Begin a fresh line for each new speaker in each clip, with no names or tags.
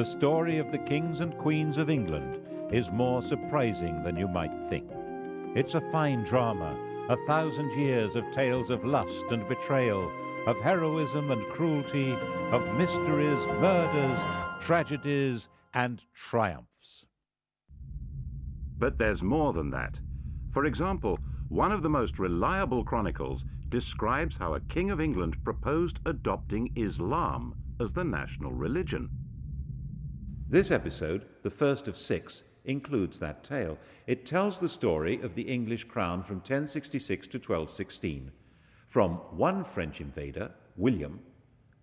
The story of the kings and queens of England is more surprising than you might think. It's a fine drama, 1,000 years of tales of lust and betrayal, of heroism and cruelty, of mysteries, murders, tragedies, and triumphs.
But there's more than that. For example, one of the most reliable chronicles describes how a king of England proposed adopting Islam as the national religion.
This episode, the first of 6, includes that tale. It tells the story of the English crown from 1066 to 1216, from one French invader, William,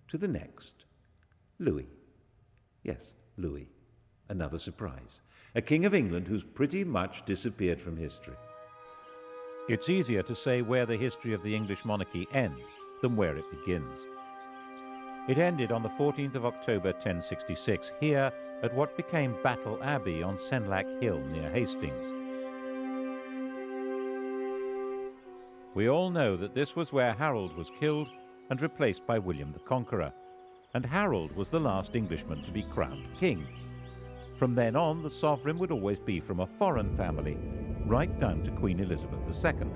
to the next, Louis. Yes, Louis. Another surprise. A king of England who's pretty much disappeared from history. It's easier to say where the history of the English monarchy ends than where it begins. It ended on the 14th of October 1066, here at what became Battle Abbey on Senlac Hill near Hastings. We all know that this was where Harold was killed and replaced by William the Conqueror, and Harold was the last Englishman to be crowned king. From then on, the sovereign would always be from a foreign family, right down to Queen Elizabeth II.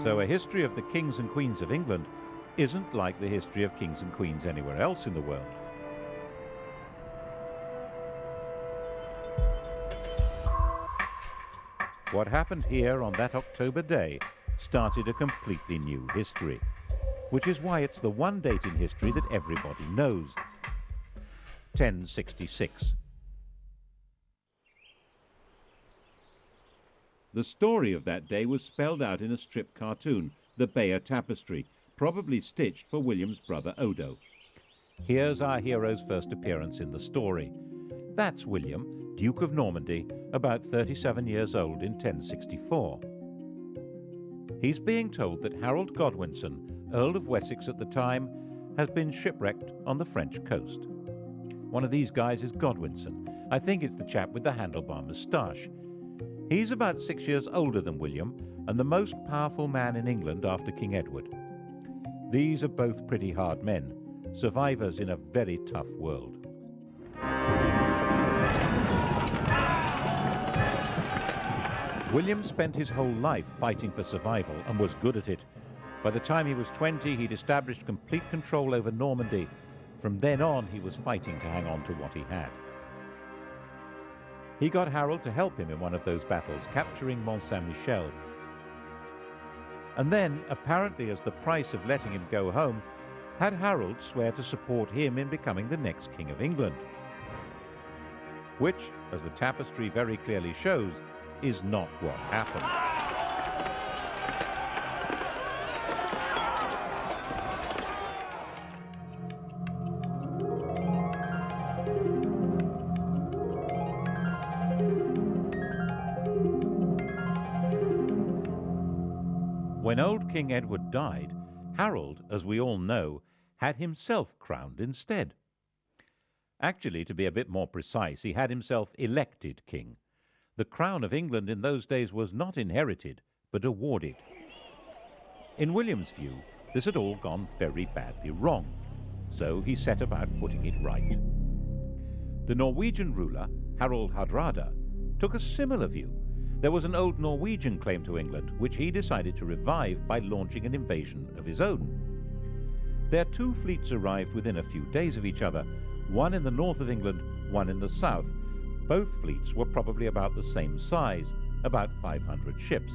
So a history of the kings and queens of England isn't like the history of kings and queens anywhere else in the world. What happened here on that October day started a completely new history, which is why it's the one date in history that everybody knows. 1066. The story of that day was spelled out in a strip cartoon, the Bayeux Tapestry, probably stitched for William's brother Odo. Here's our hero's first appearance in the story. That's William, Duke of Normandy, about 37 years old in 1064. He's being told that Harold Godwinson, Earl of Wessex at the time, has been shipwrecked on the French coast. One of these guys is Godwinson. I think it's the chap with the handlebar moustache. He's about 6 years older than William and the most powerful man in England after King Edward. These are both pretty hard men, survivors in a very tough world. William spent his whole life fighting for survival and was good at it. By the time he was 20, he'd established complete control over Normandy. From then on, he was fighting to hang on to what he had. He got Harold to help him in one of those battles, capturing Mont Saint-Michel. And then, apparently as the price of letting him go home, had Harold swear to support him in becoming the next King of England. Which, as the tapestry very clearly shows, is not what happened. When old King Edward died, Harold, as we all know, had himself crowned instead. Actually, to be a bit more precise, he had himself elected king. The crown of England in those days was not inherited, but awarded. In William's view, this had all gone very badly wrong, so he set about putting it right. The Norwegian ruler, Harald Hardrada, took a similar view. There was an old Norwegian claim to England, which he decided to revive by launching an invasion of his own. Their two fleets arrived within a few days of each other, one in the north of England, one in the south. Both fleets were probably about the same size, about 500 ships.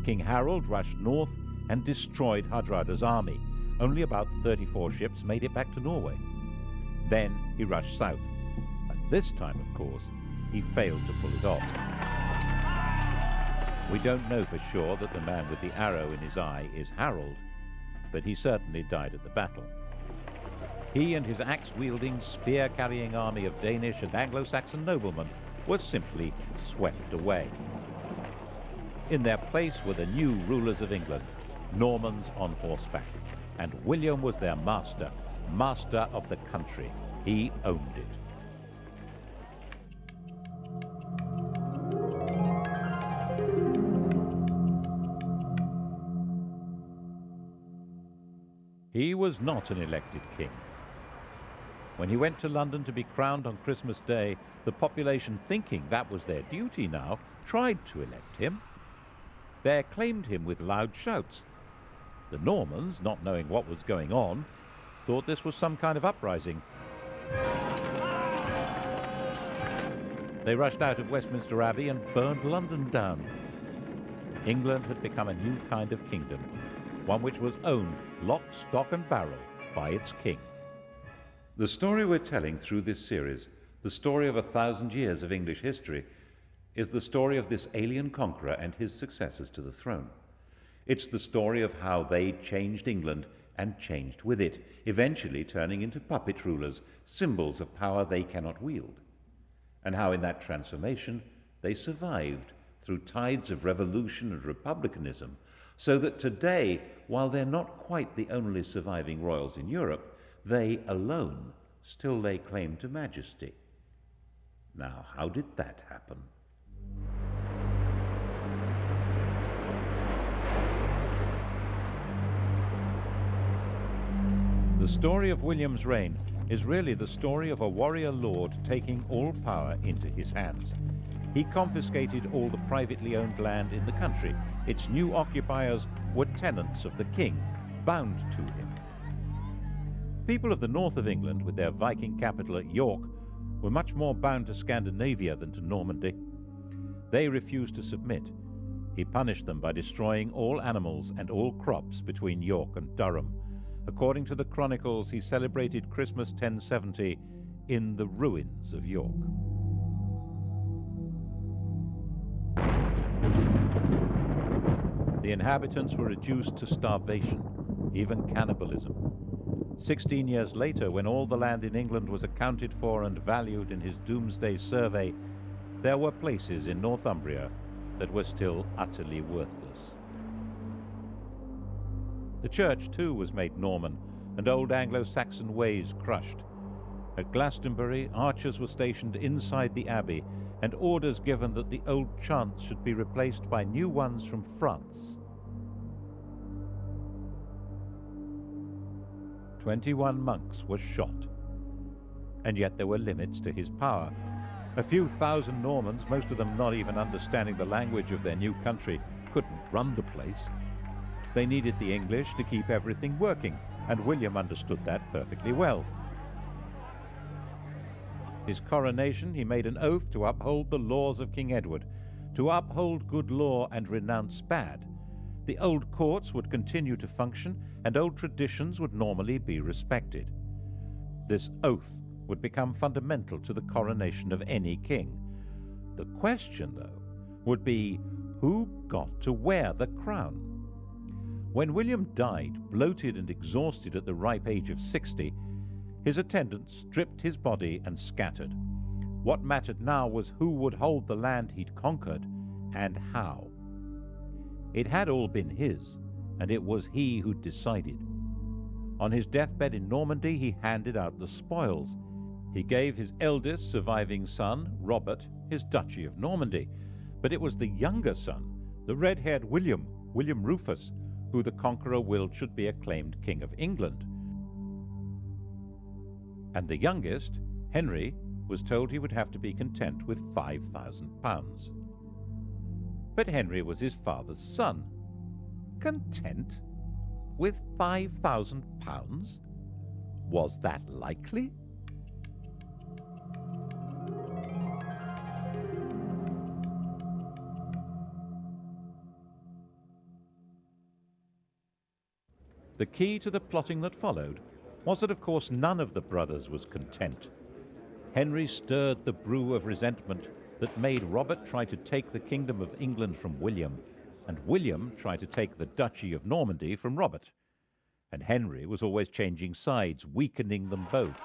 King Harold rushed north and destroyed Hardrada's army. Only about 34 ships made it back to Norway. Then he rushed south, and this time, of course, he failed to pull it off. We don't know for sure that the man with the arrow in his eye is Harold, but he certainly died at the battle. He and his axe-wielding, spear-carrying army of Danish and Anglo-Saxon noblemen were simply swept away. In their place were the new rulers of England, Normans on horseback, and William was their master, master of the country. He owned it. He was not an elected king. When he went to London to be crowned on Christmas Day, the population, thinking that was their duty now, tried to elect him. They acclaimed him with loud shouts. The Normans, not knowing what was going on, thought this was some kind of uprising. They rushed out of Westminster Abbey and burned London down. England had become a new kind of kingdom, one which was owned lock, stock and barrel by its king. The story we're telling through this series, the story of 1,000 years of English history, is the story of this alien conqueror and his successors to the throne. It's the story of how they changed England and changed with it, eventually turning into puppet rulers, symbols of power they cannot wield, and how in that transformation they survived through tides of revolution and republicanism, so that today, while they're not quite the only surviving royals in Europe, they alone still lay claim to majesty. Now, how did that happen? The story of William's reign is really the story of a warrior lord taking all power into his hands. He confiscated all the privately owned land in the country. Its new occupiers were tenants of the king, bound to him. People of the north of England, with their Viking capital at York, were much more bound to Scandinavia than to Normandy. They refused to submit. He punished them by destroying all animals and all crops between York and Durham. According to the chronicles, he celebrated Christmas 1070 in the ruins of York. The inhabitants were reduced to starvation, even cannibalism. 16 years later, when all the land in England was accounted for and valued in his Doomsday Survey, there were places in Northumbria that were still utterly worthless. The church, too, was made Norman, and old Anglo-Saxon ways crushed. At Glastonbury, archers were stationed inside the abbey, and orders given that the old chants should be replaced by new ones from France. 21 monks were shot, and yet there were limits to his power. A few thousand Normans, most of them not even understanding the language of their new country, couldn't run the place. They needed the English to keep everything working, and William understood that perfectly well. His coronation, he made an oath to uphold the laws of King Edward, to uphold good law and renounce bad. The old courts would continue to function, and old traditions would normally be respected. This oath would become fundamental to the coronation of any king. The question, though, would be who got to wear the crown? When William died, bloated and exhausted at the ripe age of 60, his attendants stripped his body and scattered. What mattered now was who would hold the land he'd conquered, and how. It had all been his, and it was he who decided. On his deathbed in Normandy, he handed out the spoils. He gave his eldest surviving son, Robert, his Duchy of Normandy, but it was the younger son, the red-haired William Rufus, who the conqueror willed should be acclaimed King of England. And the youngest, Henry, was told he would have to be content with £5,000. But Henry was his father's son. Content with £5,000? Was that likely? The key to the plotting that followed was that, of course, none of the brothers was content. Henry stirred the brew of resentment that made Robert try to take the kingdom of England from William, and William try to take the Duchy of Normandy from Robert. And Henry was always changing sides, weakening them both.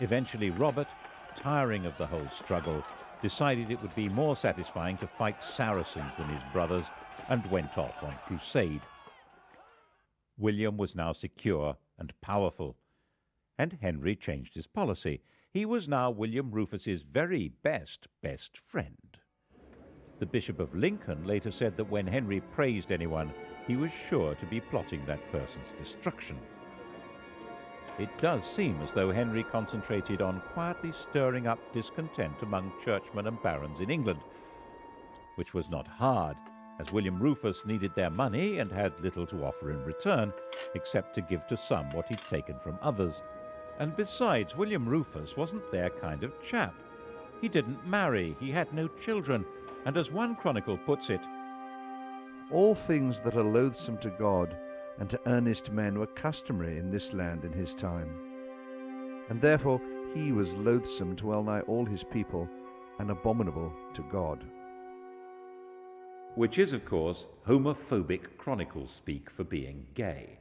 Eventually, Robert, tiring of the whole struggle, decided it would be more satisfying to fight Saracens than his brothers, and went off on crusade. William was now secure and powerful, and Henry changed his policy. He was now William Rufus's very best friend. The Bishop of Lincoln later said that when Henry praised anyone, he was sure to be plotting that person's destruction. It does seem as though Henry concentrated on quietly stirring up discontent among churchmen and barons in England, which was not hard, as William Rufus needed their money and had little to offer in return, except to give to some what he'd taken from others. And besides, William Rufus wasn't their kind of chap. He didn't marry, he had no children, and as one chronicle puts it,
all things that are loathsome to God and to earnest men were customary in this land in his time. And therefore he was loathsome to well nigh all his people, and abominable to God.
Which is, of course, homophobic chronicle speak for being gay.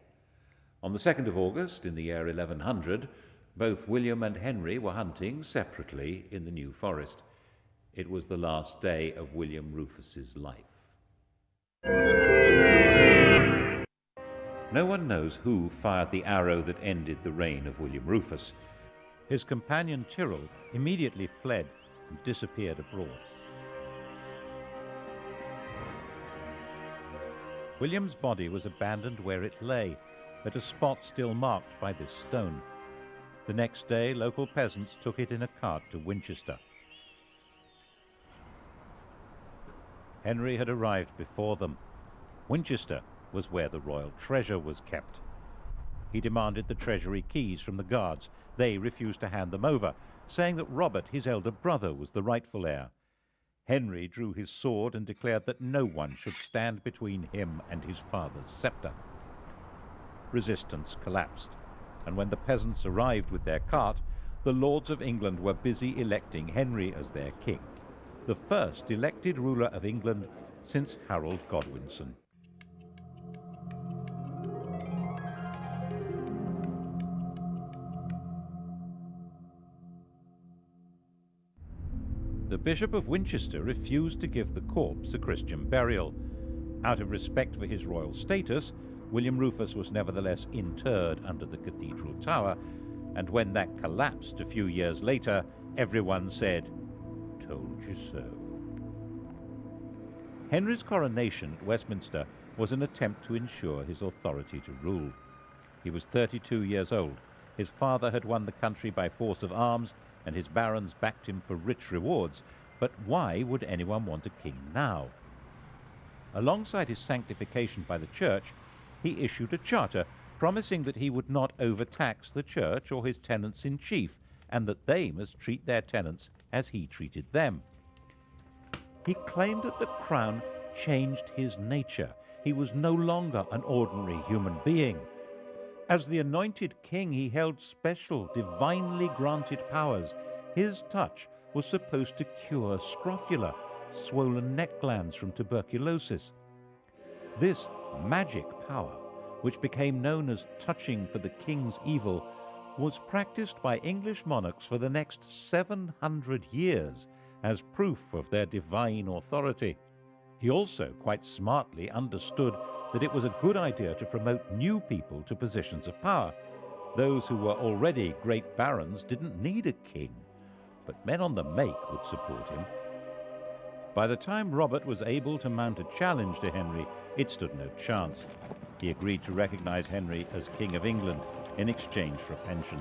On the 2nd of August, in the year 1100, both William and Henry were hunting separately in the New Forest. It was the last day of William Rufus's life. No one knows who fired the arrow that ended the reign of William Rufus. His companion Tyrrell immediately fled and disappeared abroad. William's body was abandoned where it lay, at a spot still marked by this stone. The next day, local peasants took it in a cart to Winchester. Henry had arrived before them. Winchester was where the royal treasure was kept. He demanded the treasury keys from the guards. They refused to hand them over, saying that Robert, his elder brother, was the rightful heir. Henry drew his sword and declared that no one should stand between him and his father's scepter. Resistance collapsed, and when the peasants arrived with their cart, the lords of England were busy electing Henry as their king, the first elected ruler of England since Harold Godwinson. The Bishop of Winchester refused to give the corpse a Christian burial. Out of respect for his royal status, William Rufus was nevertheless interred under the cathedral tower, and when that collapsed a few years later, everyone said, "Told you so." Henry's coronation at Westminster was an attempt to ensure his authority to rule. He was 32 years old. His father had won the country by force of arms, and his barons backed him for rich rewards. But why would anyone want a king now? Alongside his sanctification by the church, he issued a charter promising that he would not overtax the church or his tenants-in-chief, and that they must treat their tenants as he treated them. He claimed that the crown changed his nature. He was no longer an ordinary human being. As the anointed king, he held special, divinely granted powers. His touch was supposed to cure scrofula, swollen neck glands from tuberculosis. This magic power, which became known as touching for the king's evil, was practiced by English monarchs for the next 700 years as proof of their divine authority. He also quite smartly understood that it was a good idea to promote new people to positions of power. Those who were already great barons didn't need a king, but men on the make would support him. By the time Robert was able to mount a challenge to Henry, it stood no chance. He agreed to recognize Henry as King of England in exchange for a pension.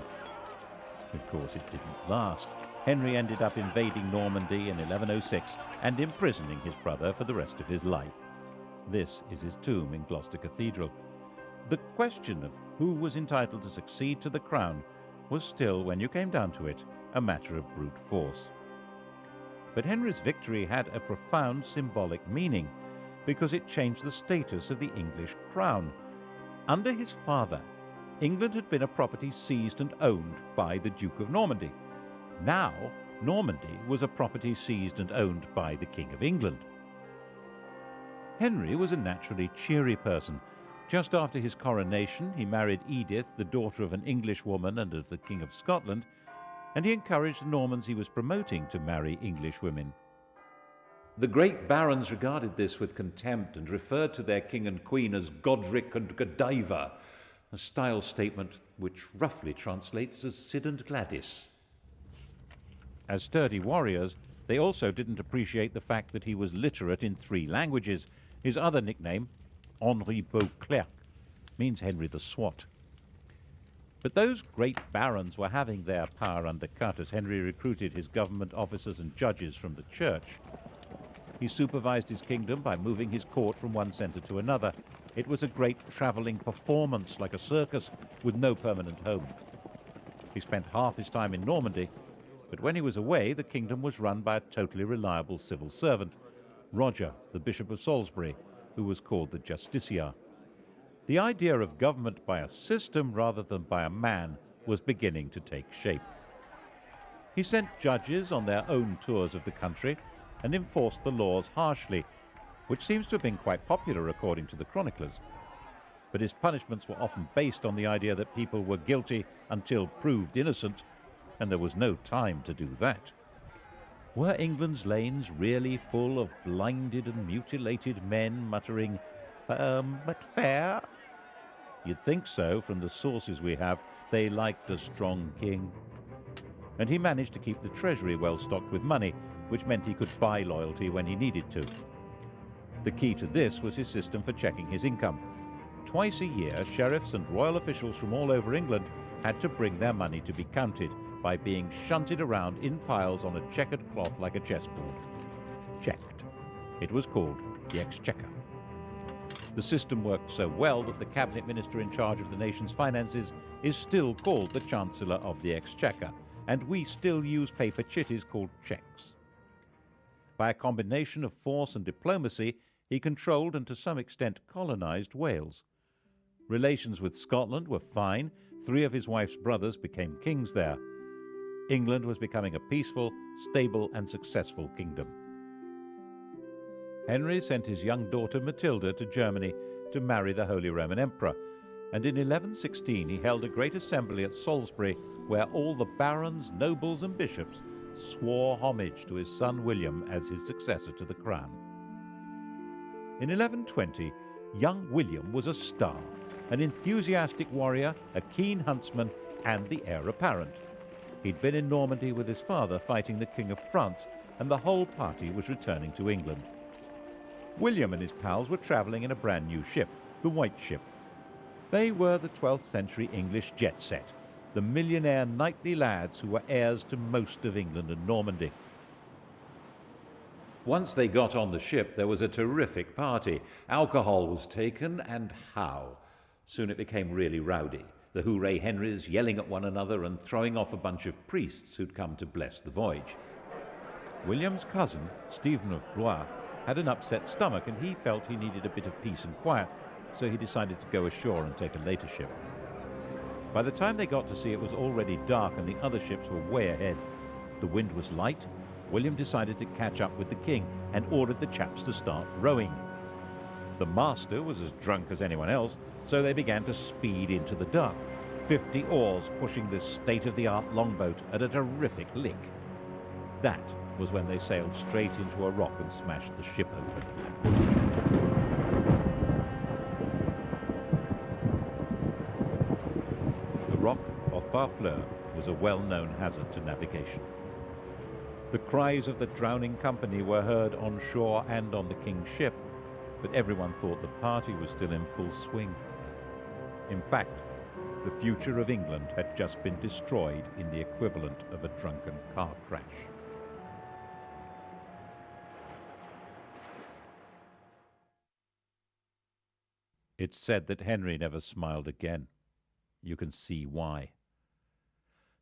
Of course, it didn't last. Henry ended up invading Normandy in 1106 and imprisoning his brother for the rest of his life. This is his tomb in Gloucester Cathedral. The question of who was entitled to succeed to the crown was still, when you came down to it, a matter of brute force. But Henry's victory had a profound symbolic meaning, because it changed the status of the English crown. Under his father, England had been a property seized and owned by the Duke of Normandy. Now, Normandy was a property seized and owned by the King of England. Henry was a naturally cheery person. Just after his coronation, he married Edith, the daughter of an English woman and of the King of Scotland, and he encouraged the Normans he was promoting to marry English women. The great barons regarded this with contempt and referred to their king and queen as Godric and Godiva, a style statement which roughly translates as Sid and Gladys. As sturdy warriors, they also didn't appreciate the fact that he was literate in 3 languages. His other nickname, Henri Beauclerc, means Henry the Swat. But those great barons were having their power undercut as Henry recruited his government officers and judges from the church. He supervised his kingdom by moving his court from one centre to another. It was a great travelling performance, like a circus, with no permanent home. He spent half his time in Normandy, but when he was away, the kingdom was run by a totally reliable civil servant, Roger, the Bishop of Salisbury, who was called the Justiciar. The idea of government by a system rather than by a man was beginning to take shape. He sent judges on their own tours of the country and enforced the laws harshly, which seems to have been quite popular according to the chroniclers. But his punishments were often based on the idea that people were guilty until proved innocent, and there was no time to do that. Were England's lanes really full of blinded and mutilated men muttering, "Firm but fair"? You'd think so from the sources we have. They liked a strong king. And he managed to keep the treasury well stocked with money, which meant he could buy loyalty when he needed to. The key to this was his system for checking his income. Twice a year, sheriffs and royal officials from all over England had to bring their money to be counted by being shunted around in piles on a checkered cloth like a chessboard. Checked. It was called the Exchequer. The system worked so well that the cabinet minister in charge of the nation's finances is still called the Chancellor of the Exchequer, and we still use paper chitties called cheques. By a combination of force and diplomacy, he controlled and to some extent colonized Wales. Relations with Scotland were fine. 3 of his wife's brothers became kings there. England was becoming a peaceful, stable, and successful kingdom. Henry sent his young daughter Matilda to Germany to marry the Holy Roman Emperor, and in 1116 he held a great assembly at Salisbury where all the barons, nobles, and bishops swore homage to his son William as his successor to the crown. In 1120, young William was a star, an enthusiastic warrior, a keen huntsman, and the heir apparent. He'd been in Normandy with his father fighting the King of France, and the whole party was returning to England. William and his pals were travelling in a brand new ship, the White Ship. They were the 12th century English jet set, the millionaire knightly lads who were heirs to most of England and Normandy. Once they got on the ship, there was a terrific party. Alcohol was taken, and how? Soon it became really rowdy, the Hooray Henrys yelling at one another and throwing off a bunch of priests who'd come to bless the voyage. William's cousin, Stephen of Blois, had an upset stomach, and he felt he needed a bit of peace and quiet, so he decided to go ashore and take a later ship. By the time they got to sea, it was already dark and the other ships were way ahead. The wind was light. William decided to catch up with the king and ordered the chaps to start rowing. The master was as drunk as anyone else, so they began to speed into the dark, 50 oars pushing this state-of-the-art longboat at a terrific lick. That was when they sailed straight into a rock and smashed the ship open. The rock off Barfleur was a well-known hazard to navigation. The cries of the drowning company were heard on shore and on the king's ship, but everyone thought the party was still in full swing. In fact, the future of England had just been destroyed in the equivalent of a drunken car crash. It's said that Henry never smiled again. You can see why.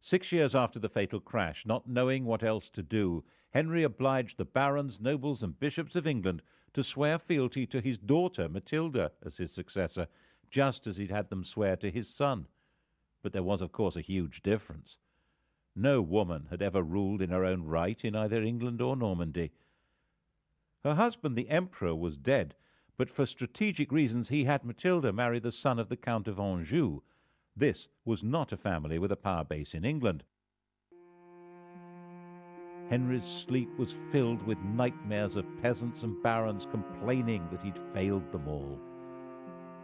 6 years after the fatal crash, not knowing what else to do, Henry obliged the barons, nobles, and bishops of England to swear fealty to his daughter Matilda as his successor, just as he'd had them swear to his son. But there was, of course, a huge difference. No woman had ever ruled in her own right in either England or Normandy. Her husband, the Emperor, was dead, but for strategic reasons he had Matilda marry the son of the Count of Anjou. This was not a family with a power base in England. Henry's sleep was filled with nightmares of peasants and barons complaining that he'd failed them all.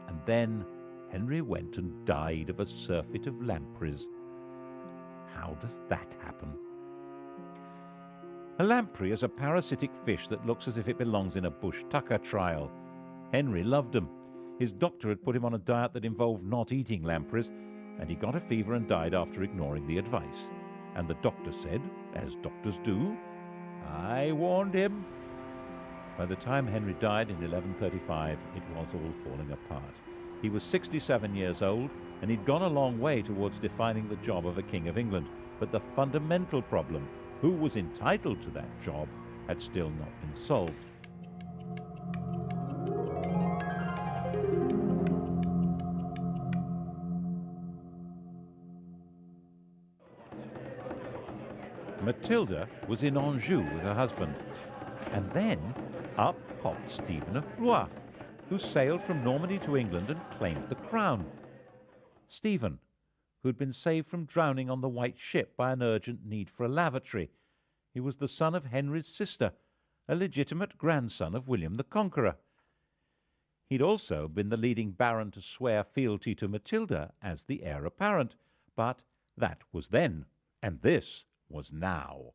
And then Henry went and died of a surfeit of lampreys. How does that happen? A lamprey is a parasitic fish that looks as if it belongs in a bush tucker trial. Henry loved them. His doctor had put him on a diet that involved not eating lampreys, and he got a fever and died after ignoring the advice. And the doctor said, as doctors do, "I warned him." By the time Henry died in 1135, it was all falling apart. He was 67 years old, and he'd gone a long way towards defining the job of a King of England. But the fundamental problem, who was entitled to that job, had still not been solved. Matilda was in Anjou with her husband, and then up popped Stephen of Blois, who sailed from Normandy to England and claimed the crown. Stephen, who had been saved from drowning on the White Ship by an urgent need for a lavatory. He was the son of Henry's sister, a legitimate grandson of William the Conqueror. He'd also been the leading baron to swear fealty to Matilda as the heir apparent, but that was then, and this was now.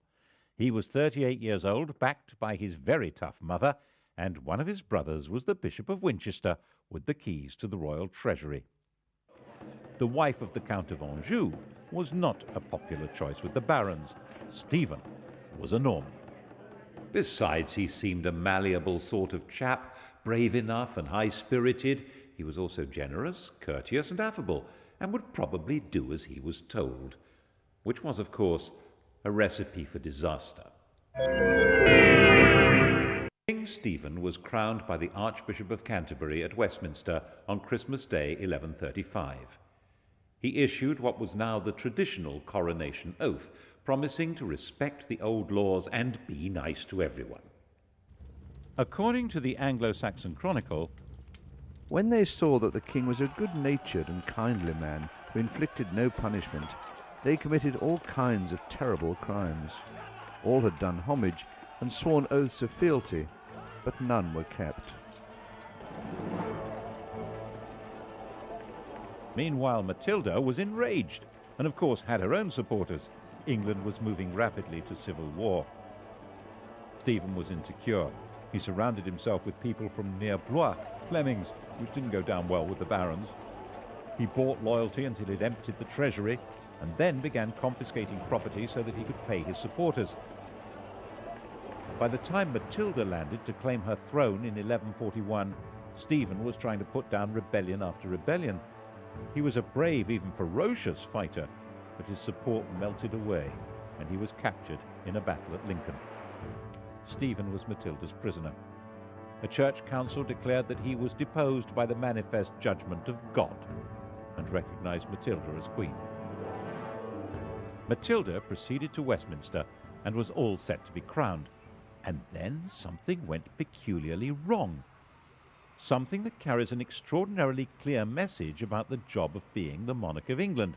He was 38 years old, backed by his very tough mother, and one of his brothers was the Bishop of Winchester, with the keys to the royal treasury. The wife of the Count of Anjou was not a popular choice with the barons. Stephen was a Norman. Besides, he seemed a malleable sort of chap, brave enough and high-spirited. He was also generous, courteous and affable, and would probably do as he was told, which was, of course, a recipe for disaster. King Stephen was crowned by the Archbishop of Canterbury at Westminster on Christmas Day 1135. He issued what was now the traditional coronation oath, promising to respect the old laws and be nice to everyone. According to the Anglo-Saxon Chronicle,
when they saw that the king was a good-natured and kindly man who inflicted no punishment, they committed all kinds of terrible crimes. All had done homage and sworn oaths of fealty, but none were kept.
Meanwhile, Matilda was enraged and, of course, had her own supporters. England was moving rapidly to civil war. Stephen was insecure. He surrounded himself with people from near Blois, Flemings, which didn't go down well with the barons. He bought loyalty until he'd emptied the treasury, and then began confiscating property so that he could pay his supporters. By the time Matilda landed to claim her throne in 1141, Stephen was trying to put down rebellion after rebellion. He was a brave, even ferocious fighter, but his support melted away, and he was captured in a battle at Lincoln. Stephen was Matilda's prisoner. A church council declared that he was deposed by the manifest judgment of God, and recognized Matilda as queen. Matilda proceeded to Westminster and was all set to be crowned. And then something went peculiarly wrong. Something that carries an extraordinarily clear message about the job of being the monarch of England.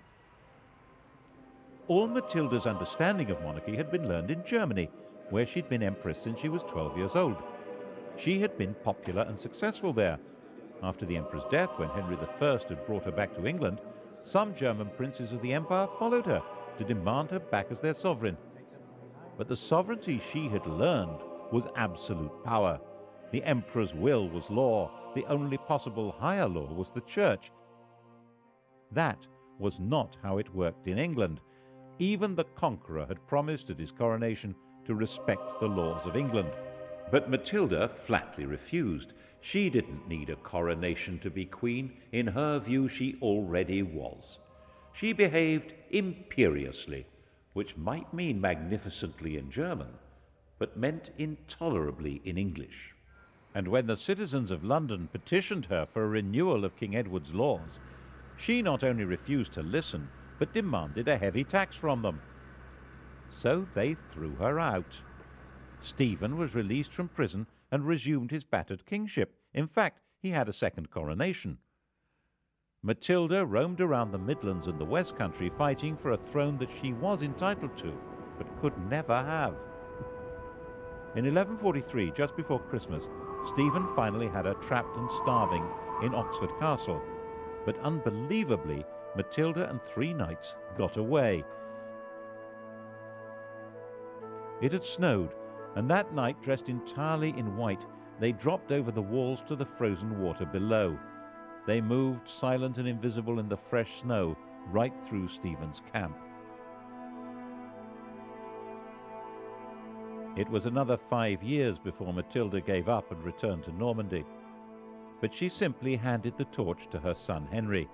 All Matilda's understanding of monarchy had been learned in Germany, where she'd been empress since she was 12 years old. She had been popular and successful there. After the emperor's death, when Henry I had brought her back to England, some German princes of the empire followed her to demand her back as their sovereign. But the sovereignty she had learned was absolute power. The emperor's will was law. The only possible higher law was the church. That was not how it worked in England. Even the conqueror had promised at his coronation to respect the laws of England. But Matilda flatly refused. She didn't need a coronation to be queen. In her view, she already was. She behaved imperiously, which might mean magnificently in German, but meant intolerably in English. And when the citizens of London petitioned her for a renewal of King Edward's laws, she not only refused to listen, but demanded a heavy tax from them. So they threw her out. Stephen was released from prison and resumed his battered kingship. In fact, he had a second coronation. Matilda roamed around the Midlands and the West Country fighting for a throne that she was entitled to, but could never have. In 1143, just before Christmas, Stephen finally had her trapped and starving in Oxford Castle. But unbelievably, Matilda and 3 knights got away. It had snowed, and that night, dressed entirely in white, they dropped over the walls to the frozen water below. They moved, silent and invisible in the fresh snow, right through Stephen's camp. It was another 5 years before Matilda gave up and returned to Normandy, but she simply handed the torch to her son Henry,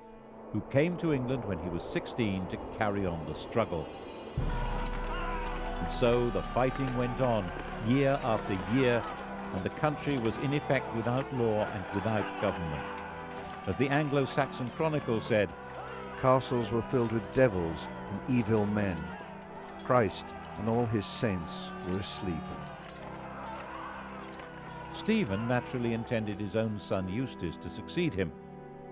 who came to England when he was 16 to carry on the struggle. And so the fighting went on year after year, and the country was in effect without law and without government. As the Anglo-Saxon Chronicle said,
castles were filled with devils and evil men. Christ and all his saints were asleep.
Stephen naturally intended his own son Eustace to succeed him,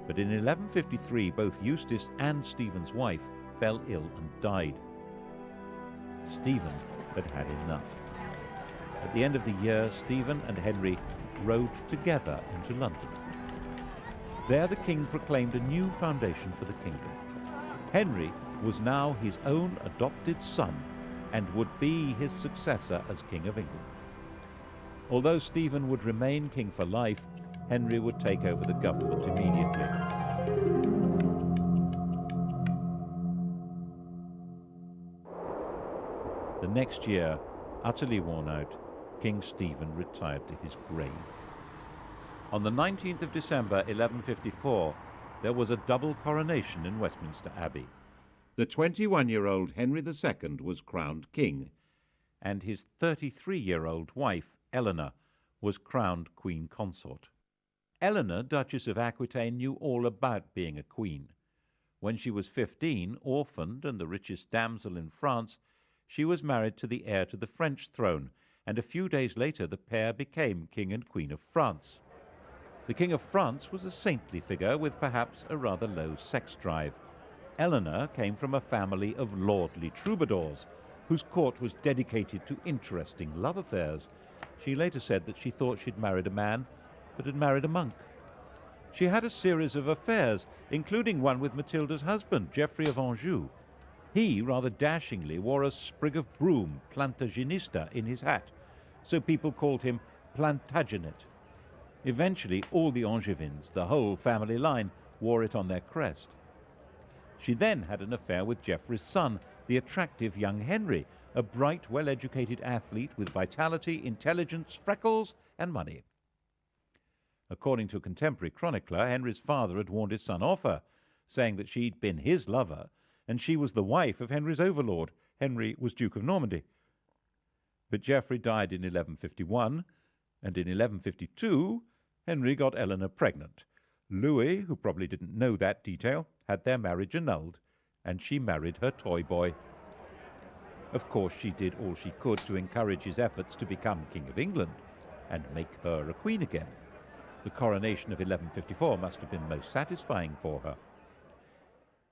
but in 1153 both Eustace and Stephen's wife fell ill and died. Stephen had had enough. At the end of the year, Stephen and Henry rode together into London. There the king proclaimed a new foundation for the kingdom. Henry was now his own adopted son and would be his successor as King of England. Although Stephen would remain king for life, Henry would take over the government immediately. The next year, utterly worn out, King Stephen retired to his grave. On the 19th of December 1154, there was a double coronation in Westminster Abbey. The 21-year-old Henry II was crowned king, and his 33-year-old wife, Eleanor, was crowned queen consort. Eleanor, Duchess of Aquitaine, knew all about being a queen. When she was 15, orphaned and the richest damsel in France, she was married to the heir to the French throne, and a few days later the pair became King and Queen of France. The King of France was a saintly figure with perhaps a rather low sex drive. Eleanor came from a family of lordly troubadours, whose court was dedicated to interesting love affairs. She later said that she thought she'd married a man, but had married a monk. She had a series of affairs, including one with Matilda's husband, Geoffrey of Anjou. He, rather dashingly, wore a sprig of broom, Plantagenista, in his hat, so people called him Plantagenet. Eventually, all the Angevins, the whole family line, wore it on their crest. She then had an affair with Geoffrey's son, the attractive young Henry, a bright, well-educated athlete with vitality, intelligence, freckles, and money. According to a contemporary chronicler, Henry's father had warned his son off her, saying that she'd been his lover, and she was the wife of Henry's overlord. Henry was Duke of Normandy. But Geoffrey died in 1151, and in 1152, Henry got Eleanor pregnant. Louis, who probably didn't know that detail, had their marriage annulled, and she married her toy boy. Of course, she did all she could to encourage his efforts to become King of England and make her a queen again. The coronation of 1154 must have been most satisfying for her.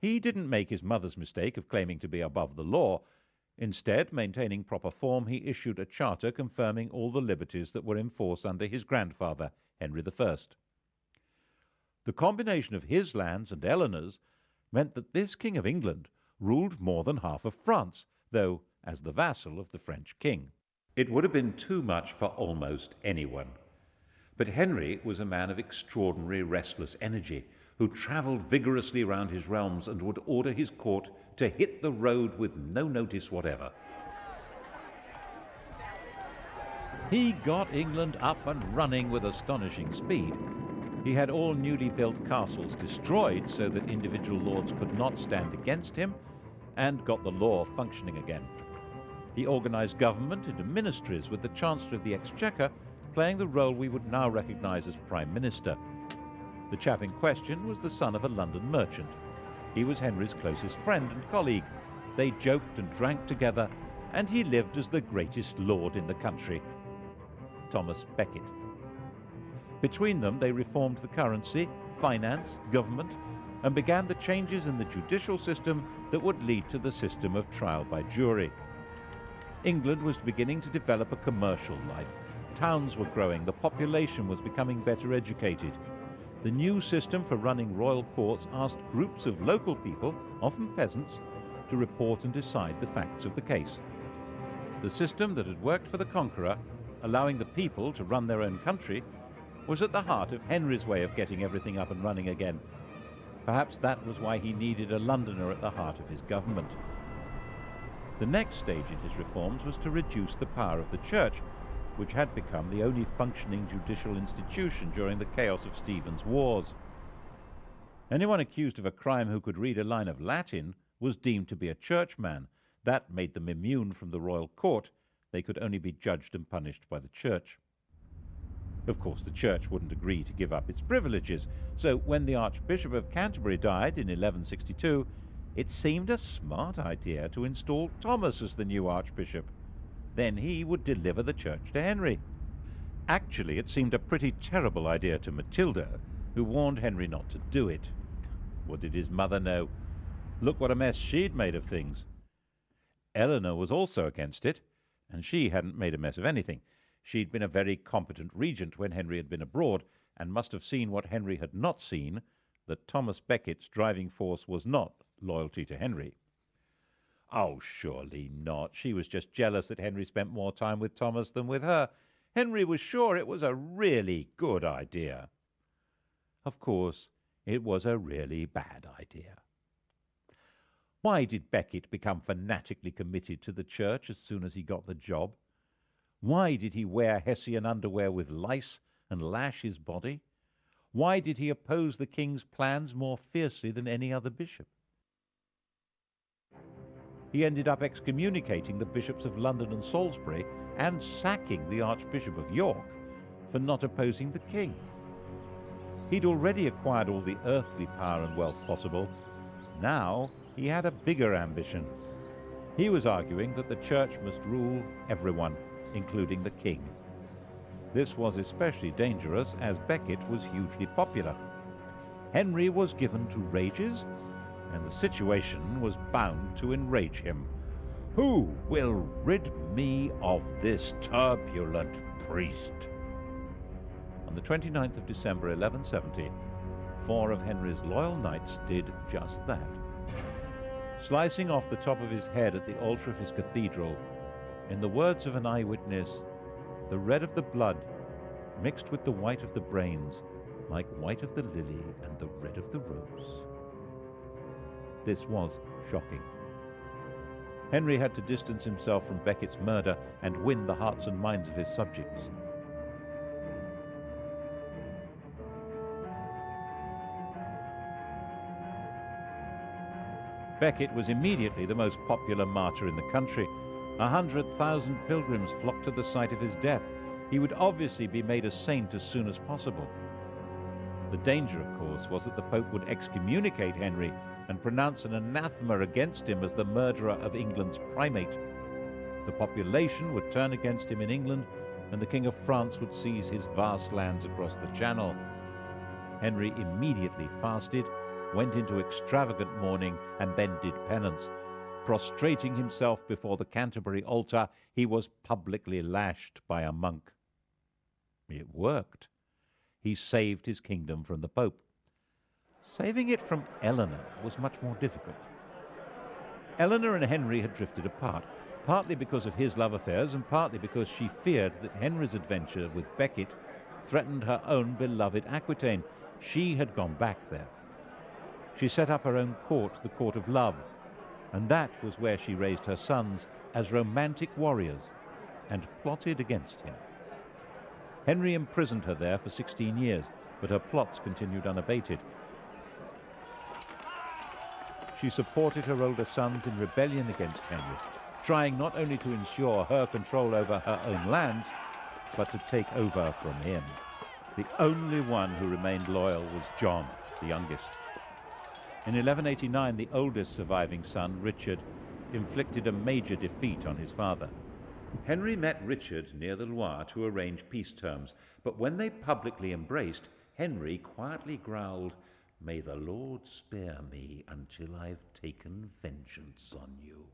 He didn't make his mother's mistake of claiming to be above the law. Instead, maintaining proper form, he issued a charter confirming all the liberties that were in force under his grandfather, Henry I. The combination of his lands and Eleanor's meant that this King of England ruled more than half of France, though as the vassal of the French king. It would have been too much for almost anyone. But Henry was a man of extraordinary restless energy, who travelled vigorously round his realms and would order his court to hit the road with no notice whatever. He got England up and running with astonishing speed. He had all newly built castles destroyed so that individual lords could not stand against him, and got the law functioning again. He organised government into ministries, with the Chancellor of the Exchequer playing the role we would now recognise as Prime Minister. The chap in question was the son of a London merchant. He was Henry's closest friend and colleague. They joked and drank together, and he lived as the greatest lord in the country, Thomas Becket. Between them, they reformed the currency, finance, government, and began the changes in the judicial system that would lead to the system of trial by jury. England was beginning to develop a commercial life. Towns were growing, the population was becoming better educated. The new system for running royal courts asked groups of local people, often peasants, to report and decide the facts of the case. The system that had worked for the conqueror, allowing the people to run their own country, was at the heart of Henry's way of getting everything up and running again. Perhaps that was why he needed a Londoner at the heart of his government. The next stage in his reforms was to reduce the power of the Church, which had become the only functioning judicial institution during the chaos of Stephen's wars. Anyone accused of a crime who could read a line of Latin was deemed to be a churchman. That made them immune from the royal court. They could only be judged and punished by the Church. Of course, the Church wouldn't agree to give up its privileges, so when the Archbishop of Canterbury died in 1162, it seemed a smart idea to install Thomas as the new Archbishop. Then he would deliver the Church to Henry. Actually, it seemed a pretty terrible idea to Matilda, who warned Henry not to do it. What did his mother know? Look what a mess she'd made of things. Eleanor was also against it, and she hadn't made a mess of anything. She'd been a very competent regent when Henry had been abroad, and must have seen what Henry had not seen, that Thomas Becket's driving force was not loyalty to Henry. Oh, surely not. She was just jealous that Henry spent more time with Thomas than with her. Henry was sure it was a really good idea. Of course, it was a really bad idea. Why did Becket become fanatically committed to the Church as soon as he got the job? Why did he wear Hessian underwear with lice and lash his body? Why did he oppose the king's plans more fiercely than any other bishop? He ended up excommunicating the bishops of London and Salisbury and sacking the Archbishop of York for not opposing the king. He'd already acquired all the earthly power and wealth possible. Now he had a bigger ambition. He was arguing that the Church must rule everyone, including the king. This was especially dangerous as Becket was hugely popular. Henry was given to rages, and the situation was bound to enrage him. Who will rid me of this turbulent priest? On the 29th of December 1170, 4 of Henry's loyal knights did just that. Slicing off the top of his head at the altar of his cathedral, in the words of an eyewitness, the red of the blood mixed with the white of the brains, like white of the lily and the red of the rose. This was shocking. Henry had to distance himself from Becket's murder and win the hearts and minds of his subjects. Becket was immediately the most popular martyr in the country. 100,000 pilgrims flocked to the site of his death. He would obviously be made a saint as soon as possible. The danger, of course, was that the Pope would excommunicate Henry and pronounce an anathema against him as the murderer of England's primate. The population would turn against him in England, and the King of France would seize his vast lands across the Channel. Henry immediately fasted, went into extravagant mourning, and then did penance. Prostrating himself before the Canterbury altar, he was publicly lashed by a monk. It worked. He saved his kingdom from the Pope. Saving it from Eleanor was much more difficult. Eleanor and Henry had drifted apart, partly because of his love affairs and partly because she feared that Henry's adventure with Becket threatened her own beloved Aquitaine. She had gone back there. She set up her own court, the Court of Love, and that was where she raised her sons as romantic warriors and plotted against him. Henry imprisoned her there for 16 years, but her plots continued unabated. She supported her older sons in rebellion against Henry, trying not only to ensure her control over her own lands, but to take over from him. The only one who remained loyal was John, the youngest. In 1189, the oldest surviving son, Richard, inflicted a major defeat on his father. Henry met Richard near the Loire to arrange peace terms, but when they publicly embraced, Henry quietly growled, "May the Lord spare me until I've taken vengeance on you."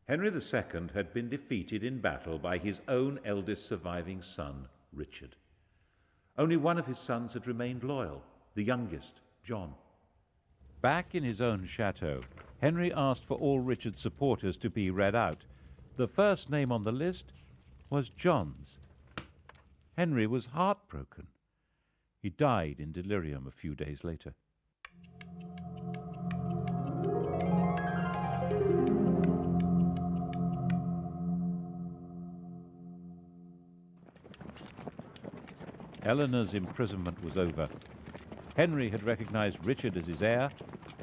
Henry II had been defeated in battle by his own eldest surviving son, Richard. Only one of his sons had remained loyal, the youngest, John. Back in his own chateau, Henry asked for all Richard's supporters to be read out. The first name on the list was John's. Henry was heartbroken. He died in delirium a few days later. Eleanor's imprisonment was over. Henry had recognized Richard as his heir,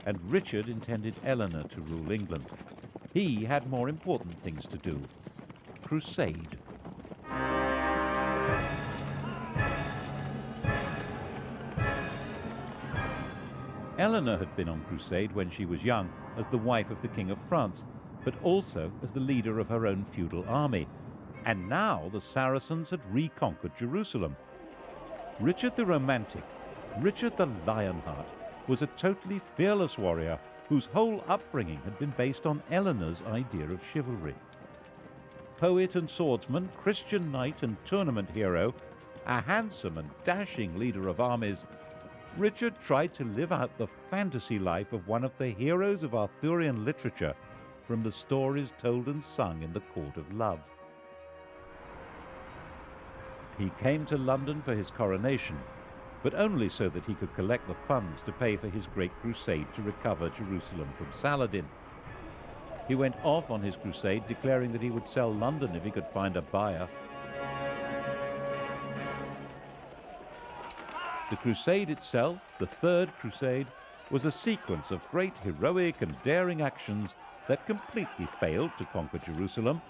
and Richard intended Eleanor to rule England. He had more important things to do. Crusade. Eleanor had been on crusade when she was young as the wife of the King of France, but also as the leader of her own feudal army. And now the Saracens had reconquered Jerusalem. Richard the Romantic, Richard the Lionheart, was a totally fearless warrior whose whole upbringing had been based on Eleanor's idea of chivalry. Poet and swordsman, Christian knight and tournament hero, a handsome and dashing leader of armies, Richard tried to live out the fantasy life of one of the heroes of Arthurian literature from the stories told and sung in the court of love. He came to London for his coronation, but only so that he could collect the funds to pay for his great crusade to recover Jerusalem from Saladin. He went off on his crusade, declaring that he would sell London if he could find a buyer. The crusade itself, the Third Crusade, was a sequence of great heroic and daring actions that completely failed to conquer Jerusalem,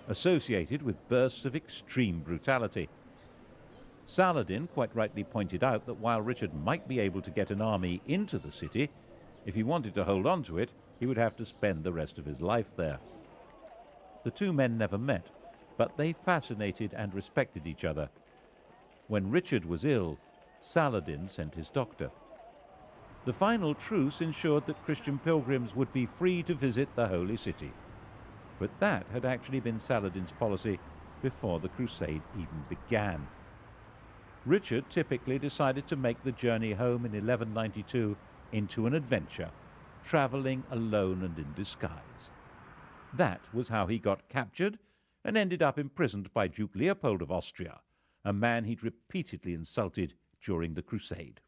associated with bursts of extreme brutality. Saladin quite rightly pointed out that while Richard might be able to get an army into the city, if he wanted to hold on to it, he would have to spend the rest of his life there. The two men never met, but they fascinated and respected each other. When Richard was ill, Saladin sent his doctor. The final truce ensured that Christian pilgrims would be free to visit the Holy City. But that had actually been Saladin's policy before the crusade even began. Richard typically decided to make the journey home in 1192 into an adventure, travelling alone and in disguise. That was how he got captured and ended up imprisoned by Duke Leopold of Austria, a man he'd repeatedly insulted during the crusade.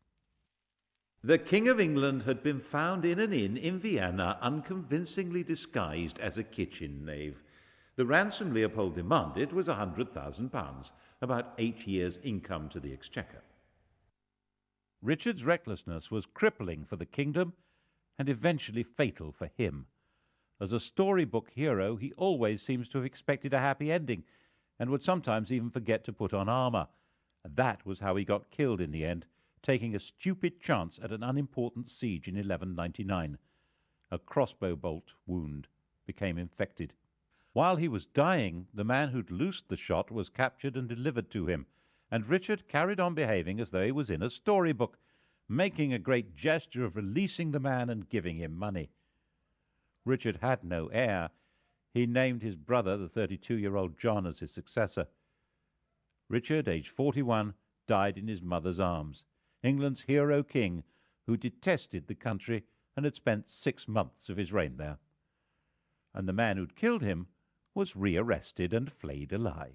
The King of England had been found in an inn in Vienna, unconvincingly disguised as a kitchen knave. The ransom Leopold demanded was £100,000, about 8 years' income to the exchequer. Richard's recklessness was crippling for the kingdom and eventually fatal for him. As a storybook hero, he always seems to have expected a happy ending and would sometimes even forget to put on armour. And that was how he got killed in the end, taking a stupid chance at an unimportant siege in 1199. A crossbow bolt wound became infected. While he was dying, the man who'd loosed the shot was captured and delivered to him, and Richard carried on behaving as though he was in a storybook, making a great gesture of releasing the man and giving him money. Richard had no heir. He named his brother, the 32-year-old John, as his successor. Richard, aged 41, died in his mother's arms, England's hero king, who detested the country and had spent 6 months of his reign there. And the man who'd killed him was rearrested and flayed alive.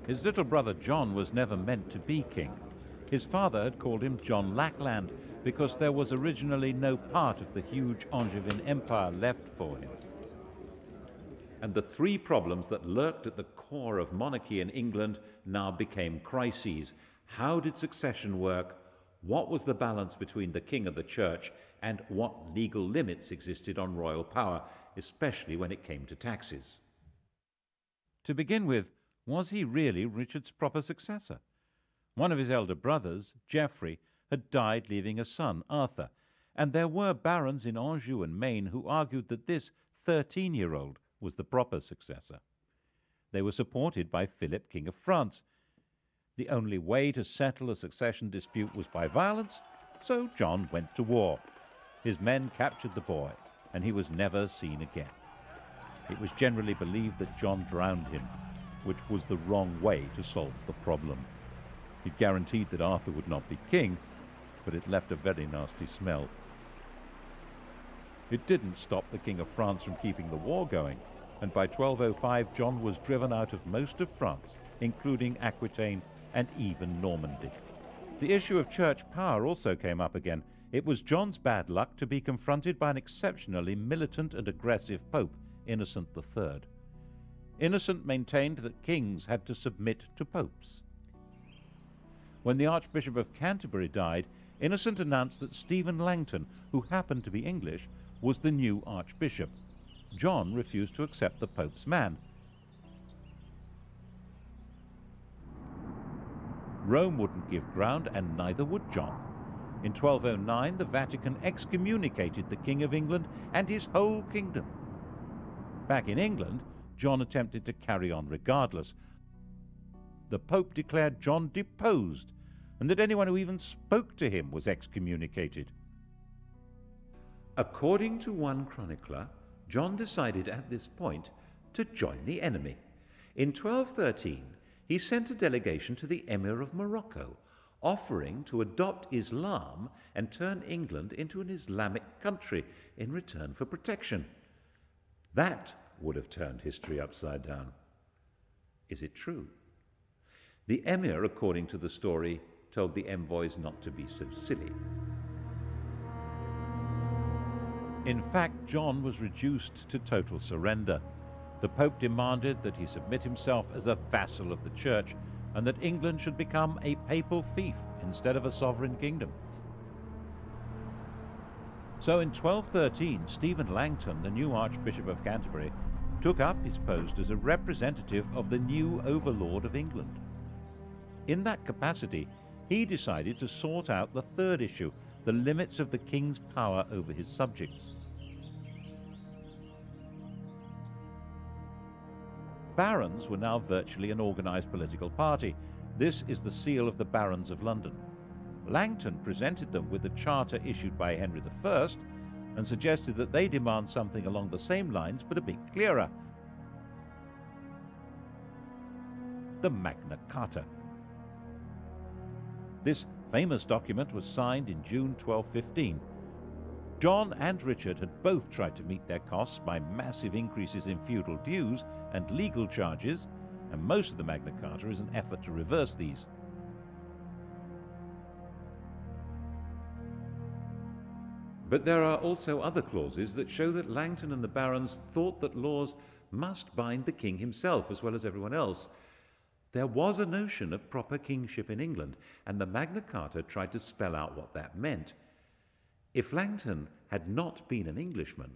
His little brother John was never meant to be king. His father had called him John Lackland because there was originally no part of the huge Angevin empire left for him. And the three problems that lurked at the core of monarchy in England now became crises. How did succession work? What was the balance between the king and the church? And what legal limits existed on royal power, especially when it came to taxes? To begin with, was he really Richard's proper successor? One of his elder brothers, Geoffrey, had died leaving a son, Arthur, and there were barons in Anjou and Maine who argued that this 13-year-old was the proper successor. They were supported by Philip, King of France. The only way to settle a succession dispute was by violence, so John went to war. His men captured the boy, and he was never seen again. It was generally believed that John drowned him, which was the wrong way to solve the problem. It guaranteed that Arthur would not be king, but it left a very nasty smell. It didn't stop the King of France from keeping the war going, and by 1205 John was driven out of most of France, including Aquitaine and even Normandy. The issue of church power also came up again. It was John's bad luck to be confronted by an exceptionally militant and aggressive Pope, Innocent III. Innocent maintained that kings had to submit to popes. When the Archbishop of Canterbury died, Innocent announced that Stephen Langton, who happened to be English, was the new archbishop. John refused to accept the Pope's man. Rome wouldn't give ground, and neither would John. In 1209, the Vatican excommunicated the King of England and his whole kingdom. Back in England, John attempted to carry on regardless. The Pope declared John deposed, and that anyone who even spoke to him was excommunicated. According to one chronicler, John decided at this point to join the enemy. In 1213, he sent a delegation to the Emir of Morocco, offering to adopt Islam and turn England into an Islamic country in return for protection. That would have turned history upside down. Is it true? The Emir, according to the story, told the envoys not to be so silly. In fact, John was reduced to total surrender. The Pope demanded that he submit himself as a vassal of the Church and that England should become a papal fief instead of a sovereign kingdom. So in 1213, Stephen Langton, the new Archbishop of Canterbury, took up his post as a representative of the new overlord of England. In that capacity, he decided to sort out the third issue, the limits of the king's power over his subjects. Barons were now virtually an organized political party. This is the seal of the Barons of London. Langton presented them with a charter issued by Henry I and suggested that they demand something along the same lines but a bit clearer. The Magna Carta. This famous document was signed in June 1215. John and Richard had both tried to meet their costs by massive increases in feudal dues and legal charges, and most of the Magna Carta is an effort to reverse these. But there are also other clauses that show that Langton and the barons thought that laws must bind the king himself as well as everyone else. There was a notion of proper kingship in England, and the Magna Carta tried to spell out what that meant. If Langton had not been an Englishman,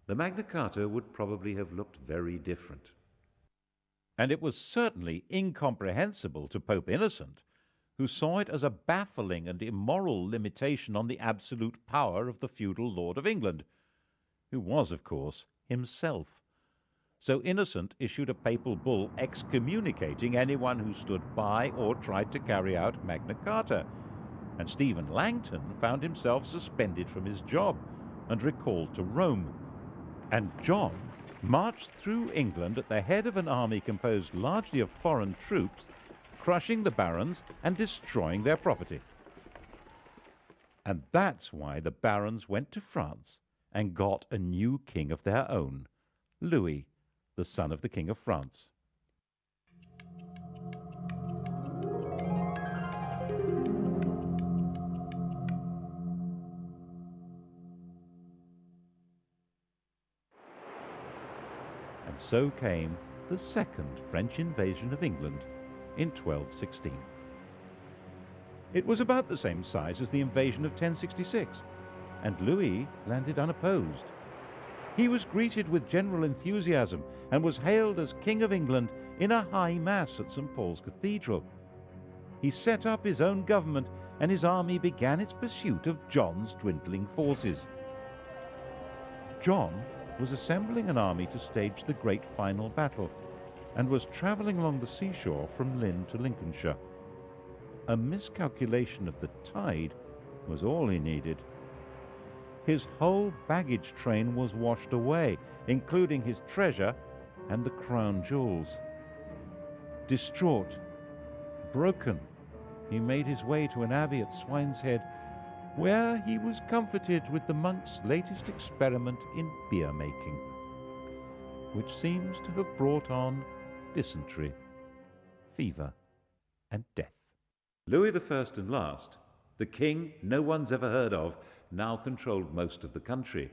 the Magna Carta would probably have looked very different. And it was certainly incomprehensible to Pope Innocent, who saw it as a baffling and immoral limitation on the absolute power of the feudal Lord of England, who was, of course, himself. So Innocent issued a papal bull excommunicating anyone who stood by or tried to carry out Magna Carta, and Stephen Langton found himself suspended from his job and recalled to Rome. And John marched through England at the head of an army composed largely of foreign troops, crushing the barons and destroying their property. And that's why the barons went to France and got a new king of their own, Louis, the son of the King of France. And so came the second French invasion of England in 1216. It was about the same size as the invasion of 1066, and Louis landed unopposed. He was greeted with general enthusiasm and was hailed as King of England in a high mass at St. Paul's Cathedral. He set up his own government, and his army began its pursuit of John's dwindling forces. John was assembling an army to stage the great final battle, and was travelling along the seashore from Lynn to Lincolnshire. A miscalculation of the tide was all he needed. His whole baggage train was washed away, including his treasure and the crown jewels. Distraught, broken, he made his way to an abbey at Swineshead, where he was comforted with the monk's latest experiment in beer making, which seems to have brought on dysentery, fever, and death. Louis I and last, the king no one's ever heard of, now controlled most of the country,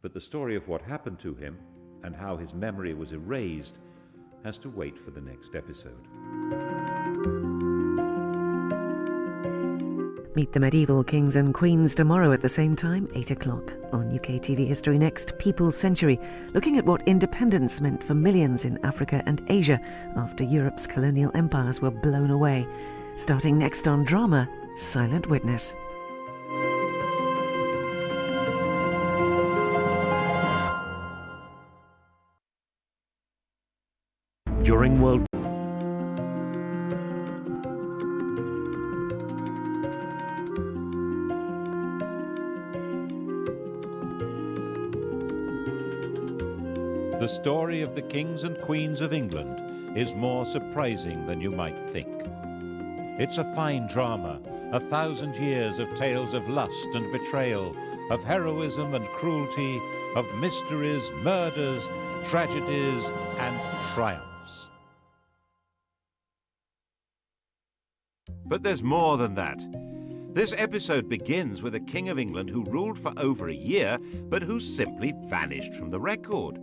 but the story of what happened to him and how his memory was erased has to wait for the next episode.
Meet the medieval kings and queens tomorrow at the same time, 8 o'clock, on UKTV History Next, People's Century, looking at what independence meant for millions in Africa and Asia after Europe's colonial empires were blown away. Starting next on drama, Silent Witness.
During World The story of the kings and queens of England is more surprising than you might think. It's a fine drama, 1,000 years of tales of lust and betrayal, of heroism and cruelty, of mysteries, murders, tragedies, and triumphs.
But there's more than that. This episode begins with a king of England who ruled for over a year, but who simply vanished from the record.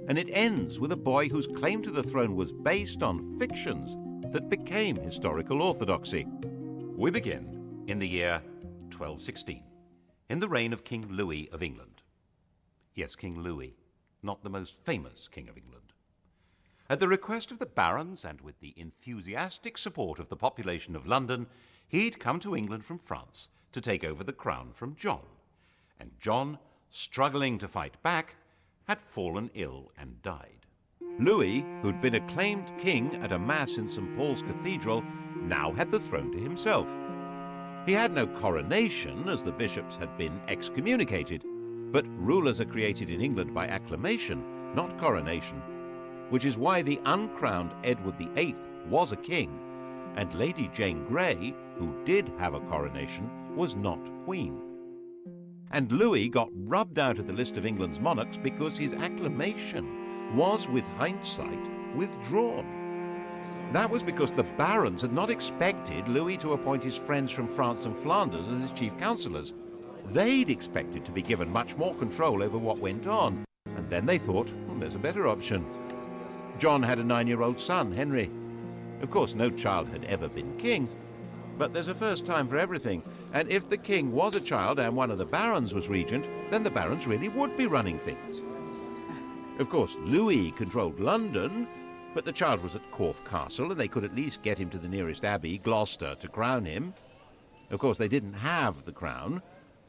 And it ends with a boy whose claim to the throne was based on fictions that became historical orthodoxy. We begin in the year 1216, in the reign of King Louis of England. Yes, King Louis, not the most famous king of England. At the request of the barons and with the enthusiastic support of the population of London, he'd come to England from France to take over the crown from John. And John, struggling to fight back, had fallen ill and died. Louis, who'd been acclaimed king at a mass in St. Paul's Cathedral, now had the throne to himself. He had no coronation, as the bishops had been excommunicated, but rulers are created in England by acclamation, not coronation, which is why the uncrowned Edward VIII was a king, and Lady Jane Grey, who did have a coronation, was not queen. And Louis got rubbed out of the list of England's monarchs because his acclamation was, with hindsight, withdrawn. That was because the barons had not expected Louis to appoint his friends from France and Flanders as his chief councillors. They'd expected to be given much more control over what went on, and then they thought, there's a better option. John had a 9-year-old son, Henry. Of course, no child had ever been king, but there's a first time for everything, and if the king was a child and one of the barons was regent, then the barons really would be running things. Of course, Louis controlled London, but the child was at Corfe Castle, and they could at least get him to the nearest abbey, Gloucester, to crown him. Of course, they didn't have the crown,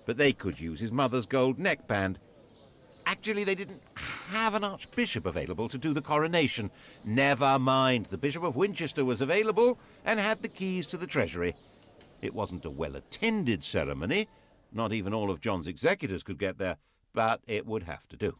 but they could use his mother's gold neckband. Actually, they didn't have an archbishop available to do the coronation. Never mind, the Bishop of Winchester was available and had the keys to the treasury. It wasn't a well-attended ceremony. Not even all of John's executors could get there, but it would have to do.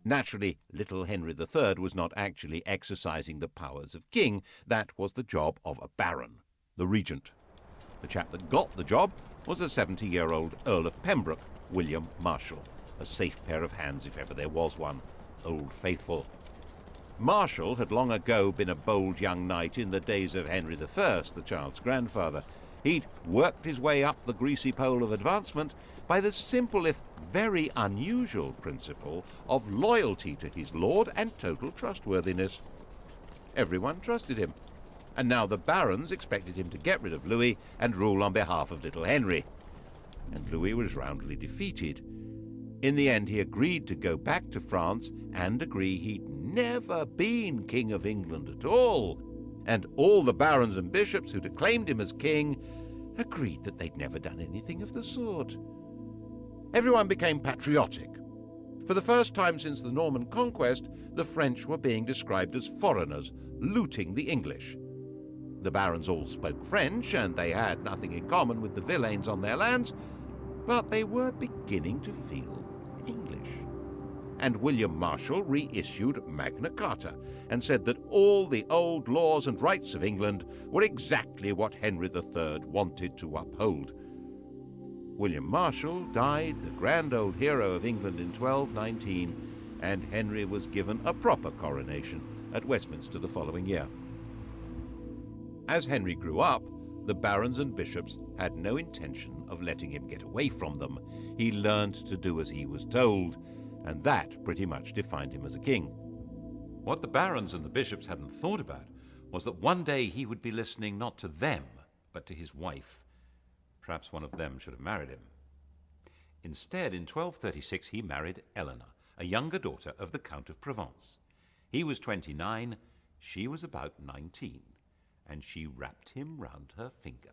Naturally, little Henry III was not actually exercising the powers of king. That was the job of a baron, the regent. The chap that got the job was a 70-year-old Earl of Pembroke, William Marshal, a safe pair of hands if ever there was one, Old Faithful. Marshal had long ago been a bold young knight in the days of Henry I, the child's grandfather. He'd worked his way up the greasy pole of advancement by the simple if very unusual principle of loyalty to his lord and total trustworthiness. Everyone trusted him, and now the barons expected him to get rid of Louis and rule on behalf of little Henry. And Louis was roundly defeated. In the end, he agreed to go back to France and agree he'd never been King of England at all. And all the barons and bishops who'd acclaimed him as king agreed that they'd never done anything of the sort. Everyone became patriotic. For the first time since the Norman conquest, the French were being described as foreigners, looting the English. The barons all spoke French, and they had nothing in common with the villeins on their lands, but they were beginning to feel English. and William Marshall reissued Magna Carta and said that all the old laws and rights of England were exactly what Henry III wanted to uphold. William Marshall died, the grand old hero of England, in 1219, and Henry was given a proper coronation at Westminster the following year. As Henry grew up, the barons and bishops had no intention of letting him get away from them. He learned to do as he was told, and that pretty much defined him as a king. What the barons and the bishops hadn't thought about was that one day he would be listening not to them, but to his wife. Perhaps one of them should have married him. Instead, in 1236, he married Eleanor, a younger daughter of the Count of Provence. He was 29, she was about 19, and she wrapped him round her finger.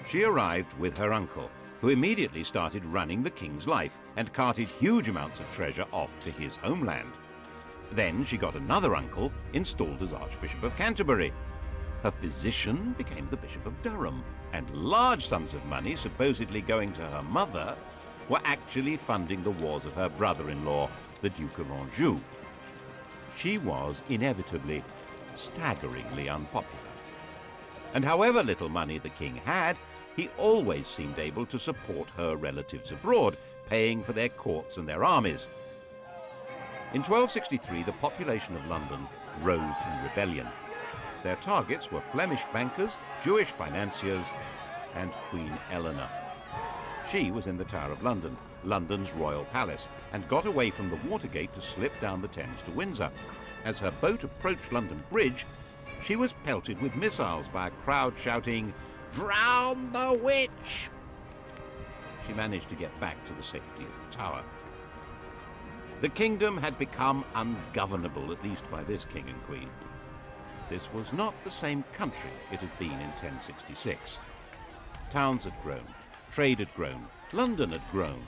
She arrived with her uncle, who immediately started running the king's life and carted huge amounts of treasure off to his homeland. Then she got another uncle installed as Archbishop of Canterbury. Her physician became the Bishop of Durham, and large sums of money supposedly going to her mother were actually funding the wars of her brother-in-law, the Duke of Anjou. She was inevitably staggeringly unpopular. And however little money the king had, he always seemed able to support her relatives abroad, paying for their courts and their armies. In 1263, the population of London rose in rebellion. Their targets were Flemish bankers, Jewish financiers, and Queen Eleanor. She was in the Tower of London, London's royal palace, and got away from the Watergate to slip down the Thames to Windsor. As her boat approached London Bridge, she was pelted with missiles by a crowd shouting, "Drown the witch!" She managed to get back to the safety of the Tower. The kingdom had become ungovernable, at least by this king and queen. This was not the same country it had been in 1066. Towns had grown, trade had grown, London had grown.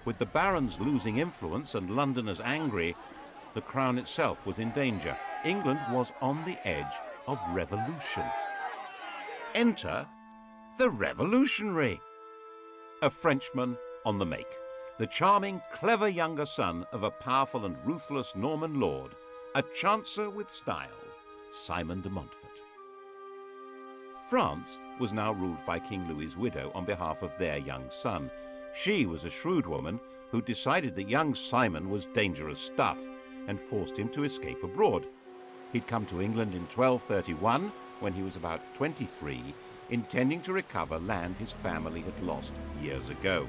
With the barons losing influence and Londoners angry, the crown itself was in danger. England was on the edge of revolution. Enter the revolutionary, a Frenchman on the make, the charming, clever younger son of a powerful and ruthless Norman lord, a chancer with style, Simon de Montfort. France was now ruled by King Louis's widow on behalf of their young son. She was a shrewd woman who decided that young Simon was dangerous stuff and forced him to escape abroad. He'd come to England in 1231, when he was about 23, intending to recover land his family had lost years ago.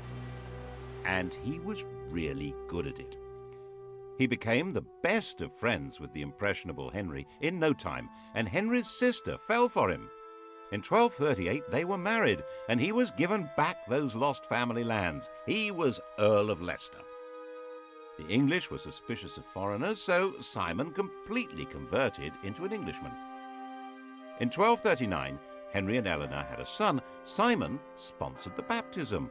And he was really good at it. He became the best of friends with the impressionable Henry in no time, and Henry's sister fell for him. In 1238 they were married, and he was given back those lost family lands. He was Earl of Leicester. The English were suspicious of foreigners, so Simon completely converted into an Englishman. In 1239, Henry and Eleanor had a son. Simon sponsored the baptism.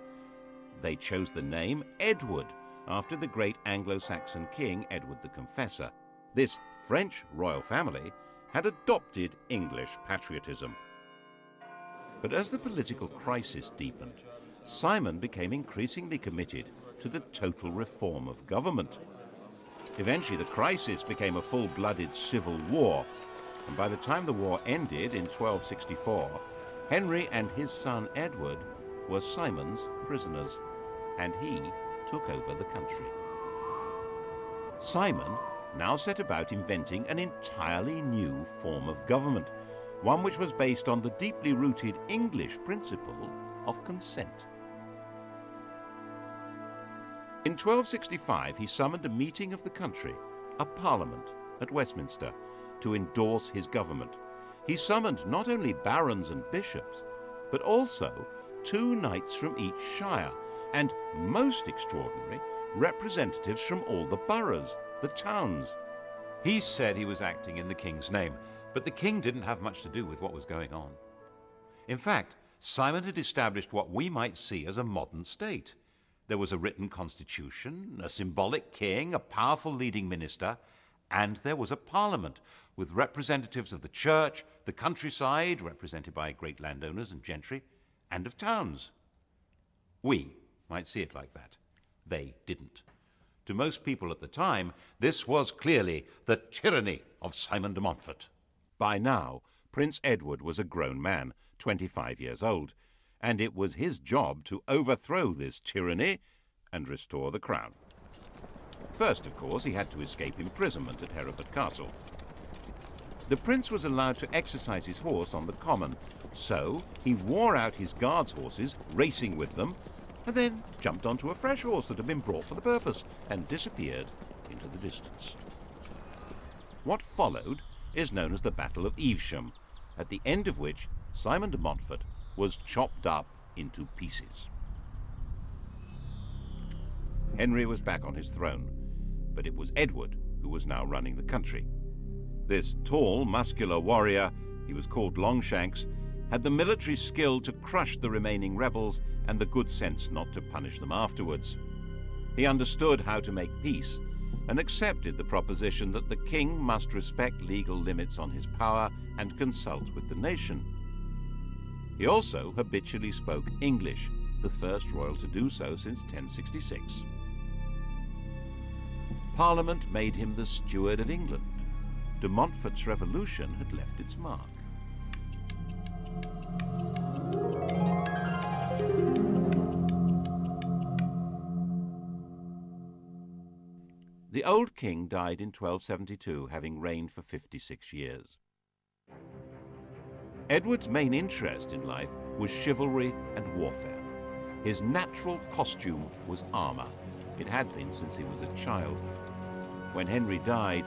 They chose the name Edward, after the great Anglo-Saxon king Edward the Confessor. This French royal family had adopted English patriotism. But as the political crisis deepened, Simon became increasingly committed to the total reform of government. Eventually, the crisis became a full-blooded civil war, and by the time the war ended in 1264, Henry and his son Edward were Simon's prisoners, and he took over the country. Simon now set about inventing an entirely new form of government, one which was based on the deeply rooted English principle of consent. In 1265, he summoned a meeting of the country, a parliament, at Westminster, to endorse his government. He summoned not only barons and bishops, but also 2 knights from each shire, and, most extraordinary, representatives from all the boroughs, the towns. He said he was acting in the king's name, but the king didn't have much to do with what was going on. In fact, Simon had established what we might see as a modern state. There was a written constitution, a symbolic king, a powerful leading minister, and there was a parliament with representatives of the church, the countryside, represented by great landowners and gentry, and of towns. We might see it like that. They didn't. To most people at the time, this was clearly the tyranny of Simon de Montfort. By now, Prince Edward was a grown man, 25 years old, and it was his job to overthrow this tyranny and restore the crown. First, of course, he had to escape imprisonment at Hereford Castle. The prince was allowed to exercise his horse on the common, so he wore out his guards' horses, racing with them, and then jumped onto a fresh horse that had been brought for the purpose and disappeared into the distance. What followed is known as the Battle of Evesham, at the end of which Simon de Montfort was chopped up into pieces. Henry was back on his throne, but it was Edward who was now running the country. This tall, muscular warrior, he was called Longshanks, had the military skill to crush the remaining rebels and the good sense not to punish them afterwards. He understood how to make peace and accepted the proposition that the king must respect legal limits on his power and consult with the nation. He also habitually spoke English, the first royal to do so since 1066. Parliament made him the Steward of England. De Montfort's revolution had left its mark. The old king died in 1272, having reigned for 56 years. Edward's main interest in life was chivalry and warfare. His natural costume was armor. It had been since he was a child. When Henry died,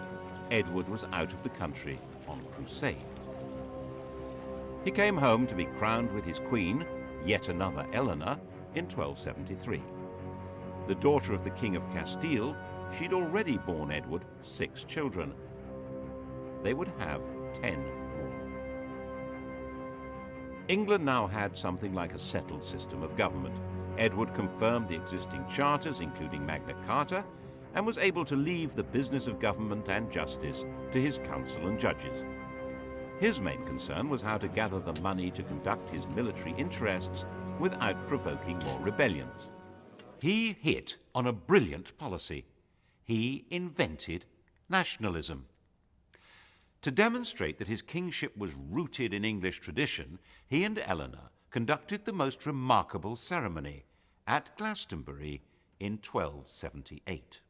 Edward was out of the country on crusade. He came home to be crowned with his queen, yet another Eleanor, in 1273. The daughter of the King of Castile, she'd already borne Edward 6 children. They would have 10 more. England now had something like a settled system of government. Edward confirmed the existing charters, including Magna Carta, and was able to leave the business of government and justice to his council and judges. His main concern was how to gather the money to conduct his military interests without provoking more rebellions. He hit on a brilliant policy. He invented nationalism. To demonstrate that his kingship was rooted in English tradition, he and Eleanor conducted the most remarkable ceremony at Glastonbury in 1278.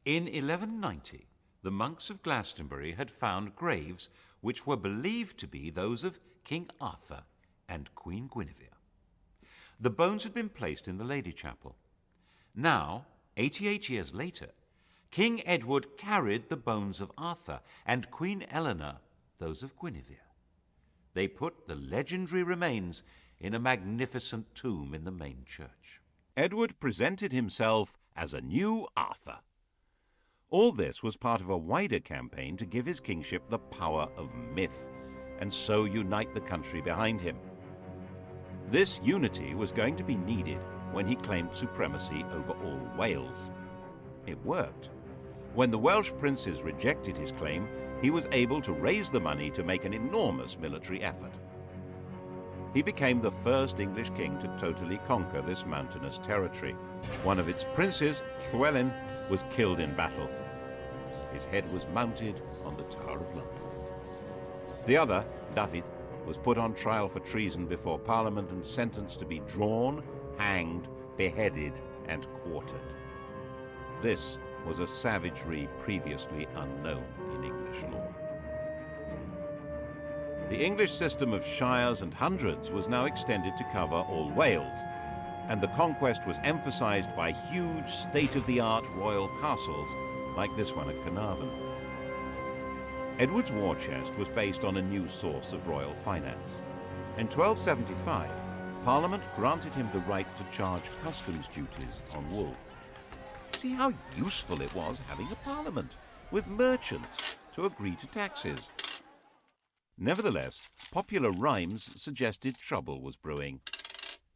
In 1190, the monks of Glastonbury had found graves which were believed to be those of King Arthur and Queen Guinevere. The bones had been placed in the Lady Chapel. Now, 88 years later, King Edward carried the bones of Arthur and Queen Eleanor those of Guinevere. They put the legendary remains in a magnificent tomb in the main church. Edward presented himself as a new Arthur. All this was part of a wider campaign to give his kingship the power of myth, and so unite the country behind him. This unity was going to be needed when he claimed supremacy over all Wales. It worked. When the Welsh princes rejected his claim, he was able to raise the money to make an enormous military effort. He became the first English king to totally conquer this mountainous territory. One of its princes, Llywelyn, was killed in battle. His head was mounted on the Tower of London. The other, David, was put on trial for treason before Parliament and sentenced to be drawn, hanged, beheaded, and quartered. This was a savagery previously unknown in English law. The English system of shires and hundreds was now extended to cover all Wales, and the conquest was emphasized by huge state-of-the-art royal castles like this one at Carnarvon. Edward's war chest was based on a new source of royal finance. In 1275, Parliament granted him the right to charge customs duties on wool. See how useful it was having a parliament with merchants to agree to taxes. Nevertheless, popular rhymes suggested trouble was brewing.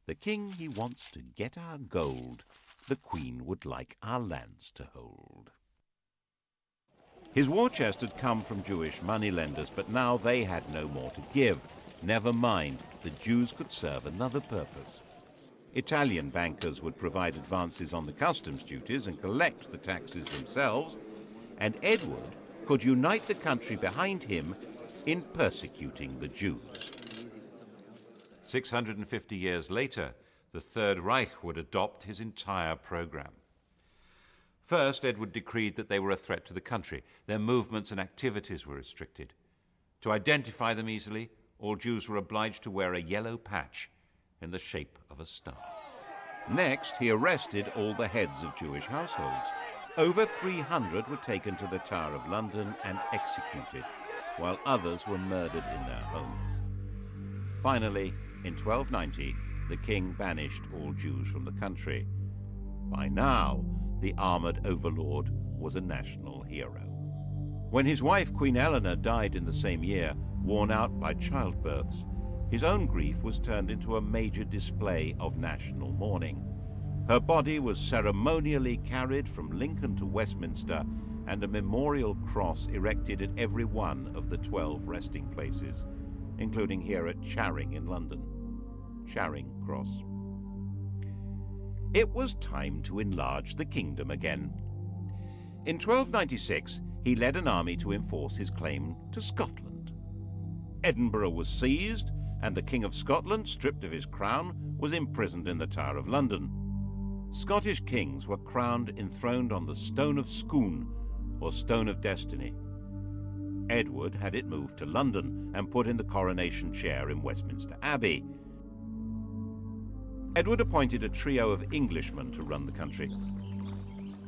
The king he wants to get our gold, the queen would like our lands to hold. His war chest had come from Jewish moneylenders, but now they had no more to give. Never mind, the Jews could serve another purpose.
Italian bankers would provide advances on the customs duties and collect the taxes themselves, and Edward could unite the country behind him in persecuting the Jews. 650 years later, the Third Reich would adopt his entire program. First, Edward decreed that they were a threat to the country. Their movements and activities were restricted. To identify them easily, all Jews were obliged to wear a yellow patch in the shape of a star. Next, he arrested all the heads of Jewish households. Over 300 were taken to the Tower of London and executed, while others were murdered in their homes. Finally, in 1290, the king banished all Jews from the country. By now, the armoured overlord was a national hero. When his wife, Queen Eleanor, died in the same year, worn out by childbirths, his own grief was turned into a major display of national mourning. Her body was ceremonially carried from Lincoln to Westminster, and a memorial cross erected at every one of the 12 resting places, including here at Charing in London. Charing Cross. It was time to enlarge the kingdom again. In 1296, he led an army to enforce his claim to Scotland. Edinburgh was seized, and the King of Scotland, stripped of his crown, was imprisoned in the Tower of London. Scottish kings were crowned enthroned on the Stone of Scone, or Stone of Destiny. Edward had it moved to London and put in the coronation chair in Westminster Abbey. Edward appointed a trio of Englishmen to run the country.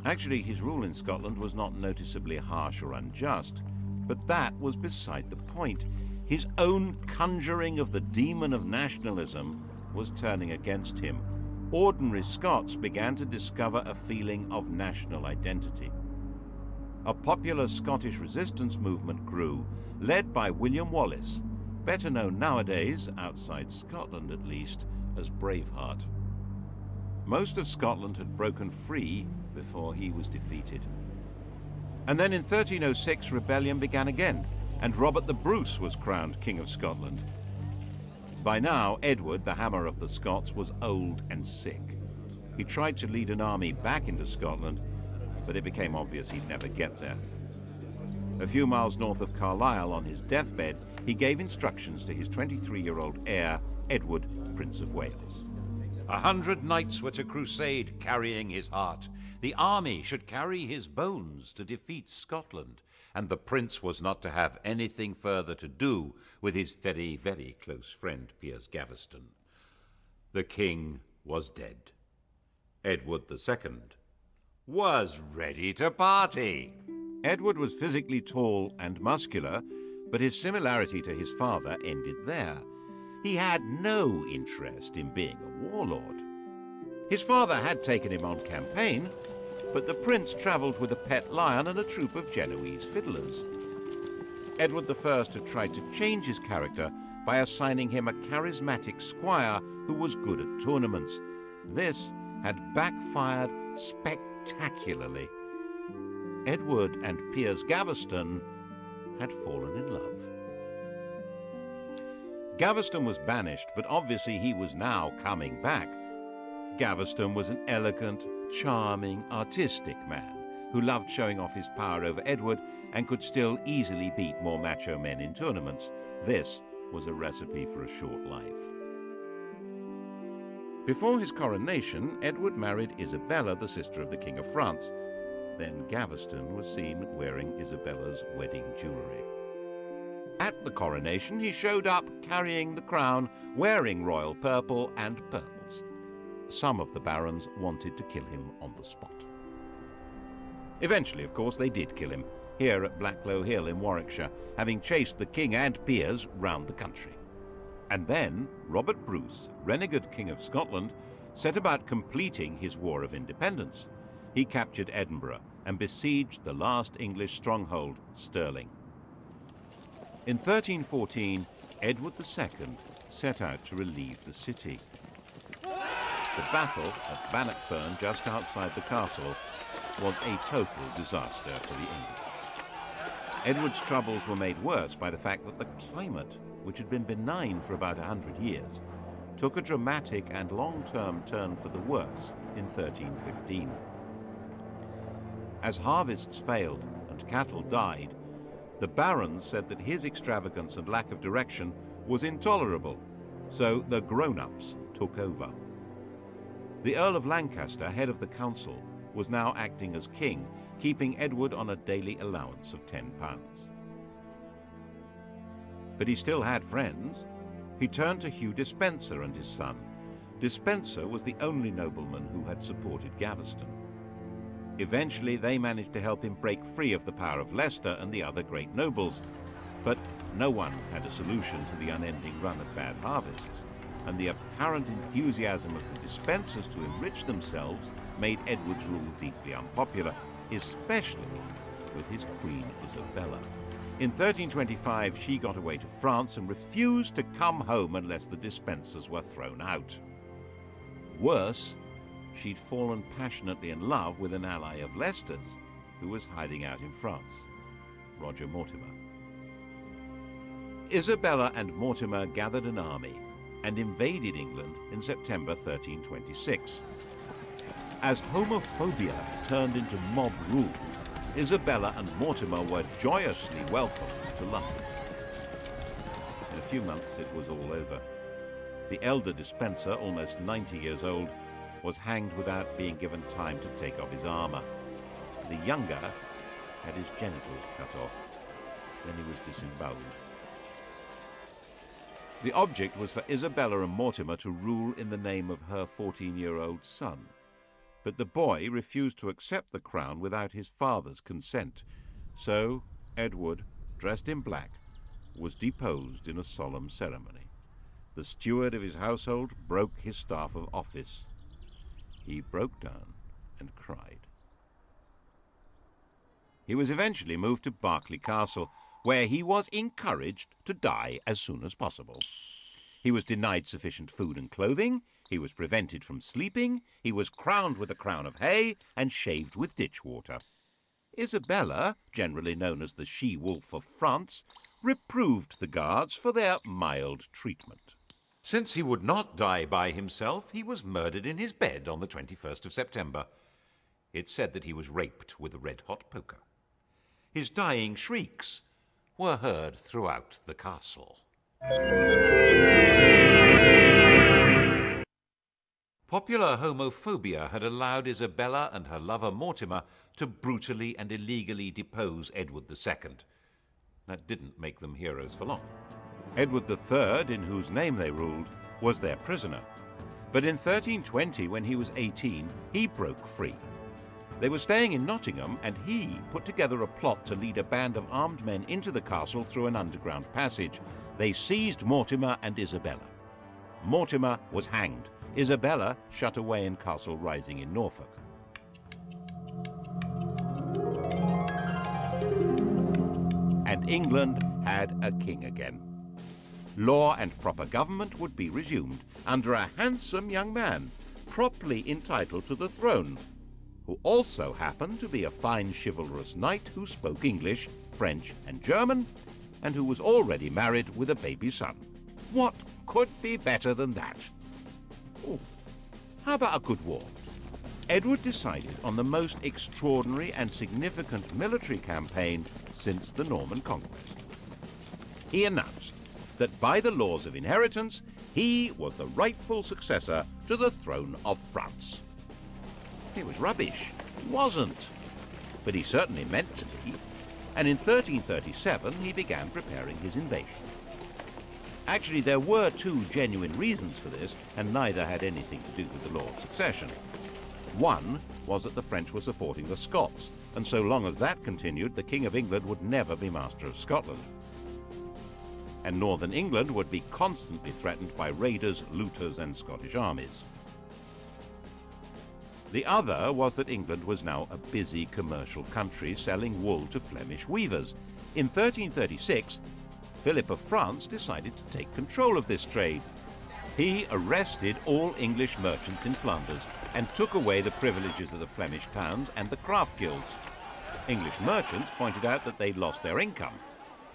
Actually, his rule in Scotland was not noticeably harsh or unjust, but that was beside the point. His own conjuring of the demon of nationalism was turning against him. Ordinary Scots began to discover a feeling of national identity. A popular Scottish resistance movement grew, led by William Wallace, better known nowadays, outside Scotland at least, as Braveheart. Most of Scotland had broken free before he was defeated. And then in 1306 rebellion began again, and Robert the Bruce was crowned King of Scotland. By now, Edward, the Hammer of the Scots, was old and sick. He tried to lead an army back into Scotland, but it became obvious he'd never get there. A few miles north of Carlisle, on his deathbed, he gave instructions to his 23-year-old heir, Edward, Prince of Wales.
100 knights were to crusade, carrying his heart. The army should carry his bones to defeat Scotland, and the prince was not to have anything further to do with his very, very close friend, Piers Gaveston. The king was dead. Edward II was ready to party.
Edward was physically tall and muscular, but his similarity to his father ended there. He had no interest in being a warlord. His father had taken him on campaign, but the prince travelled with a pet lion and a troupe of Genoese fiddlers. Edward I had tried to change his character by assigning him a charismatic squire who was good at tournaments. This had backfired spectacularly. Edward and Piers Gaveston had fallen in love. Gaveston was banished, but obviously he was now coming back. Gaveston was an elegant, charming, artistic man who loved showing off his power over Edward and could still easily beat more macho men in tournaments. This was a recipe for a short life. Before his coronation, Edward married Isabella, the sister of the King of France. Then Gaveston was seen wearing Isabella's wedding jewellery. At the coronation, he showed up carrying the crown, wearing royal purple and pearls. Some of the barons wanted to kill him on the spot. Eventually, of course, they did kill him, here at Blacklow Hill in Warwickshire, having chased the king and Piers round the country. And then Robert Bruce, renegade King of Scotland, set about completing his War of Independence. He captured Edinburgh and besieged the last English stronghold, Stirling. In 1314, Edward II set out to relieve the city. The battle at Bannockburn, just outside the castle, was a total disaster for the English. Edward's troubles were made worse by the fact that the climate, which had been benign for about 100 years,
took a dramatic and long-term turn for the worse in 1315. As harvests failed and cattle died, the barons said that his extravagance and lack of direction was intolerable, so the grown-ups took over. The Earl of Lancaster, head of the council, was now acting as king, keeping Edward on a daily allowance of £10. But he still had friends. He turned to Hugh Despenser and his son. Despenser was the only nobleman who had supported Gaveston. Eventually they managed to help him break free of the power of Leicester and the other great nobles, but no one had a solution to the unending run of bad harvests, and the apparent enthusiasm of the Despensers to enrich themselves made Edward's rule deeply unpopular, especially with his Queen Isabella. In 1325 she got away to France and refused to come home unless the Despensers were thrown out. Worse, she'd fallen passionately in love with an ally of Leicester's who was hiding out in France, Roger Mortimer. Isabella and Mortimer gathered an army and invaded England in September 1326. As homophobia turned into mob rule, Isabella and Mortimer were joyously welcomed to London. In a few months it was all over. The elder Despenser, almost 90 years old, was hanged without being given time to take off his armour. The younger had his genitals cut off. Then he was disemboweled. The object was for Isabella and Mortimer to rule in the name of her 14-year-old son. But the boy refused to accept the crown without his father's consent. So Edward, dressed in black, was deposed in a solemn ceremony. The steward of his household broke his staff of office. He broke down and cried. He was eventually moved to Berkeley Castle, where he was encouraged to die as soon as possible. He was denied sufficient food and clothing, he was prevented from sleeping, he was crowned with a crown of hay and shaved with ditch water. Isabella, generally known as the she-wolf of France, reproved the guards for their mild treatment.
Since he would not die by himself, he was murdered in his bed on the 21st of September. It's said that he was raped with a red-hot poker. His dying shrieks were heard throughout the castle. Popular homophobia had allowed Isabella and her lover Mortimer to brutally and illegally depose Edward II. That didn't make them heroes for long.
Edward III, in whose name they ruled, was their prisoner. But in 1320, when he was 18, he broke free. They were staying in Nottingham, and he put together a plot to lead a band of armed men into the castle through an underground passage. They seized Mortimer and Isabella. Mortimer was hanged. Isabella shut away in Castle Rising in Norfolk. And England had a king again. Law and proper government would be resumed under a handsome young man, properly entitled to the throne, who also happened to be a fine chivalrous knight who spoke English, French and German, and who was already married with a baby son. What could be better than that? Oh, how about a good war? Edward decided on the most extraordinary and significant military campaign since the Norman Conquest. He announced that by the laws of inheritance, he was the rightful successor to the throne of France. It was rubbish. It wasn't. But he certainly meant to be. And in 1337, he began preparing his invasion. Actually, there were two genuine reasons for this, and neither had anything to do with the law of succession. One was that the French were supporting the Scots, and so long as that continued, the King of England would never be master of Scotland. And northern England would be constantly threatened by raiders, looters, and Scottish armies. The other was that England was now a busy commercial country selling wool to Flemish weavers. In 1336, Philip of France decided to take control of this trade. He arrested all English merchants in Flanders and took away the privileges of the Flemish towns and the craft guilds. English merchants pointed out that they'd lost their income.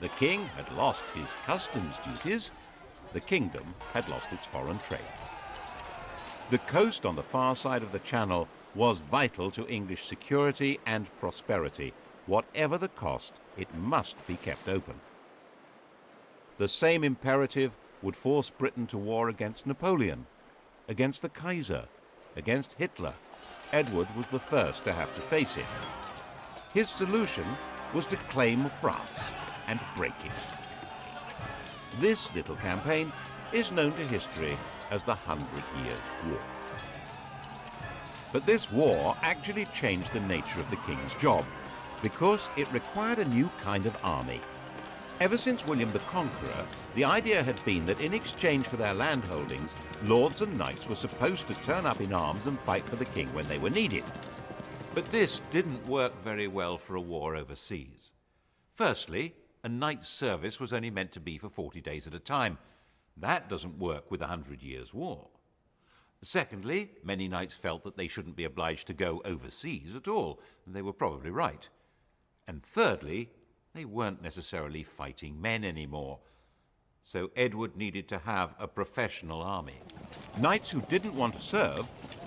The king had lost his customs duties,
the kingdom had lost its foreign trade. The coast on the far side of the Channel was vital to English security and prosperity. Whatever the cost, it must be kept open. The same imperative would force Britain to war against Napoleon, against the Kaiser, against Hitler. Edward was the first to have to face it. His solution was to claim France and break it. This little campaign is known to history as the 100 Years' War. But this war actually changed the nature of the king's job, because it required a new kind of army. Ever since William the Conqueror, the idea had been that in exchange for their landholdings, lords and knights were supposed to turn up in arms and fight for the king when they were needed. But this didn't work very well for a war overseas. Firstly, a knight's service was only meant to be for 40 days at a time. That doesn't work with a 100 Years' War. Secondly, many knights felt that they shouldn't be obliged to go overseas at all, and they were probably right. And thirdly, they weren't necessarily fighting men anymore. So Edward needed to have a professional army. Knights who didn't want to serve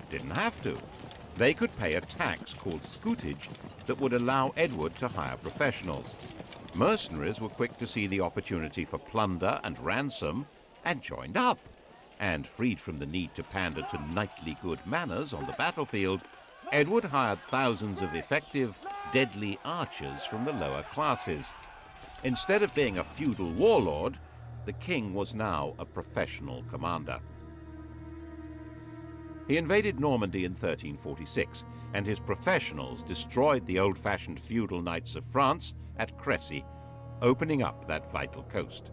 didn't have to. They could pay a tax called scutage that would allow Edward to hire professionals. Mercenaries were quick to see the opportunity for plunder and ransom and joined up. And freed from the need to pander to knightly good manners on the battlefield, Edward hired thousands of effective, deadly archers from the lower classes. Instead of being a feudal warlord, the king was now a professional commander. He invaded Normandy in 1346, and his professionals destroyed the old-fashioned feudal knights of France at Crécy, opening up that vital coast.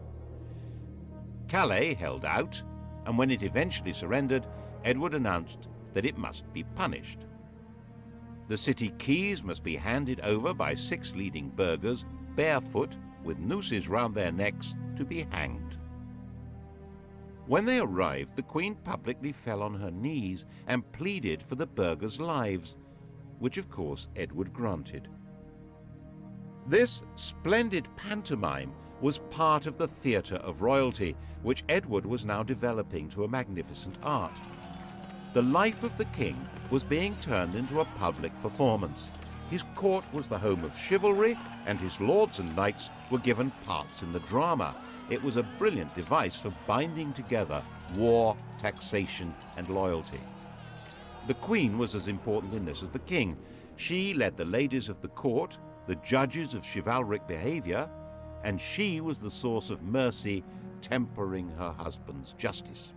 Calais held out, and when it eventually surrendered, Edward announced that it must be punished. The city keys must be handed over by 6 leading burghers, barefoot, with nooses round their necks, to be hanged. When they arrived, the Queen publicly fell on her knees and pleaded for the burghers' lives, which of course Edward granted. This splendid pantomime was part of the theatre of royalty, which Edward was now developing to a magnificent art. The life of the king was being turned into a public performance. His court was the home of chivalry, and his lords and knights were given parts in the drama. It was a brilliant device for binding together war, taxation, and loyalty. The Queen was as important in this as the king. She led the ladies of the court, the judges of chivalric behavior, and she was the source of mercy, tempering her husband's justice.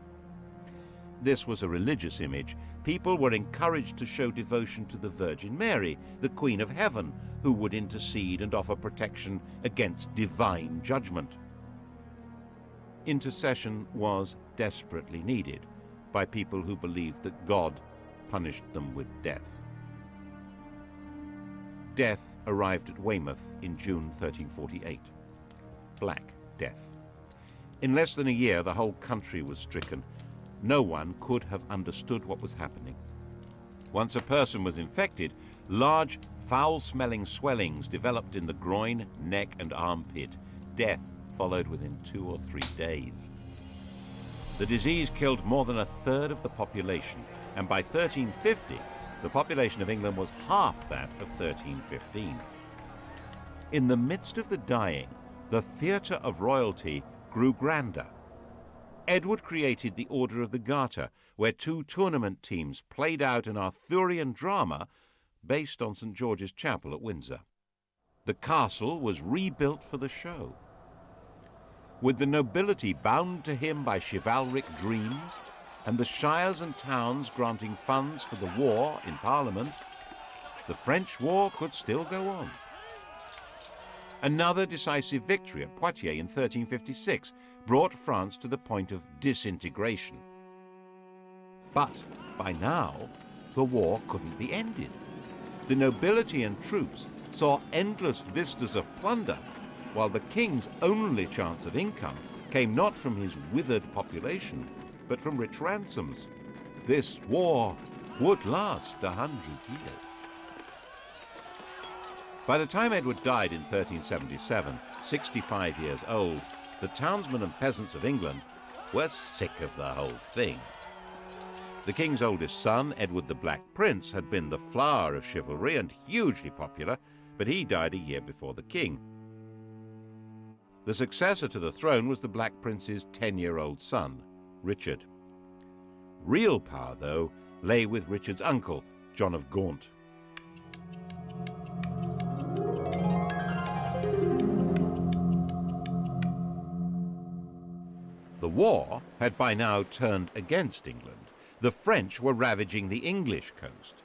This was a religious image. People were encouraged to show devotion to the Virgin Mary, the Queen of Heaven, who would intercede and offer protection against divine judgment. Intercession was desperately needed by people who believed that God punished them with death. Death arrived at Weymouth in June 1348. Black Death. In less than a year, the whole country was stricken. No one could have understood what was happening. Once a person was infected, large, foul-smelling swellings developed in the groin, neck, and armpit. Death followed within 2 or 3 days. The disease killed more than a third of the population, and by 1350, the population of England was half that of 1315. In the midst of the dying, the theatre of royalty grew grander. Edward created the Order of the Garter, where 2 tournament teams played out an Arthurian drama based on St. George's Chapel at Windsor. The castle was rebuilt for the show. With the nobility bound to him by chivalric dreams, and the shires and towns granting funds for the war in Parliament, the French war could still go on. Another decisive victory at Poitiers in 1356 brought France to the point of disintegration. But by now, the war couldn't be ended. The nobility and troops saw endless vistas of plunder, while the king's only chance of income came not from his withered population, but from rich ransoms. This war would last 100 years. By the time Edward died in 1377, 65 years old, the townsmen and peasants of England were sick of the whole thing. The king's oldest son, Edward the Black Prince, had been the flower of chivalry and hugely popular, but he died a year before the king. The successor to the throne was the Black Prince's 10-year-old son, Richard. Real power, though, lay with Richard's uncle, John of Gaunt. The war had by now turned against England. The French were ravaging the English coast.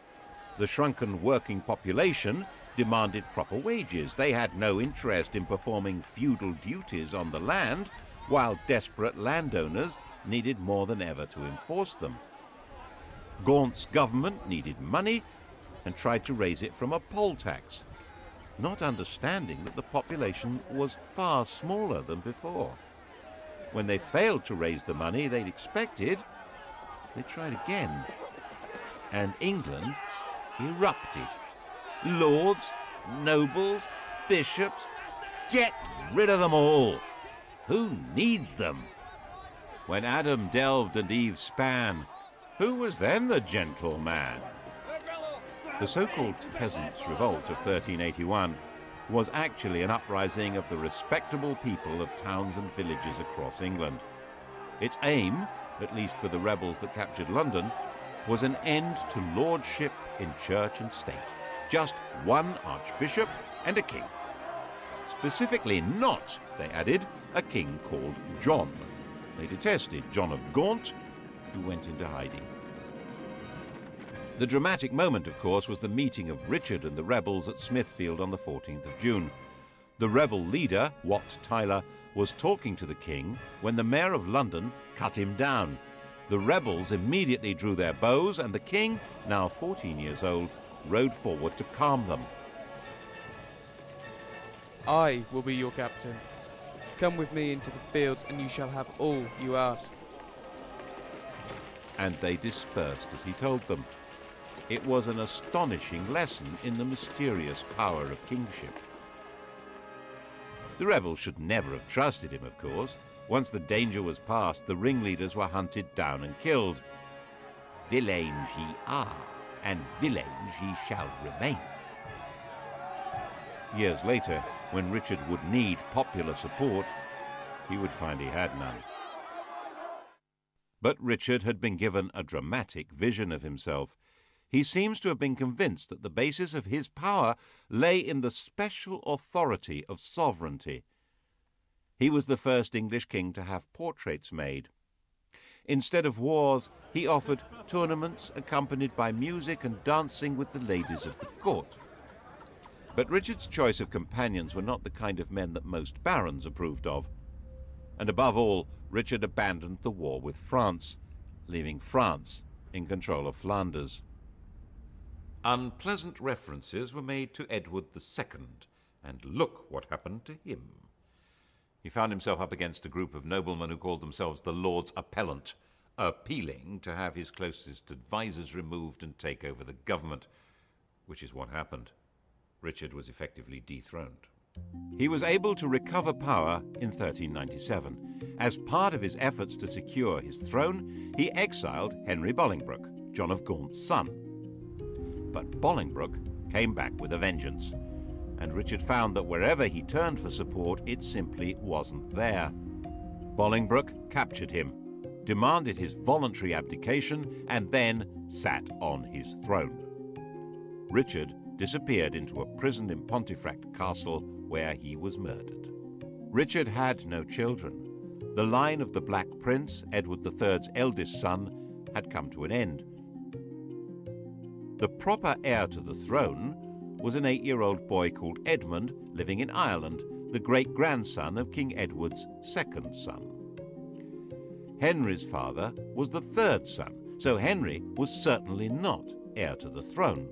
The shrunken working population demanded proper wages. They had no interest in performing feudal duties on the land, while desperate landowners needed more than ever to enforce them. Gaunt's government needed money and tried to raise it from a poll tax, not understanding that the population was far smaller than before. When they failed to raise the money they'd expected, they tried again, and England erupted. Lords, nobles, bishops, get rid of them all. Who needs them? When Adam delved and Eve span, who was then the gentleman? The so-called Peasants' Revolt of 1381 was actually an uprising of the respectable people of towns and villages across England. Its aim, at least for the rebels that captured London, was an end to lordship in church and state. Just one archbishop and a king. Specifically not, they added, a king called John. They detested John of Gaunt, who went into hiding. The dramatic moment, of course, was the meeting of Richard and the rebels at Smithfield on the 14th of June. The rebel leader, Wat Tyler, was talking to the king when the mayor of London cut him down. The rebels immediately drew their bows, and the king, now 14 years old, rode forward to calm them.
I will be your captain. Come with me into the fields, and you shall have all you ask.
And they dispersed as he told them. It was an astonishing lesson in the mysterious power of kingship. The rebels should never have trusted him, of course. Once the danger was past, the ringleaders were hunted down and killed. Villains ye are, and villains ye shall remain. Years later, when Richard would need popular support, he would find he had none. But Richard had been given a dramatic vision of himself. He seems to have been convinced that the basis of his power lay in the special authority of sovereignty. He was the first English king to have portraits made. Instead of wars, he offered tournaments accompanied by music and dancing with the ladies of the court. But Richard's choice of companions were not the kind of men that most barons approved of. And above all, Richard abandoned the war with France, leaving France in control of Flanders. Unpleasant references were made to Edward II, and look what happened to him. He found himself up against a group of noblemen who called themselves the Lords Appellant, appealing to have his closest advisers removed and take over the government, which is what happened. Richard was effectively dethroned. He was able to recover power in 1397. As part of his efforts to secure his throne, he exiled Henry Bolingbroke, John of Gaunt's son. But Bolingbroke came back with a vengeance, and Richard found that wherever he turned for support, it simply wasn't there. Bolingbroke captured him, demanded his voluntary abdication, and then sat on his throne. Richard disappeared into a prison in Pontefract Castle, where he was murdered. Richard had no children. The line of the Black Prince, Edward III's eldest son, had come to an end. The proper heir to the throne was an 8-year-old boy called Edmund, living in Ireland, the great-grandson of King Edward's second son. Henry's father was the third son, so Henry was certainly not heir to the throne.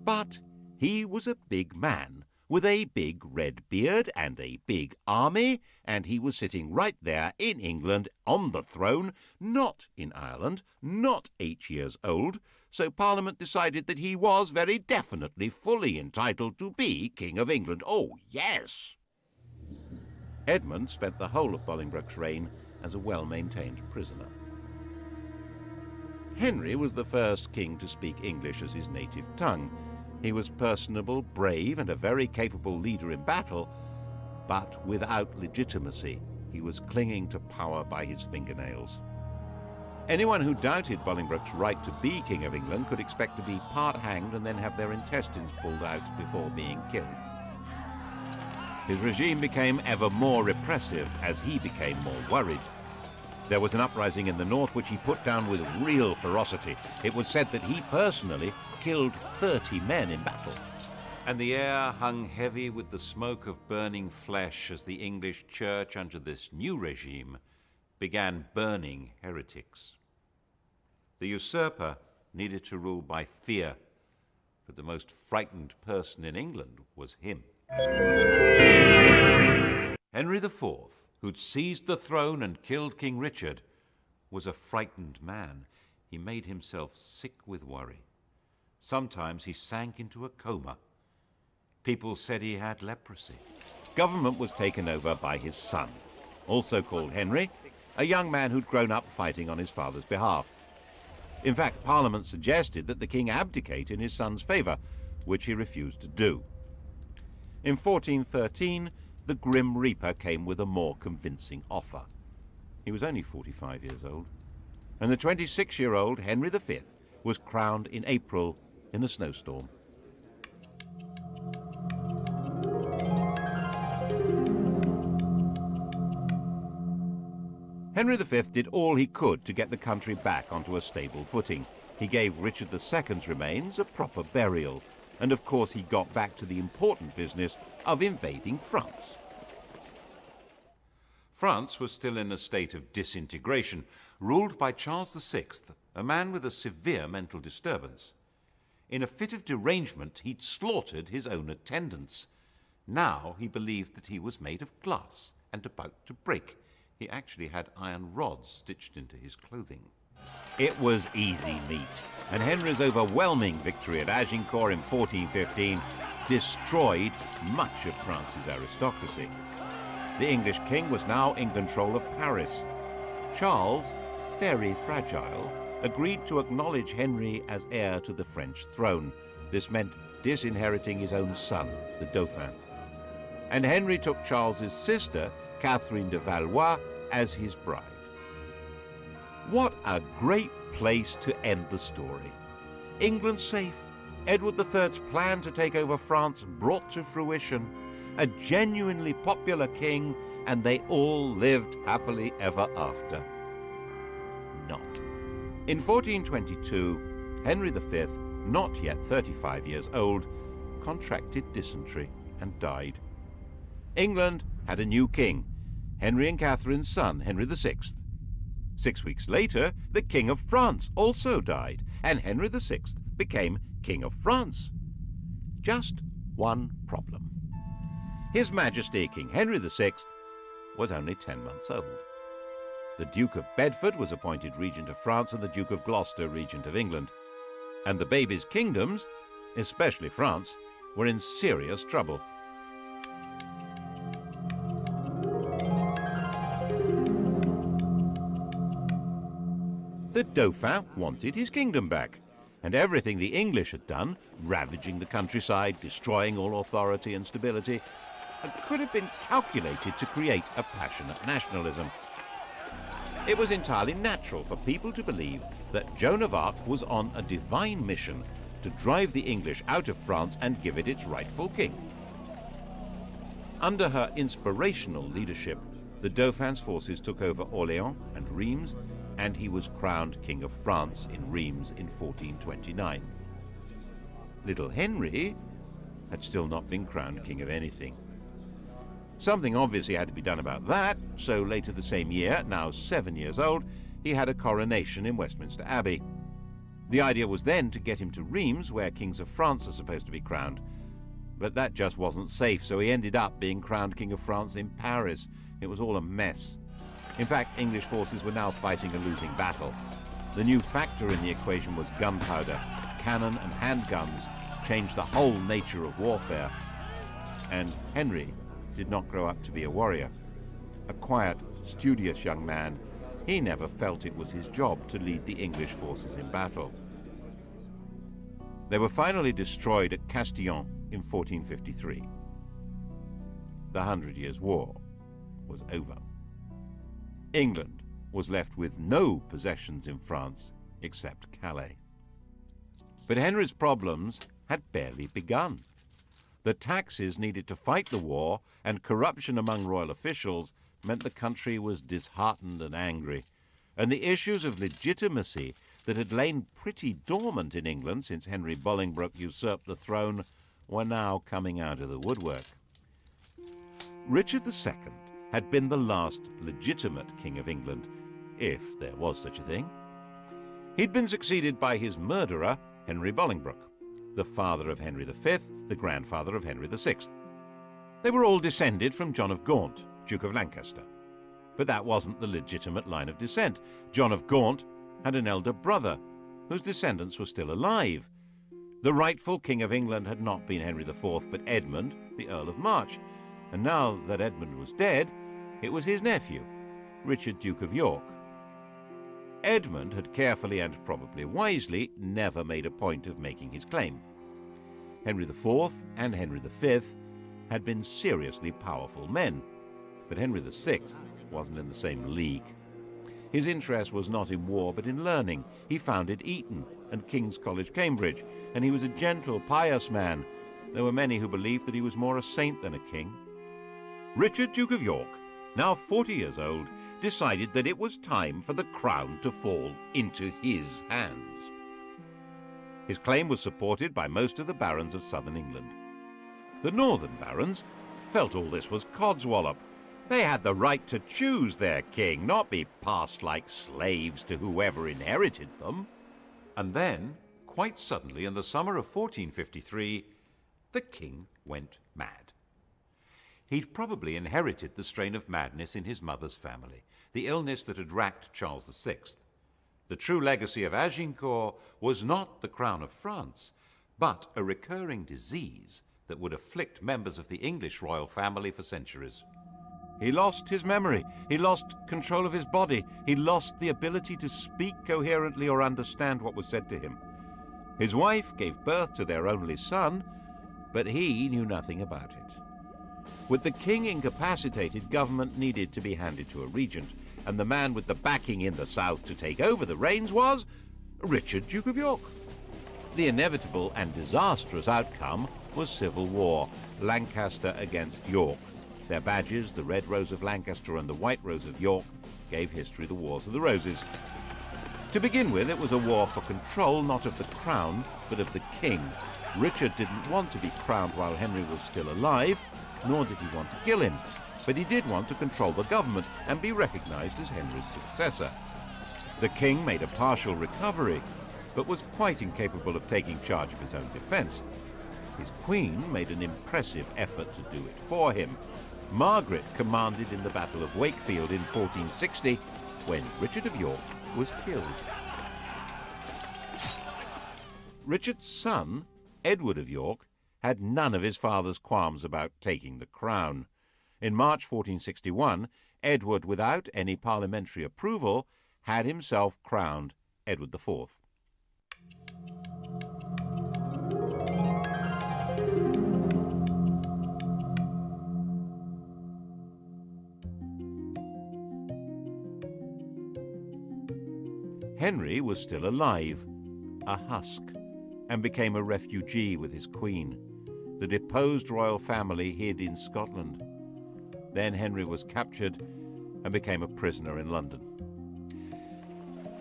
But he was a big man,
with a big red beard and a big army, and he was sitting right there in England on the throne, not in Ireland, not 8 years old, so Parliament decided that he was very definitely fully entitled to be King of England. Oh, yes! Edmund spent the whole of Bolingbroke's reign as a well-maintained prisoner. Henry was the first king to speak English as his native tongue. He was personable, brave, and a very capable leader in battle, but without legitimacy. He was clinging to power by his fingernails. Anyone who doubted Bolingbroke's right to be King of England could expect to be part hanged and then have their intestines pulled out before being killed. His regime became ever more repressive as he became more worried. There was an uprising in the north which he put down with real ferocity. It was said that he personally killed 30 men in battle.
And the air hung heavy with the smoke of burning flesh as the English church, under this new regime, began burning heretics. The usurper needed to rule by fear, but the most frightened person in England was him. Henry IV, who'd seized the throne and killed King Richard, was a frightened man. He made himself sick with worry. Sometimes he sank into a coma. People said he had leprosy.
Government was taken over by his son, also called Henry, a young man who'd grown up fighting on his father's behalf. In fact, Parliament suggested that the king abdicate in his son's favour, which he refused to do. In 1413, the Grim Reaper came with a more convincing offer. He was only 45 years old, and the 26-year-old Henry V was crowned in April in a snowstorm. Henry V did all he could to get the country back onto a stable footing. He gave Richard II's remains a proper burial, and of course he got back to the important business of invading France.
France was still in a state of disintegration, ruled by Charles VI, a man with a severe mental disturbance. In a fit of derangement, he'd slaughtered his own attendants. Now he believed that he was made of glass and about to break. He actually had iron rods stitched into his clothing.
It was easy meat, and Henry's overwhelming victory at Agincourt in 1415 destroyed much of France's aristocracy. The English king was now in control of Paris. Charles, very fragile, agreed to acknowledge Henry as heir to the French throne. This meant disinheriting his own son, the Dauphin. And Henry took Charles's sister, Catherine de Valois, as his bride. What a great place to end the story. England safe, Edward III's plan to take over France brought to fruition, a genuinely popular king, and they all lived happily ever after. Not. In 1422, Henry V, not yet 35 years old, contracted dysentery and died. England had a new king, Henry and Catherine's son, Henry VI. 6 weeks later, the King of France also died, and Henry VI became King of France. Just one problem. His Majesty King Henry VI was only 10 months old. The Duke of Bedford was appointed Regent of France and the Duke of Gloucester Regent of England. And the baby's kingdoms, especially France, were in serious trouble. The Dauphin wanted his kingdom back, and everything the English had done, ravaging the countryside, destroying all authority and stability, could have been calculated to create a passionate nationalism. It was entirely natural for people to believe that Joan of Arc was on a divine mission to drive the English out of France and give it its rightful king. Under her inspirational leadership, the Dauphin's forces took over Orléans and Reims, and he was crowned King of France in Reims in 1429. Little Henry had still not been crowned king of anything. Something obviously had to be done about that, so later the same year, now 7 years old, he had a coronation in Westminster Abbey. The idea was then to get him to Reims, where kings of France are supposed to be crowned. But that just wasn't safe, so he ended up being crowned King of France in Paris. It was all a mess. In fact, English forces were now fighting a losing battle. The new factor in the equation was gunpowder. Cannon and handguns changed the whole nature of warfare. And Henry did not grow up to be a warrior. A quiet, studious young man, he never felt it was his job to lead the English forces in battle. They were finally destroyed at Castillon in 1453. The 100 Years' War was over. England was left with no possessions in France except Calais. But Henry's problems had barely begun. The taxes needed to fight the war and corruption among royal officials meant the country was disheartened and angry, and the issues of legitimacy that had lain pretty dormant in England since Henry Bolingbroke usurped the throne were now coming out of the woodwork. Richard II had been the last legitimate king of England, if there was such a thing. He'd been succeeded by his murderer, Henry Bolingbroke, the father of Henry V, the grandfather of Henry VI. They were all descended from John of Gaunt, Duke of Lancaster. But that wasn't the legitimate line of descent. John of Gaunt had an elder brother, whose descendants were still alive. The rightful King of England had not been Henry IV, but Edmund, the Earl of March. And now that Edmund was dead, it was his nephew, Richard, Duke of York. Edmund had carefully and probably wisely never made a point of making his claim. Henry IV and Henry V had been seriously powerful men, but Henry VI wasn't in the same league. His interest was not in war but in learning. He founded Eton and King's College, Cambridge, and he was a gentle, pious man. There were many who believed that he was more a saint than a king. Richard, Duke of York, now 40 years old, decided that it was time for the crown to fall into his hands. His claim was supported by most of the barons of southern England. The northern barons felt all this was codswallop. They had the right to choose their king, not be passed like slaves to whoever inherited them. And then, quite suddenly, in the summer of 1453, the king went mad. He'd probably inherited the strain of madness in his mother's family, the illness that had racked Charles VI. The true legacy of Agincourt was not the crown of France, but a recurring disease that would afflict members of the English royal family for centuries. He lost his memory, he lost control of his body, he lost the ability to speak coherently or understand what was said to him. His wife gave birth to their only son, but he knew nothing about it. With the king incapacitated, government needed to be handed to a regent, and the man with the backing in the south to take over the reins was Richard, Duke of York. The inevitable and disastrous outcome was civil war, Lancaster against York. Their badges, the Red Rose of Lancaster and the White Rose of York, gave history the Wars of the Roses. To begin with, it was a war for control, not of the crown, but of the king. Richard didn't want to be crowned while Henry was still alive, nor did he want to kill him, but he did want to control the government and be recognized as Henry's successor. The king made a partial recovery, but was quite incapable of taking charge of his own defense. His queen made an impressive effort to do it for him. Margaret commanded in the Battle of Wakefield in 1460, when Richard of York was killed. Richard's son, Edward of York, had none of his father's qualms about taking the crown. In March 1461, Edward, without any parliamentary approval, had himself crowned Edward IV. Henry was still alive, a husk, and became a refugee with his queen. The deposed royal family hid in Scotland. Then Henry was captured and became a prisoner in London.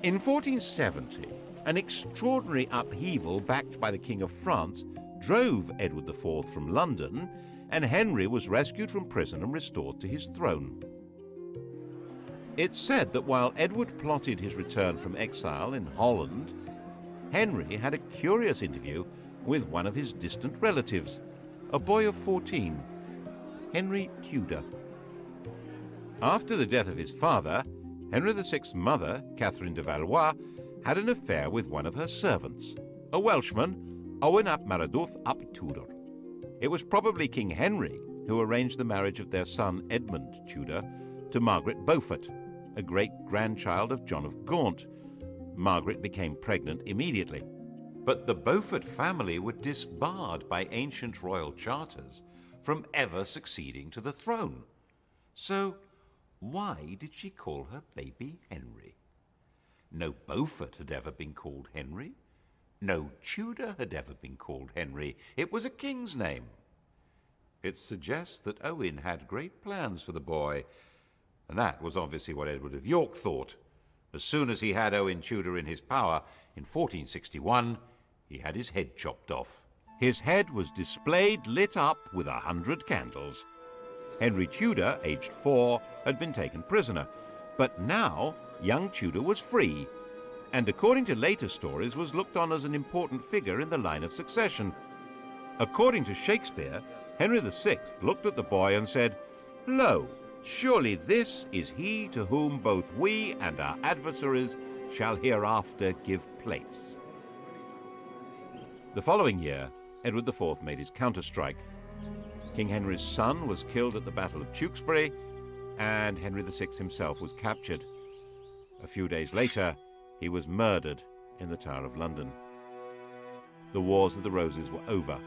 In 1470, an extraordinary upheaval backed by the King of France drove Edward IV from London, and Henry was rescued from prison and restored to his throne. It's said that while Edward plotted his return from exile in Holland, Henry had a curious interview with one of his distant relatives, a boy of 14, Henry Tudor. After the death of his father, Henry VI's mother, Catherine de Valois, had an affair with one of her servants, a Welshman, Owen ap Maredudd ap Tudor. It was probably King Henry who arranged the marriage of their son Edmund Tudor to Margaret Beaufort, a great-grandchild of John of Gaunt. Margaret became pregnant immediately. But the Beaufort family were disbarred by ancient royal charters from ever succeeding to the throne. So why did she call her baby Henry? No Beaufort had ever been called Henry. No Tudor had ever been called Henry. It was a king's name. It suggests that Owen had great plans for the boy, and that was obviously what Edward of York thought. As soon as he had Owen Tudor in his power, in 1461, he had his head chopped off. His head was displayed, lit up with 100 candles. Henry Tudor, aged 4, had been taken prisoner, but now young Tudor was free, and according to later stories was looked on as an important figure in the line of succession. According to Shakespeare, Henry VI looked at the boy and said, "Lo, surely this is he to whom both we and our adversaries shall hereafter give place." The following year, Edward IV made his counterstrike. King Henry's son was killed at the Battle of Tewkesbury, and Henry VI himself was captured. A few days later, he was murdered in the Tower of London. The Wars of the Roses were over.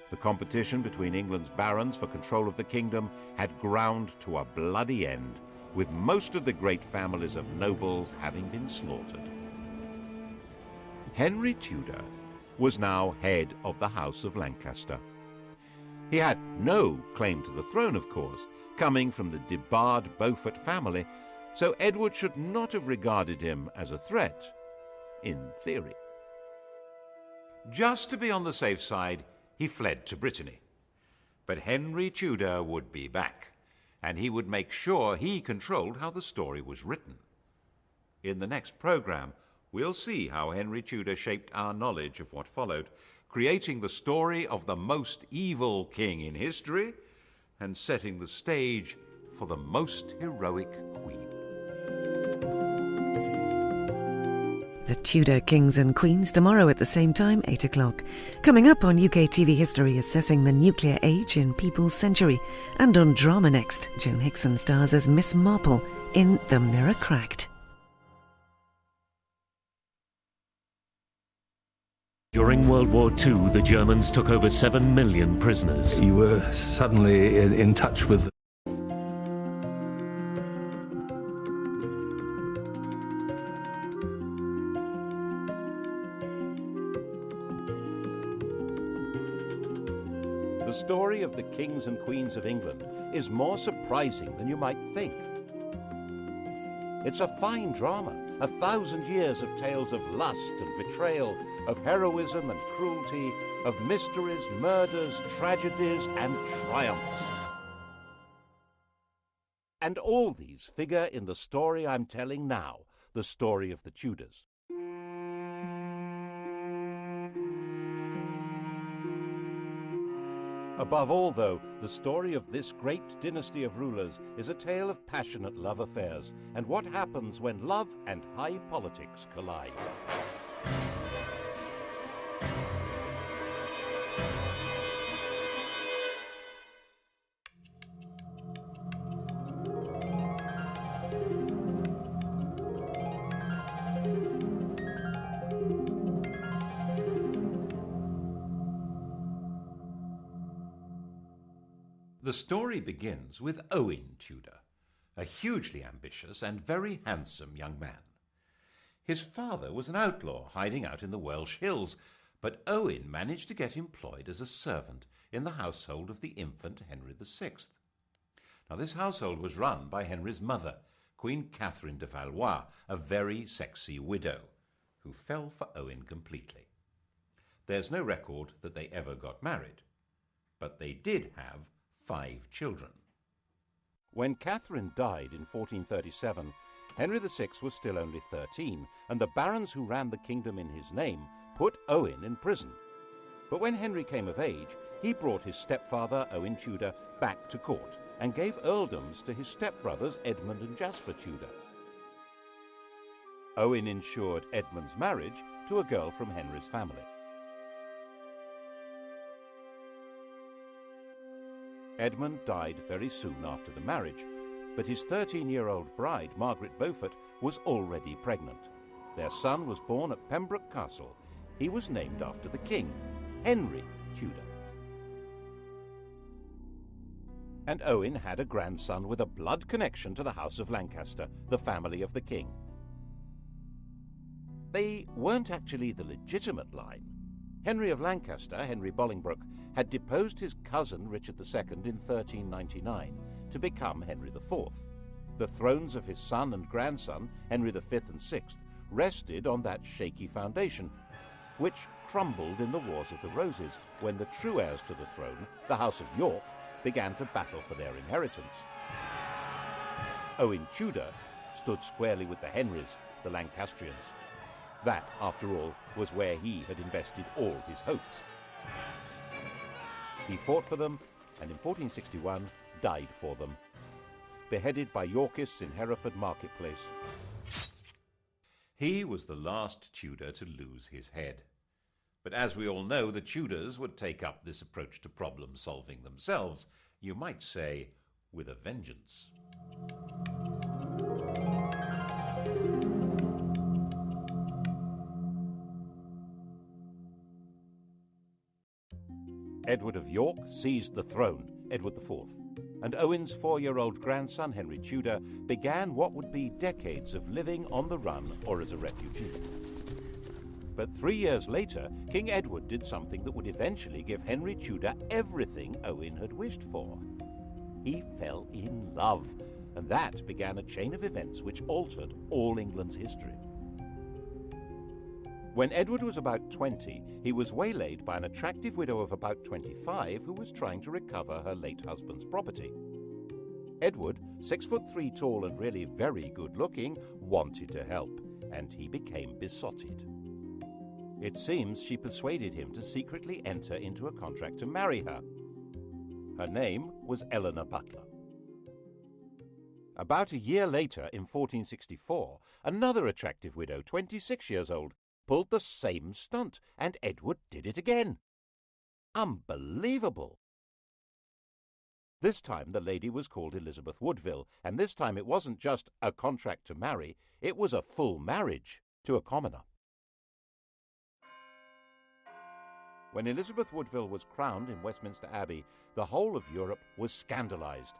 The competition between England's barons for control of the kingdom had ground to a bloody end, with most of the great families of nobles having been slaughtered. Henry Tudor was now head of the House of Lancaster. He had no claim to the throne, of course, coming from the debarred Beaufort family, so Edward should not have regarded him as a threat, in theory. Just to be on the safe side, he fled to Brittany. But Henry Tudor would be back, and he would make sure he controlled how the story was written. In the next program, we'll see how Henry Tudor shaped our knowledge of what followed, creating the story of the most evil king in history and setting the stage for the most heroic queen.
The Tudor Kings and Queens tomorrow at the same time, 8 o'clock. Coming up on UKTV History, assessing the nuclear age in People's Century. And on Drama Next, Joan Hickson stars as Miss Marple in The Mirror Cracked.
During World War II, the Germans took over 7 million prisoners.
You were suddenly in touch with
The story of the kings and queens of England is more surprising than you might think. It's a fine drama, 1,000 years of tales of lust and betrayal, of heroism and cruelty, of mysteries, murders, tragedies, and triumphs. And all these figure in the story I'm telling now, the story of the Tudors. Above all, though, the story of this great dynasty of rulers is a tale of passionate love affairs and what happens when love and high politics collide. The story begins with Owen Tudor, a hugely ambitious and very handsome young man. His father was an outlaw hiding out in the Welsh hills, but Owen managed to get employed as a servant in the household of the infant Henry VI. Now, this household was run by Henry's mother, Queen Catherine de Valois, a very sexy widow, who fell for Owen completely. There's no record that they ever got married, but they did have 5 children. When Catherine died in 1437, Henry VI was still only 13, and the barons who ran the kingdom in his name put Owen in prison. But when Henry came of age, he brought his stepfather, Owen Tudor, back to court and gave earldoms to his stepbrothers Edmund and Jasper Tudor. Owen ensured Edmund's marriage to a girl from Henry's family. Edmund died very soon after the marriage, but his 13-year-old bride, Margaret Beaufort, was already pregnant. Their son was born at Pembroke Castle. He was named after the king, Henry Tudor. And Owen had a grandson with a blood connection to the House of Lancaster, the family of the king. They weren't actually the legitimate line. Henry of Lancaster, Henry Bolingbroke, had deposed his cousin Richard II in 1399 to become Henry IV. The thrones of his son and grandson, Henry V and VI, rested on that shaky foundation, which crumbled in the Wars of the Roses when the true heirs to the throne, the House of York, began to battle for their inheritance. Owen Tudor stood squarely with the Henrys, the Lancastrians. That, after all, was where he had invested all his hopes. He fought for them, and in 1461 died for them, beheaded by Yorkists in Hereford Marketplace. He was the last Tudor to lose his head. But as we all know, the Tudors would take up this approach to problem-solving themselves, you might say, with a vengeance. Edward of York seized the throne, Edward IV, and Owen's 4-year-old grandson, Henry Tudor, began what would be decades of living on the run or as a refugee. But 3 years later, King Edward did something that would eventually give Henry Tudor everything Owen had wished for. He fell in love, and that began a chain of events which altered all England's history. When Edward was about 20, he was waylaid by an attractive widow of about 25 who was trying to recover her late husband's property. Edward, 6'3" tall and really very good-looking, wanted to help, and he became besotted. It seems she persuaded him to secretly enter into a contract to marry her. Her name was Eleanor Butler. About a year later, in 1464, another attractive widow, 26 years old, pulled the same stunt, and Edward did it again. Unbelievable! This time the lady was called Elizabeth Woodville, and this time it wasn't just a contract to marry, it was a full marriage to a commoner. When Elizabeth Woodville was crowned in Westminster Abbey, the whole of Europe was scandalized.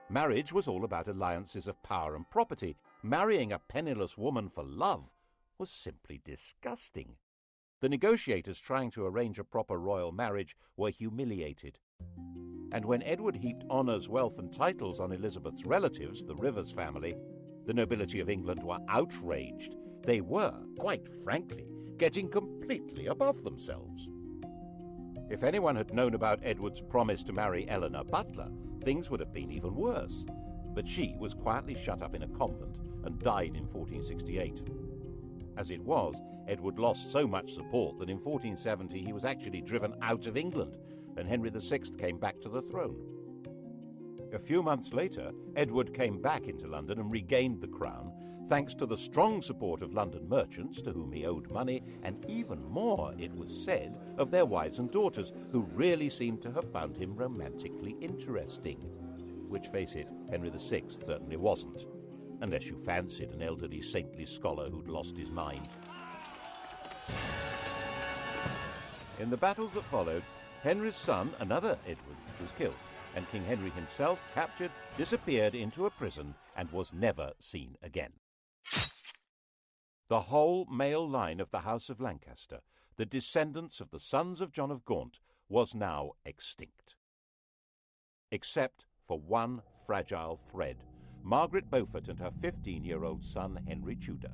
Marriage was all about alliances of power and property. Marrying a penniless woman for love was simply disgusting. The negotiators trying to arrange a proper royal marriage were humiliated. And when Edward heaped honours, wealth and titles on Elizabeth's relatives, the Rivers family, the nobility of England were outraged. They were, quite frankly, getting completely above themselves. If anyone had known about Edward's promise to marry Eleanor Butler, things would have been even worse. But she was quietly shut up in a convent and died in 1468. As it was, Edward lost so much support that in 1470 he was actually driven out of England, and Henry VI came back to the throne. A few months later, Edward came back into London and regained the crown, thanks to the strong support of London merchants to whom he owed money, and even more, it was said, of their wives and daughters, who really seemed to have found him romantically interesting. Which, face it, Henry VI certainly wasn't, unless you fancied an elderly saintly scholar who'd lost his mind. In the battles that followed, Henry's son, another Edward, was killed, and King Henry himself, captured, disappeared into a prison and was never seen again. The whole male line of the House of Lancaster, the descendants of the sons of John of Gaunt, was now extinct. Except for one fragile thread, Margaret Beaufort and her 15-year-old son Henry Tudor.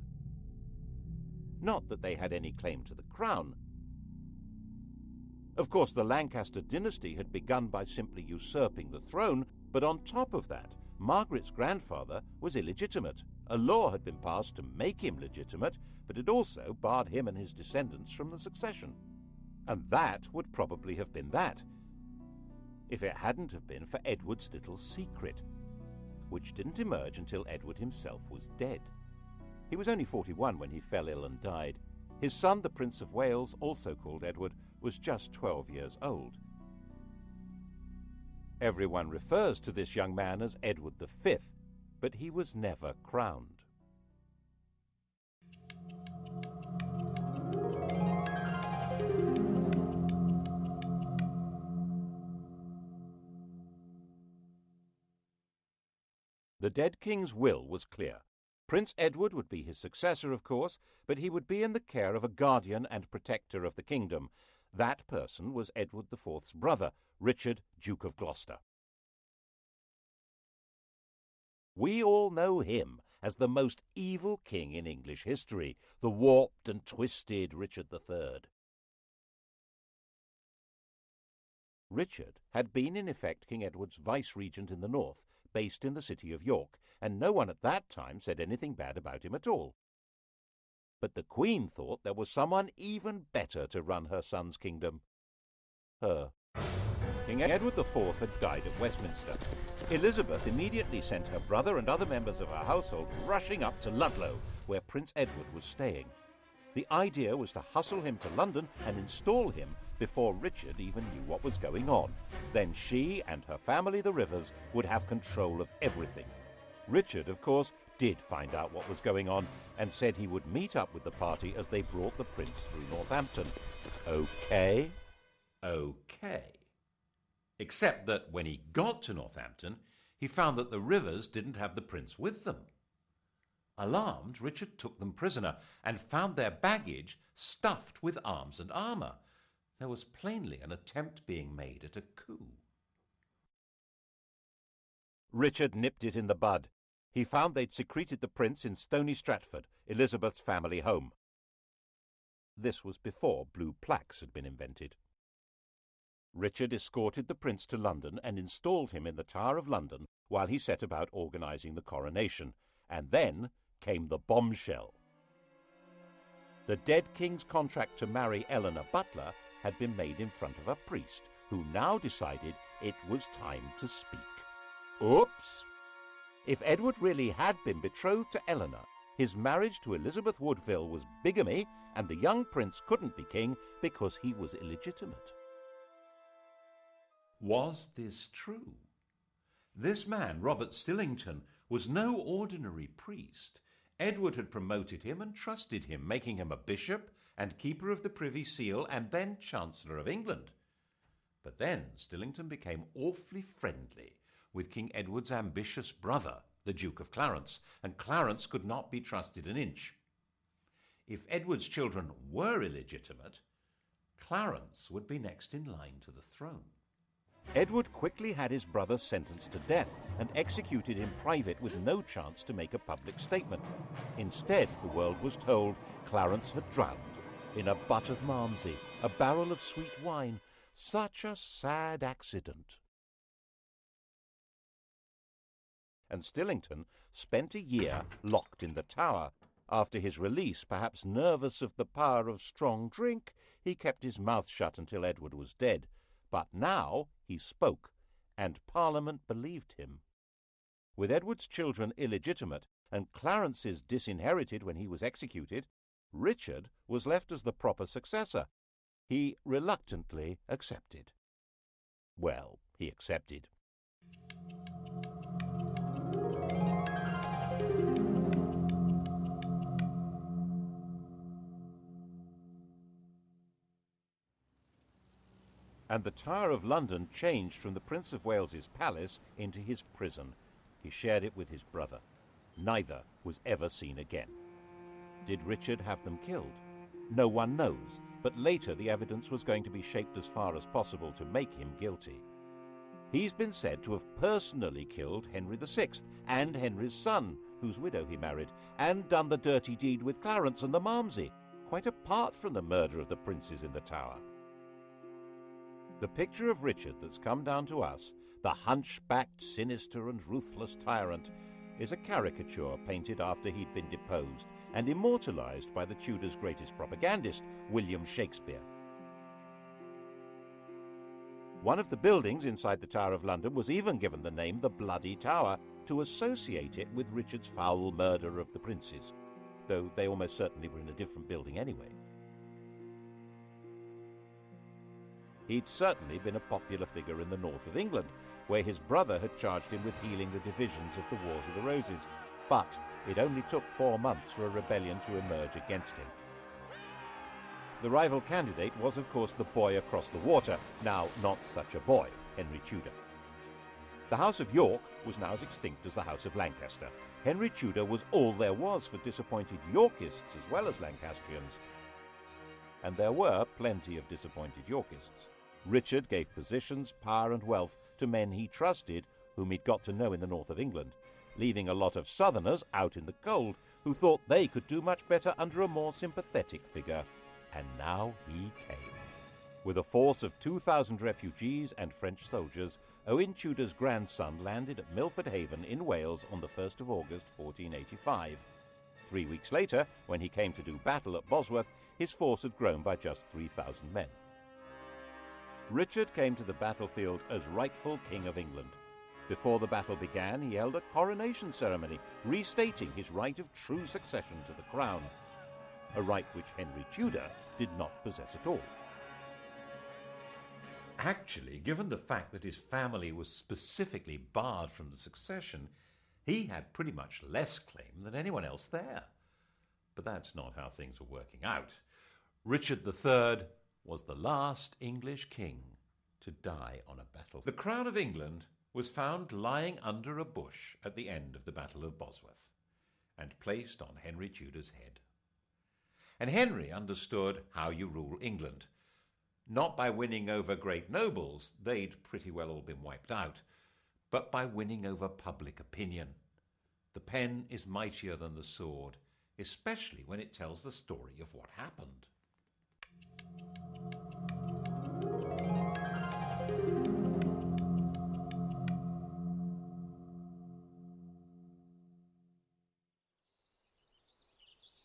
Not that they had any claim to the crown. Of course, the Lancaster dynasty had begun by simply usurping the throne, but on top of that, Margaret's grandfather was illegitimate. A law had been passed to make him legitimate, but it also barred him and his descendants from the succession. And that would probably have been that, if it hadn't have been for Edward's little secret, which didn't emerge until Edward himself was dead. He was only 41 when he fell ill and died. His son, the Prince of Wales, also called Edward, was just 12 years old. Everyone refers to this young man as Edward V, but he was never crowned. The dead king's will was clear. Prince Edward would be his successor, of course, but he would be in the care of a guardian and protector of the kingdom. That person was Edward IV's brother, Richard, Duke of Gloucester. We all know him as the most evil king in English history, the warped and twisted Richard III. Richard had been in effect King Edward's vice-regent in the north, based in the city of York, and no one at that time said anything bad about him at all. But the Queen thought there was someone even better to run her son's kingdom. Her. King Edward IV had died at Westminster. Elizabeth immediately sent her brother and other members of her household rushing up to Ludlow, where Prince Edward was staying. The idea was to hustle him to London and install him before Richard even knew what was going on. Then she and her family, the Rivers, would have control of everything. Richard, of course, did find out what was going on and said he would meet up with the party as they brought the prince through Northampton. Okay?
Okay. Except that when he got to Northampton, he found that the Rivers didn't have the prince with them. Alarmed, Richard took them prisoner and found their baggage stuffed with arms and armour. There was plainly an attempt being made at a coup.
Richard nipped it in the bud. He found they'd secreted the prince in Stony Stratford, Elizabeth's family home. This was before blue plaques had been invented. Richard escorted the prince to London and installed him in the Tower of London while he set about organising the coronation. And then came the bombshell. The dead king's contract to marry Eleanor Butler had been made in front of a priest, who now decided it was time to speak. Oops! If Edward really had been betrothed to Eleanor, his marriage to Elizabeth Woodville was bigamy, and the young prince couldn't be king because he was illegitimate.
Was this true? This man, Robert Stillington, was no ordinary priest. Edward had promoted him and trusted him, making him a bishop and keeper of the Privy Seal and then Chancellor of England. But then Stillington became awfully friendly with King Edward's ambitious brother, the Duke of Clarence, and Clarence could not be trusted an inch. If Edward's children were illegitimate, Clarence would be next in line to the throne.
Edward quickly had his brother sentenced to death and executed in private with no chance to make a public statement. Instead, the world was told Clarence had drowned in a butt of malmsey, a barrel of sweet wine. Such a sad accident. And Stillington spent a year locked in the Tower. After his release, perhaps nervous of the power of strong drink, he kept his mouth shut until Edward was dead. But now he spoke, and Parliament believed him. With Edward's children illegitimate and Clarence's disinherited when he was executed, Richard was left as the proper successor. He reluctantly accepted. Well, he accepted. And the Tower of London changed from the Prince of Wales's palace into his prison. He shared it with his brother. Neither was ever seen again. Did Richard have them killed? No one knows, but later the evidence was going to be shaped as far as possible to make him guilty. He's been said to have personally killed Henry VI and Henry's son, whose widow he married, and done the dirty deed with Clarence and the Malmsey, quite apart from the murder of the princes in the Tower. The picture of Richard that's come down to us, the hunchbacked, sinister and ruthless tyrant, is a caricature painted after he'd been deposed and immortalised by the Tudors' greatest propagandist, William Shakespeare. One of the buildings inside the Tower of London was even given the name the Bloody Tower to associate it with Richard's foul murder of the princes, though they almost certainly were in a different building anyway. He'd certainly been a popular figure in the north of England, where his brother had charged him with healing the divisions of the Wars of the Roses, but it only took 4 months for a rebellion to emerge against him. The rival candidate was, of course, the boy across the water, now not such a boy, Henry Tudor. The House of York was now as extinct as the House of Lancaster. Henry Tudor was all there was for disappointed Yorkists as well as Lancastrians. And there were plenty of disappointed Yorkists. Richard gave positions, power and wealth to men he trusted, whom he'd got to know in the north of England, leaving a lot of southerners out in the cold who thought they could do much better under a more sympathetic figure. And now he came. With a force of 2,000 refugees and French soldiers, Owen Tudor's grandson landed at Milford Haven in Wales on the 1st of August 1485. 3 weeks later, when he came to do battle at Bosworth, his force had grown by just 3,000 men. Richard came to the battlefield as rightful King of England. Before the battle began, he held a coronation ceremony, restating his right of true succession to the crown, a right which Henry Tudor did not possess at all.
Actually, given the fact that his family was specifically barred from the succession, he had pretty much less claim than anyone else there. But that's not how things were working out. Richard III was the last English king to die on a battlefield. The crown of England was found lying under a bush at the end of the Battle of Bosworth and placed on Henry Tudor's head. And Henry understood how you rule England. Not by winning over great nobles, they'd pretty well all been wiped out, but by winning over public opinion. The pen is mightier than the sword, especially when it tells the story of what happened.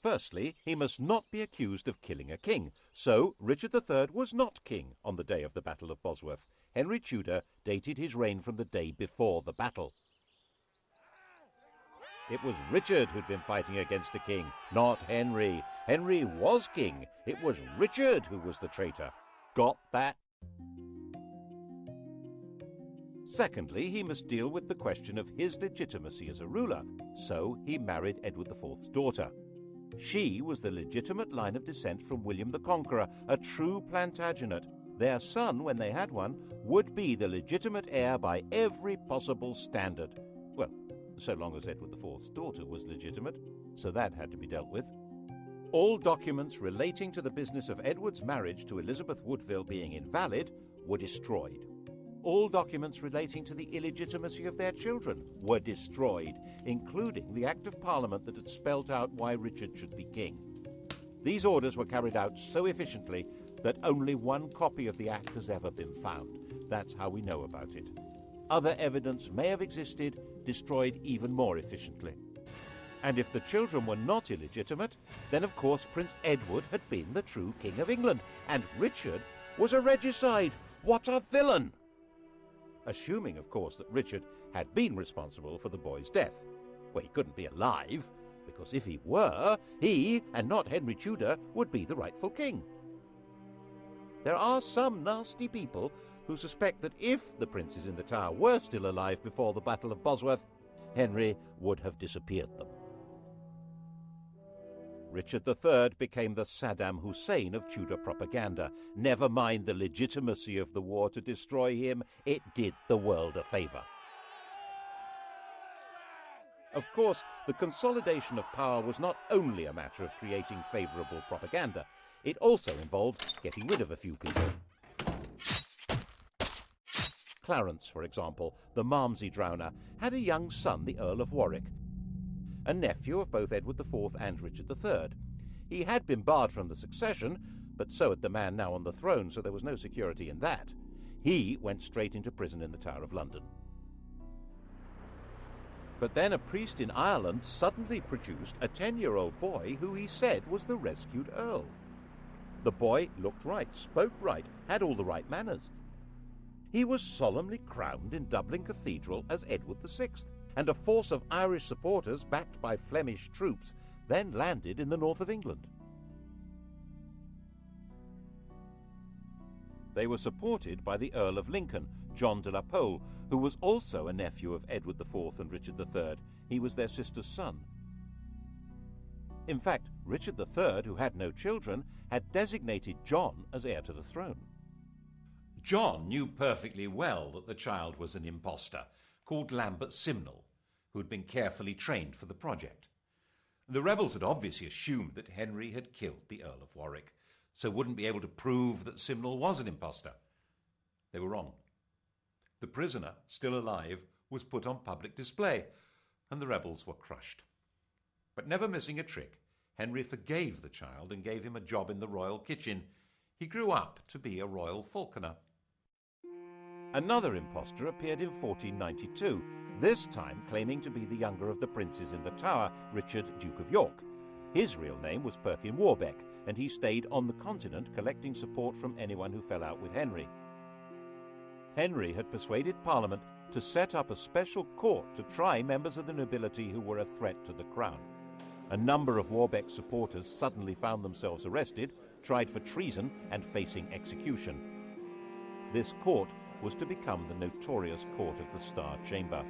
Firstly, he must not be accused of killing a king, so Richard III was not king on the day of the Battle of Bosworth. Henry Tudor dated his reign from the day before the battle. It was Richard who'd been fighting against a king, not Henry. Henry was king. It was Richard who was the traitor. Got that? Secondly, he must deal with the question of his legitimacy as a ruler, so he married Edward IV's daughter. She was the legitimate line of descent from William the Conqueror, a true Plantagenet. Their son, when they had one, would be the legitimate heir by every possible standard. Well, so long as Edward IV's daughter was legitimate, so that had to be dealt with. All documents relating to the business of Edward's marriage to Elizabeth Woodville being invalid were destroyed. All documents relating to the illegitimacy of their children were destroyed, including the Act of Parliament that had spelt out why Richard should be king. These orders were carried out so efficiently that only one copy of the Act has ever been found. That's how we know about it. Other evidence may have existed, destroyed even more efficiently. And if the children were not illegitimate, then of course Prince Edward had been the true King of England, and Richard was a regicide. What a villain! Assuming, of course, that Richard had been responsible for the boy's death. Well, he couldn't be alive, because if he were, he, and not Henry Tudor, would be the rightful king. There are some nasty people who suspect that if the princes in the Tower were still alive before the Battle of Bosworth, Henry would have disappeared them. Richard III became the Saddam Hussein of Tudor propaganda. Never mind the legitimacy of the war to destroy him, it did the world a favour. Of course, the consolidation of power was not only a matter of creating favourable propaganda. It also involved getting rid of a few people. Clarence, for example, the Malmsey drowner, had a young son, the Earl of Warwick, a nephew of both Edward IV and Richard III. He had been barred from the succession, but so had the man now on the throne, so there was no security in that.
He went straight into prison in the Tower of London. But then a priest in Ireland suddenly produced a 10-year-old boy who he said was the rescued Earl. The boy looked right, spoke right, had all the right manners. He was solemnly crowned in Dublin Cathedral as Edward VI, and a force of Irish supporters backed by Flemish troops then landed in the north of England. They were supported by the Earl of Lincoln, John de la Pole, who was also a nephew of Edward IV and Richard III. He was their sister's son. In fact, Richard III, who had no children, had designated John as heir to the throne. John knew perfectly well that the child was an impostor, called Lambert Simnel, who had been carefully trained for the project. The rebels had obviously assumed that Henry had killed the Earl of Warwick, so wouldn't be able to prove that Simnel was an impostor. They were wrong. The prisoner, still alive, was put on public display, and the rebels were crushed. But never missing a trick, Henry forgave the child and gave him a job in the royal kitchen. He grew up to be a royal falconer. Another impostor appeared in 1492, this time claiming to be the younger of the princes in the Tower, Richard, Duke of York. His real name was Perkin Warbeck, and he stayed on the continent collecting support from anyone who fell out with Henry. Henry had persuaded Parliament to set up a special court to try members of the nobility who were a threat to the crown. A number of Warbeck's supporters suddenly found themselves arrested, tried for treason, and facing execution. This court was to become the notorious Court of the Star Chamber.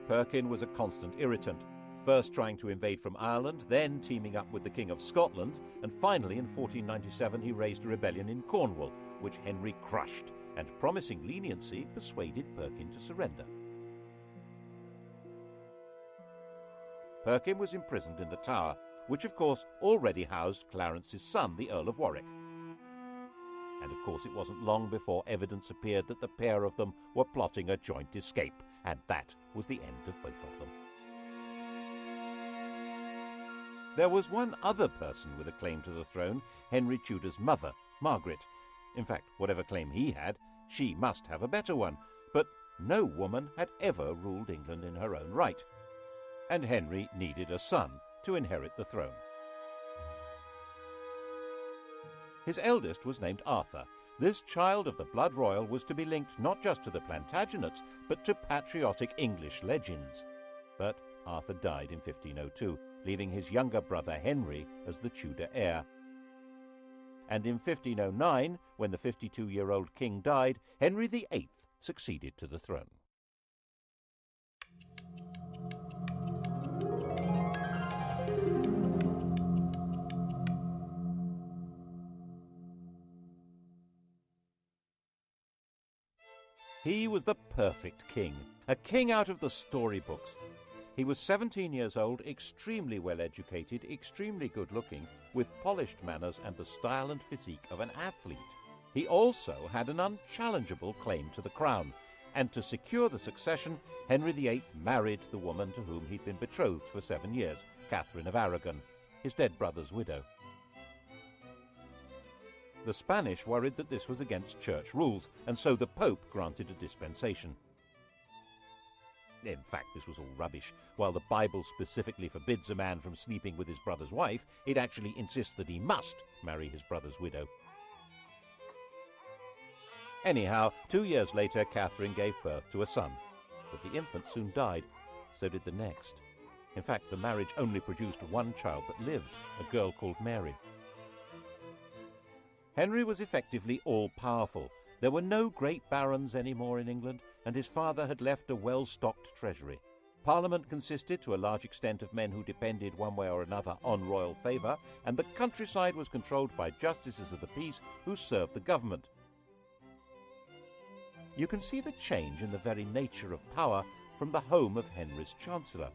Perkin was a constant irritant, first trying to invade from Ireland, then teaming up with the King of Scotland, and finally in 1497 he raised a rebellion in Cornwall, which Henry crushed, and promising leniency persuaded Perkin to surrender. Perkin was imprisoned in the Tower, which of course already housed Clarence's son, the Earl of Warwick. And of course it wasn't long before evidence appeared that the pair of them were plotting a joint escape, and that was the end of both of them. There was one other person with a claim to the throne, Henry Tudor's mother, Margaret. In fact, whatever claim he had, she must have a better one, but no woman had ever ruled England in her own right. And Henry needed a son to inherit the throne. His eldest was named Arthur. This child of the blood royal was to be linked not just to the Plantagenets, but to patriotic English legends. But Arthur died in 1502, leaving his younger brother Henry as the Tudor heir. And in 1509, when the 52-year-old king died, Henry VIII succeeded to the throne. He was the perfect king, a king out of the storybooks. He was 17 years old, extremely well educated, extremely good looking, with polished manners and the style and physique of an athlete. He also had an unchallengeable claim to the crown, and to secure the succession, Henry VIII married the woman to whom he'd been betrothed for 7 years, Catherine of Aragon, his dead brother's widow. The Spanish worried that this was against church rules, and so the Pope granted a dispensation. In fact, this was all rubbish. While the Bible specifically forbids a man from sleeping with his brother's wife, it actually insists that he must marry his brother's widow. Anyhow, 2 years later, Catherine gave birth to a son, but the infant soon died. So did the next. In fact, the marriage only produced one child that lived, a girl called Mary. Henry was effectively all-powerful. There were no great barons anymore in England, and his father had left a well-stocked treasury. Parliament consisted to a large extent of men who depended one way or another on royal favour, and the countryside was controlled by justices of the peace who served the government. You can see the change in the very nature of power from the home of Henry's Chancellor.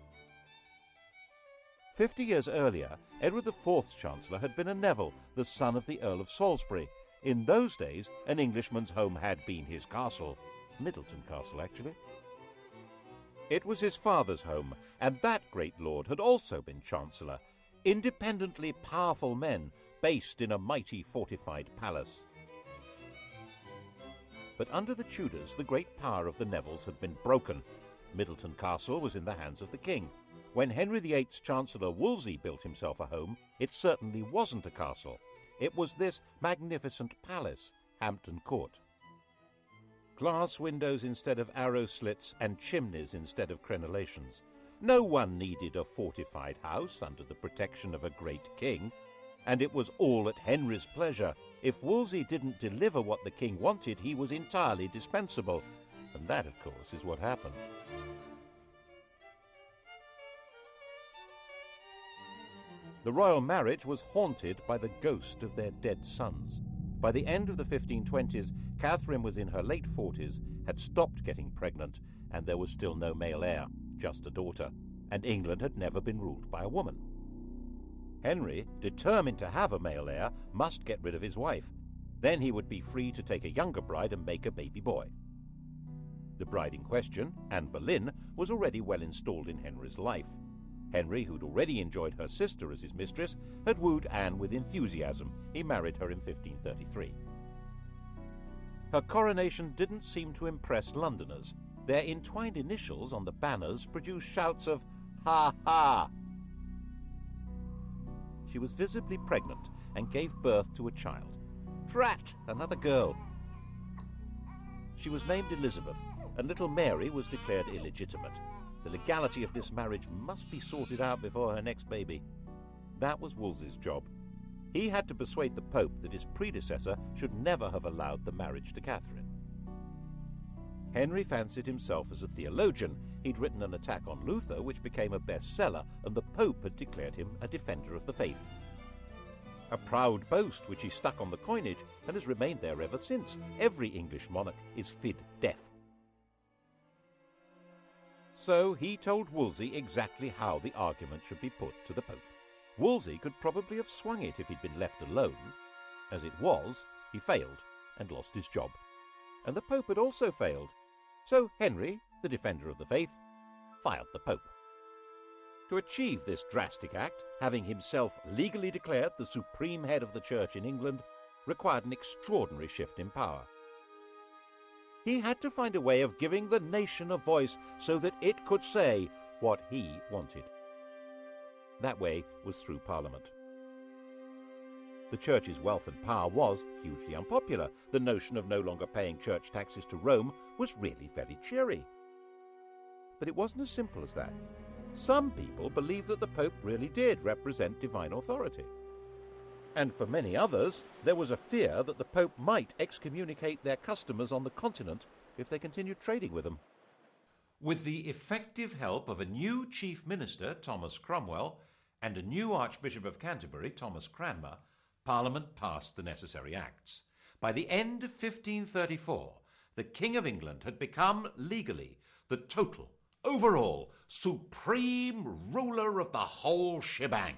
50 years earlier, Edward IV's Chancellor had been a Neville, the son of the Earl of Salisbury. In those days, an Englishman's home had been his castle. Middleton Castle, actually. It was his father's home, and that great lord had also been Chancellor. Independently powerful men, based in a mighty fortified palace. But under the Tudors, the great power of the Nevilles had been broken. Middleton Castle was in the hands of the king. When Henry VIII's Chancellor Wolsey built himself a home, it certainly wasn't a castle. It was this magnificent palace, Hampton Court. Glass windows instead of arrow slits and chimneys instead of crenellations. No one needed a fortified house under the protection of a great king. And it was all at Henry's pleasure. If Wolsey didn't deliver what the king wanted, he was entirely dispensable. And that, of course, is what happened. The royal marriage was haunted by the ghost of their dead sons. By the end of the 1520s, Catherine was in her late 40s, had stopped getting pregnant, and there was still no male heir, just a daughter, and England had never been ruled by a woman. Henry, determined to have a male heir, must get rid of his wife. Then he would be free to take a younger bride and make a baby boy. The bride in question, Anne Boleyn, was already well installed in Henry's life. Henry, who'd already enjoyed her sister as his mistress, had wooed Anne with enthusiasm. He married her in 1533. Her coronation didn't seem to impress Londoners. Their entwined initials on the banners produced shouts of "Ha ha!" She was visibly pregnant and gave birth to a child. Drat! Another girl. She was named Elizabeth, and little Mary was declared illegitimate. The legality of this marriage must be sorted out before her next baby. That was Wolsey's job. He had to persuade the Pope that his predecessor should never have allowed the marriage to Catherine. Henry fancied himself as a theologian. He'd written an attack on Luther, which became a bestseller, and the Pope had declared him a defender of the faith. A proud boast which he stuck on the coinage and has remained there ever since. Every English monarch is fid deaf. So he told Wolsey exactly how the argument should be put to the Pope. Wolsey could probably have swung it if he'd been left alone. As it was, he failed and lost his job. And the Pope had also failed. So Henry, the defender of the faith, fired the Pope. To achieve this drastic act, having himself legally declared the supreme head of the Church in England, required an extraordinary shift in power. He had to find a way of giving the nation a voice so that it could say what he wanted. That way was through Parliament. The Church's wealth and power was hugely unpopular. The notion of no longer paying church taxes to Rome was really very cheery. But it wasn't as simple as that. Some people believed that the Pope really did represent divine authority. And for many others, there was a fear that the Pope might excommunicate their customers on the continent if they continued trading with them. With the effective help of a new chief minister, Thomas Cromwell, and a new Archbishop of Canterbury, Thomas Cranmer, Parliament passed the necessary acts. By the end of 1534, the King of England had become legally the total, overall, supreme ruler of the whole shebang.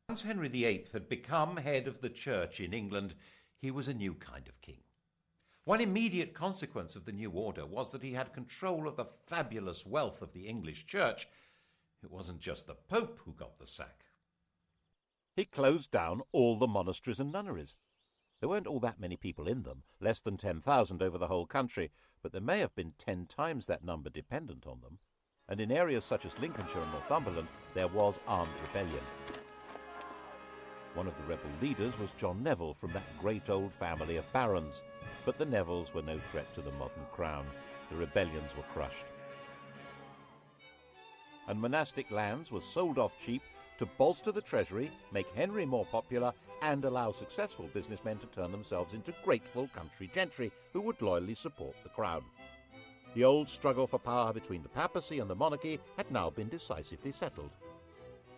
Once Henry VIII had become head of the Church in England, he was a new kind of king. One immediate consequence of the new order was that he had control of the fabulous wealth of the English Church. It wasn't just the Pope who got the sack. He closed down all the monasteries and nunneries. There weren't all that many people in them, less than 10,000 over the whole country, but there may have been 10 times that number dependent on them. And in areas such as Lincolnshire and Northumberland, there was armed rebellion. One of the rebel leaders was John Neville from that great old family of barons, but the Nevilles were no threat to the modern crown. The rebellions were crushed. And monastic lands were sold off cheap to bolster the treasury, make Henry more popular, and allow successful businessmen to turn themselves into grateful country gentry who would loyally support the crown. The old struggle for power between the papacy and the monarchy had now been decisively settled.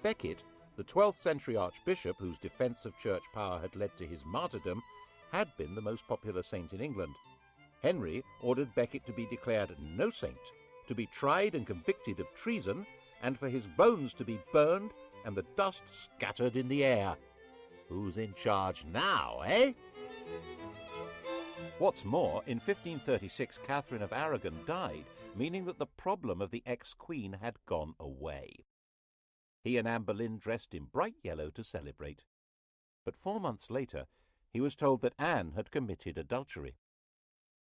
Becket, the 12th century archbishop whose defence of church power had led to his martyrdom, had been the most popular saint in England. Henry ordered Becket to be declared no saint, to be tried and convicted of treason, and for his bones to be burned and the dust scattered in the air. Who's in charge now, eh? What's more, in 1536 Catherine of Aragon died, meaning that the problem of the ex-queen had gone away. He and Anne Boleyn dressed in bright yellow to celebrate. But 4 months later, he was told that Anne had committed adultery.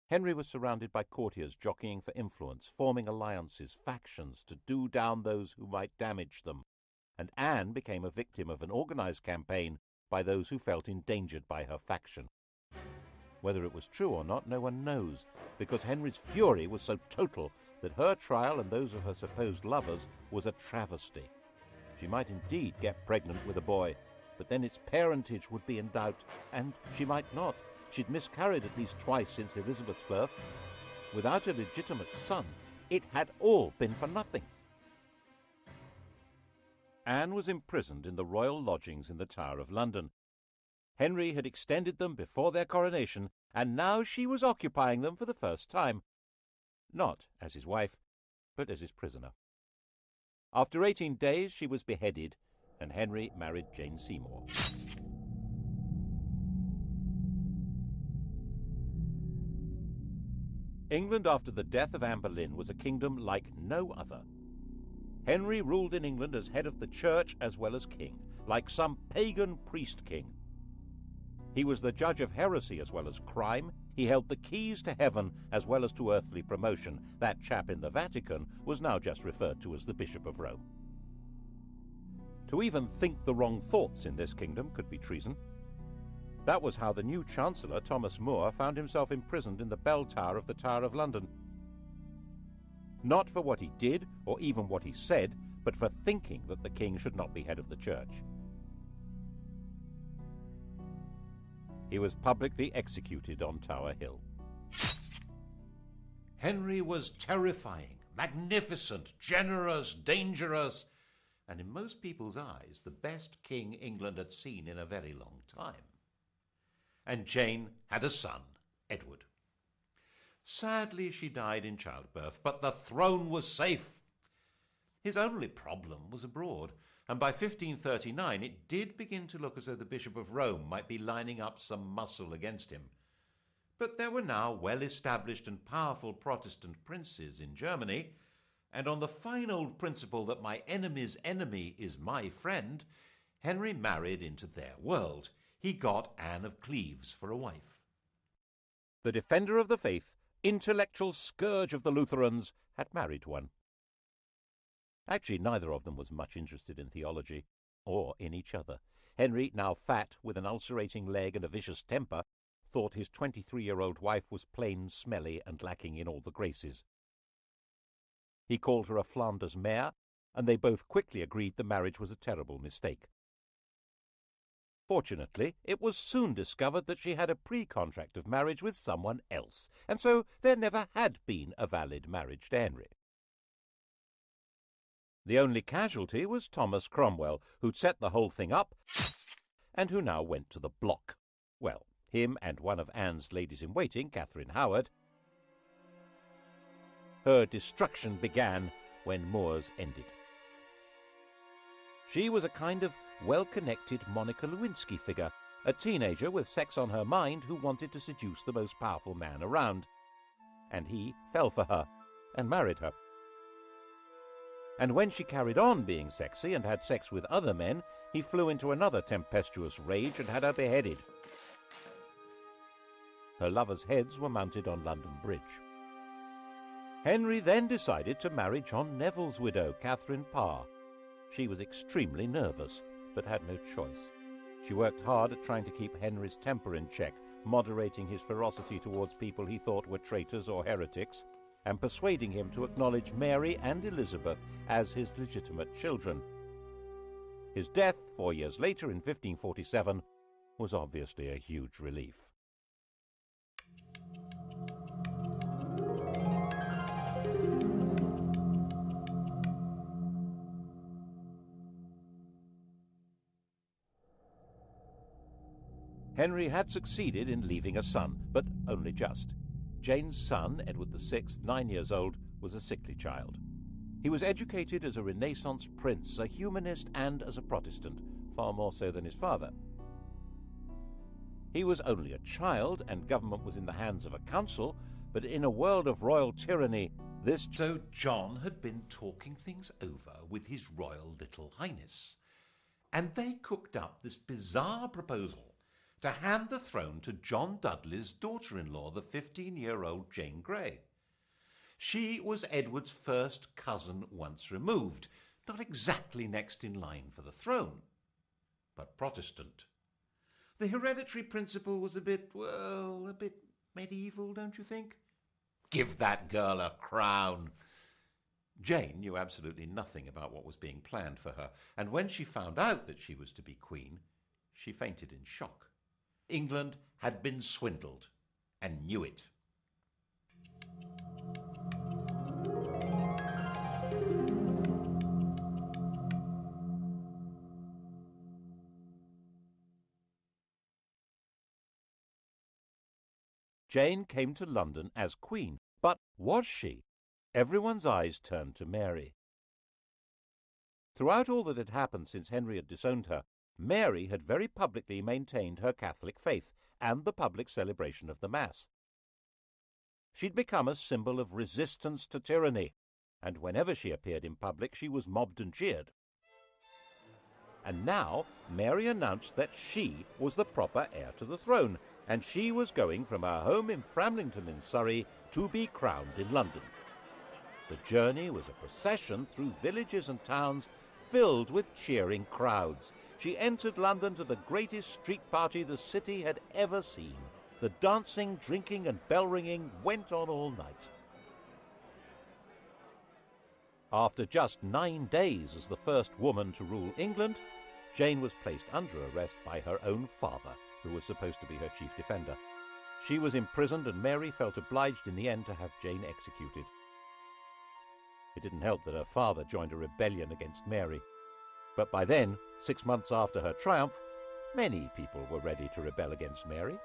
Henry was surrounded by courtiers jockeying for influence, forming alliances, factions to do down those who might damage them, and Anne became a victim of an organised campaign by those who felt endangered by her faction. Whether it was true or not, no one knows, because Henry's fury was so total that her trial and those of her supposed lovers was a travesty. She might indeed get pregnant with a boy, but then its parentage would be in doubt, and she might not. She'd miscarried at least twice since Elizabeth's birth. Without a legitimate son, it had all been for nothing. Anne was imprisoned in the royal lodgings in the Tower of London. Henry had extended them before their coronation, and now she was occupying them for the first time. Not as his wife, but as his prisoner. After 18 days, she was beheaded, and Henry married Jane Seymour. England after the death of Anne Boleyn was a kingdom like no other. Henry ruled in England as head of the church as well as king, like some pagan priest-king. He was the judge of heresy as well as crime. He held the keys to heaven as well as to earthly promotion. That chap in the Vatican was now just referred to as the Bishop of Rome. To even think the wrong thoughts in this kingdom could be treason. That was how the new Chancellor, Thomas More, found himself imprisoned in the bell tower of the Tower of London. Not for what he did, or even what he said, but for thinking that the king should not be head of the church. He was publicly executed on Tower Hill. Henry was terrifying, magnificent, generous, dangerous, and in most people's eyes, the best king England had seen in a very long time. And Jane had a son, Edward. Sadly, she died in childbirth, but the throne was safe. His only problem was abroad, and by 1539 it did begin to look as though the Bishop of Rome might be lining up some muscle against him. But there were now well-established and powerful Protestant princes in Germany, and on the fine old principle that my enemy's enemy is my friend, Henry married into their world. He got Anne of Cleves for a wife. The defender of the faith, intellectual scourge of the Lutherans, had married one. Actually, neither of them was much interested in theology, or in each other. Henry, now fat, with an ulcerating leg and a vicious temper, thought his 23-year-old wife was plain, smelly, and lacking in all the graces. He called her a Flanders mare, and they both quickly agreed the marriage was a terrible mistake. Fortunately, it was soon discovered that she had a pre-contract of marriage with someone else, and so there never had been a valid marriage to Henry. The only casualty was Thomas Cromwell, who'd set the whole thing up, and who now went to the block. Well, him and one of Anne's ladies-in-waiting, Catherine Howard. Her destruction began when More's ended. She was a kind of well-connected Monica Lewinsky figure, a teenager with sex on her mind who wanted to seduce the most powerful man around. And he fell for her and married her. And when she carried on being sexy and had sex with other men, he flew into another tempestuous rage and had her beheaded. Her lovers' heads were mounted on London Bridge. Henry then decided to marry John Neville's widow, Catherine Parr. She was extremely nervous, but had no choice. She worked hard at trying to keep Henry's temper in check, moderating his ferocity towards people he thought were traitors or heretics, and persuading him to acknowledge Mary and Elizabeth as his legitimate children. His death 4 years later in 1547 was obviously a huge relief. Henry had succeeded in leaving a son, but only just. Jane's son, Edward VI, 9 years old, was a sickly child. He was educated as a Renaissance prince, a humanist, and as a Protestant, far more so than his father. He was only a child, and government was in the hands of a council, but in a world of royal tyranny, So John had been talking things over with his Royal Little Highness, and they cooked up this bizarre proposal
to hand the throne to John Dudley's daughter-in-law, the 15-year-old Jane Grey. She was Edward's first cousin once removed, not exactly next in line for the throne, but Protestant. The hereditary principle was a bit medieval, don't you think? Give that girl a crown. Jane knew absolutely nothing about what was being planned for her, and when she found out that she was to be queen, she fainted in shock. England had been swindled, and knew it. Jane came to London as queen, but was she? Everyone's eyes turned to Mary. Throughout all that had happened since Henry had disowned her, Mary had very publicly maintained her Catholic faith and the public celebration of the Mass. She'd become a symbol of resistance to tyranny, and whenever she appeared in public she was mobbed and cheered. And now Mary announced that she was the proper heir to the throne, and she was going from her home in Framlington in Surrey to be crowned in London. The journey was a procession through villages and towns filled with cheering crowds. She entered London to the greatest street party the city had ever seen. The dancing, drinking and bell-ringing went on all night. After just 9 days as the first woman to rule England, Jane was placed under arrest by her own father, who was supposed to be her chief defender. She was imprisoned, and Mary felt obliged in the end to have Jane executed. It didn't help that her father joined a rebellion against Mary. But by then, 6 months after her triumph, many people were ready to rebel against Mary.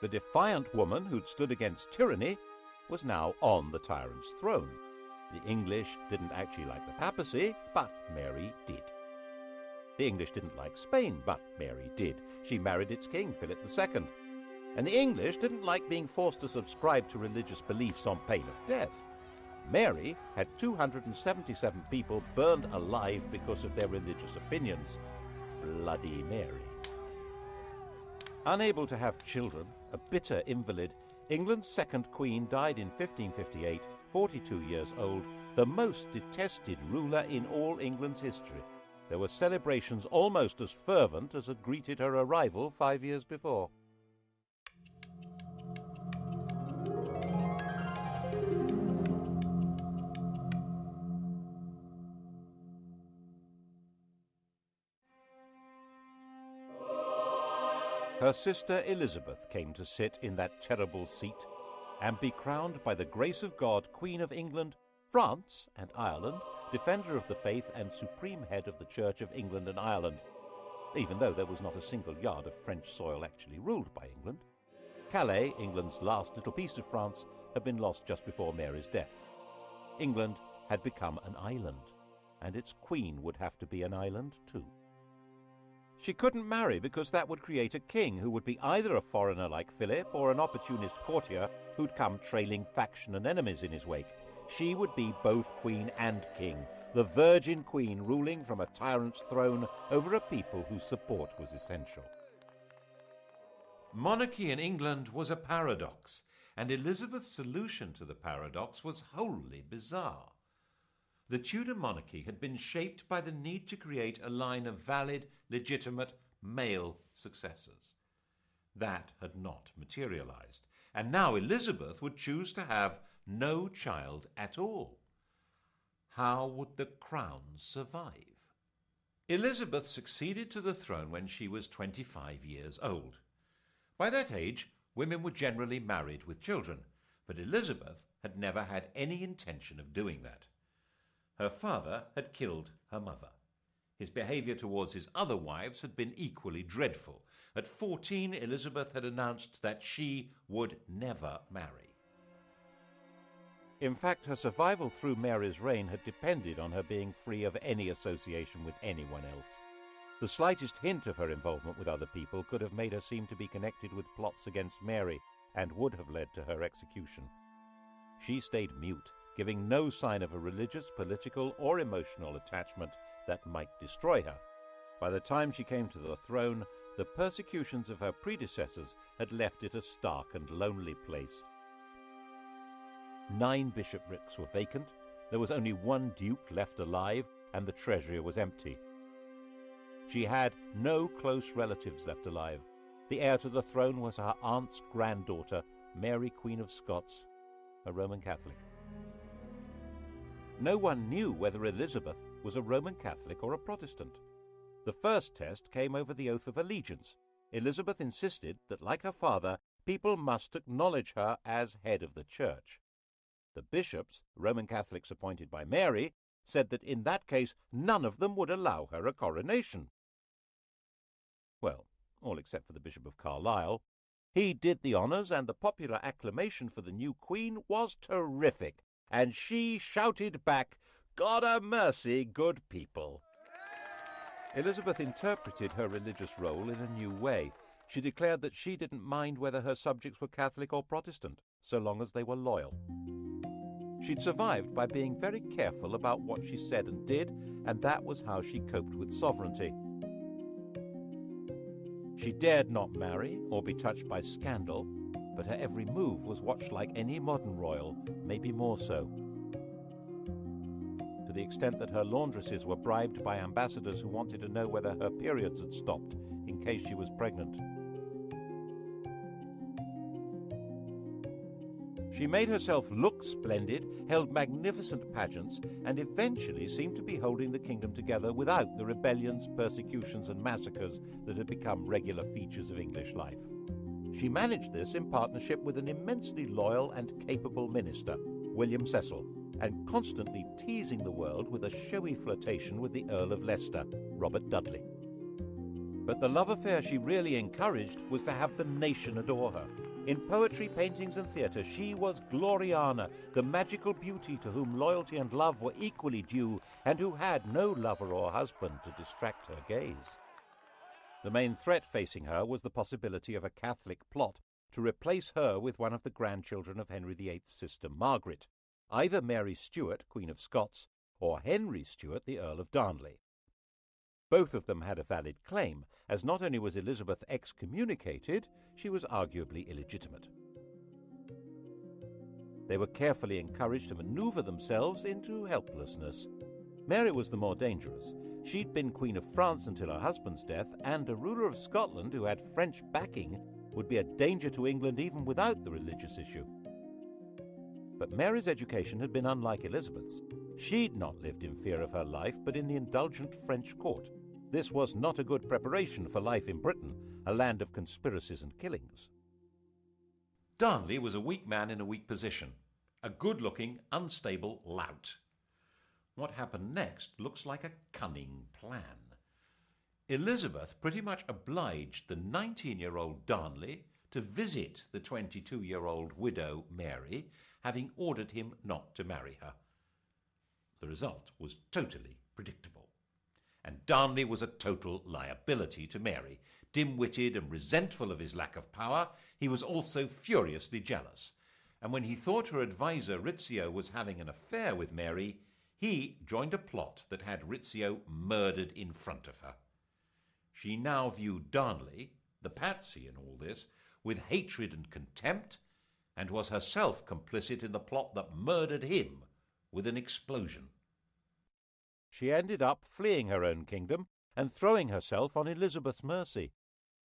The defiant woman who'd stood against tyranny was now on the tyrant's throne. The English didn't actually like the papacy, but Mary did. The English didn't like Spain, but Mary did. She married its king, Philip II. And the English didn't like being forced to subscribe to religious beliefs on pain of death. Mary had 277 people burned alive because of their religious opinions. Bloody Mary. Unable to have children, a bitter invalid, England's second queen died in 1558, 42 years old, the most detested ruler in all England's history. There were celebrations almost as fervent as had greeted her arrival 5 years before. Her sister Elizabeth came to sit in that terrible seat and be crowned by the grace of God Queen of England, France and Ireland, defender of the faith and supreme head of the Church of England and Ireland, even though there was not a single yard of French soil actually ruled by England. Calais, England's last little piece of France, had been lost just before Mary's death. England had become an island, and its queen would have to be an island too. She couldn't marry because that would create a king who would be either a foreigner like Philip or an opportunist courtier who'd come trailing faction and enemies in his wake. She would be both queen and king, the virgin queen ruling from a tyrant's throne over a people whose support was essential. Monarchy in England was a paradox, and Elizabeth's solution to the paradox was wholly bizarre. The Tudor monarchy had been shaped by the need to create a line of valid, legitimate, male successors. That had not materialized, and now Elizabeth would choose to have no child at all. How would the crown survive? Elizabeth succeeded to the throne when she was 25 years old. By that age, women were generally married with children, but Elizabeth had never had any intention of doing that. Her father had killed her mother. His behavior towards his other wives had been equally dreadful. At 14, Elizabeth had announced that she would never marry. In fact, her survival through Mary's reign had depended on her being free of any association with anyone else. The slightest hint of her involvement with other people could have made her seem to be connected with plots against Mary and would have led to her execution. She stayed mute, giving no sign of a religious, political, or emotional attachment that might destroy her. By the time she came to the throne, the persecutions of her predecessors had left it a stark and lonely place. 9 bishoprics were vacant, there was only 1 duke left alive, and the treasury was empty. She had no close relatives left alive. The heir to the throne was her aunt's granddaughter, Mary, Queen of Scots, a Roman Catholic. No one knew whether Elizabeth was a Roman Catholic or a Protestant. The first test came over the oath of allegiance. Elizabeth insisted that, like her father, people must acknowledge her as head of the church. The bishops, Roman Catholics appointed by Mary, said that in that case none of them would allow her a coronation. Well, all except for the Bishop of Carlisle. He did the honours, and the popular acclamation for the new queen was terrific, and she shouted back, "God a mercy, good people." Elizabeth interpreted her religious role in a new way. She declared that she didn't mind whether her subjects were Catholic or Protestant, so long as they were loyal. She'd survived by being very careful about what she said and did, and that was how she coped with sovereignty. She dared not marry or be touched by scandal, but her every move was watched like any modern royal, maybe more so. To the extent that her laundresses were bribed by ambassadors who wanted to know whether her periods had stopped in case she was pregnant. She made herself look splendid, held magnificent pageants, and eventually seemed to be holding the kingdom together without the rebellions, persecutions, and massacres that had become regular features of English life. She managed this in partnership with an immensely loyal and capable minister, William Cecil, and constantly teasing the world with a showy flirtation with the Earl of Leicester, Robert Dudley. But the love affair she really encouraged was to have the nation adore her. In poetry, paintings, and theatre, she was Gloriana, the magical beauty to whom loyalty and love were equally due, and who had no lover or husband to distract her gaze. The main threat facing her was the possibility of a Catholic plot to replace her with one of the grandchildren of Henry VIII's sister Margaret, either Mary Stuart, Queen of Scots, or Henry Stuart, the Earl of Darnley. Both of them had a valid claim, as not only was Elizabeth excommunicated, she was arguably illegitimate. They were carefully encouraged to maneuver themselves into helplessness. Mary was the more dangerous. She'd been Queen of France until her husband's death, and a ruler of Scotland who had French backing would be a danger to England even without the religious issue. But Mary's education had been unlike Elizabeth's. She'd not lived in fear of her life, but in the indulgent French court. This was not a good preparation for life in Britain, a land of conspiracies and killings. Darnley was a weak man in a weak position, a good-looking, unstable lout. What happened next looks like a cunning plan. Elizabeth pretty much obliged the 19-year-old Darnley to visit the 22-year-old widow Mary, having ordered him not to marry her. The result was totally predictable. And Darnley was a total liability to Mary. Dim-witted and resentful of his lack of power, he was also furiously jealous. And when he thought her advisor Rizzio was having an affair with Mary, he joined a plot that had Rizzio murdered in front of her. She now viewed Darnley, the patsy in all this, with hatred and contempt, and was herself complicit in the plot that murdered him with an explosion. She ended up fleeing her own kingdom and throwing herself on Elizabeth's mercy,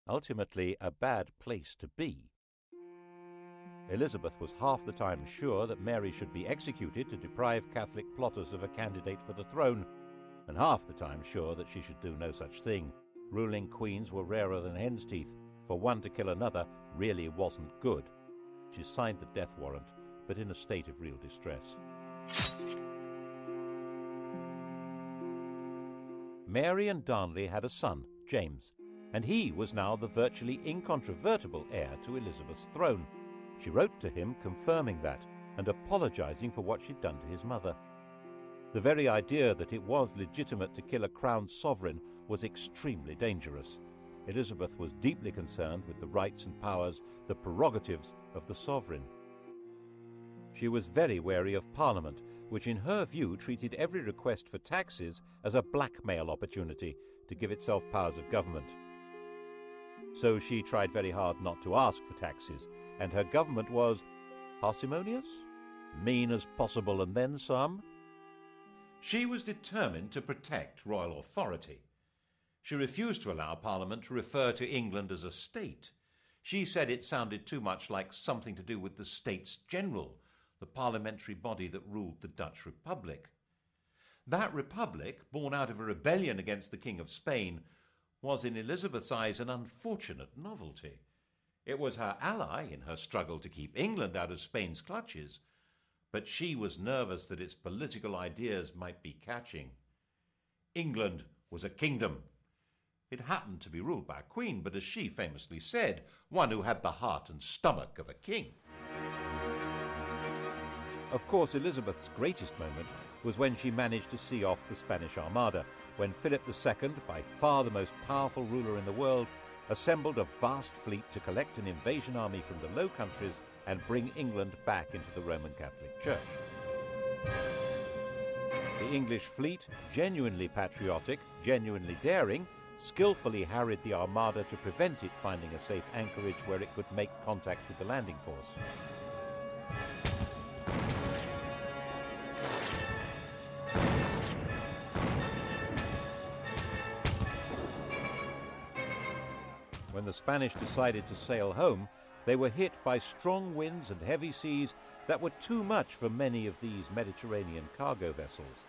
ultimately a bad place to be. Elizabeth was half the time sure that Mary should be executed to deprive Catholic plotters of a candidate for the throne, and half the time sure that she should do no such thing. Ruling queens were rarer than hen's teeth. For one to kill another really wasn't good. She signed the death warrant, but in a state of real distress. Mary and Darnley had a son, James, and he was now the virtually incontrovertible heir to Elizabeth's throne. She wrote to him confirming that and apologizing for what she'd done to his mother. The very idea that it was legitimate to kill a crowned sovereign was extremely dangerous. Elizabeth was deeply concerned with the rights and powers, the prerogatives of the sovereign. She was very wary of Parliament, which in her view treated every request for taxes as a blackmail opportunity to give itself powers of government. so she tried very hard not to ask for taxes, and her government was parsimonious, mean as possible and then some. She was determined to protect royal authority. She refused to allow Parliament to refer to England as a state. She said it sounded too much like something to do with the States General, the parliamentary body that ruled the Dutch Republic. That republic, born out of a rebellion against the King of Spain, was in Elizabeth's eyes an unfortunate novelty. It was her ally in her struggle to keep England out of Spain's clutches, but she was nervous that its political ideas might be catching. England was a kingdom. It happened to be ruled by a queen, but as she famously said, one who had the heart and stomach of a king. Of course, Elizabeth's greatest moment was when she managed to see off the Spanish Armada, when Philip II, by far the most powerful ruler in the world, assembled a vast fleet to collect an invasion army from the Low Countries and bring England back into the Roman Catholic Church. The English fleet, genuinely patriotic, genuinely daring, skillfully harried the Armada to prevent it finding a safe anchorage where it could make contact with the landing force. When the Spanish decided to sail home, they were hit by strong winds and heavy seas that were too much for many of these Mediterranean cargo vessels.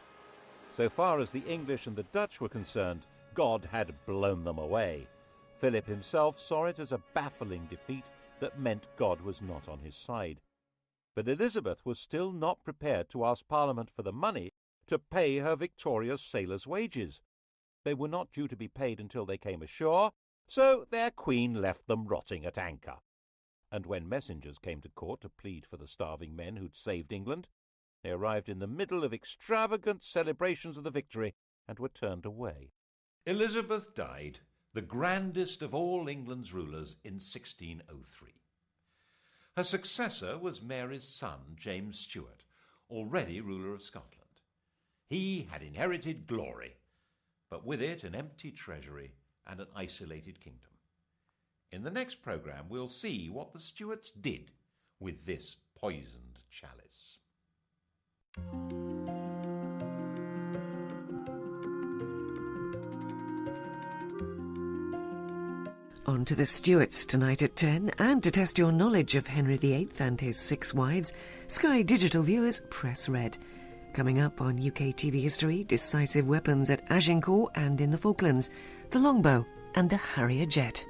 So far as the English and the Dutch were concerned, God had blown them away. Philip himself saw it as a baffling defeat that meant God was not on his side. But Elizabeth was still not prepared to ask Parliament for the money to pay her victorious sailors' wages. They were not due to be paid until they came ashore, so their queen left them rotting at anchor. And when messengers came to court to plead for the starving men who'd saved England, they arrived in the middle of extravagant celebrations of the victory and were turned away. Elizabeth died, the grandest of all England's rulers, in 1603. Her successor was Mary's son, James Stuart, already ruler of Scotland. He had inherited glory, but with it an empty treasury and an isolated kingdom. In the next programme, we'll see what the Stuarts did with this poisoned chalice.
On to the Stuarts tonight at 10, and to test your knowledge of Henry VIII and his 6 wives, Sky Digital viewers press red. Coming up on UKTV History, decisive weapons at Agincourt and in the Falklands, the longbow and the Harrier jet.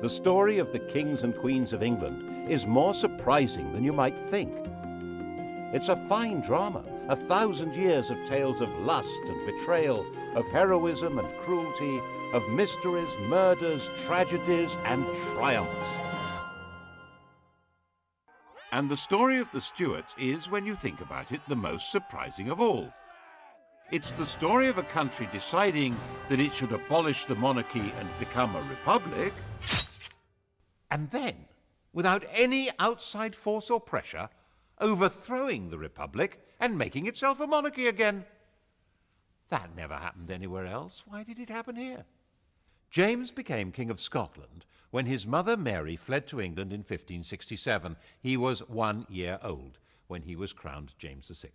The story of the kings and queens of England is more surprising than you might think. It's a fine drama, 1,000 years of tales of lust and betrayal, of heroism and cruelty, of mysteries, murders, tragedies, and triumphs. And the story of the Stuarts is, when you think about it, the most surprising of all. It's the story of a country deciding that it should abolish the monarchy and become a republic, and then, without any outside force or pressure, overthrowing the republic and making itself a monarchy again. That never happened anywhere else. Why did it happen here? James became King of Scotland when his mother Mary fled to England in 1567. He was 1 year old when he was crowned James VI.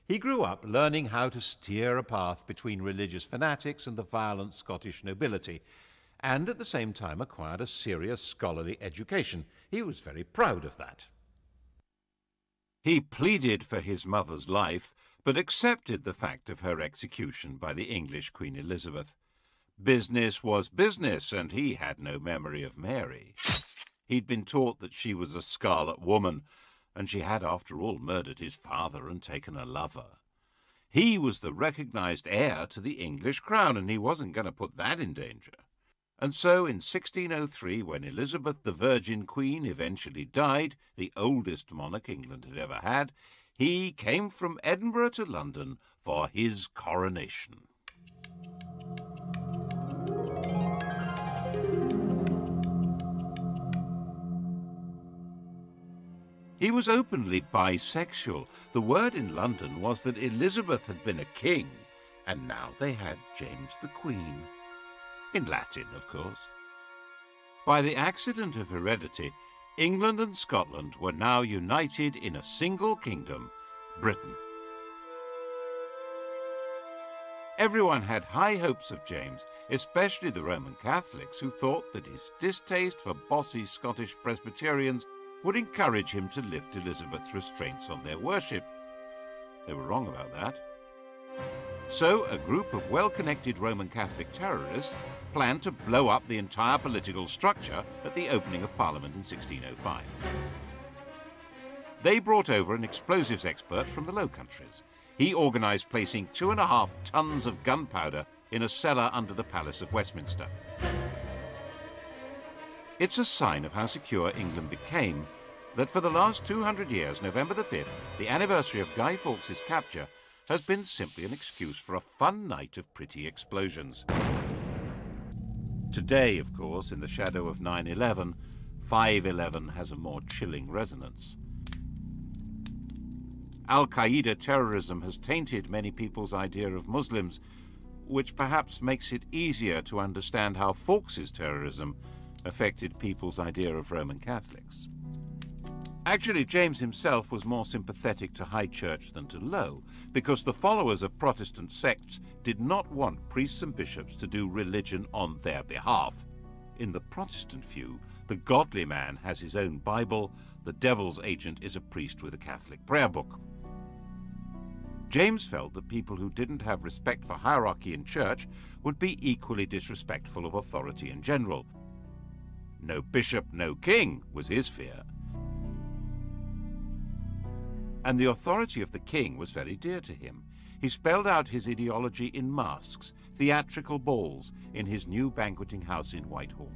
He grew up learning how to steer a path between religious fanatics and the violent Scottish nobility, and at the same time acquired a serious scholarly education. He was very proud of that. He pleaded for his mother's life, but accepted the fact of her execution by the English Queen Elizabeth. Business was business, and he had no memory of Mary. He'd been taught that she was a scarlet woman, and she had, after all, murdered his father and taken a lover. He was the recognised heir to the English crown, and he wasn't going to put that in danger. And so in 1603, when Elizabeth the Virgin Queen eventually died, the oldest monarch England had ever had,
He came from Edinburgh to London for his coronation. He was openly bisexual. The word in London was that Elizabeth had been a king, and now they had James the Queen. In Latin, of course. By the accident of heredity, England and Scotland were now united in a single kingdom, Britain. Everyone had high hopes of James, especially the Roman Catholics, who thought that his distaste for bossy Scottish Presbyterians would encourage him to lift Elizabeth's restraints on their worship. They were wrong about that. So a group of well-connected Roman Catholic terrorists planned to blow up the entire political structure at the opening of Parliament in 1605. They brought over an explosives expert from the Low Countries. He organised placing 2.5 tons of gunpowder in a cellar under the Palace of Westminster. It's a sign of how secure England became that for the last 200 years, November the 5th, the anniversary of Guy Fawkes' capture, has been simply an excuse for a fun night of pretty explosions. Today, of course, in the shadow of 9/11, 5/11 has a more chilling resonance. Al-Qaeda terrorism has tainted many people's idea of Muslims, which perhaps makes it easier to understand how Fawkes' terrorism affected people's idea of Roman Catholics. Actually, James himself was more sympathetic to high church than to low, because the followers of Protestant sects did not want priests and bishops to do religion on their behalf. In the Protestant view, the godly man has his own Bible, the devil's agent is a priest with a Catholic prayer book. James felt that people who didn't have respect for hierarchy in church would be equally disrespectful of authority in general. No bishop, no king was his fear. And the authority of the king was very dear to him. He spelled out his ideology in masks, theatrical balls, in his new banqueting house in Whitehall.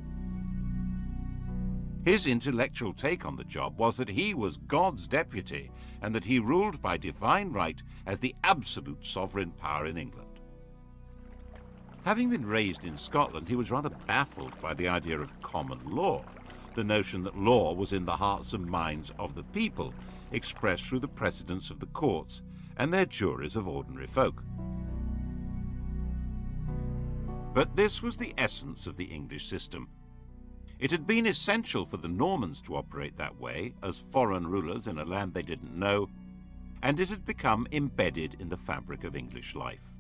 His intellectual take on the job was that he was God's deputy and that he ruled by divine right as the absolute sovereign power in England. Having been raised in Scotland, he was rather baffled by the idea of common law, the notion that law was in the hearts and minds of the people, expressed through the precedents of the courts and their juries of ordinary folk. But this was the essence of the English system. It had been essential for the Normans to operate that way, as foreign rulers in a land they didn't know, and it had become embedded in the fabric of English life.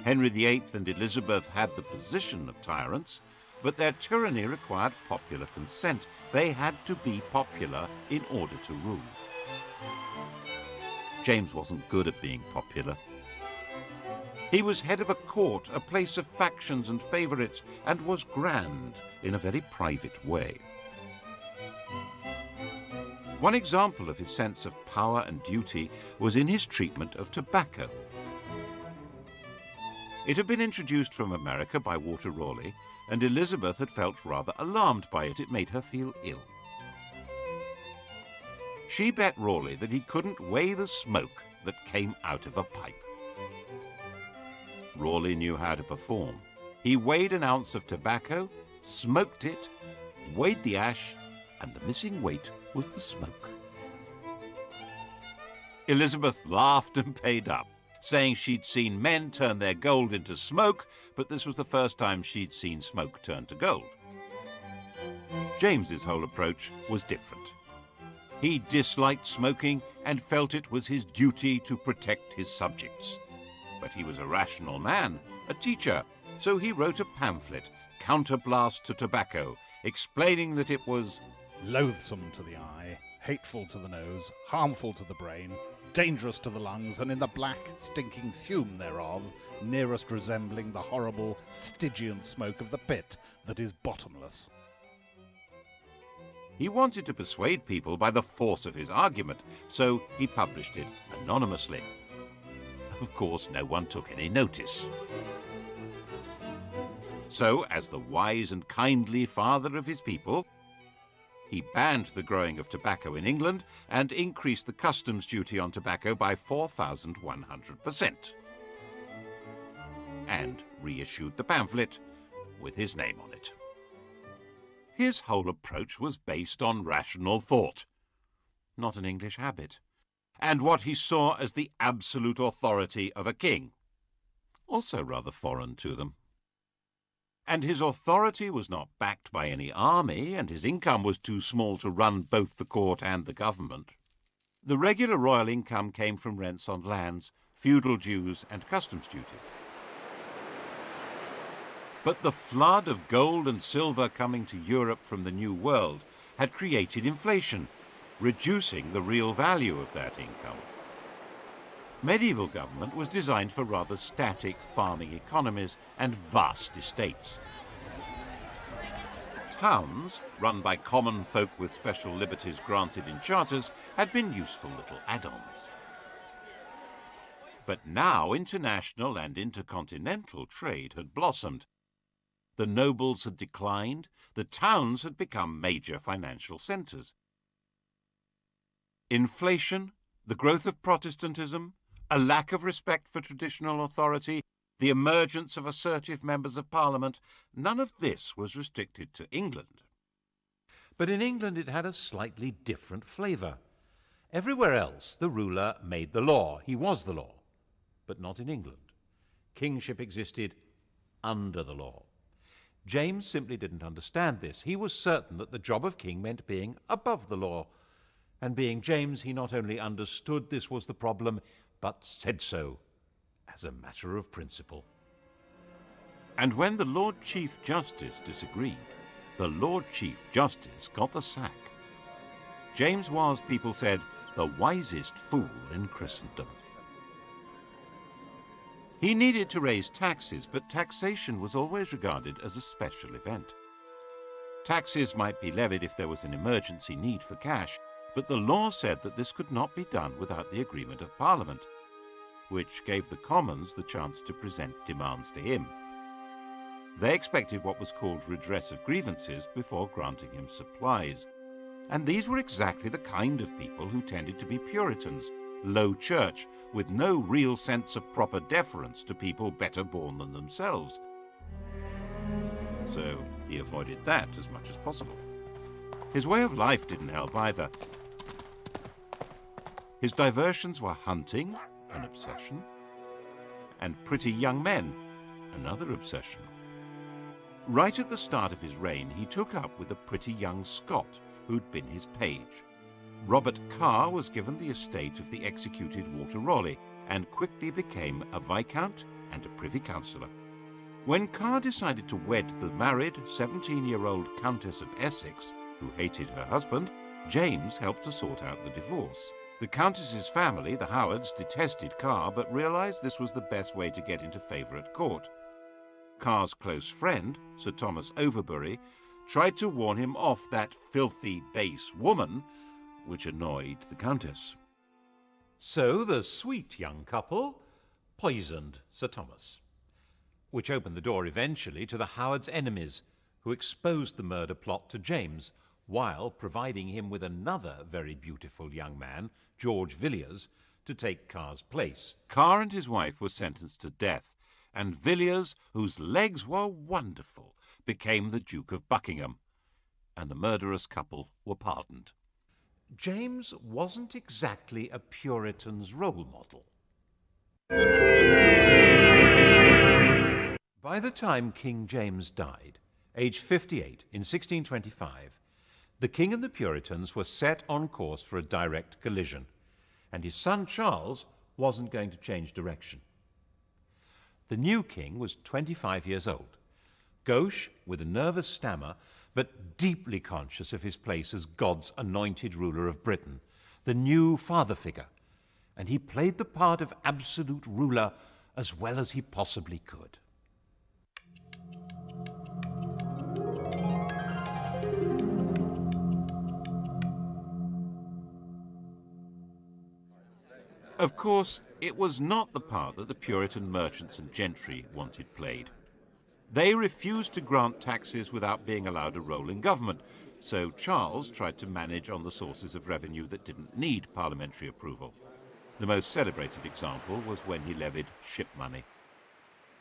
Henry VIII and Elizabeth had the position of tyrants, but their tyranny required popular consent. They had to be popular in order to rule. James wasn't good at being popular. He was head of a court, a place of factions and favourites, and was grand in a very private way. One example of his sense of power and duty was in his treatment of tobacco. It had been introduced from America by Walter Raleigh, and Elizabeth had felt rather alarmed by it. It made her feel ill. She bet Raleigh that he couldn't weigh the smoke that came out of a pipe. Raleigh knew how to perform. He weighed an ounce of tobacco, smoked it, weighed the ash, and the missing weight was the smoke. Elizabeth laughed and paid up, saying she'd seen men turn their gold into smoke, but this was the first time she'd seen smoke turn to gold. James's whole approach was different. He disliked smoking and felt it was his duty to protect his subjects. But he was a rational man, a teacher, so he wrote a pamphlet, Counterblast to Tobacco, explaining that it was
loathsome to the eye, hateful to the nose, harmful to the brain, dangerous to the lungs, and in the black, stinking fume thereof, nearest resembling the horrible Stygian smoke of the pit that is bottomless.
He wanted to persuade people by the force of his argument, so he published it anonymously. Of course, no one took any notice. So, as the wise and kindly father of his people,
He banned the growing of tobacco in England and increased the customs duty on tobacco by 4,100%. And reissued the pamphlet with his name on it. His whole approach was based on rational thought, not an English habit, and what he saw as the absolute authority of a king, also rather foreign to them. And his authority was not backed by any army, and his income was too small to run both the court and the government. The regular royal income came from rents on lands, feudal dues, and customs duties. But the flood of gold and silver coming to Europe from the New World had created inflation, reducing the real value of that income. Medieval government was designed for rather static farming economies and vast estates. Towns, run by common folk with special liberties granted in charters, had been useful little add-ons. But now international and intercontinental trade had blossomed. The nobles had declined, the towns had become major financial centres. Inflation, the growth of Protestantism, a lack of respect for traditional authority, the emergence of assertive members of Parliament, none of this was restricted to England. But in England it had a slightly different flavour. Everywhere else the ruler made the law, he was the law, but not in England. Kingship existed under the law. James simply didn't understand this. He was certain that the job of king meant being above the law. And being James, he not only understood this was the problem, but said so, as a matter of principle. And when the Lord Chief Justice disagreed, the Lord Chief Justice got the sack. James was, people said, the wisest fool in Christendom. He needed to raise taxes, but taxation was always regarded as a special event. Taxes might be levied if there was an emergency need for cash, but the law said that this could not be done without the agreement of Parliament, which gave the Commons the chance to present demands to him. They expected what was called redress of grievances before granting him supplies, and these were exactly the kind of people who tended to be Puritans, low church, with no real sense of proper deference to people better born than themselves. So he avoided that as much as possible. His way of life didn't help either. His diversions were hunting, an obsession, and pretty young men, another obsession. Right at the start of his reign, he took up with a pretty young Scot who'd been his page. Robert Carr was given the estate of the executed Walter Raleigh and quickly became a viscount and a privy councillor. When Carr decided to wed the married 17-year-old Countess of Essex, who hated her husband, James helped to sort out the divorce. The Countess's family, the Howards, detested Carr but realised this was the best way to get into favour at court. Carr's close friend, Sir Thomas Overbury, tried to warn him off that filthy, base woman, which annoyed the Countess. So the sweet young couple poisoned Sir Thomas, which opened the door eventually to the Howards' enemies, who exposed the murder plot to James, while providing him with another very beautiful young man, George Villiers, to take Carr's place. Carr and his wife were sentenced to death, and Villiers, whose legs were wonderful, became the Duke of Buckingham, and the murderous couple were pardoned. James wasn't exactly a Puritan's role model. By the time King James died, aged 58, in 1625, the king and the Puritans were set on course for a direct collision, and his son Charles wasn't going to change direction. The new king was 25 years old, gauche with a nervous stammer, but deeply conscious of his place as God's anointed ruler of Britain, the new father figure, and he played the part of absolute ruler as well as he possibly could. Of course, it was not the part that the Puritan merchants and gentry wanted played.
They refused to grant taxes without being allowed a role in government, so Charles tried to manage on the sources of revenue that didn't need parliamentary approval. The most celebrated example was when he levied ship money.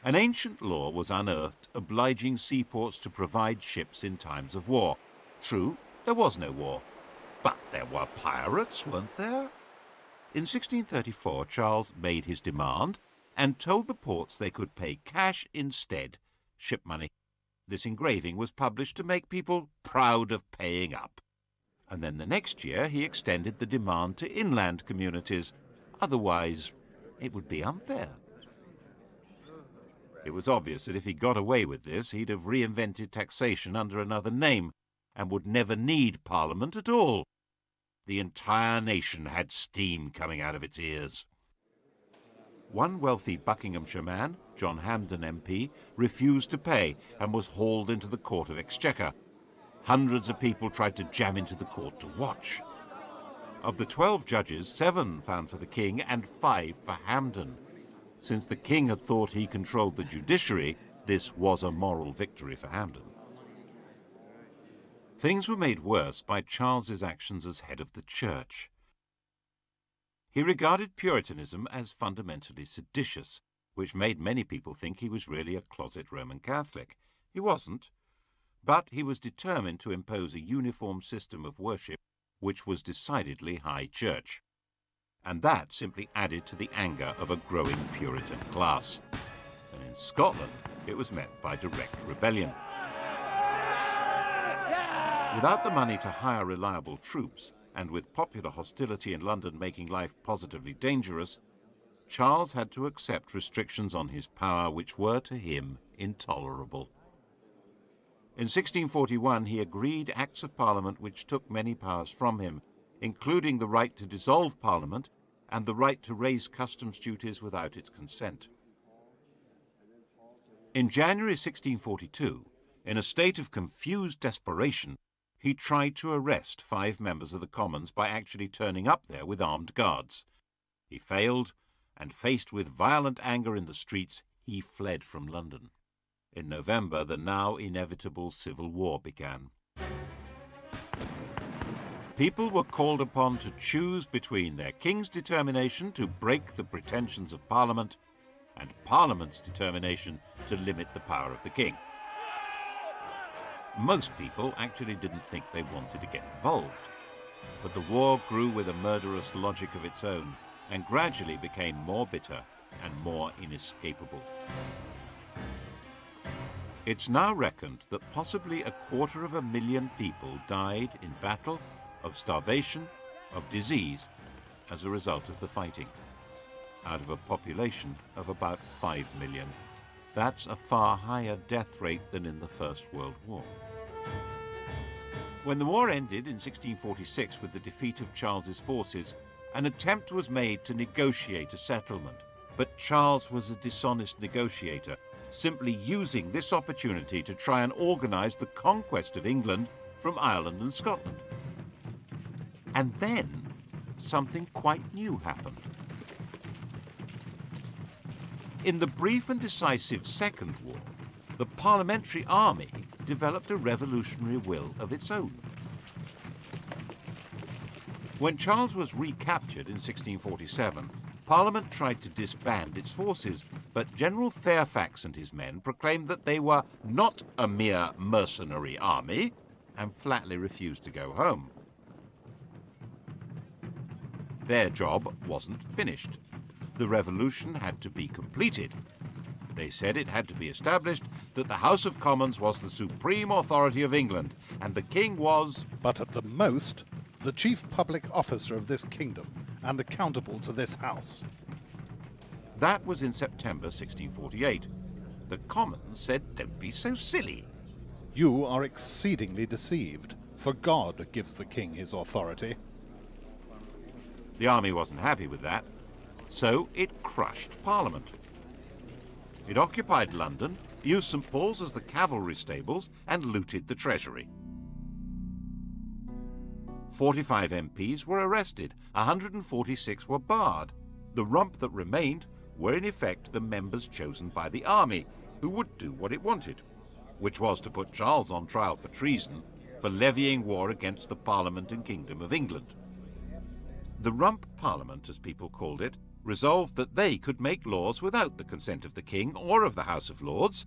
An ancient law was unearthed obliging seaports to provide ships in times of war. True, there was no war, but there were pirates, weren't there? In 1634, Charles made his demand and told the ports they could pay cash instead, ship money. This engraving was published to make people proud of paying up. And then the next year he extended the demand to inland communities. Otherwise, it would be unfair. It was obvious that if he got away with this, he'd have reinvented taxation under another name and would never need Parliament at all. The entire nation had steam coming out of its ears. One wealthy Buckinghamshire man, John Hampden MP, refused to pay and was hauled into the Court of Exchequer. Hundreds of people tried to jam into the court to watch. Of the 12 judges, 7 found for the king and 5 for Hampden. Since the king had thought he controlled the judiciary, this was a moral victory for Hampden. Things were made worse by Charles's actions as head of the church. He regarded Puritanism as fundamentally seditious, which made many people think he was really a closet Roman Catholic. He wasn't, but he was determined to impose a uniform system of worship which was decidedly high church. And that simply added to the anger of a growing Puritan class. And in Scotland, it was met by direct rebellion. Without the money to hire reliable troops, and with popular hostility in London making life positively dangerous, Charles had to accept restrictions on his power which were, to him, intolerable. In 1641, he agreed Acts of Parliament which took many powers from him, including the right to dissolve Parliament and the right to raise customs duties without its consent. In January 1642, in a state of confused desperation, he tried to arrest 5 members of the Commons by actually turning up there with armed guards. He failed, and faced with violent anger in the streets, he fled from London. In November, the now inevitable civil war began. People were called upon to choose between their king's determination to break the pretensions of Parliament and Parliament's determination to limit the power of the king. Most people actually didn't think they wanted to get involved, but the war grew with a murderous logic of its own and gradually became more bitter and more inescapable. It's now reckoned that possibly 250,000 people died in battle, of starvation, of disease, as a result of the fighting, out of a population of about 5 million. That's a far higher death rate than in the First World War. When the war ended in 1646 with the defeat of Charles's forces, an attempt was made to negotiate a settlement, but Charles was a dishonest negotiator, simply using this opportunity to try and organise the conquest of England from Ireland and Scotland. And then something quite new happened. In the brief and decisive Second War, the Parliamentary Army developed a revolutionary will of its own. When Charles was recaptured in 1647, Parliament tried to disband its forces, but General Fairfax and his men proclaimed that they were not a mere mercenary army and flatly refused to go home. Their job wasn't finished. The revolution had to be completed. They said it had to be established that the House of Commons was the supreme authority of England, and the king was,
but at the most, the chief public officer of this kingdom, and accountable to this House.
That was in September 1648. The Commons said, "Don't be so silly."
You are exceedingly deceived, for God gives the king his authority.
The army wasn't happy with that, so it crushed Parliament. It occupied London, used St. Paul's as the cavalry stables, and looted the treasury. 45 MPs were arrested, 146 were barred. The rump that remained were in effect the members chosen by the army,
who would do what it wanted, which was to put Charles on trial for treason for levying war against the Parliament and Kingdom of England. The Rump Parliament, as people called it, resolved that they could make laws without the consent of the king or of the House of Lords,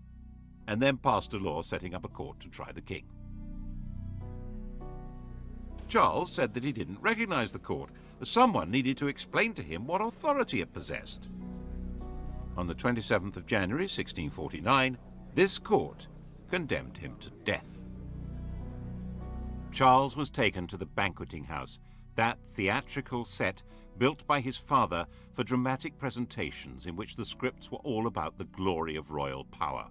and then passed a law setting up a court to try the king. Charles said that he didn't recognise the court, as someone needed to explain to him what authority it possessed. On the 27th of January 1649, this court condemned him to death. Charles was taken to the banqueting house, that theatrical set built by his father for dramatic presentations in which the scripts were all about the glory of royal power.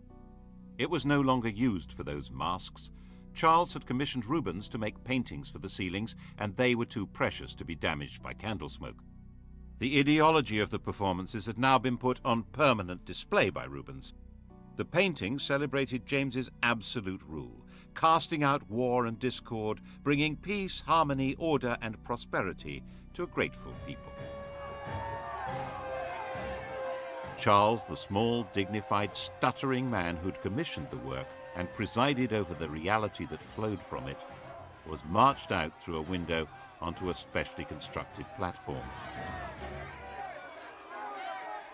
It was no longer used for those masks. Charles had commissioned Rubens to make paintings for the ceilings, and they were too precious to be damaged by candle smoke. The ideology of the performances had now been put on permanent display by Rubens. The paintings celebrated James's absolute rule, casting out war and discord, bringing peace, harmony, order, and prosperity to a grateful people. Charles, the small, dignified, stuttering man who'd commissioned the work and presided over the reality that flowed from it, was marched out through a window onto a specially constructed platform.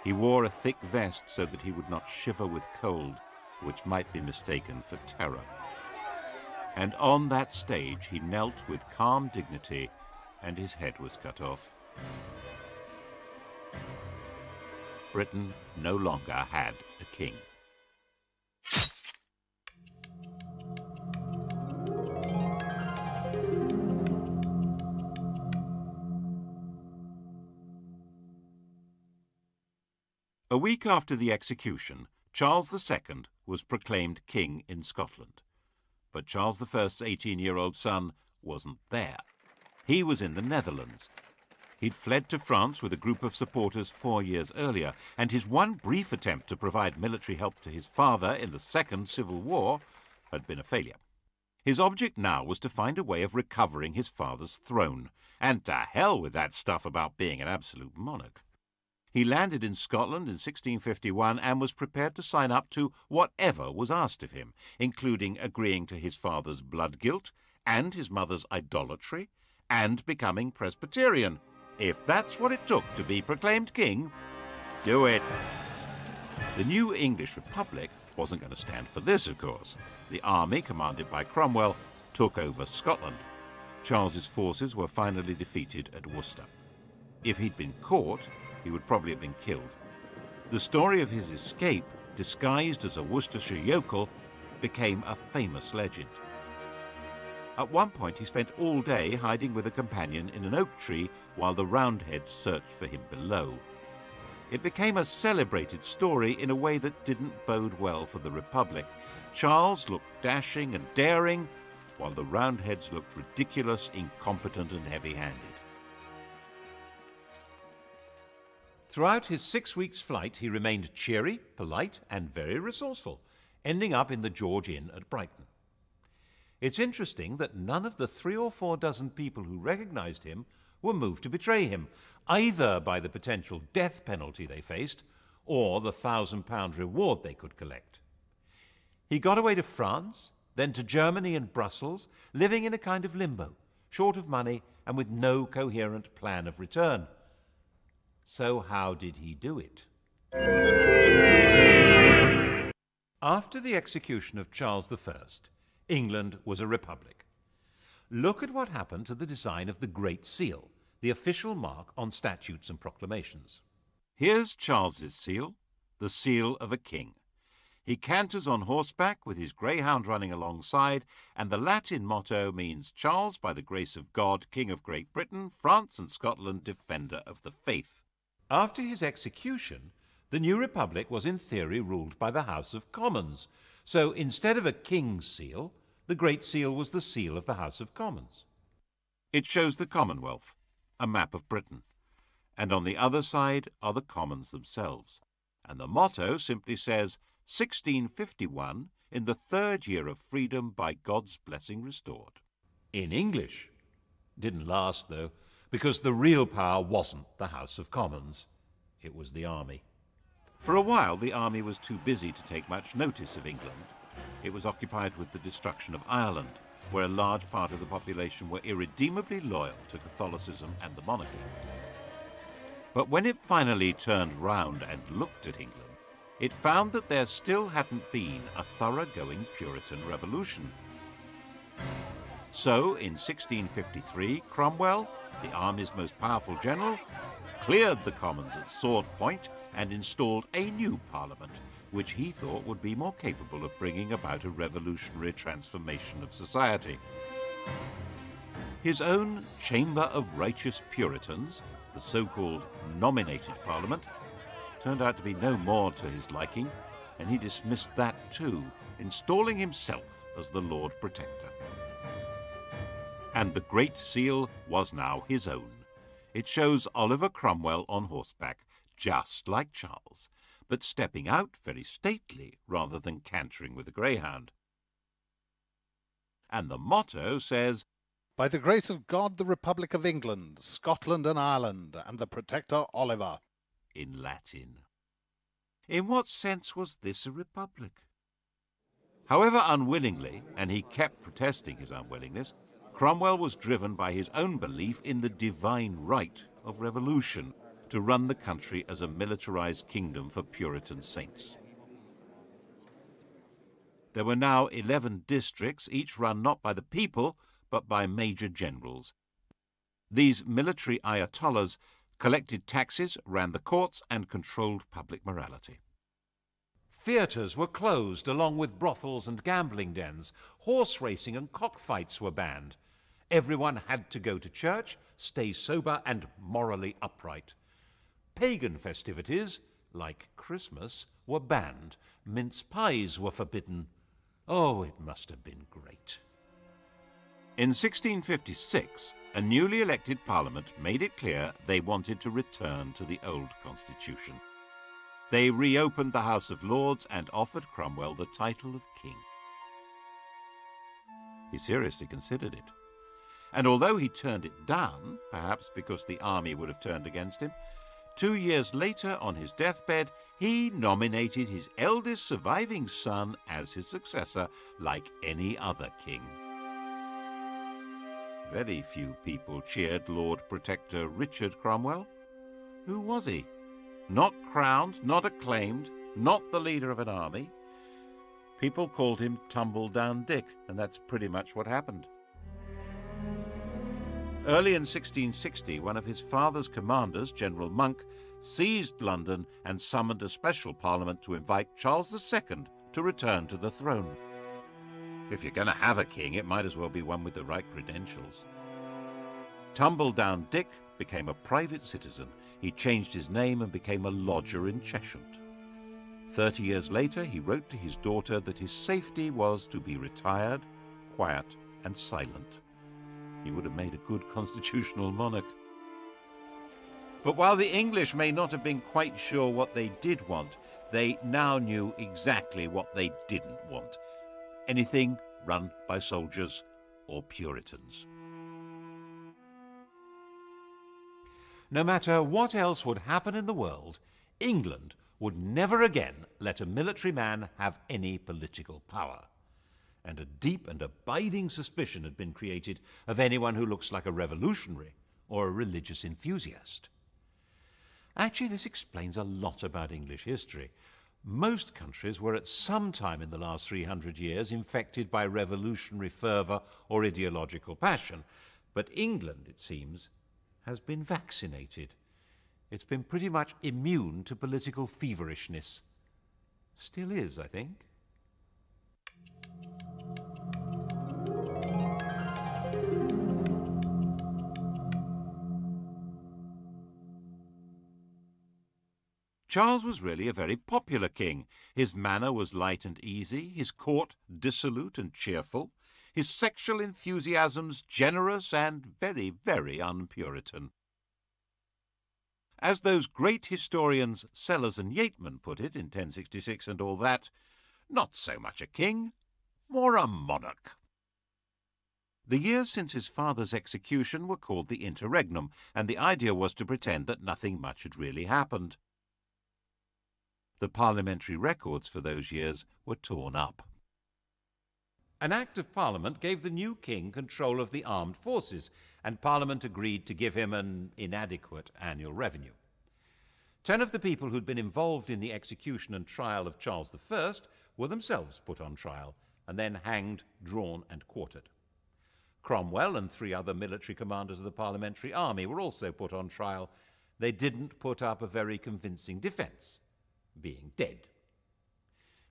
He wore a thick vest so that he would not shiver with cold, which might be mistaken for terror. And on that stage he knelt with calm dignity, and his head was cut off. Britain no longer had a king. A week after the execution, Charles II was proclaimed king in Scotland. But Charles I's 18-year-old son wasn't there. He was in the Netherlands. He'd fled to France with a group of supporters 4 years earlier, and his one brief attempt to provide military help to his father in the Second Civil War had been a failure. His object now was to find a way of recovering his father's throne, and to hell with that stuff about being an absolute monarch. He landed in Scotland in 1651 and was prepared to sign up to whatever was asked of him, including agreeing to his father's blood guilt and his mother's idolatry, and becoming Presbyterian. If that's what it took to be proclaimed king, do it. The new English Republic wasn't going to stand for this, of course. The army, commanded by Cromwell, took over Scotland. Charles's forces were finally defeated at Worcester. If he'd been caught, he would probably have been killed. The story of his escape, disguised as a Worcestershire yokel, became a famous legend. At one point, he spent all day hiding with a companion in an oak tree while the Roundheads searched for him below. It became a celebrated story in a way that didn't bode well for the Republic. Charles looked dashing and daring, while the Roundheads looked ridiculous, incompetent, and heavy-handed. Throughout his 6 weeks' flight, he remained cheery, polite, and very resourceful, ending up in the George Inn at Brighton. It's interesting that none of the 3 or 4 dozen people who recognized him were moved to betray him, either by the potential death penalty they faced or the £1,000 reward they could collect. He got away to France, then to Germany and Brussels, living in a kind of limbo, short of money and with no coherent plan of return. So how did he do it? After the execution of Charles I, England was a republic. Look at what happened to the design of the Great Seal, the official mark on statutes and proclamations. Here's Charles's seal, the seal of a king. He canters on horseback with his greyhound running alongside, and the Latin motto means Charles, by the grace of God, King of Great Britain, France and Scotland, defender of the faith. After his execution, the new republic was in theory ruled by the House of Commons, so instead of a king's seal, the Great Seal was the seal of the House of Commons. It shows the Commonwealth, a map of Britain, and on the other side are the Commons themselves. And the motto simply says, 1651, in the 3rd year of freedom by God's blessing restored. In English. Didn't last, though, because the real power wasn't the House of Commons. It was the army. For a while, the army was too busy to take much notice of England. It was occupied with the destruction of Ireland, where a large part of the population were irredeemably loyal to Catholicism and the monarchy. But when it finally turned round and looked at England, it found that there still hadn't been a thoroughgoing Puritan revolution. So, in 1653, Cromwell, the army's most powerful general, cleared the Commons at sword point and installed a new parliament, which he thought would be more capable of bringing about a revolutionary transformation of society. His own Chamber of Righteous Puritans, the so-called nominated parliament, turned out to be no more to his liking, and he dismissed that too, installing himself as the Lord Protector. And the Great Seal was now his own. It shows Oliver Cromwell on horseback, just like Charles, but stepping out very stately rather than cantering with a greyhound. And the motto says,
"By the grace of God, the Republic of England, Scotland and Ireland, and the Protector Oliver,"
in Latin. In what sense was this a republic? However unwillingly, and he kept protesting his unwillingness, Cromwell was driven by his own belief in the divine right of revolution to run the country as a militarized kingdom for Puritan saints. There were now 11 districts, each run not by the people, but by major generals. These military ayatollahs collected taxes, ran the courts, and controlled public morality.
Theatres were closed along with brothels and gambling dens. Horse racing and cockfights were banned. Everyone had to go to church, stay sober and morally upright. Pagan festivities, like Christmas, were banned. Mince pies were forbidden. Oh, it must have been great.
In 1656, a newly elected parliament made it clear they wanted to return to the old constitution. They reopened the House of Lords and offered Cromwell the title of king. He seriously considered it. And although he turned it down, perhaps because the army would have turned against him, 2 years later, on his deathbed, he nominated his eldest surviving son as his successor, like any other king. Very few people cheered Lord Protector Richard Cromwell. Who was he? Not crowned, not acclaimed, not the leader of an army. People called him Tumble-Down Dick, and that's pretty much what happened. Early in 1660, one of his father's commanders, General Monk, seized London and summoned a special parliament to invite Charles II to return to the throne. If you're going to have a king, it might as well be one with the right credentials. Tumble-Down Dick became a private citizen. He changed his name and became a lodger in Cheshire. 30 years later, he wrote to his daughter that his safety was to be retired, quiet, and silent. He would have made a good constitutional monarch. But while the English may not have been quite sure what they did want, they now knew exactly what they didn't want. Anything run by soldiers or Puritans.
No matter what else would happen in the world, England would never again let a military man have any political power. And a deep and abiding suspicion had been created of anyone who looks like a revolutionary or a religious enthusiast. Actually, this explains a lot about English history. Most countries were at some time in the last 300 years infected by revolutionary fervour or ideological passion. But England, it seems, has been vaccinated. It's been pretty much immune to political feverishness. Still is, I think.
Charles was really a very popular king. His manner was light and easy, his court dissolute and cheerful, his sexual enthusiasms generous and very, very un-Puritan. As those great historians Sellers and Yeatman put it in 1066 and all that, not so much a king, more a monarch. The years since his father's execution were called the Interregnum, and the idea was to pretend that nothing much had really happened.
The parliamentary records for those years were torn up. An Act of Parliament gave the new king control of the armed forces, and Parliament agreed to give him an inadequate annual revenue. 10 of the people who'd been involved in the execution and trial of Charles I were themselves put on trial and then hanged, drawn and quartered. Cromwell and 3 other military commanders of the parliamentary army were also put on trial. They didn't put up a very convincing defence, being dead.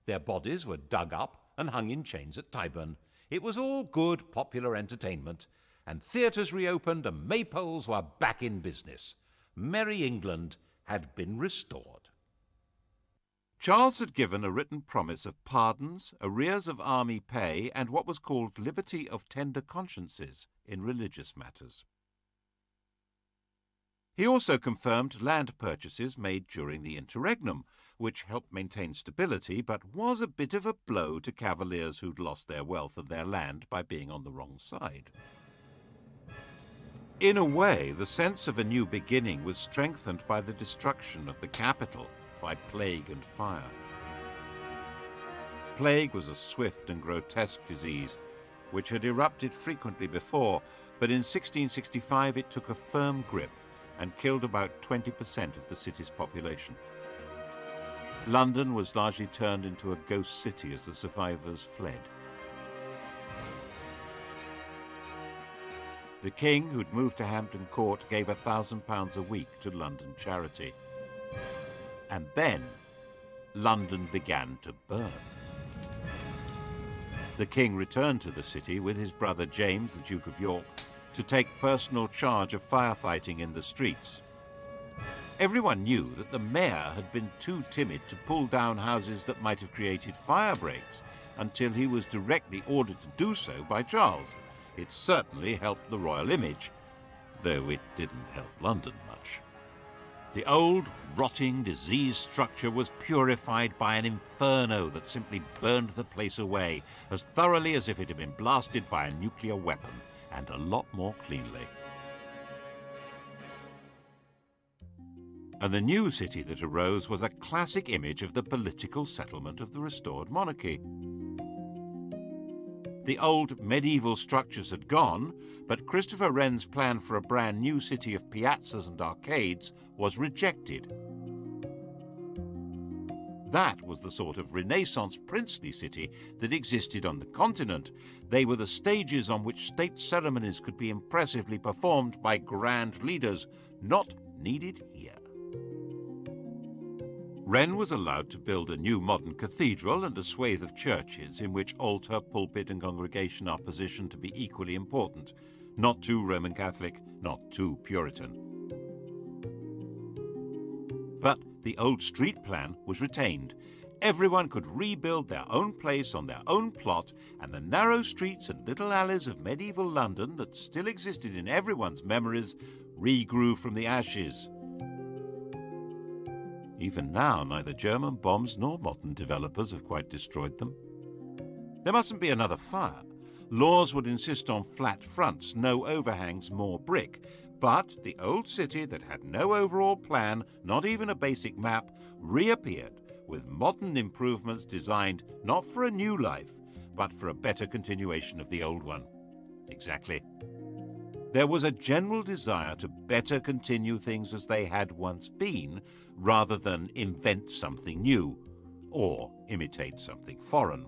Their bodies were dug up and hung in chains at Tyburn. It was all good popular entertainment, and theatres reopened and maypoles were back in business. Merry England had been restored. Charles had given a written promise of pardons, arrears of army pay, and what was called liberty of tender consciences in religious matters. He also confirmed land purchases made during the Interregnum, which helped maintain stability but was a bit of a blow to cavaliers who'd lost their wealth and their land by being on the wrong side. In a way, the sense of a new beginning was strengthened by the destruction of the capital by plague and fire. Plague was a swift and grotesque disease, which had erupted frequently before, but in 1665 it took a firm grip and killed about 20% of the city's population. London was largely turned into a ghost city as the survivors fled. The king, who'd moved to Hampton Court, gave £1,000 a week to London charity. And then London began to burn. The king returned to the city with his brother James, the Duke of York, to take personal charge of firefighting in the streets. Everyone knew that the mayor had been too timid to pull down houses that might have created fire breaks until he was directly ordered to do so by Charles. It certainly helped the royal image, though it didn't help London much. The old, rotting, diseased structure was purified by an inferno that simply burned the place away as thoroughly as if it had been blasted by a nuclear weapon, and a lot more cleanly. And the new city that arose was a classic image of the political settlement of the restored monarchy. The old medieval structures had gone, but Christopher Wren's plan for a brand new city of piazzas and arcades was rejected. That was the sort of Renaissance princely city that existed on the continent. They were the stages on which state ceremonies could be impressively performed by grand leaders, not needed here. Wren was allowed to build a new modern cathedral and a swathe of churches in which altar, pulpit and congregation are positioned to be equally important, not too Roman Catholic, not too Puritan. But the old street plan was retained. Everyone could rebuild their own place on their own plot, and the narrow streets and little alleys of medieval London that still existed in everyone's memories regrew from the ashes. Even now, neither German bombs nor modern developers have quite destroyed them. There mustn't be another fire. Laws would insist on flat fronts, no overhangs, more brick. But the old city that had no overall plan, not even a basic map, reappeared with modern improvements designed not for a new life, but for a better continuation of the old one. Exactly. There was a general desire to better continue things as they had once been, rather than invent something new, or imitate something foreign.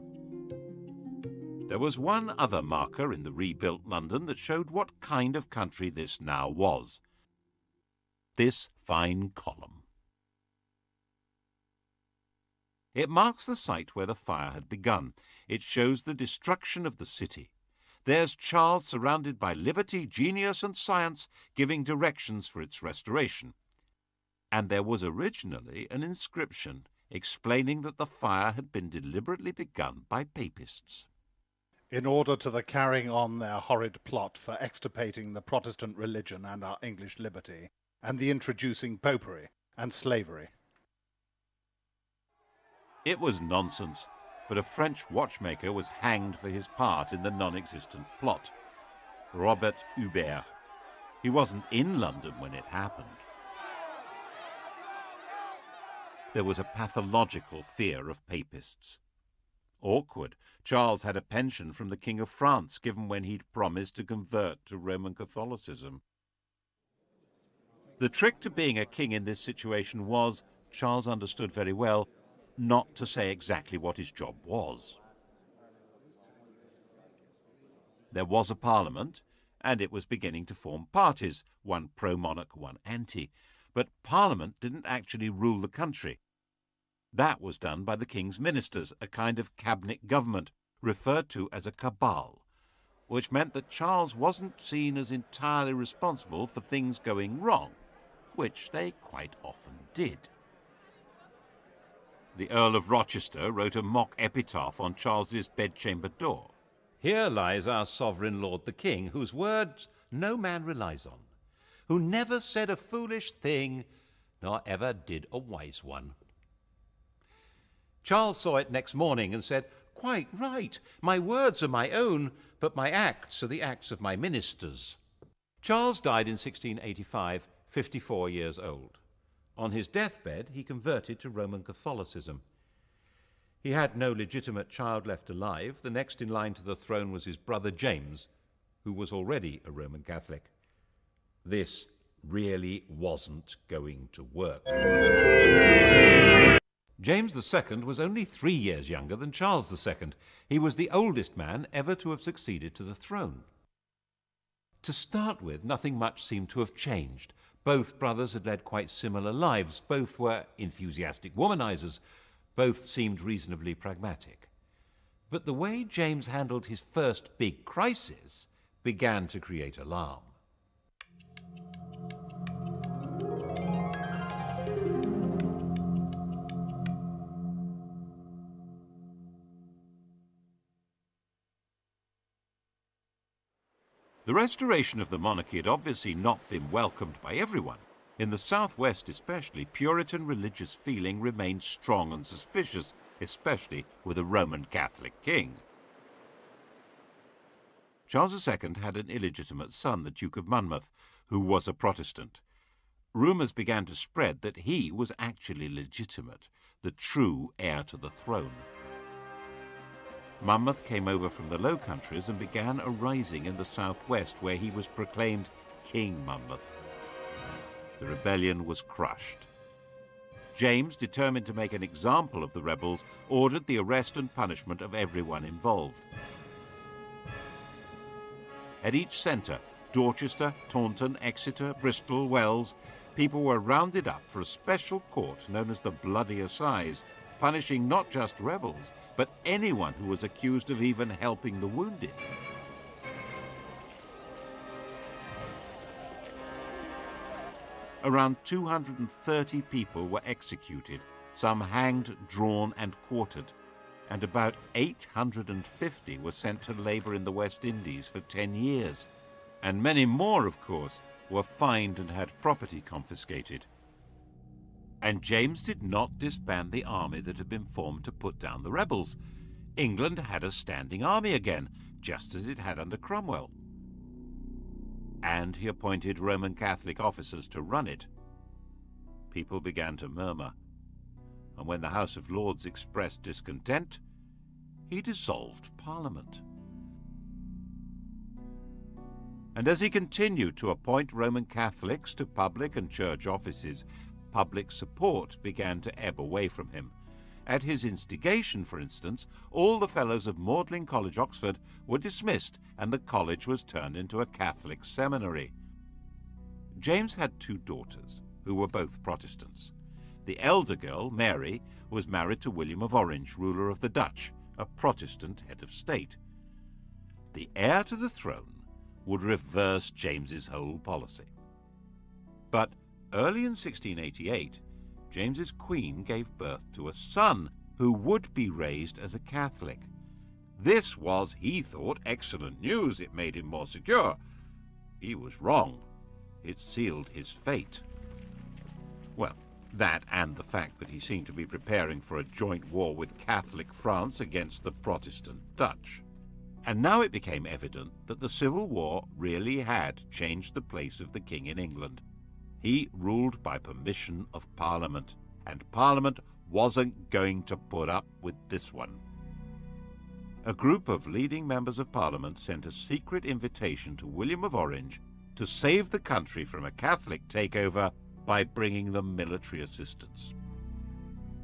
There was one other marker in the rebuilt London that showed what kind of country this now was. This fine column. It marks the site where the fire had begun. It shows the destruction of the city. There's Charles surrounded by liberty, genius and science, giving directions for its restoration. And there was originally an inscription explaining that the fire had been deliberately begun by papists.
In order to the carrying on their horrid plot for extirpating the Protestant religion and our English liberty, and the introducing popery and slavery.
It was nonsense. But a French watchmaker was hanged for his part in the non-existent plot. Robert Hubert. He wasn't in London when it happened. there was a pathological fear of papists. Awkward. Charles had a pension from the King of France given when he'd promised to convert to Roman Catholicism. The trick to being a king in this situation was, Charles understood very well, not to say exactly what his job was. There was a parliament, and it was beginning to form parties, one pro-monarch, one anti. But Parliament didn't actually rule the country. That was done by the king's ministers, a kind of cabinet government, referred to as a cabal, which meant that Charles wasn't seen as entirely responsible for things going wrong, which they quite often did. The Earl of Rochester wrote a mock epitaph on Charles's bedchamber door. "Here lies our sovereign lord the king, whose words no man relies on, who never said a foolish thing, nor ever did a wise one." Charles saw it next morning and said, "Quite right, my words are my own, but my acts are the acts of my ministers." Charles died in 1685, 54 years old. On his deathbed, he converted to Roman Catholicism. He had no legitimate child left alive. The next in line to the throne was his brother James, who was already a Roman Catholic. This really wasn't going to work. James II was only 3 years younger than Charles II. He was the oldest man ever to have succeeded to the throne. To start with, nothing much seemed to have changed. Both brothers had led quite similar lives. Both were enthusiastic womanizers. Both seemed reasonably pragmatic. But the way James handled his first big crisis began to create alarm. The restoration of the monarchy had obviously not been welcomed by everyone. In the southwest especially, Puritan religious feeling remained strong and suspicious, especially with a Roman Catholic king. Charles II had an illegitimate son, the Duke of Monmouth, who was a Protestant. Rumours began to spread that he was actually legitimate, the true heir to the throne. Monmouth came over from the Low Countries and began a rising in the southwest, where he was proclaimed King Monmouth. The rebellion was crushed. James, determined to make an example of the rebels, ordered the arrest and punishment of everyone involved. At each centre, Dorchester, Taunton, Exeter, Bristol, Wells, people were rounded up for a special court known as the Bloody Assize, punishing not just rebels, but anyone who was accused of even helping the wounded. Around 230 people were executed, some hanged, drawn and quartered, and about 850 were sent to labour in the West Indies for 10 years. And many more, of course, were fined and had property confiscated. And James did not disband the army that had been formed to put down the rebels. England had a standing army again, just as it had under Cromwell. And he appointed Roman Catholic officers to run it. People began to murmur, and when the House of Lords expressed discontent, he dissolved Parliament. And as he continued to appoint Roman Catholics to public and church offices, public support began to ebb away from him. At his instigation, for instance, all the fellows of Magdalen College, Oxford, were dismissed, and the college was turned into a Catholic seminary. James had 2 daughters, who were both Protestants. The elder girl, Mary, was married to William of Orange, ruler of the Dutch, a Protestant head of state. The heir to the throne would reverse James's whole policy. But early in 1688, James's queen gave birth to a son who would be raised as a Catholic. This was, he thought, excellent news. It made him more secure. He was wrong. It sealed his fate. Well, that and the fact that he seemed to be preparing for a joint war with Catholic France against the Protestant Dutch. And now it became evident that the Civil War really had changed the place of the king in England. He ruled by permission of Parliament, and Parliament wasn't going to put up with this one. A group of leading members of Parliament sent a secret invitation to William of Orange to save the country from a Catholic takeover by bringing them military assistance.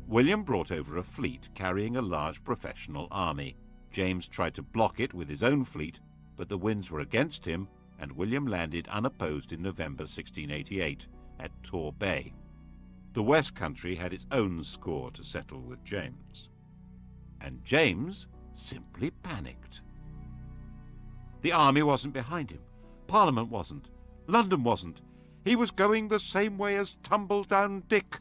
William brought over a fleet carrying a large professional army. James tried to block it with his own fleet, but the winds were against him, and William landed unopposed in November 1688 at Tor Bay. The West Country had its own score to settle with James. And James simply panicked. The army wasn't behind him. Parliament wasn't. London wasn't. He was going the same way as Tumbledown Dick.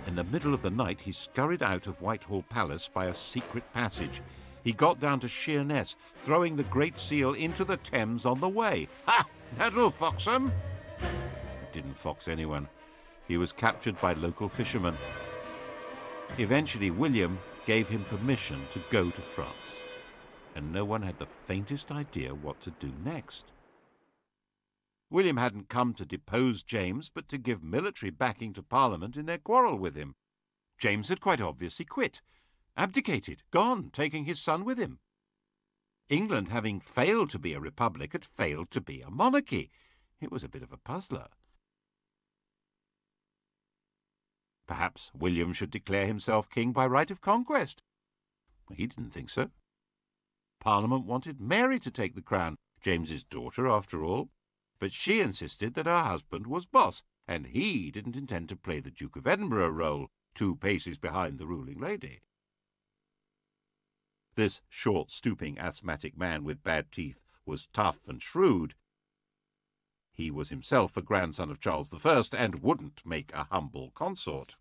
In the middle of the night, he scurried out of Whitehall Palace by a secret passage. He got down to Sheerness, throwing the Great Seal into the Thames on the way. Ha! That'll fox him! It didn't fox anyone. He was captured by local fishermen. Eventually, William gave him permission to go to France, and no one had the faintest idea what to do next. William hadn't come to depose James, but to give military backing to Parliament in their quarrel with him. James had quite obviously quit, abdicated, gone, taking his son with him. England, having failed to be a republic, had failed to be a monarchy. It was a bit of a puzzler. Perhaps William should declare himself king by right of conquest. He didn't think so. Parliament wanted Mary to take the crown, James's daughter after all, but she insisted that her husband was boss, and he didn't intend to play the Duke of Edinburgh role, 2 paces behind the ruling lady. This short, stooping, asthmatic man with bad teeth was tough and shrewd. He was himself a grandson of Charles I and wouldn't make a humble consort.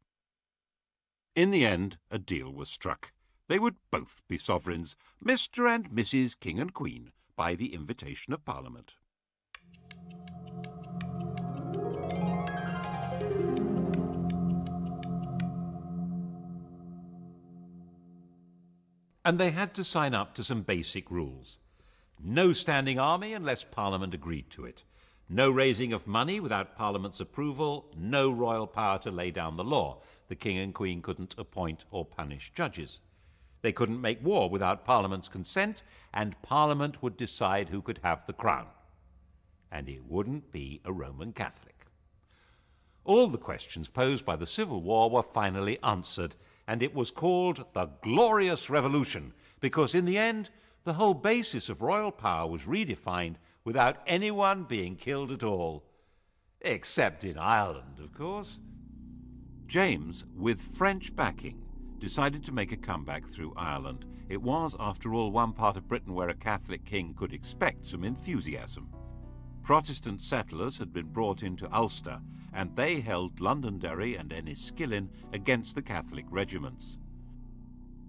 In the end, a deal was struck. They would both be sovereigns, Mr. and Mrs. King and Queen, by the invitation of Parliament. And they had to sign up to some basic rules. No standing army unless Parliament agreed to it. No raising of money without Parliament's approval. No royal power to lay down the law. The King and Queen couldn't appoint or punish judges. They couldn't make war without Parliament's consent, and Parliament would decide who could have the crown. And it wouldn't be a Roman Catholic. All the questions posed by the Civil War were finally answered, and it was called the Glorious Revolution, because in the end, the whole basis of royal power was redefined without anyone being killed at all. Except in Ireland, of course. James, with French backing, decided to make a comeback through Ireland. It was, after all, one part of Britain where a Catholic king could expect some enthusiasm. Protestant settlers had been brought into Ulster, and they held Londonderry and Enniskillen against the Catholic regiments.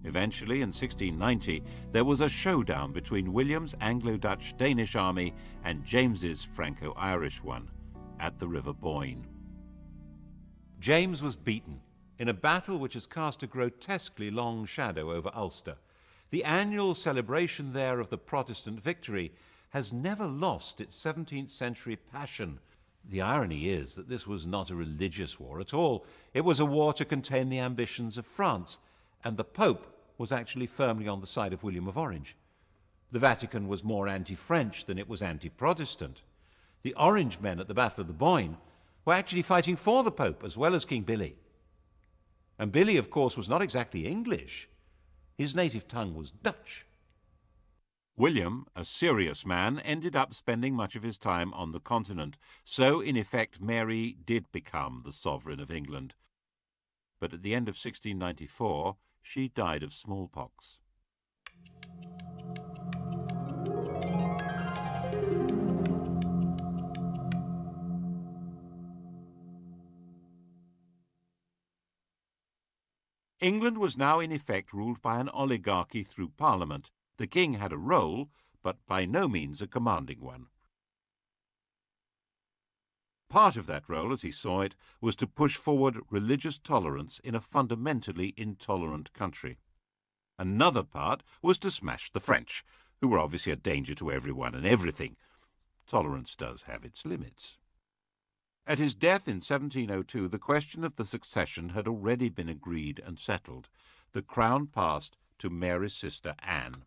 Eventually, in 1690, there was a showdown between William's Anglo-Dutch-Danish army and James's Franco-Irish one at the River Boyne. James was beaten in a battle which has cast a grotesquely long shadow over Ulster. The annual celebration there of the Protestant victory has never lost its 17th century passion. The irony is that this was not a religious war at all. It was a war to contain the ambitions of France, and the Pope was actually firmly on the side of William of Orange. The Vatican was more anti-French than it was anti-Protestant. The Orange men at the Battle of the Boyne were actually fighting for the Pope as well as King Billy. And Billy, of course, was not exactly English. His native tongue was Dutch. William, a serious man, ended up spending much of his time on the continent, so in effect Mary did become the sovereign of England. But at the end of 1694, she died of smallpox. England was now in effect ruled by an oligarchy through Parliament. The king had a role, but by no means a commanding one. Part of that role, as he saw it, was to push forward religious tolerance in a fundamentally intolerant country. Another part was to smash the French, who were obviously a danger to everyone and everything. Tolerance does have its limits. At his death in 1702, the question of the succession had already been agreed and settled. The crown passed to Mary's sister Anne.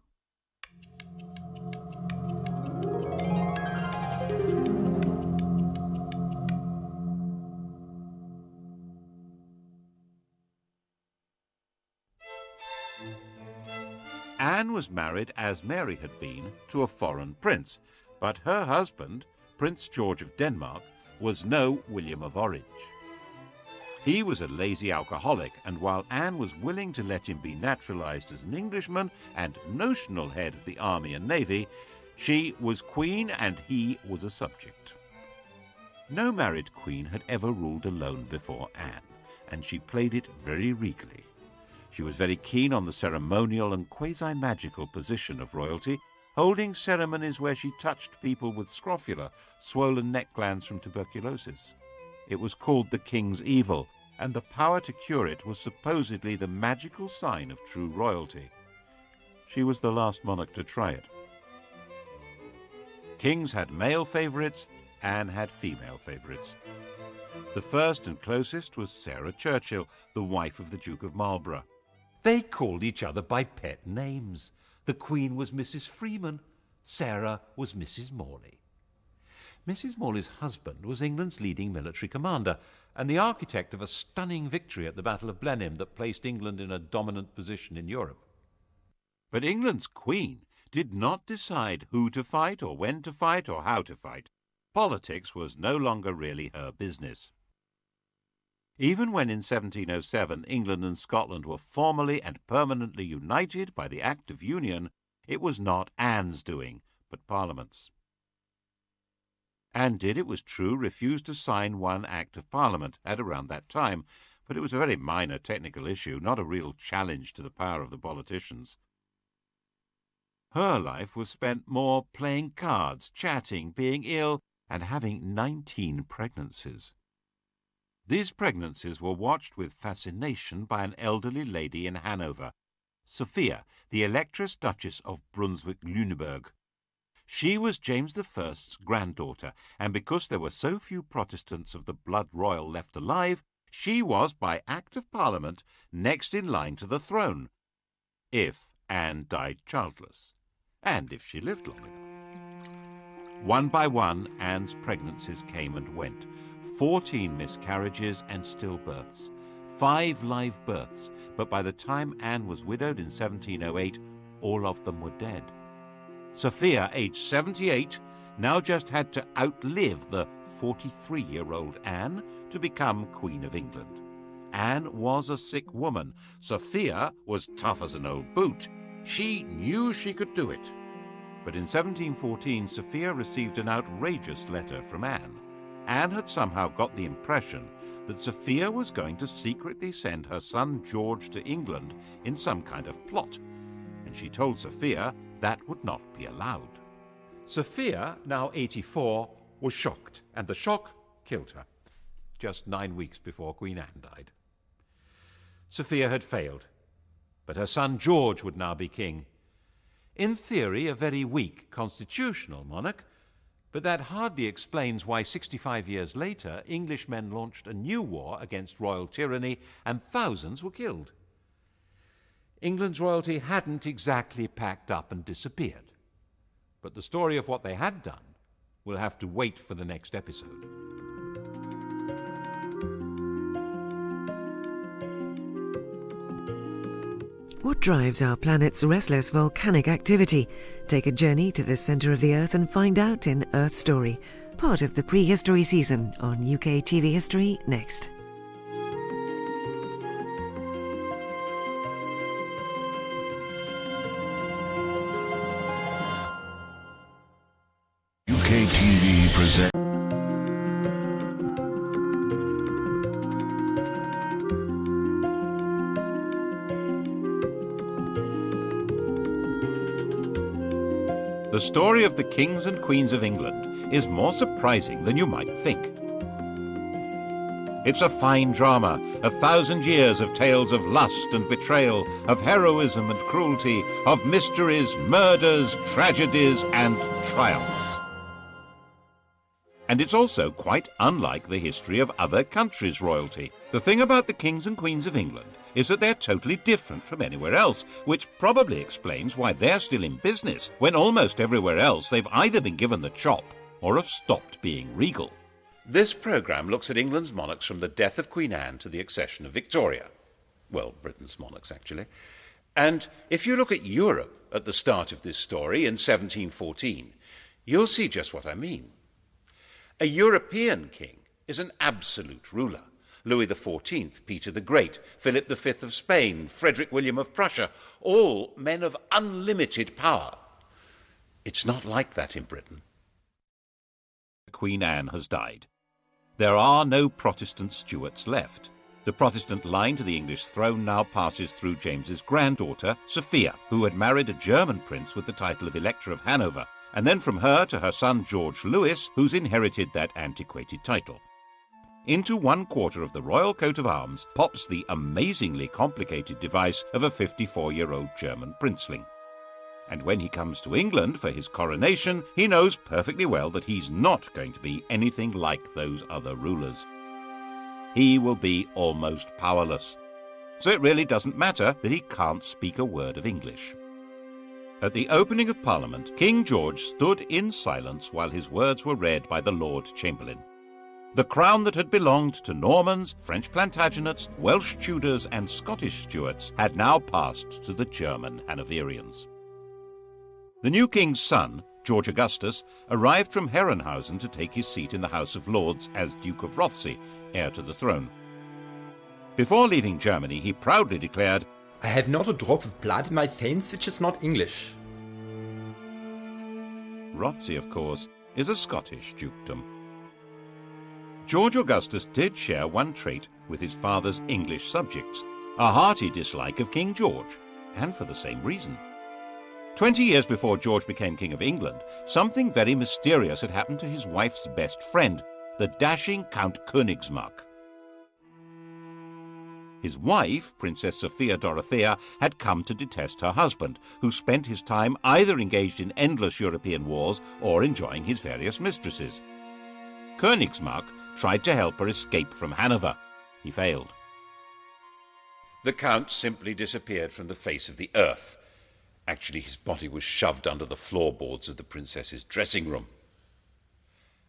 Anne was married, as Mary had been, to a foreign prince, but her husband, Prince George of Denmark, was no William of Orange. He was a lazy alcoholic, and while Anne was willing to let him be naturalized as an Englishman and notional head of the army and navy, she was queen and he was a subject. No married queen had ever ruled alone before Anne, and she played it very regally. She was very keen on the ceremonial and quasi-magical position of royalty, holding ceremonies where she touched people with scrofula, swollen neck glands from tuberculosis. It was called the king's evil, and the power to cure it was supposedly the magical sign of true royalty. She was the last monarch to try it. Kings had male favourites, Anne had female favourites. The first and closest was Sarah Churchill, the wife of the Duke of Marlborough. They called each other by pet names. The Queen was Mrs. Freeman, Sarah was Mrs. Morley. Mrs. Morley's husband was England's leading military commander and the architect of a stunning victory at the Battle of Blenheim that placed England in a dominant position in Europe. But England's Queen did not decide who to fight or when to fight or how to fight. Politics was no longer really her business. Even when in 1707 England and Scotland were formally and permanently united by the Act of Union, it was not Anne's doing, but Parliament's. Anne did, it was true, refuse to sign one Act of Parliament at around that time, but it was a very minor technical issue, not a real challenge to the power of the politicians. Her life was spent more playing cards, chatting, being ill, and having 19 pregnancies. These pregnancies were watched with fascination by an elderly lady in Hanover, Sophia, the Electress Duchess of Brunswick-Lüneburg. She was James I's granddaughter, and because there were so few Protestants of the blood royal left alive, she was, by Act of Parliament, next in line to the throne, if Anne died childless, and if she lived long enough. One by one, Anne's pregnancies came and went. 14 miscarriages and stillbirths, 5 live births, but by the time Anne was widowed in 1708, all of them were dead. Sophia, aged 78, now just had to outlive the 43-year-old Anne to become Queen of England. Anne was a sick woman. Sophia was tough as an old boot. She knew she could do it. But in 1714, Sophia received an outrageous letter from Anne. Anne had somehow got the impression that Sophia was going to secretly send her son George to England in some kind of plot, and she told Sophia that would not be allowed. Sophia, now 84, was shocked, and the shock killed her, just 9 weeks before Queen Anne died. Sophia had failed, but her son George would now be king. In theory, a very weak constitutional monarch, but that hardly explains why 65 years later Englishmen launched a new war against royal tyranny and thousands were killed. England's royalty hadn't exactly packed up and disappeared, but the story of what they had done will have to wait for the next episode.
What drives our planet's restless volcanic activity? Take a journey to the centre of the Earth and find out in Earth Story, part of the prehistory season on UKTV History next.
UKTV presents
The story of the kings and queens of England is more surprising than you might think. It's a fine drama, 1,000 years of tales of lust and betrayal, of heroism and cruelty, of mysteries, murders, tragedies, and triumphs. And it's also quite unlike the history of other countries' royalty. The thing about the kings and queens of England is that they're totally different from anywhere else, which probably explains why they're still in business when almost everywhere else they've either been given the chop or have stopped being regal. This programme looks at England's monarchs from the death of Queen Anne to the accession of Victoria. Well, Britain's monarchs, actually. And if you look at Europe at the start of this story in 1714, you'll see just what I mean. A European king is an absolute ruler. Louis XIV, Peter the Great, Philip V of Spain, Frederick William of Prussia, all men of unlimited power. It's not like that in Britain. Queen Anne has died. There are no Protestant Stuarts left. The Protestant line to the English throne now passes through James's granddaughter, Sophia, who had married a German prince with the title of Elector of Hanover, and then from her to her son George Louis, who's inherited that antiquated title. Into one quarter of the royal coat of arms pops the amazingly complicated device of a 54-year-old German princeling. And when he comes to England for his coronation, he knows perfectly well that he's not going to be anything like those other rulers. He will be almost powerless. So it really doesn't matter that he can't speak a word of English. At the opening of Parliament, King George stood in silence while his words were read by the Lord Chamberlain. The crown that had belonged to Normans, French Plantagenets, Welsh Tudors and Scottish Stuarts had now passed to the German Hanoverians. The new king's son, George Augustus, arrived from Herrenhausen to take his seat in the House of Lords as Duke of Rothesay, heir to the throne. Before leaving Germany, he proudly declared,
"I have not a drop of blood in my veins which is not English."
Rothesay, of course, is a Scottish dukedom. George Augustus did share one trait with his father's English subjects, a hearty dislike of King George, and for the same reason. 20 years before George became King of England, something very mysterious had happened to his wife's best friend, the dashing Count Königsmarck. His wife, Princess Sophia Dorothea, had come to detest her husband, who spent his time either engaged in endless European wars or enjoying his various mistresses. Königsmarck tried to help her escape from Hanover. He failed. The Count simply disappeared from the face of the earth. Actually, his body was shoved under the floorboards of the princess's dressing room.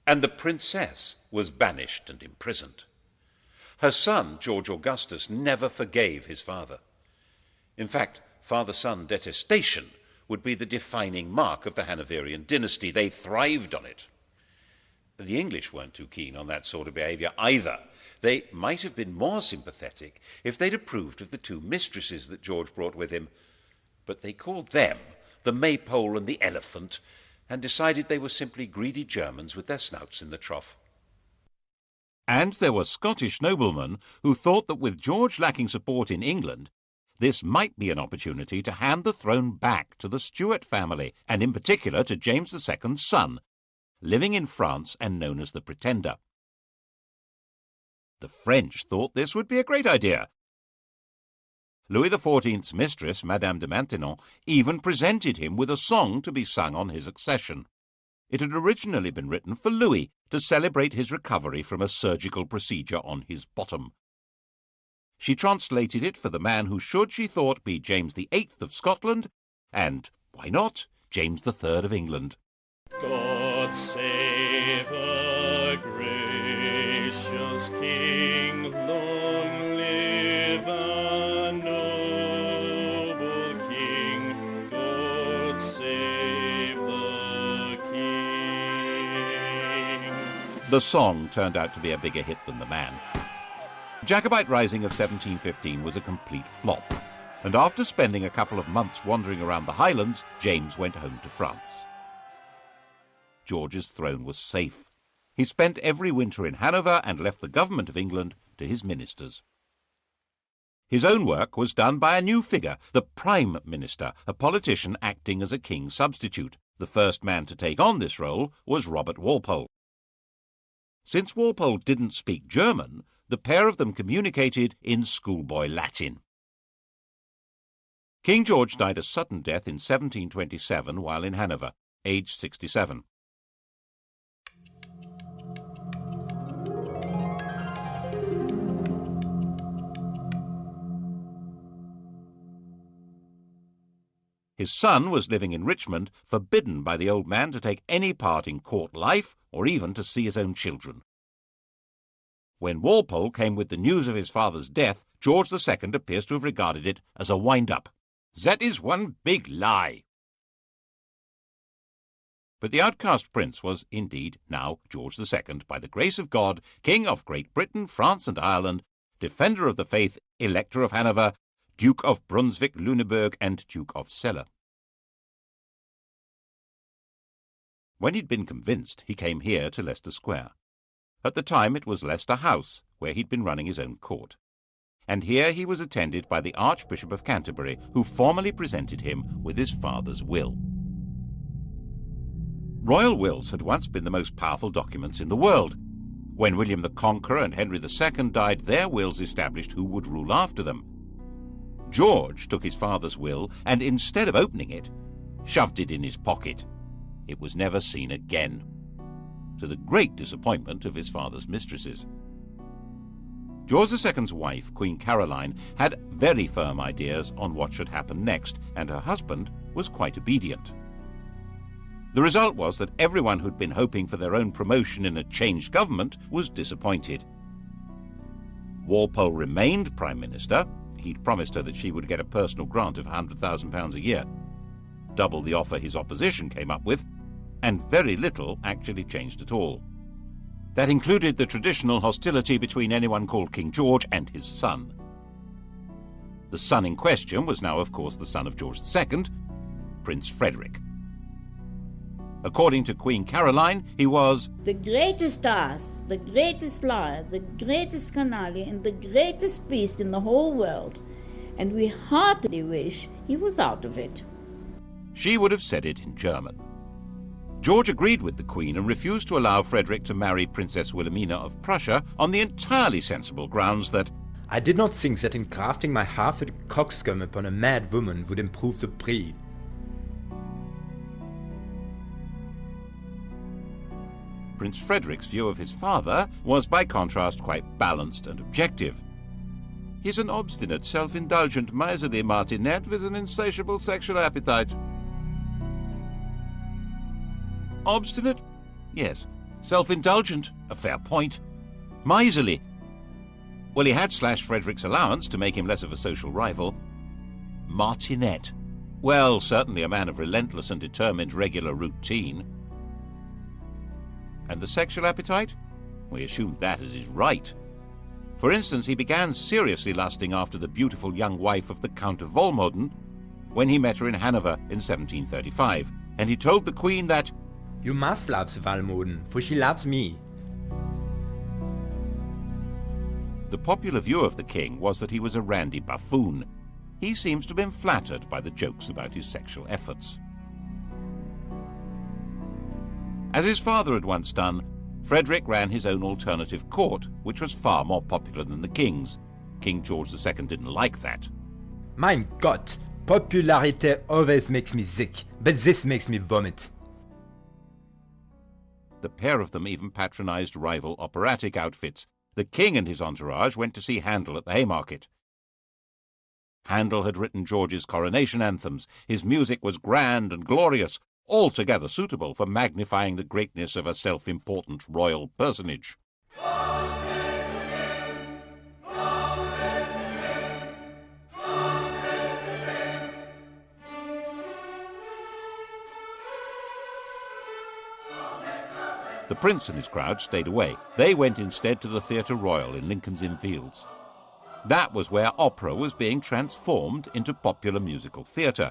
And the princess was banished and imprisoned. Her son, George Augustus, never forgave his father. In fact, father-son detestation would be the defining mark of the Hanoverian dynasty. They thrived on it. The English weren't too keen on that sort of behaviour either. They might have been more sympathetic if they'd approved of the two mistresses that George brought with him. But they called them the Maypole and the Elephant and decided they were simply greedy Germans with their snouts in the trough. And there were Scottish noblemen who thought that with George lacking support in England, this might be an opportunity to hand the throne back to the Stuart family, and in particular to James II's son, living in France and known as the Pretender. The French thought this would be a great idea. Louis XIV's mistress, Madame de Maintenon, even presented him with a song to be sung on his accession. It had originally been written for Louis to celebrate his recovery from a surgical procedure on his bottom. She translated it for the man who should, she thought, be James VIII of Scotland, and, why not, James III of England.
God save a gracious King, long live a noble King, God save the King.
The song turned out to be a bigger hit than the man. Jacobite Rising of 1715 was a complete flop, and after spending a couple of months wandering around the Highlands, James went home to France. George's throne was safe. He spent every winter in Hanover and left the government of England to his ministers. His own work was done by a new figure, the Prime Minister, a politician acting as a king's substitute. The first man to take on this role was Robert Walpole. Since Walpole didn't speak German, the pair of them communicated in schoolboy Latin. King George died a sudden death in 1727 while in Hanover, aged 67. His son was living in Richmond, forbidden by the old man to take any part in court life or even to see his own children. When Walpole came with the news of his father's death, George II appears to have regarded it as a wind-up. "That is one big lie." But the outcast prince was indeed now George II, by the grace of God, King of Great Britain, France and Ireland, Defender of the Faith, Elector of Hanover, Duke of Brunswick-Lüneburg and Duke of Celle. When he'd been convinced, he came here to Leicester Square. At the time it was Leicester House, where he'd been running his own court. And here he was attended by the Archbishop of Canterbury, who formally presented him with his father's will. Royal wills had once been the most powerful documents in the world. When William the Conqueror and Henry II died, their wills established who would rule after them. George took his father's will and, instead of opening it, shoved it in his pocket. It was never seen again, to the great disappointment of his father's mistresses. George II's wife, Queen Caroline, had very firm ideas on what should happen next, and her husband was quite obedient. The result was that everyone who'd been hoping for their own promotion in a changed government was disappointed. Walpole remained Prime Minister. He'd promised her that she would get a personal grant of £100,000 a year, double the offer his opposition came up with, and very little actually changed at all. That included the traditional hostility between anyone called King George and his son. The son in question was now, of course, the son of George II, Prince Frederick. According to Queen Caroline, he was
the greatest ass, the greatest liar, the greatest canaille, and the greatest beast in the whole world, and we heartily wish he was out of it.
She would have said it in German. George agreed with the Queen and refused to allow Frederick to marry Princess Wilhelmina of Prussia on the entirely sensible grounds that
I did not think that engrafting my half-witted coxcomb upon a mad woman would improve the breed.
Prince Frederick's view of his father was, by contrast, quite balanced and objective. He's an obstinate, self-indulgent, miserly martinet with an insatiable sexual appetite. Obstinate? Yes. Self-indulgent? A fair point. Miserly? Well, he had slashed Frederick's allowance to make him less of a social rival. Martinet? Well, certainly a man of relentless and determined regular routine. And the sexual appetite? We assumed that as his right. For instance, he began seriously lusting after the beautiful young wife of the Count of Volmoden when he met her in Hanover in 1735, and he told the Queen that
you must love the Volmoden, for she loves me.
The popular view of the king was that he was a randy buffoon. He seems to have been flattered by the jokes about his sexual efforts. As his father had once done, Frederick ran his own alternative court, which was far more popular than the king's. King George II didn't like that.
Mein Gott, popularity always makes me sick, but this makes me vomit.
The pair of them even patronized rival operatic outfits. The king and his entourage went to see Handel at the Haymarket. Handel had written George's coronation anthems. His music was grand and glorious, altogether suitable for magnifying the greatness of a self-important royal personage. The prince and his crowd stayed away. They went instead to the Theatre Royal in Lincoln's Inn Fields. That was where opera was being transformed into popular musical theatre.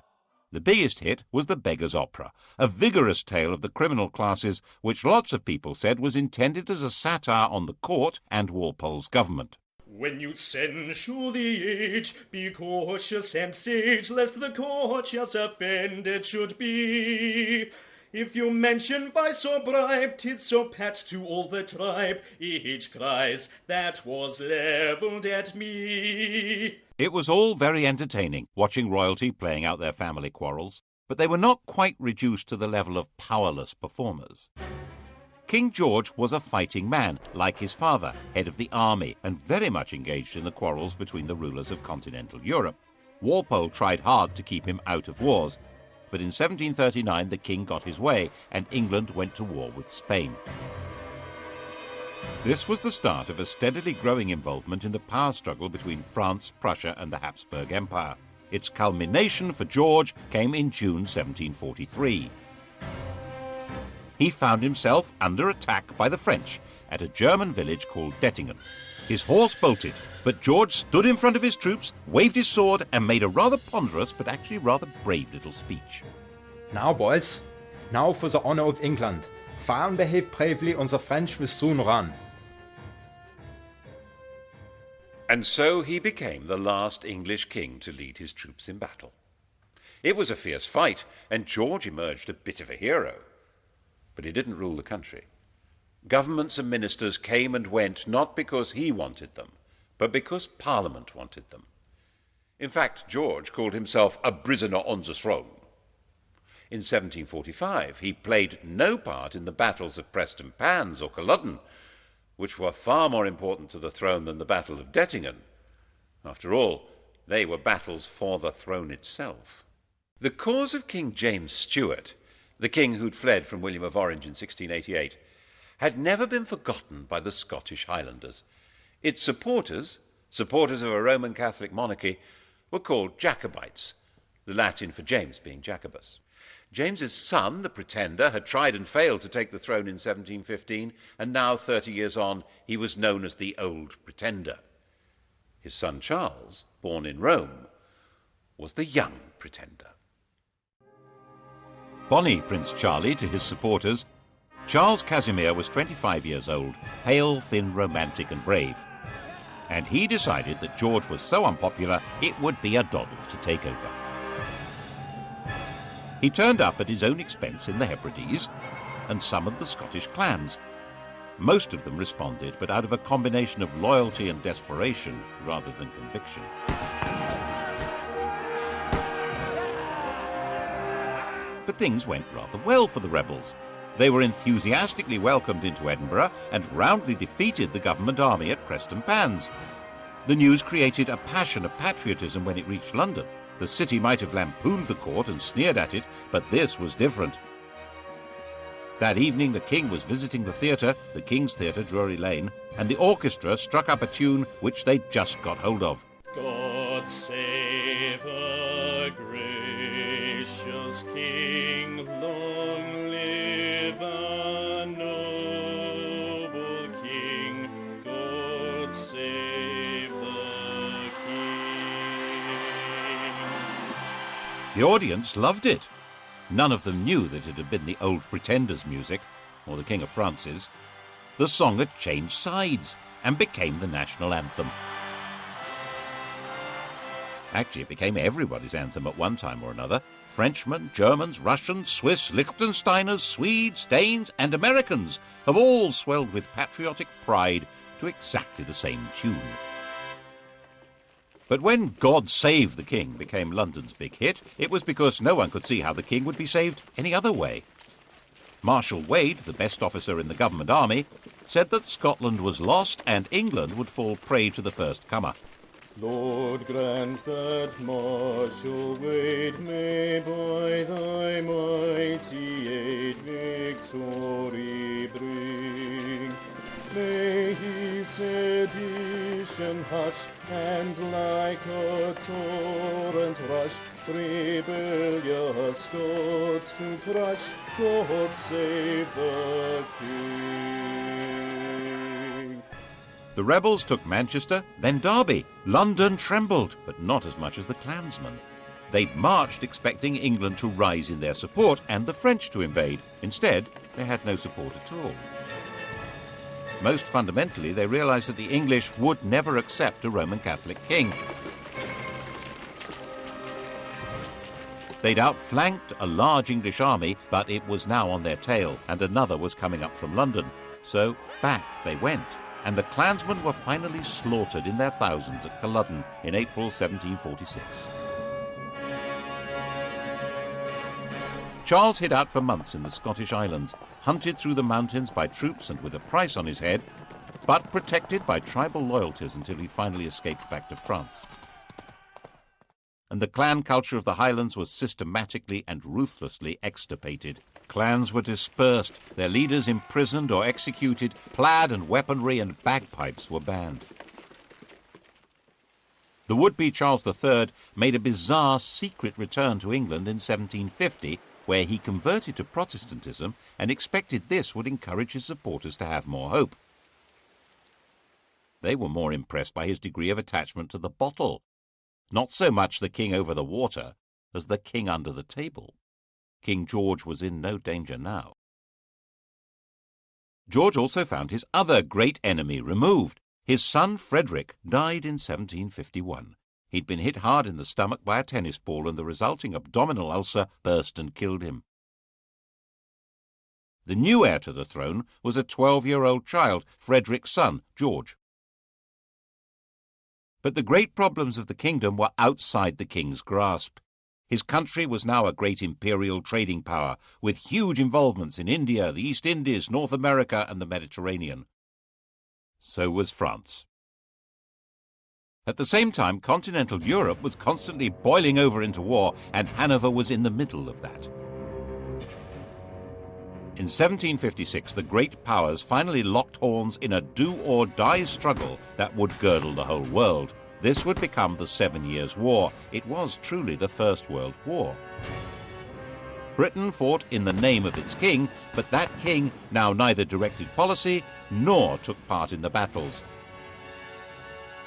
The biggest hit was The Beggar's Opera, a vigorous tale of the criminal classes which lots of people said was intended as a satire on the court and Walpole's government.
When you censure the age, be cautious and sage, lest the courtiers offended should be. If you mention vice or bribe, 'tis so pat to all the tribe, each cries, that was levelled at me.
It was all very entertaining, watching royalty playing out their family quarrels, but they were not quite reduced to the level of powerless performers. King George was a fighting man, like his father, head of the army, and very much engaged in the quarrels between the rulers of continental Europe. Walpole tried hard to keep him out of wars, but in 1739 the king got his way and England went to war with Spain. This was the start of a steadily growing involvement in the power struggle between France, Prussia and the Habsburg Empire. Its culmination for George came in June 1743. He found himself under attack by the French at a German village called Dettingen. His horse bolted, but George stood in front of his troops, waved his sword and made a rather ponderous but actually rather brave little speech.
Now, boys, now for the honor of England. Fire and behave bravely, and the French will soon run.
And so he became the last English king to lead his troops in battle. It was a fierce fight, and George emerged a bit of a hero. But he didn't rule the country. Governments and ministers came and went not because he wanted them, but because Parliament wanted them. In fact, George called himself a prisoner on the throne. In 1745, he played no part in the battles of Prestonpans or Culloden, which were far more important to the throne than the Battle of Dettingen. After all, they were battles for the throne itself. The cause of King James Stuart, the king who'd fled from William of Orange in 1688, had never been forgotten by the Scottish Highlanders. Its supporters of a Roman Catholic monarchy, were called Jacobites, the Latin for James being Jacobus. James's son, the Pretender, had tried and failed to take the throne in 1715, and now, 30 years on, he was known as the Old Pretender. His son Charles, born in Rome, was the Young Pretender. Bonnie Prince Charlie to his supporters, Charles Casimir was 25 years old, pale, thin, romantic and brave. And he decided that George was so unpopular it would be a doddle to take over. He turned up at his own expense in the Hebrides and summoned the Scottish clans. Most of them responded, but out of a combination of loyalty and desperation rather than conviction. But things went rather well for the rebels. They were enthusiastically welcomed into Edinburgh and roundly defeated the government army at Prestonpans. The news created a passion of patriotism when it reached London. The city might have lampooned the court and sneered at it, but this was different. That evening the king was visiting the theatre, the King's Theatre, Drury Lane, and the orchestra struck up a tune which they'd just got hold of.
God save a gracious king, long live a noble king, God save the king.
The audience loved it. None of them knew that it had been the Old Pretender's music, or the King of France's. The song had changed sides and became the national anthem. Actually, it became everybody's anthem at one time or another. Frenchmen, Germans, Russians, Swiss, Liechtensteiners, Swedes, Danes and Americans have all swelled with patriotic pride to exactly the same tune. But when God Save the King became London's big hit, it was because no one could see how the king would be saved any other way. Marshal Wade, the best officer in the government army, said that Scotland was lost and England would fall prey to the first comer.
Lord, grant that Marshal Wade may by thy mighty aid victory bring. May he sedition hush, and like a torrent rush, rebellious Scots to crush. God save the King.
The rebels took Manchester, then Derby. London trembled, but not as much as the clansmen. They'd marched expecting England to rise in their support and the French to invade. Instead, they had no support at all. Most fundamentally, they realised that the English would never accept a Roman Catholic king. They'd outflanked a large English army, but it was now on their tail, and another was coming up from London. So back they went, and the clansmen were finally slaughtered in their thousands at Culloden in April 1746. Charles hid out for months in the Scottish Islands, hunted through the mountains by troops and with a price on his head, but protected by tribal loyalties until he finally escaped back to France. and the clan culture of the Highlands was systematically and ruthlessly extirpated. Clans were dispersed, their leaders imprisoned or executed, plaid and weaponry and bagpipes were banned. The would-be Charles III made a bizarre secret return to England in 1750, where he converted to Protestantism and expected this would encourage his supporters to have more hope. They were more impressed by his degree of attachment to the bottle. Not so much the king over the water as the king under the table. King George was in no danger now. George also found his other great enemy removed. His son Frederick died in 1751. He'd been hit hard in the stomach by a tennis ball, and the resulting abdominal ulcer burst and killed him. The new heir to the throne was a 12-year-old child, Frederick's son, George. But the great problems of the kingdom were outside the king's grasp. His country was now a great imperial trading power, with huge involvements in India, the East Indies, North America, and the Mediterranean. So was France. At the same time, continental Europe was constantly boiling over into war, and Hanover was in the middle of that. In 1756, the great powers finally locked horns in a do-or-die struggle that would girdle the whole world. This would become the 7 Years' War. It was truly the First World War. Britain fought in the name of its king, but that king now neither directed policy nor took part in the battles.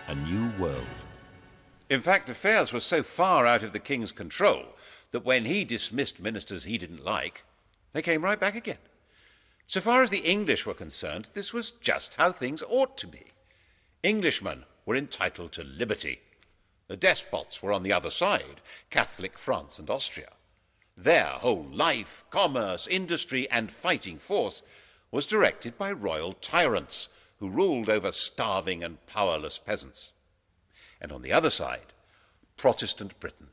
A new world. In fact, affairs were so far out of the king's control that when he dismissed ministers he didn't like, they came right back again. So far as the English were concerned, this was just how things ought to be. Englishmen were entitled to liberty. The despots were on the other side, Catholic France and Austria. Their whole life, commerce, industry, and fighting force was directed by royal tyrants who ruled over starving and powerless peasants. And on the other side, Protestant Britain,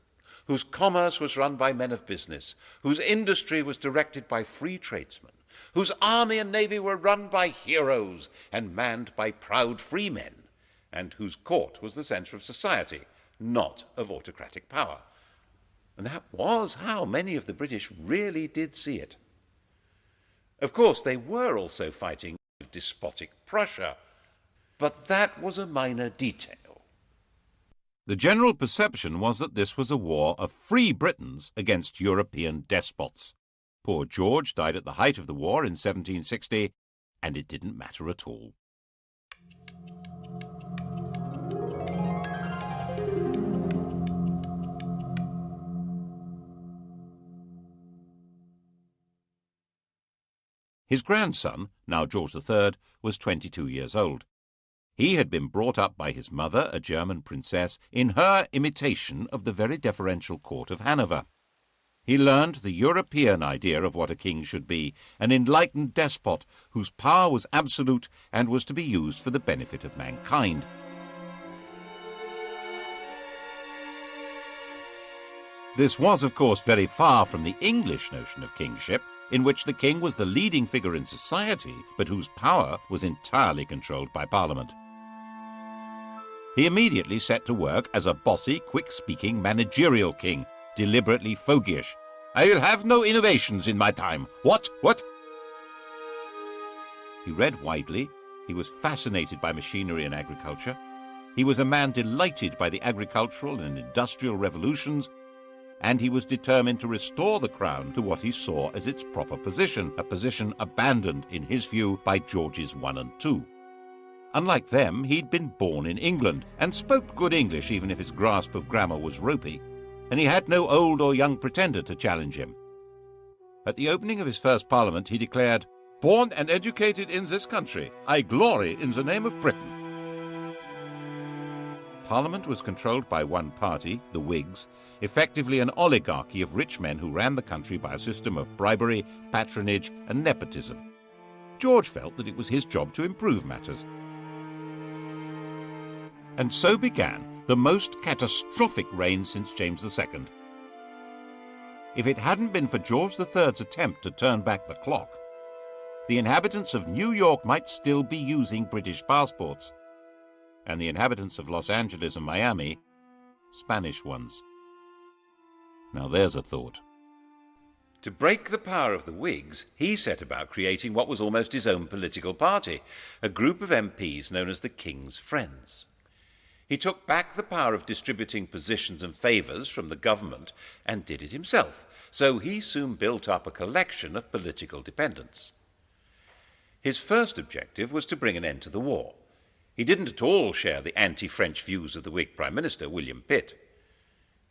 whose commerce was run by men of business, whose industry was directed by free tradesmen, whose army and navy were run by heroes and manned by proud free men, and whose court was the centre of society, not of autocratic power. And that was how many of the British really did see it. Of course, they were also fighting despotic Prussia, but that was a minor detail. The general perception was that this was a war of free Britons against European despots. Poor George died at the height of the war in 1760, and it didn't matter at all. His grandson, now George III, was 22 years old. He had been brought up by his mother, a German princess, in her imitation of the very deferential court of Hanover. He learned the European idea of what a king should be, an enlightened despot whose power was absolute and was to be used for the benefit of mankind. This was, of course, very far from the English notion of kingship, in which the king was the leading figure in society, but whose power was entirely controlled by Parliament. He immediately set to work as a bossy, quick-speaking managerial king, deliberately fogyish. "I will have no innovations in my time. What? He read widely. He was fascinated by machinery and agriculture. He was a man delighted by the agricultural and industrial revolutions, and he was determined to restore the crown to what he saw as its proper position, a position abandoned, in his view, by Georges I and II. Unlike them, he'd been born in England and spoke good English, even if his grasp of grammar was ropey, and he had no old or young pretender to challenge him. At the opening of his first parliament, he declared, "Born and educated in this country, I glory in the name of Britain." Parliament was controlled by one party, the Whigs, effectively an oligarchy of rich men who ran the country by a system of bribery, patronage, and nepotism. George felt that it was his job to improve matters. And so began the most catastrophic reign since James II. If it hadn't been for George III's attempt to turn back the clock, the inhabitants of New York might still be using British passports, and the inhabitants of Los Angeles and Miami, Spanish ones.
Now there's a thought.
To break the power of the Whigs, he set about creating what was almost his own political party, a group of MPs known as the King's Friends. He took back the power of distributing positions and favours from the government and did it himself, so he soon built up a collection of political dependents. His first objective was to bring an end to the war. He didn't at all share the anti-French views of the Whig Prime Minister, William Pitt.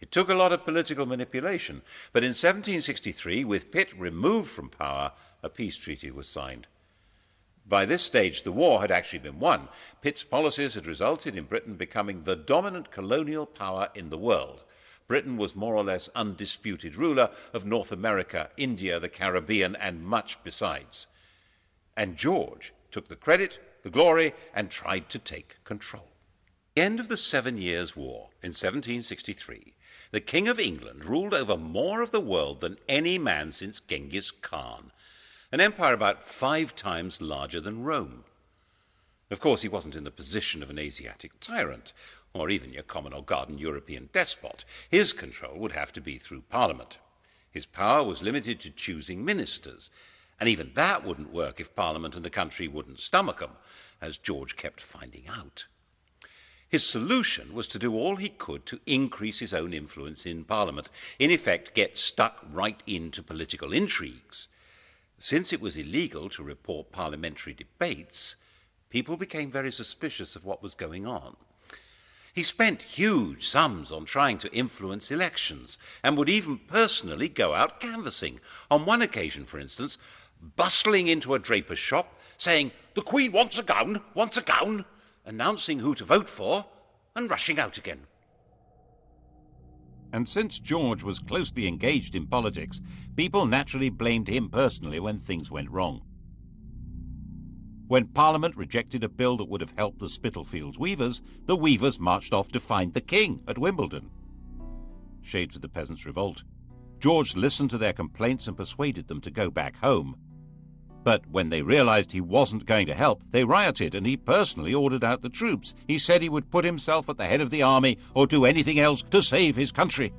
It took a lot of political manipulation, but in 1763, with Pitt removed from power, a peace treaty was signed. By this stage, the war had actually been won. Pitt's policies had resulted in Britain becoming the dominant colonial power in the world. Britain was more or less undisputed ruler of North America, India, the Caribbean, and much besides. And George took the credit, the glory, and tried to take control. At the end of the 7 Years' War in 1763, the King of England ruled over more of the world than any man since Genghis Khan, an empire about 5 times larger than Rome. Of course, he wasn't in the position of an Asiatic tyrant, or even your common or garden European despot. His control would have to be through Parliament. His power was limited to choosing ministers, and even that wouldn't work if Parliament and the country wouldn't stomach them, as George kept finding out. His solution was to do all he could to increase his own influence in Parliament, in effect get stuck right into political intrigues. Since it was illegal to report parliamentary debates, people became very suspicious of what was going on. He spent huge sums on trying to influence elections and would even personally go out canvassing. On one occasion, for instance, bustling into a draper's shop, saying, "The Queen wants a gown, wants a gown," announcing who to vote for, and rushing out again.
And since George was closely engaged in politics, people naturally blamed him personally when things went wrong. When Parliament rejected a bill that would have helped the Spitalfields weavers, the weavers marched off to find the king at Wimbledon. Shades of the Peasants' Revolt. George listened to their complaints and persuaded them to go back home. But when they realized he wasn't going to help, they rioted, and he personally ordered out the troops. He said he would put himself at the head of the army or do anything else to save his country.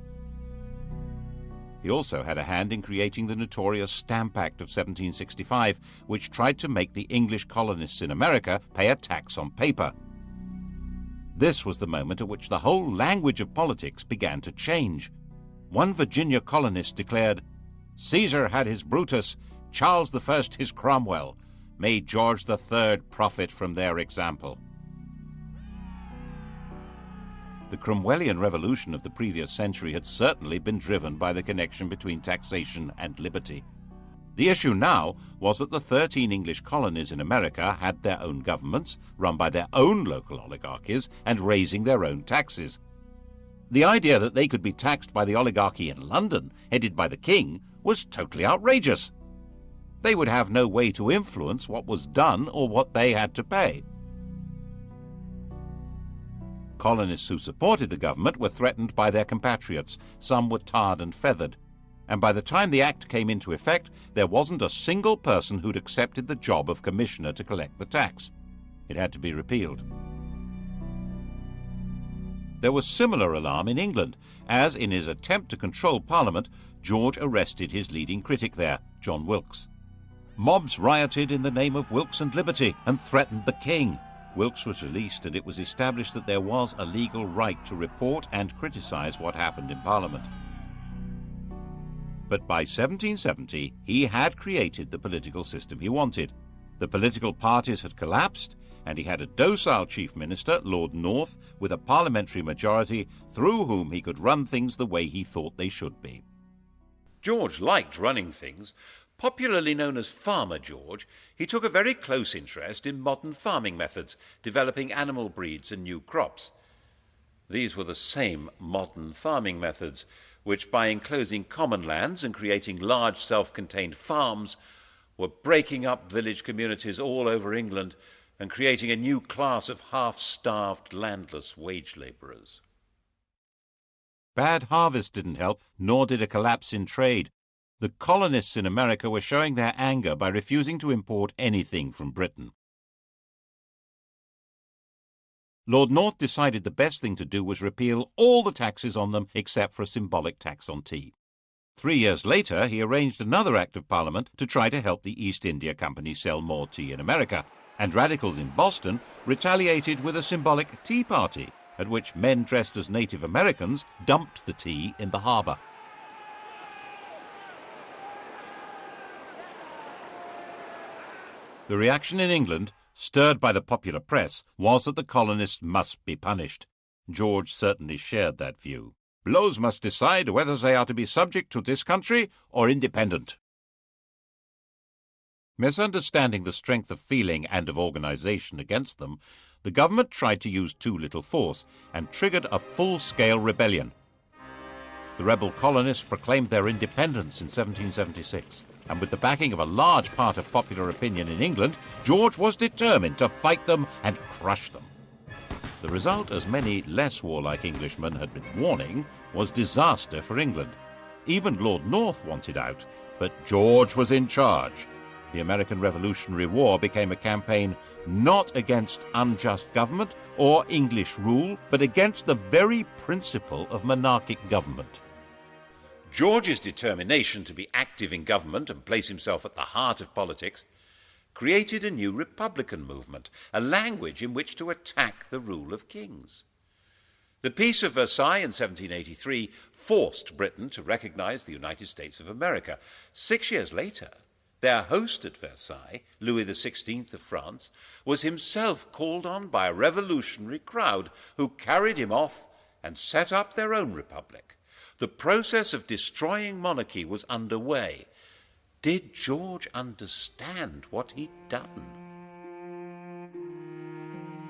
He also had a hand in creating the notorious Stamp Act of 1765, which tried to make the English colonists in America pay a tax on paper. This was the moment at which the whole language of politics began to change. One Virginia colonist declared, "Caesar had his Brutus, Charles I his Cromwell. May George III profit from their example." The Cromwellian revolution of the previous century had certainly been driven by the connection between taxation and liberty. The issue now was that the 13 English colonies in America had their own governments, run by their own local oligarchies, and raising their own taxes. The idea that they could be taxed by the oligarchy in London, headed by the king, was totally outrageous. They would have no way to influence what was done or what they had to pay. Colonists who supported the government were threatened by their compatriots. Some were tarred and feathered. And by the time the act came into effect, there wasn't a single person who'd accepted the job of commissioner to collect the tax. It had to be repealed. There was similar alarm in England, as in his attempt to control Parliament, George arrested his leading critic there, John Wilkes. Mobs rioted in the name of Wilkes and liberty and threatened the king. Wilkes was released, and it was established that there was a legal right to report and criticise what happened in Parliament. But by 1770, he had created the political system he wanted. The political parties had collapsed, and he had a docile chief minister, Lord North, with a parliamentary majority through whom he could run things the way he thought they should be.
George liked running things. Popularly known as Farmer George, he took a very close interest in modern farming methods, developing animal breeds and new crops. These were the same modern farming methods, which by enclosing common lands and creating large self-contained farms, were breaking up village communities all over England and creating a new class of half-starved, landless wage labourers.
Bad harvest didn't help, nor did a collapse in trade. The colonists in America were showing their anger by refusing to import anything from Britain.
Lord North decided the best thing to do was repeal all the taxes on them except for a symbolic tax on tea. 3 years later, he arranged another Act of Parliament to try to help the East India Company sell more tea in America, and radicals in Boston retaliated with a symbolic tea party, at which men dressed as Native Americans dumped the tea in the harbour. The reaction in England, stirred by the popular press, was that the colonists must be punished. George certainly shared that view. Blows must decide whether they are to be subject to this country or independent. Misunderstanding the strength of feeling and of organisation against them, the government tried to use too little force and triggered a full-scale rebellion. The rebel colonists proclaimed their independence in 1776, and with the backing of a large part of popular opinion in England, George was determined to fight them and crush them. The result, as many less warlike Englishmen had been warning, was disaster for England. Even Lord North wanted out, but George was in charge. The American Revolutionary War became a campaign not against unjust government or English rule, but against the very principle of monarchic government. George's determination to be active in government and place himself at the heart of politics created a new republican movement, a language in which to attack the rule of kings. The Peace of Versailles in 1783 forced Britain to recognise the United States of America. 6 years later, their host at Versailles, Louis XVI of France, was himself called on by a revolutionary crowd who carried him off and set up their own republic. The process of destroying monarchy was underway. Did George understand what he'd done?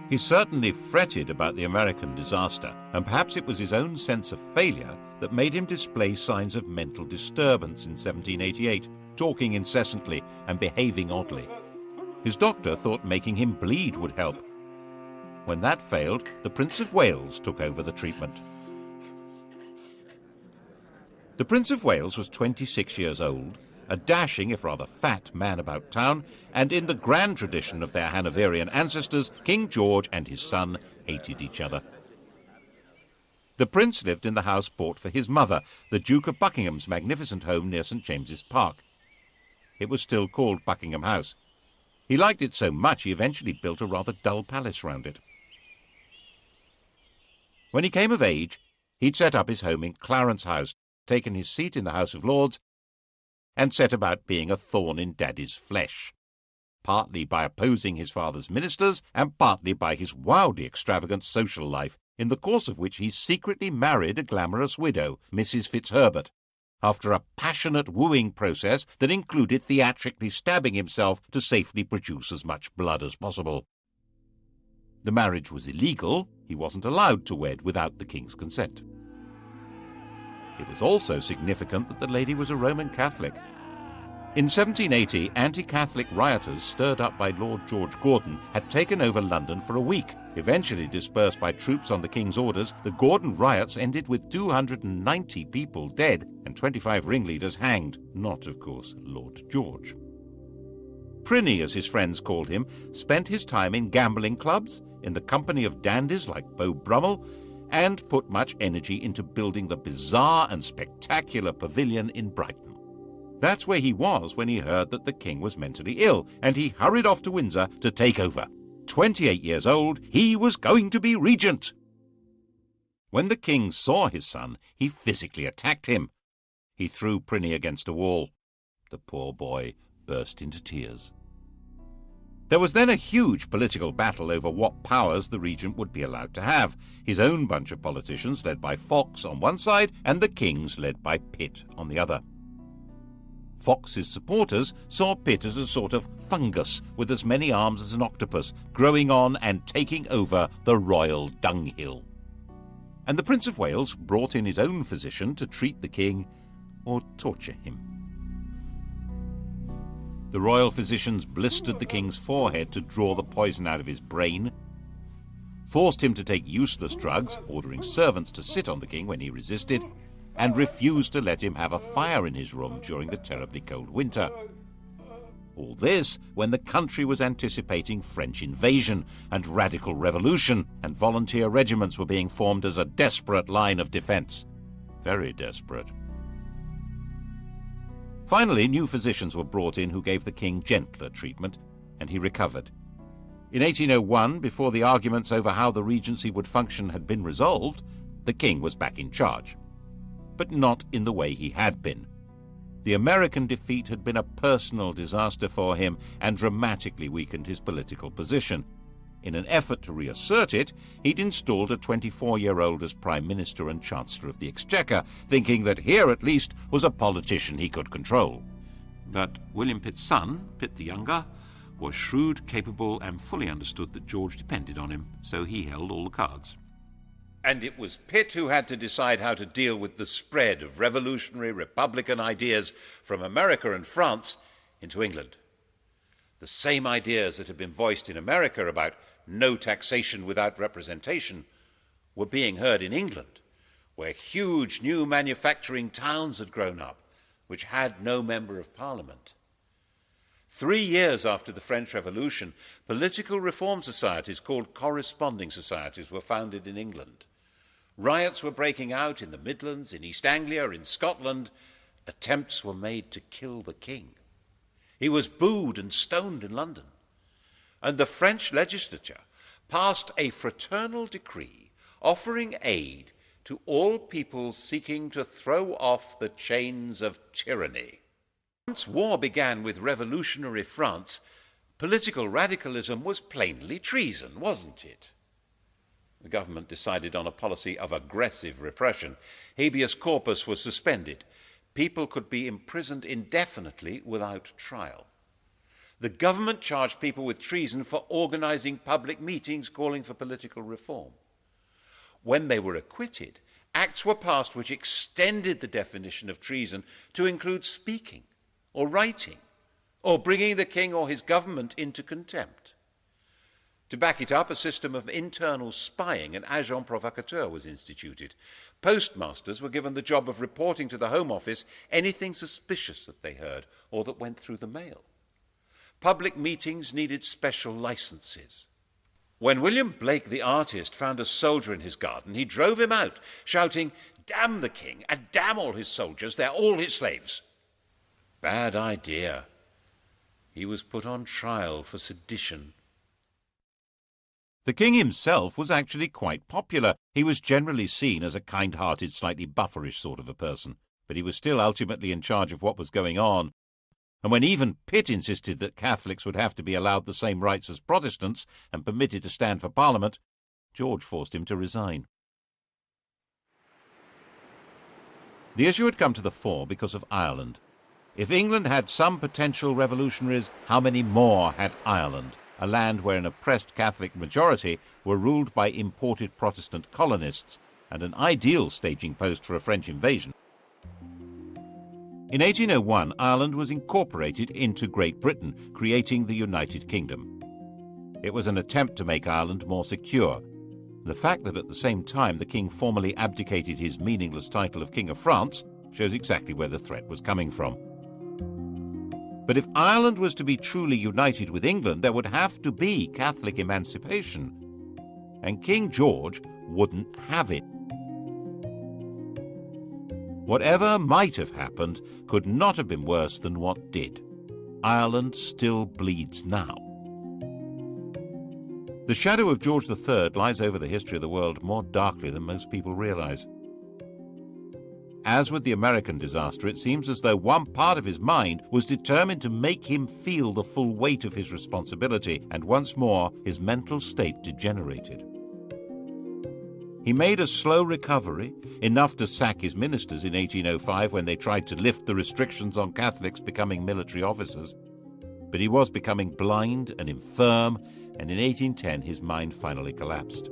He certainly fretted about the American disaster, and perhaps it was his own sense of failure that made him display signs of mental disturbance in 1788, talking incessantly and behaving oddly. His doctor thought making him bleed would help. When that failed, the Prince of Wales took over the treatment. The Prince of Wales was 26 years old, a dashing, if rather fat, man about town, and in the grand tradition of their Hanoverian ancestors, King George and his son hated each other. The prince lived in the house bought for his mother, the Duke of Buckingham's magnificent home near St. James's Park. It was still called Buckingham House. He liked it so much he eventually built a rather dull palace round it. When he came of age, he'd set up his home in Clarence House, taken his seat in the House of Lords, and set about being a thorn in Daddy's flesh, partly by opposing his father's ministers and partly by his wildly extravagant social life, in the course of which he secretly married a glamorous widow, Mrs. Fitzherbert, after a passionate wooing process that included theatrically stabbing himself to safely produce as much blood as possible. The marriage was illegal. He wasn't allowed to wed without the king's consent. It was also significant that the lady was a Roman Catholic. In 1780, anti-Catholic rioters stirred up by Lord George Gordon had taken over London for a week. Eventually dispersed by troops on the king's orders, the Gordon riots ended with 290 people dead and 25 ringleaders hanged, not, of course, Lord George. Prinny, as his friends called him, spent his time in gambling clubs, in the company of dandies like Beau Brummel, and put much energy into building the bizarre and spectacular pavilion in Brighton. That's where he was when he heard that the king was mentally ill, and he hurried off to Windsor to take over. 28 years old, he was going to be regent. When the king saw his son, he physically attacked him. He threw Prinny against a wall. The poor boy burst into tears. There was then a huge political battle over what powers the regent would be allowed to have. His own bunch of politicians, led by Fox on one side, and the king's, led by Pitt, on the other. Fox's supporters saw Pitt as a sort of fungus with as many arms as an octopus, growing on and taking over the royal dunghill. And the Prince of Wales brought in his own physician to treat the king or torture him. The royal physicians blistered the king's forehead to draw the poison out of his brain, forced him to take useless drugs, ordering servants to sit on the king when he resisted, and refused to let him have a fire in his room during the terribly cold winter.
All this when the country was anticipating French invasion and radical revolution, and volunteer regiments were being formed as a desperate line of defence. Very desperate. Finally, new physicians were brought in who gave the king gentler treatment, and he recovered. In 1801, before the arguments over how the regency would function had been resolved, the king was back in charge. But not in the way he had been. The American defeat had been a personal disaster for him and dramatically weakened his political position. In an effort to reassert it, he'd installed a 24-year-old as Prime Minister and Chancellor of the Exchequer, thinking that here at least was a politician he could control. But William Pitt's son, Pitt the Younger, was shrewd, capable, and fully understood that George depended on him, so he held all the cards. And it was Pitt who had to decide how to deal with the spread of revolutionary republican ideas from America and France into England. The same ideas that had been voiced in America about no taxation without representation were being heard in England, where huge new manufacturing towns had grown up, which had no member of Parliament. 3 years after the French Revolution, political reform societies called corresponding societies were founded in England. Riots were breaking out in the Midlands, in East Anglia, in Scotland. Attempts were made to kill the king. He was booed and stoned in London. And the French legislature passed a fraternal decree offering aid to all peoples seeking to throw off the chains of tyranny. Once war began with revolutionary France, political radicalism was plainly treason, wasn't it? The government decided on a policy of aggressive repression. Habeas corpus was suspended. People could be imprisoned indefinitely without trial. The government charged people with treason for organizing public meetings calling for political reform. When they were acquitted, acts were passed which extended the definition of treason to include speaking or writing or bringing the king or his government into contempt. To back it up, a system of internal spying, an agent provocateur, was instituted. Postmasters were given the job of reporting to the Home Office anything suspicious that they heard or that went through the mail. Public meetings needed special licenses. When William Blake the artist found a soldier in his garden, he drove him out, shouting, "Damn the king and damn all his soldiers, they're all his slaves." Bad idea. He was put on trial for sedition. The king himself was actually quite popular. He was generally seen as a kind-hearted, slightly bufferish sort of a person, but he was still ultimately in charge of what was going on. And when even Pitt insisted that Catholics would have to be allowed the same rights as Protestants and permitted to stand for Parliament, George forced him to resign. The issue had come to the fore because of Ireland. If England had some potential revolutionaries, how many more had Ireland, a land where an oppressed Catholic majority were ruled by imported Protestant colonists, and an ideal staging post for a French invasion? In 1801, Ireland was incorporated into Great Britain, creating the United Kingdom. It was an attempt to make Ireland more secure. The fact that at the same time the king formally abdicated his meaningless title of King of France shows exactly where the threat was coming from. But if Ireland was to be truly united with England, there would have to be Catholic emancipation. And King George wouldn't have it. Whatever might have happened could not have been worse than what did. Ireland still bleeds now. The shadow of George III lies over the history of the world more darkly than most people realize. As with the American disaster, it seems as though one part of his mind was determined to make him feel the full weight of his responsibility, and once more his mental state degenerated. He made a slow recovery, enough to sack his ministers in 1805 when they tried to lift the restrictions on Catholics becoming military officers. But he was becoming blind and infirm, and in 1810 his mind finally collapsed.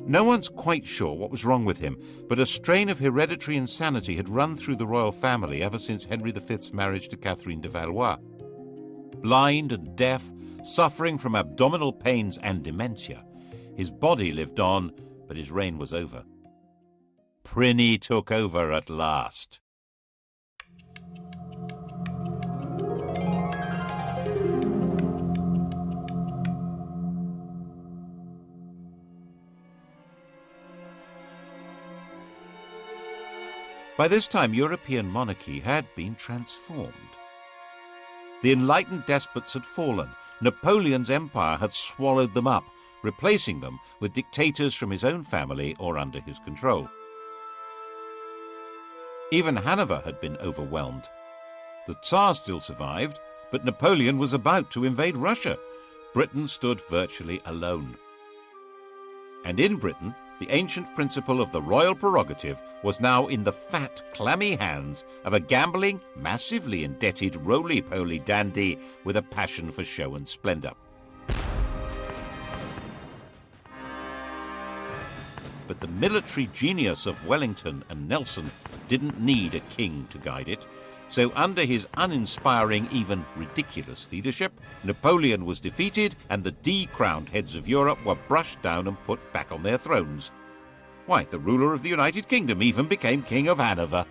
No one's quite sure what was wrong with him, but a strain of hereditary insanity had run through the royal family ever since Henry V's marriage to Catherine de Valois. Blind and deaf, suffering from abdominal pains and dementia, his body lived on, but his reign was over. Prinny took over at last.
By this time, European monarchy had been transformed. The enlightened despots had fallen. Napoleon's empire had swallowed them up, replacing them with dictators from his own family or under his control. Even Hanover had been overwhelmed. The Tsar still survived, but Napoleon was about to invade Russia. Britain stood virtually alone. And in Britain, the ancient principle of the royal prerogative was now in the fat, clammy hands of a gambling, massively indebted, roly-poly dandy with a passion for show and splendour. But the military genius of Wellington and Nelson didn't need a king to guide it. So under his uninspiring, even ridiculous leadership, Napoleon was defeated and the decrowned heads of Europe were brushed down and put back on their thrones. Why, the ruler of the United Kingdom even became King of Hanover.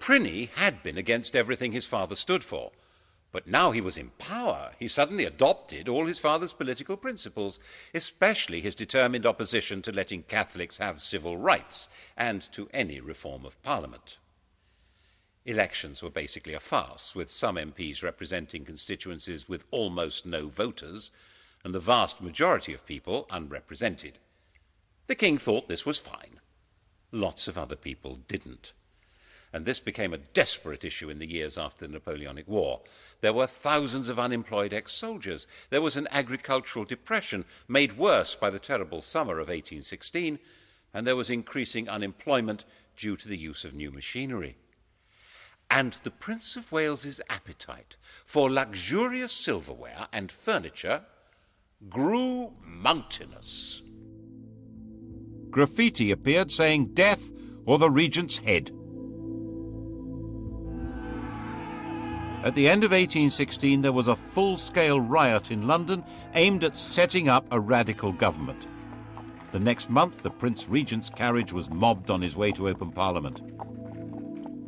Prinny had been against everything his father stood for. But now he was in power. He suddenly adopted all his father's political principles, especially his determined opposition to letting Catholics have civil rights and to any reform of Parliament. Elections were basically a farce, with some MPs representing constituencies with almost no voters, and the vast majority of people unrepresented. The king thought this was fine. Lots of other people didn't. And this became a desperate issue in the years after the Napoleonic War. There were thousands of unemployed ex-soldiers. There was an agricultural depression made worse by the terrible summer of 1816, and there was increasing unemployment due to the use of new machinery. And the Prince of Wales's appetite for luxurious silverware and furniture grew mountainous.
Graffiti appeared saying "Death or the Regent's head." At the end of 1816, there was a full-scale riot in London aimed at setting up a radical government. The next month, the Prince Regent's carriage was mobbed on his way to open Parliament.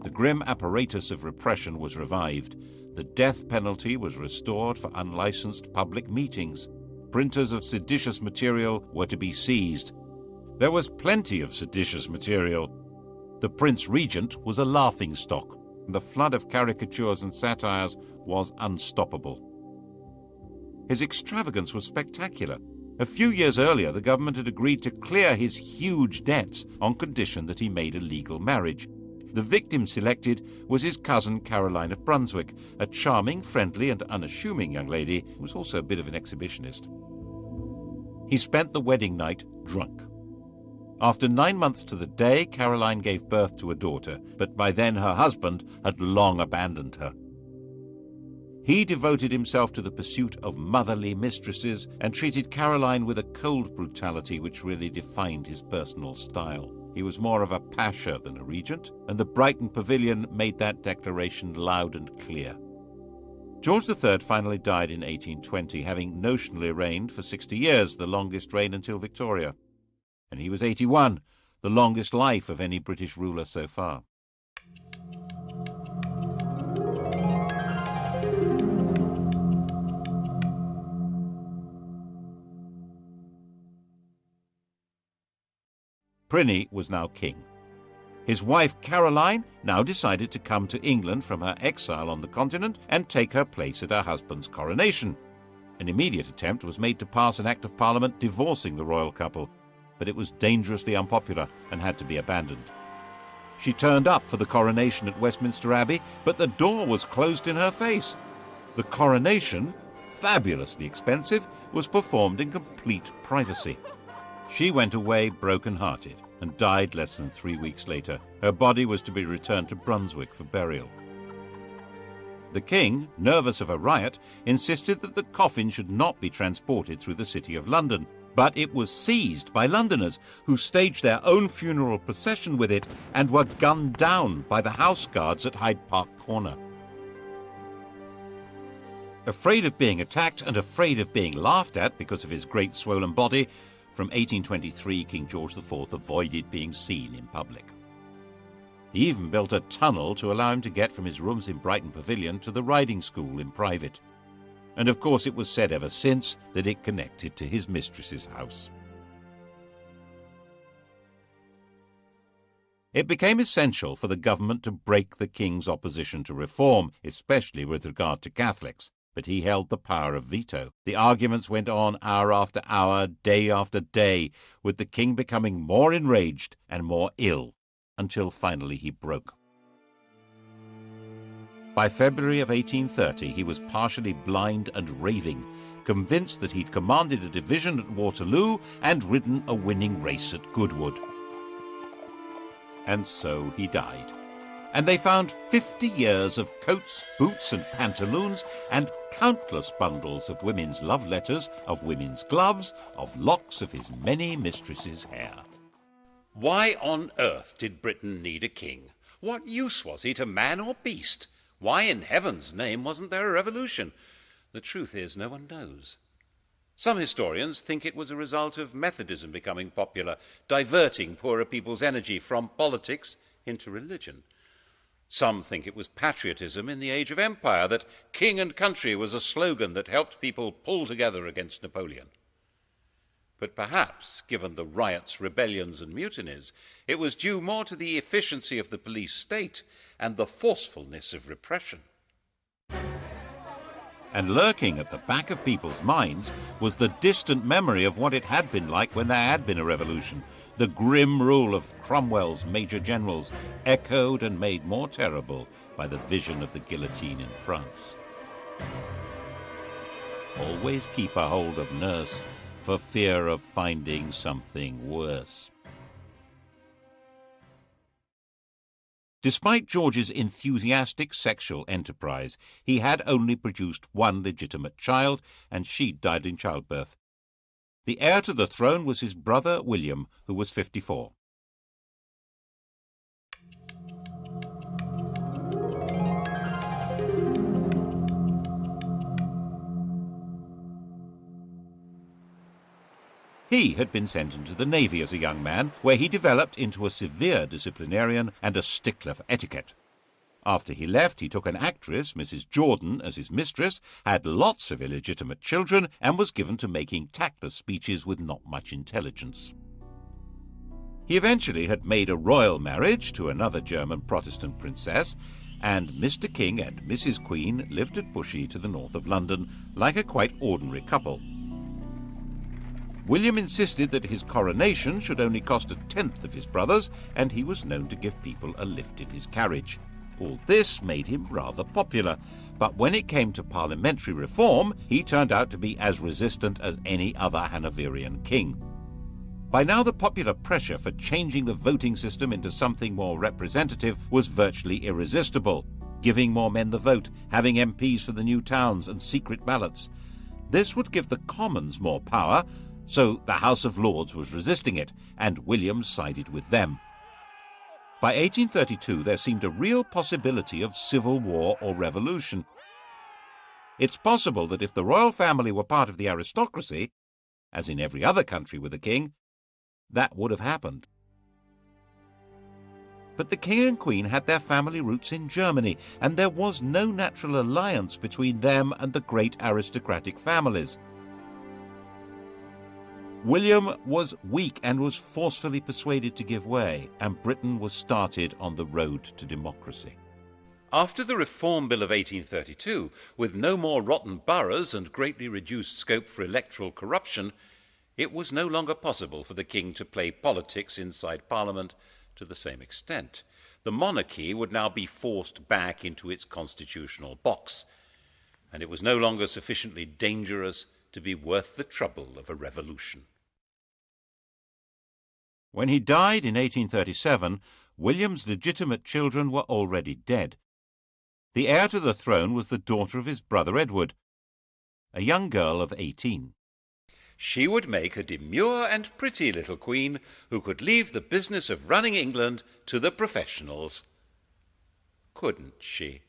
The grim apparatus of repression was revived. The death penalty was restored for unlicensed public meetings. Printers of seditious material were to be seized. There was plenty of seditious material. The Prince Regent was a laughingstock. The flood of caricatures and satires was unstoppable. His extravagance was spectacular. A few years earlier, the government had agreed to clear his huge debts on condition that he made a legal marriage. The victim selected was his cousin Caroline of Brunswick, a charming, friendly and unassuming young lady who was also a bit of an exhibitionist. He spent the wedding night drunk. After 9 months to the day, Caroline gave birth to a daughter, but by then her husband had long abandoned her. He devoted himself to the pursuit of motherly mistresses and treated Caroline with a cold brutality which really defined his personal style. He was more of a pasha than a regent, and the Brighton Pavilion made that declaration loud and clear. George III finally died in 1820, having notionally reigned for 60 years, the longest reign until Victoria. And he was 81, the longest life of any British ruler so far. Prinny was now king. His wife Caroline now decided to come to England from her exile on the continent and take her place at her husband's coronation. An immediate attempt was made to pass an Act of Parliament divorcing the royal couple, but it was dangerously unpopular and had to be abandoned. She turned up for the coronation at Westminster Abbey, but the door was closed in her face. The coronation, fabulously expensive, was performed in complete privacy. She went away broken-hearted and died less than 3 weeks later. Her body was to be returned to Brunswick for burial. The king, nervous of a riot, insisted that the coffin should not be transported through the City of London, but it was seized by Londoners, who staged their own funeral procession with it and were gunned down by the house guards at Hyde Park Corner. Afraid of being attacked and afraid of being laughed at because of his great swollen body, from 1823 King George IV avoided being seen in public. He even built a tunnel to allow him to get from his rooms in Brighton Pavilion to the riding school in private. And of course it was said ever since that it connected to his mistress's house.
It became essential for the government to break the king's opposition to reform, especially with regard to Catholics, but he held the power of veto. The arguments went on hour after hour, day after day, with the king becoming more enraged and more ill, until finally he broke. By February of 1830, he was partially blind and raving, convinced that he'd commanded a division at Waterloo and ridden a winning race at Goodwood. And so he died. And they found 50 years of coats, boots and pantaloons, and countless bundles of women's love letters, of women's gloves, of locks of his many mistresses' hair.
Why on earth did Britain need a king? What use was he to man or beast? Why in heaven's name wasn't there a revolution? The truth is, no one knows. Some historians think it was a result of Methodism becoming popular, diverting poorer people's energy from politics into religion. Some think it was patriotism in the age of empire, that king and country was a slogan that helped people pull together against Napoleon. But perhaps, given the riots, rebellions and mutinies, it was due more to the efficiency of the police state and the forcefulness of repression.
And lurking at the back of people's minds was the distant memory of what it had been like when there had been a revolution. The grim rule of Cromwell's major generals, echoed and made more terrible by the vision of the guillotine in France. Always keep a hold of nurse, for fear of finding something worse. Despite George's enthusiastic sexual enterprise, he had only produced one legitimate child, and she died in childbirth. The heir to the throne was his brother William, who was 54. He had been sent into the Navy as a young man, where he developed into a severe disciplinarian and a stickler for etiquette. After he left, he took an actress, Mrs. Jordan, as his mistress, had lots of illegitimate children, and was given to making tactless speeches with not much intelligence. He eventually had made a royal marriage to another German Protestant princess, and Mr. King and Mrs. Queen lived at Bushey to the north of London, like a quite ordinary couple. William insisted that his coronation should only cost 1/10 of his brother's, and he was known to give people a lift in his carriage. All this made him rather popular, but when it came to parliamentary reform, he turned out to be as resistant as any other Hanoverian king. By now the popular pressure for changing the voting system into something more representative was virtually irresistible, giving more men the vote, having MPs for the new towns and secret ballots. This would give the Commons more power, so the House of Lords was resisting it, and William sided with them. By 1832, there seemed a real possibility of civil war or revolution. It's possible that if the royal family were part of the aristocracy, as in every other country with a king, that would have happened. But the king and queen had their family roots in Germany, and there was no natural alliance between them and the great aristocratic families. William was weak and was forcefully persuaded to give way, and Britain was started on the road to democracy.
After the Reform Bill of 1832, with no more rotten boroughs and greatly reduced scope for electoral corruption, it was no longer possible for the king to play politics inside Parliament to the same extent. The monarchy would now be forced back into its constitutional box, and it was no longer sufficiently dangerous to be worth the trouble of a revolution.
When he died in 1837, William's legitimate children were already dead. The heir to the throne was the daughter of his brother Edward, a young girl of 18.
She would make a demure and pretty little queen who could leave the business of running England to the professionals. Couldn't she?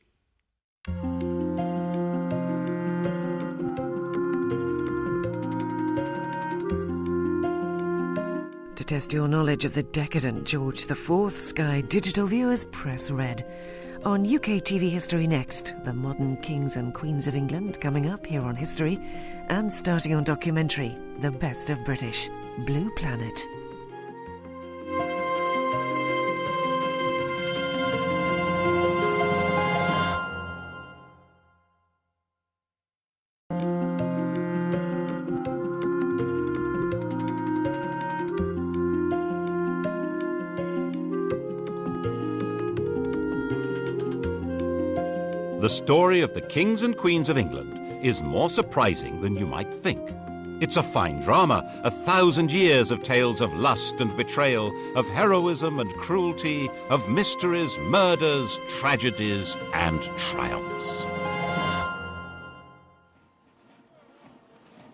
To test your knowledge of the decadent George IV, Sky Digital viewers press red. On UKTV History next, the modern kings and queens of England coming up here on History, and starting on documentary, The Best of British, Blue Planet.
The story of the kings and queens of England is more surprising than you might think. It's a fine drama, 1,000 years of tales of lust and betrayal, of heroism and cruelty, of mysteries, murders, tragedies, and triumphs.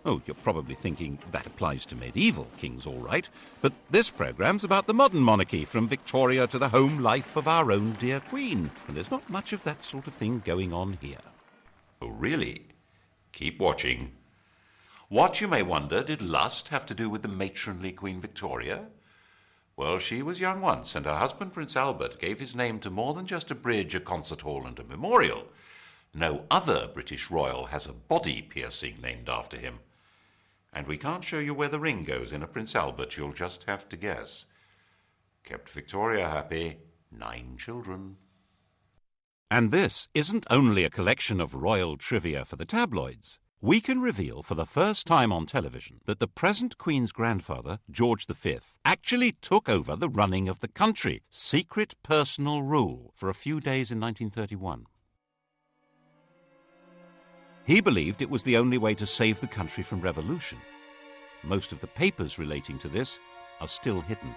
Oh, you're probably thinking that applies to medieval kings, all right, but this programme's about the modern monarchy, from Victoria to the home life of our own dear Queen, and there's not much of that sort of thing going on here.
Oh, really? Keep watching. What, you may wonder, did lust have to do with the matronly Queen Victoria? Well, she was young once, and her husband, Prince Albert, gave his name to more than just a bridge, a concert hall, and a memorial. No other British royal has a body piercing named after him. And we can't show you where the ring goes in a Prince Albert, you'll just have to guess. Kept Victoria happy, 9 children.
And this isn't only a collection of royal trivia for the tabloids. We can reveal for the first time on television that the present Queen's grandfather, George V, actually took over the running of the country, secret personal rule, for a few days in 1931. He believed it was the only way to save the country from revolution. Most of the papers relating to this are still hidden.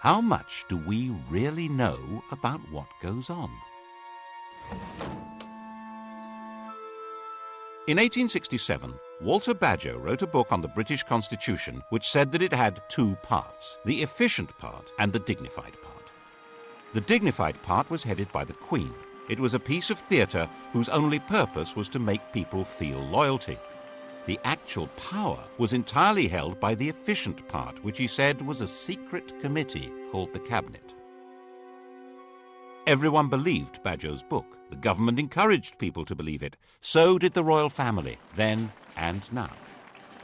How much do we really know about what goes on? In 1867, Walter Bagehot wrote a book on the British Constitution which said that it had 2 parts, the efficient part and the dignified part. The dignified part was headed by the Queen. It was a piece of theatre whose only purpose was to make people feel loyalty. The actual power was entirely held by the efficient part, which he said was a secret committee called the Cabinet. Everyone believed Bagehot's book. The government encouraged people to believe it. So did the royal family, then and now.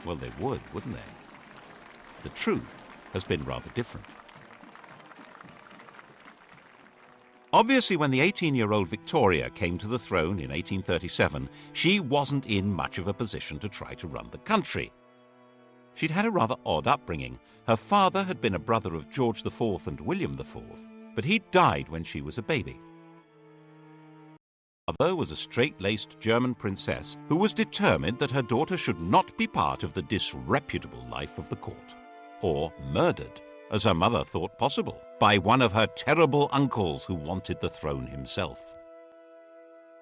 Well, they would, wouldn't they? The truth has been rather different. Obviously, when the 18-year-old Victoria came to the throne in 1837, she wasn't in much of a position to try to run the country. She'd had a rather odd upbringing. Her father had been a brother of George IV and William IV, but he'd died when she was a baby. Her mother was a straight-laced German princess who was determined that her daughter should not be part of the disreputable life of the court, or murdered, as her mother thought possible, by one of her terrible uncles who wanted the throne himself.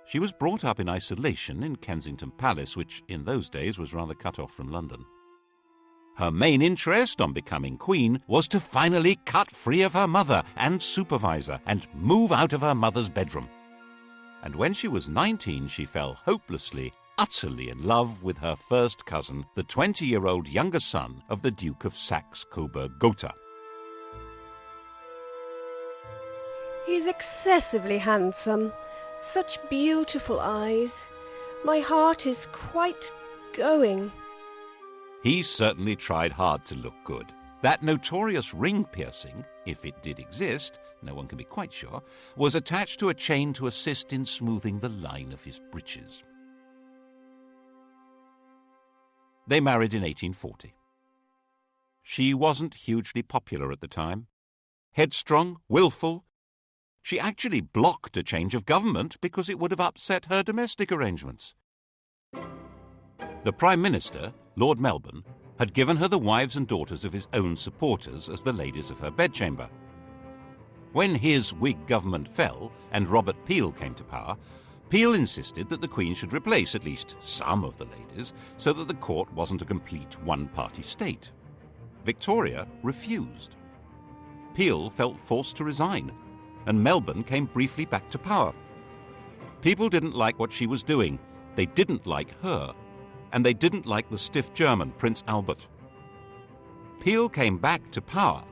She was brought up in isolation in Kensington Palace, which in those days was rather cut off from London. Her main interest on becoming queen was to finally cut free of her mother and supervisor and move out of her mother's bedroom. And when she was 19, she fell hopelessly, utterly in love with her first cousin, the 20-year-old younger son of the Duke of Saxe-Coburg-Gotha.
He's excessively handsome. Such beautiful eyes. My heart is quite going.
He certainly tried hard to look good. That notorious ring piercing, if it did exist, no one can be quite sure, was attached to a chain to assist in smoothing the line of his breeches. They married in 1840. She wasn't hugely popular at the time. Headstrong, willful. She actually blocked a change of government because it would have upset her domestic arrangements. The Prime Minister, Lord Melbourne, had given her the wives and daughters of his own supporters as the ladies of her bedchamber. When his Whig government fell and Robert Peel came to power, Peel insisted that the Queen should replace at least some of the ladies so that the court wasn't a complete one-party state. Victoria refused. Peel felt forced to resign, and Melbourne came briefly back to power. People didn't like what she was doing. They didn't like her. And they didn't like the stiff German, Prince Albert. Peel came back to power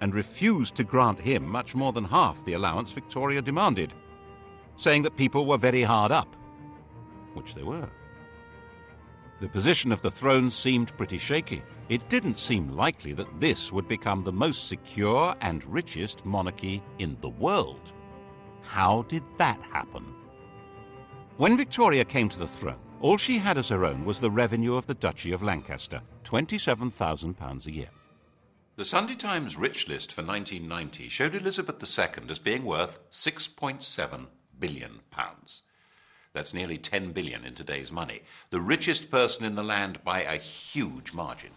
and refused to grant him much more than half the allowance Victoria demanded, saying that people were very hard up, which they were. The position of the throne seemed pretty shaky. It didn't seem likely that this would become the most secure and richest monarchy in the world. How did that happen? When Victoria came to the throne, all she had as her own was the revenue of the Duchy of Lancaster, £27,000 a year.
The Sunday Times rich list for 1990 showed Elizabeth II as being worth £6.7
billion. That's nearly 10 billion in today's money. The richest person in the land by a huge margin.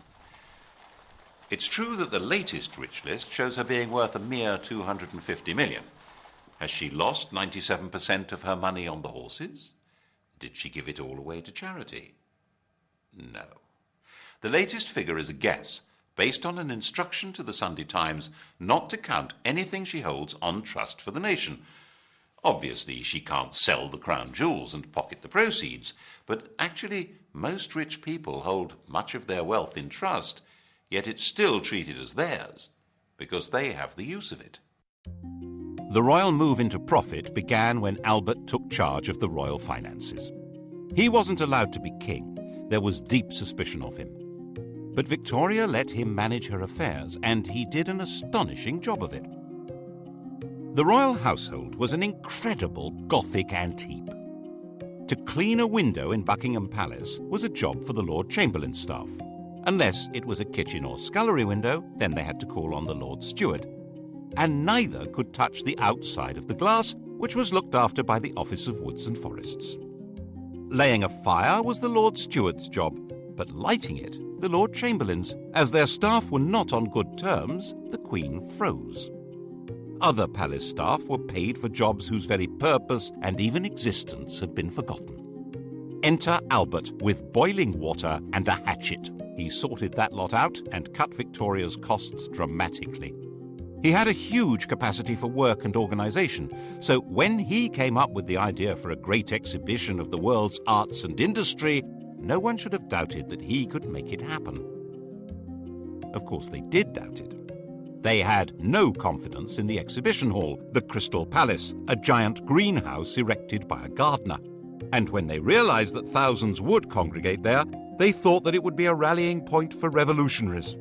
It's true that the latest rich list shows her being worth a mere 250 million. Has she lost 97% of her money on the horses? Did she give it all away to charity? No. The latest figure is a guess, based on an instruction to the Sunday Times not to count anything she holds on trust for the nation. Obviously, she can't sell the crown jewels and pocket the proceeds, but actually, most rich people hold much of their wealth in trust, yet it's still treated as theirs, because they have the use of it.
The royal move into profit began when Albert took charge of the royal finances. He wasn't allowed to be king. There was deep suspicion of him. But Victoria let him manage her affairs, and he did an astonishing job of it. The royal household was an incredible Gothic ant heap. To clean a window in Buckingham Palace was a job for the Lord Chamberlain's staff. Unless it was a kitchen or scullery window, then they had to call on the Lord Steward. And neither could touch the outside of the glass, which was looked after by the Office of Woods and Forests. Laying a fire was the Lord Steward's job, but lighting it, the Lord Chamberlain's. As their staff were not on good terms, the Queen froze. Other palace staff were paid for jobs whose very purpose and even existence had been forgotten. Enter Albert with boiling water and a hatchet. He sorted that lot out and cut Victoria's costs dramatically. He had a huge capacity for work and organisation, so when he came up with the idea for a great exhibition of the world's arts and industry, no one should have doubted that he could make it happen. Of course, they did doubt it. They had no confidence in the exhibition hall, the Crystal Palace, a giant greenhouse erected by a gardener. And when they realised that thousands would congregate there, they thought that it would be a rallying point for revolutionaries.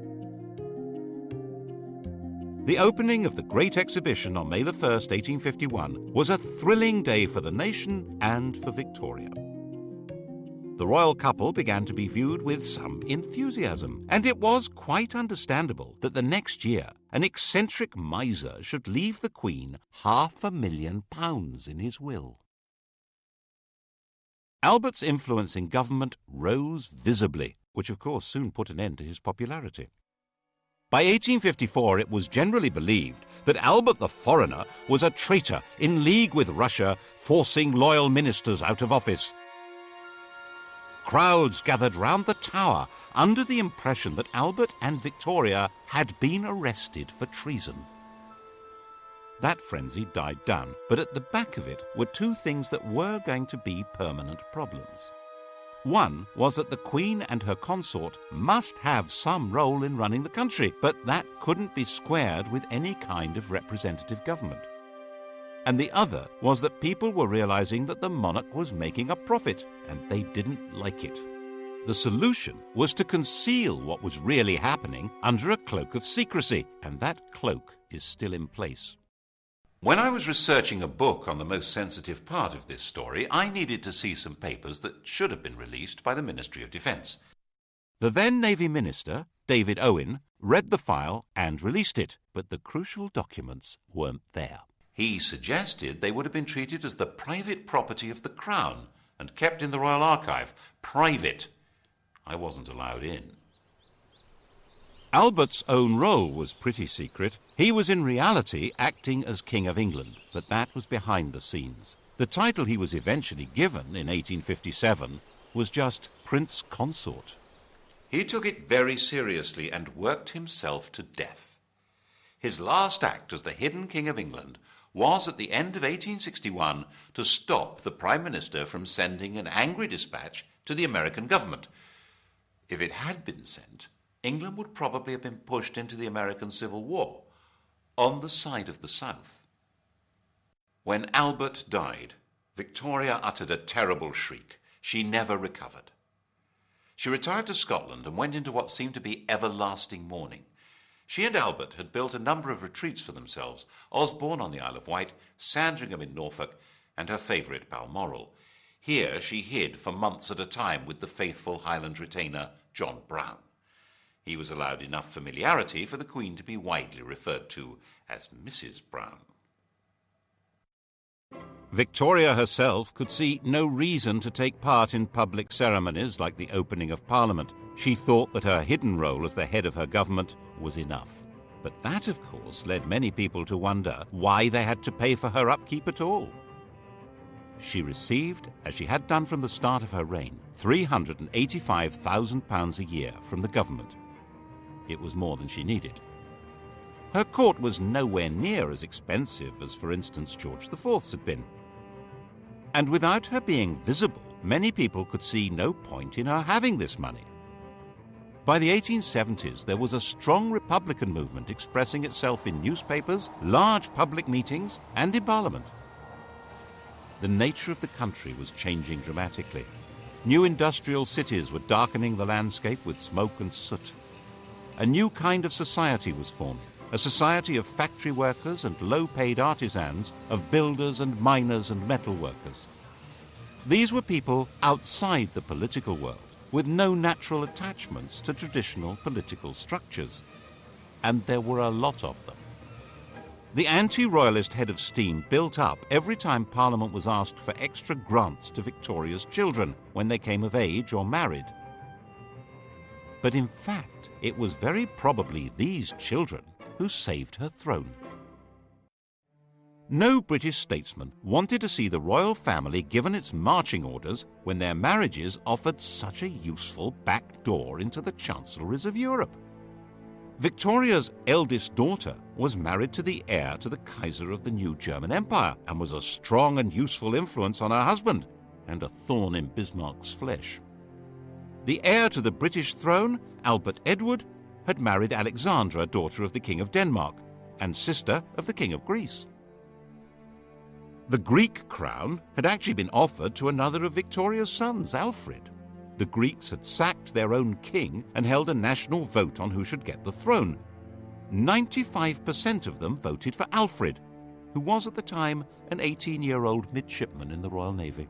The opening of the Great Exhibition on May 1st, 1851, was a thrilling day for the nation and for Victoria. The royal couple began to be viewed with some enthusiasm, and it was quite understandable that the next year an eccentric miser should leave the Queen £500,000 in his will. Albert's influence in government rose visibly, which of course soon put an end to his popularity. By 1854 it was generally believed that Albert the Foreigner was a traitor in league with Russia, forcing loyal ministers out of office. Crowds gathered round the Tower under the impression that Albert and Victoria had been arrested for treason. That frenzy died down, but at the back of it were two things that were going to be permanent problems. One was that the Queen and her consort must have some role in running the country, but that couldn't be squared with any kind of representative government. And the other was that people were realizing that the monarch was making a profit, and they didn't like it. The solution was to conceal what was really happening under a cloak of secrecy, and that cloak is still in place.
When I was researching a book on the most sensitive part of this story, I needed to see some papers that should have been released by the Ministry of Defence.
The then Navy Minister, David Owen, read the file and released it, but the crucial documents weren't there.
He suggested they would have been treated as the private property of the Crown and kept in the Royal Archive. Private. I wasn't allowed in.
Albert's own role was pretty secret. He was in reality acting as King of England, but that was behind the scenes. The title he was eventually given in 1857 was just Prince Consort.
He took it very seriously and worked himself to death. His last act as the hidden King of England was at the end of 1861 to stop the Prime Minister from sending an angry dispatch to the American government. If it had been sent, England would probably have been pushed into the American Civil War, on the side of the South. When Albert died, Victoria uttered a terrible shriek. She never recovered. She retired to Scotland and went into what seemed to be everlasting mourning. She and Albert had built a number of retreats for themselves, Osborne on the Isle of Wight, Sandringham in Norfolk, and her favourite Balmoral. Here she hid for months at a time with the faithful Highland retainer John Brown. He was allowed enough familiarity for the Queen to be widely referred to as Mrs. Brown.
Victoria herself could see no reason to take part in public ceremonies like the opening of Parliament. She thought that her hidden role as the head of her government was enough. But that, of course, led many people to wonder why they had to pay for her upkeep at all. She received, as she had done from the start of her reign, £385,000 a year from the government. It was more than she needed. Her court was nowhere near as expensive as, for instance, George IV's had been. And without her being visible, many people could see no point in her having this money. By the 1870s, there was a strong Republican movement expressing itself in newspapers, large public meetings, and in Parliament. The nature of the country was changing dramatically. New industrial cities were darkening the landscape with smoke and soot. A new kind of society was forming, a society of factory workers and low-paid artisans, of builders and miners and metal workers. These were people outside the political world, with no natural attachments to traditional political structures. And there were a lot of them. The anti-royalist head of steam built up every time Parliament was asked for extra grants to Victoria's children when they came of age or married. But in fact, it was very probably these children who saved her throne. No British statesman wanted to see the royal family given its marching orders when their marriages offered such a useful back door into the chancelleries of Europe. Victoria's eldest daughter was married to the heir to the Kaiser of the new German Empire and was a strong and useful influence on her husband and a thorn in Bismarck's flesh. The heir to the British throne, Albert Edward, had married Alexandra, daughter of the King of Denmark and sister of the King of Greece. The Greek crown had actually been offered to another of Victoria's sons, Alfred. The Greeks had sacked their own king and held a national vote on who should get the throne. 95% of them voted for Alfred, who was at the time an 18-year-old midshipman in the Royal Navy.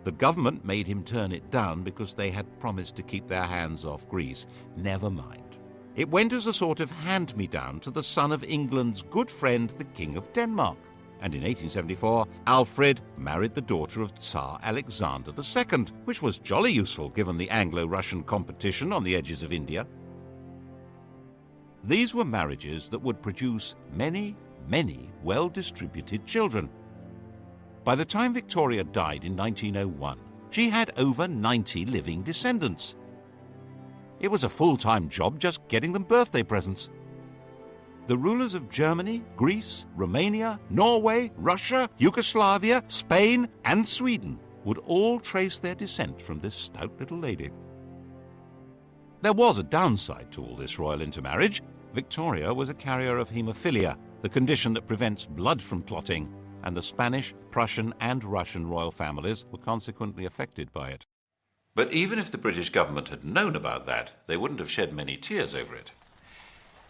The government made him turn it down because they had promised to keep their hands off Greece. Never mind. It went as a sort of hand-me-down to the son of England's good friend, the King of Denmark. And in 1874, Alfred married the daughter of Tsar Alexander II, which was jolly useful given the Anglo-Russian competition on the edges of India. These were marriages that would produce many, many well-distributed children. By the time Victoria died in 1901, she had over 90 living descendants. It was a full-time job just getting them birthday presents. The rulers of Germany, Greece, Romania, Norway, Russia, Yugoslavia, Spain, and Sweden would all trace their descent from this stout little lady. There was a downside to all this royal intermarriage. Victoria was a carrier of haemophilia, the condition that prevents blood from clotting, and the Spanish, Prussian, and Russian royal families were consequently affected by it. But even if the British government had known about that, they wouldn't have shed many tears over it.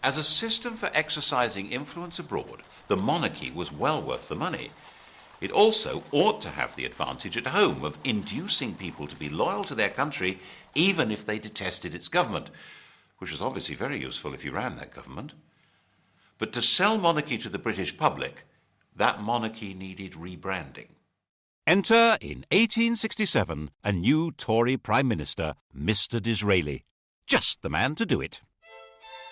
As a system for exercising influence abroad, the monarchy was well worth the money. It also ought to have the advantage at home of inducing people to be loyal to their country even if they detested its government, which was obviously very useful if you ran that government. But to sell monarchy to the British public, that monarchy needed rebranding. Enter, in 1867, a new Tory Prime Minister, Mr. Disraeli. Just the man to do it.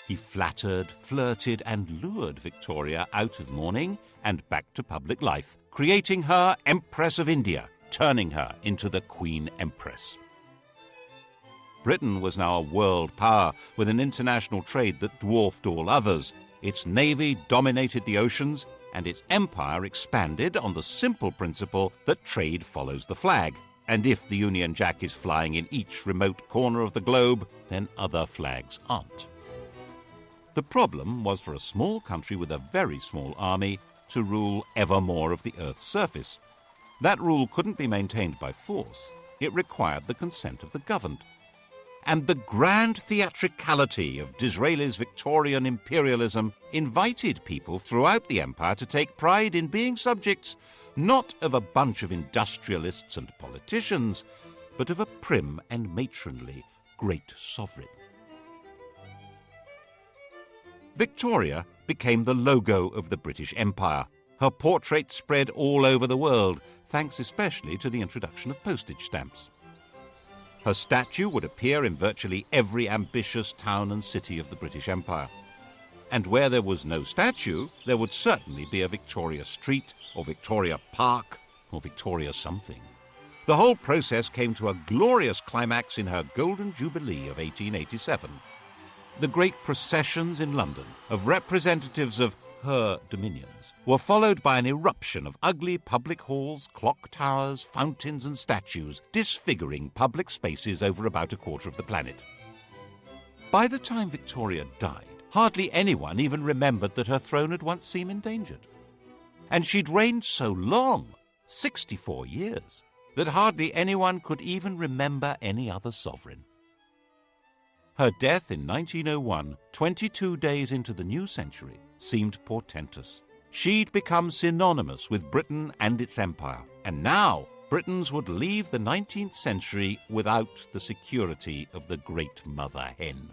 He flattered, flirted, and lured Victoria out of mourning and back to public life, creating her Empress of India, turning her into the Queen Empress. Britain was now a world power with an international trade that dwarfed all others. Its navy dominated the oceans, and its empire expanded on the simple principle that trade follows the flag. And if the Union Jack is flying in each remote corner of the globe, then other flags aren't. The problem was for a small country with a very small army to rule ever more of the Earth's surface. That rule couldn't be maintained by force. It required the consent of the governed. And the grand theatricality of Disraeli's Victorian imperialism invited people throughout the empire to take pride in being subjects not of a bunch of industrialists and politicians, but of a prim and matronly great sovereign. Victoria became the logo of the British Empire, Her portrait spread all over the world, thanks especially to the introduction of postage stamps. Her statue would appear in virtually every ambitious town and city of the British Empire. And where there was no statue, there would certainly be a Victoria Street, or Victoria Park, or Victoria something. The whole process came to a glorious climax in her Golden Jubilee of 1887. The great processions in London of representatives of her dominions were followed by an eruption of ugly public halls, clock towers, fountains and statues, disfiguring public spaces over about a quarter of the planet. By the time Victoria died, hardly anyone even remembered that her throne had once seemed endangered. And she'd reigned so long, 64 years, that hardly anyone could even remember any other sovereign. Her death in 1901, 22 days into the new century, seemed portentous. She'd become synonymous with Britain and its empire, and now Britons would leave the 19th century without the security of the great mother hen.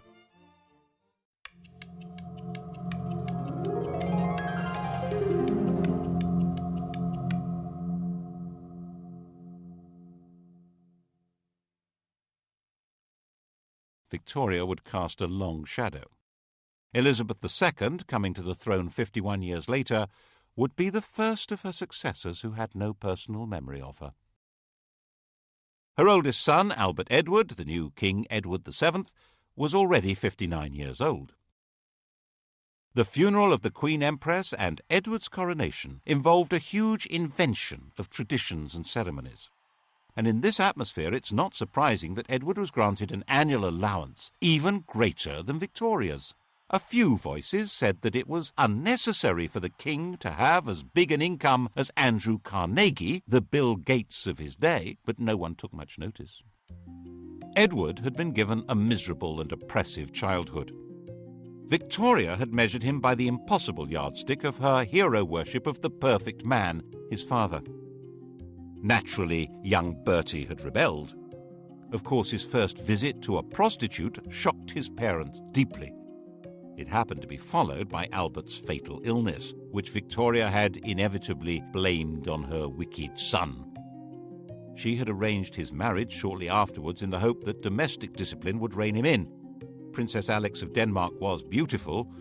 Victoria would cast a long shadow. Elizabeth II, coming to the throne 51 years later, would be the first of her successors who had no personal memory of her. Her oldest son, Albert Edward, the new King Edward VII, was already 59 years old. The funeral of the Queen Empress and Edward's coronation involved a huge invention of traditions and ceremonies. And in this atmosphere, it's not surprising that Edward was granted an annual allowance even greater than Victoria's. A few voices said that it was unnecessary for the king to have as big an income as Andrew Carnegie, the Bill Gates of his day, but no one took much notice. Edward had been given a miserable and oppressive childhood. Victoria had measured him by the impossible yardstick of her hero worship of the perfect man, his father. Naturally, young Bertie had rebelled. Of course, his first visit to a prostitute shocked his parents deeply. It happened to be followed by Albert's fatal illness, which Victoria had inevitably blamed on her wicked son. She had arranged his marriage shortly afterwards in the hope that domestic discipline would rein him in. Princess Alix of Denmark was beautiful,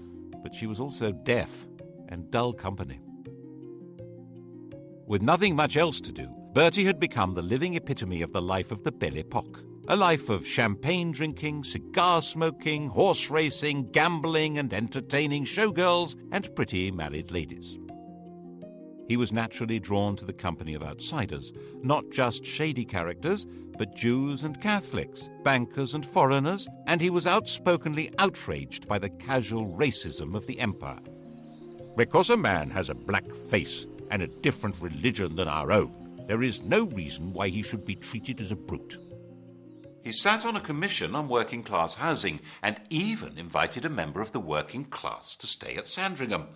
but she was also deaf and dull company. With nothing much else to do, Bertie had become the living epitome of the life of the Belle Epoque, a life of champagne drinking, cigar smoking, horse racing, gambling and entertaining showgirls and pretty married ladies. He was naturally drawn to the company of outsiders, not just shady characters, but Jews and Catholics, bankers and foreigners, and he was outspokenly outraged by the casual racism of the empire. Because a man has a black face and a different religion than our own, there is no reason why he should be treated as a brute. He sat on a commission on working-class housing and even invited a member of the working class to stay at Sandringham.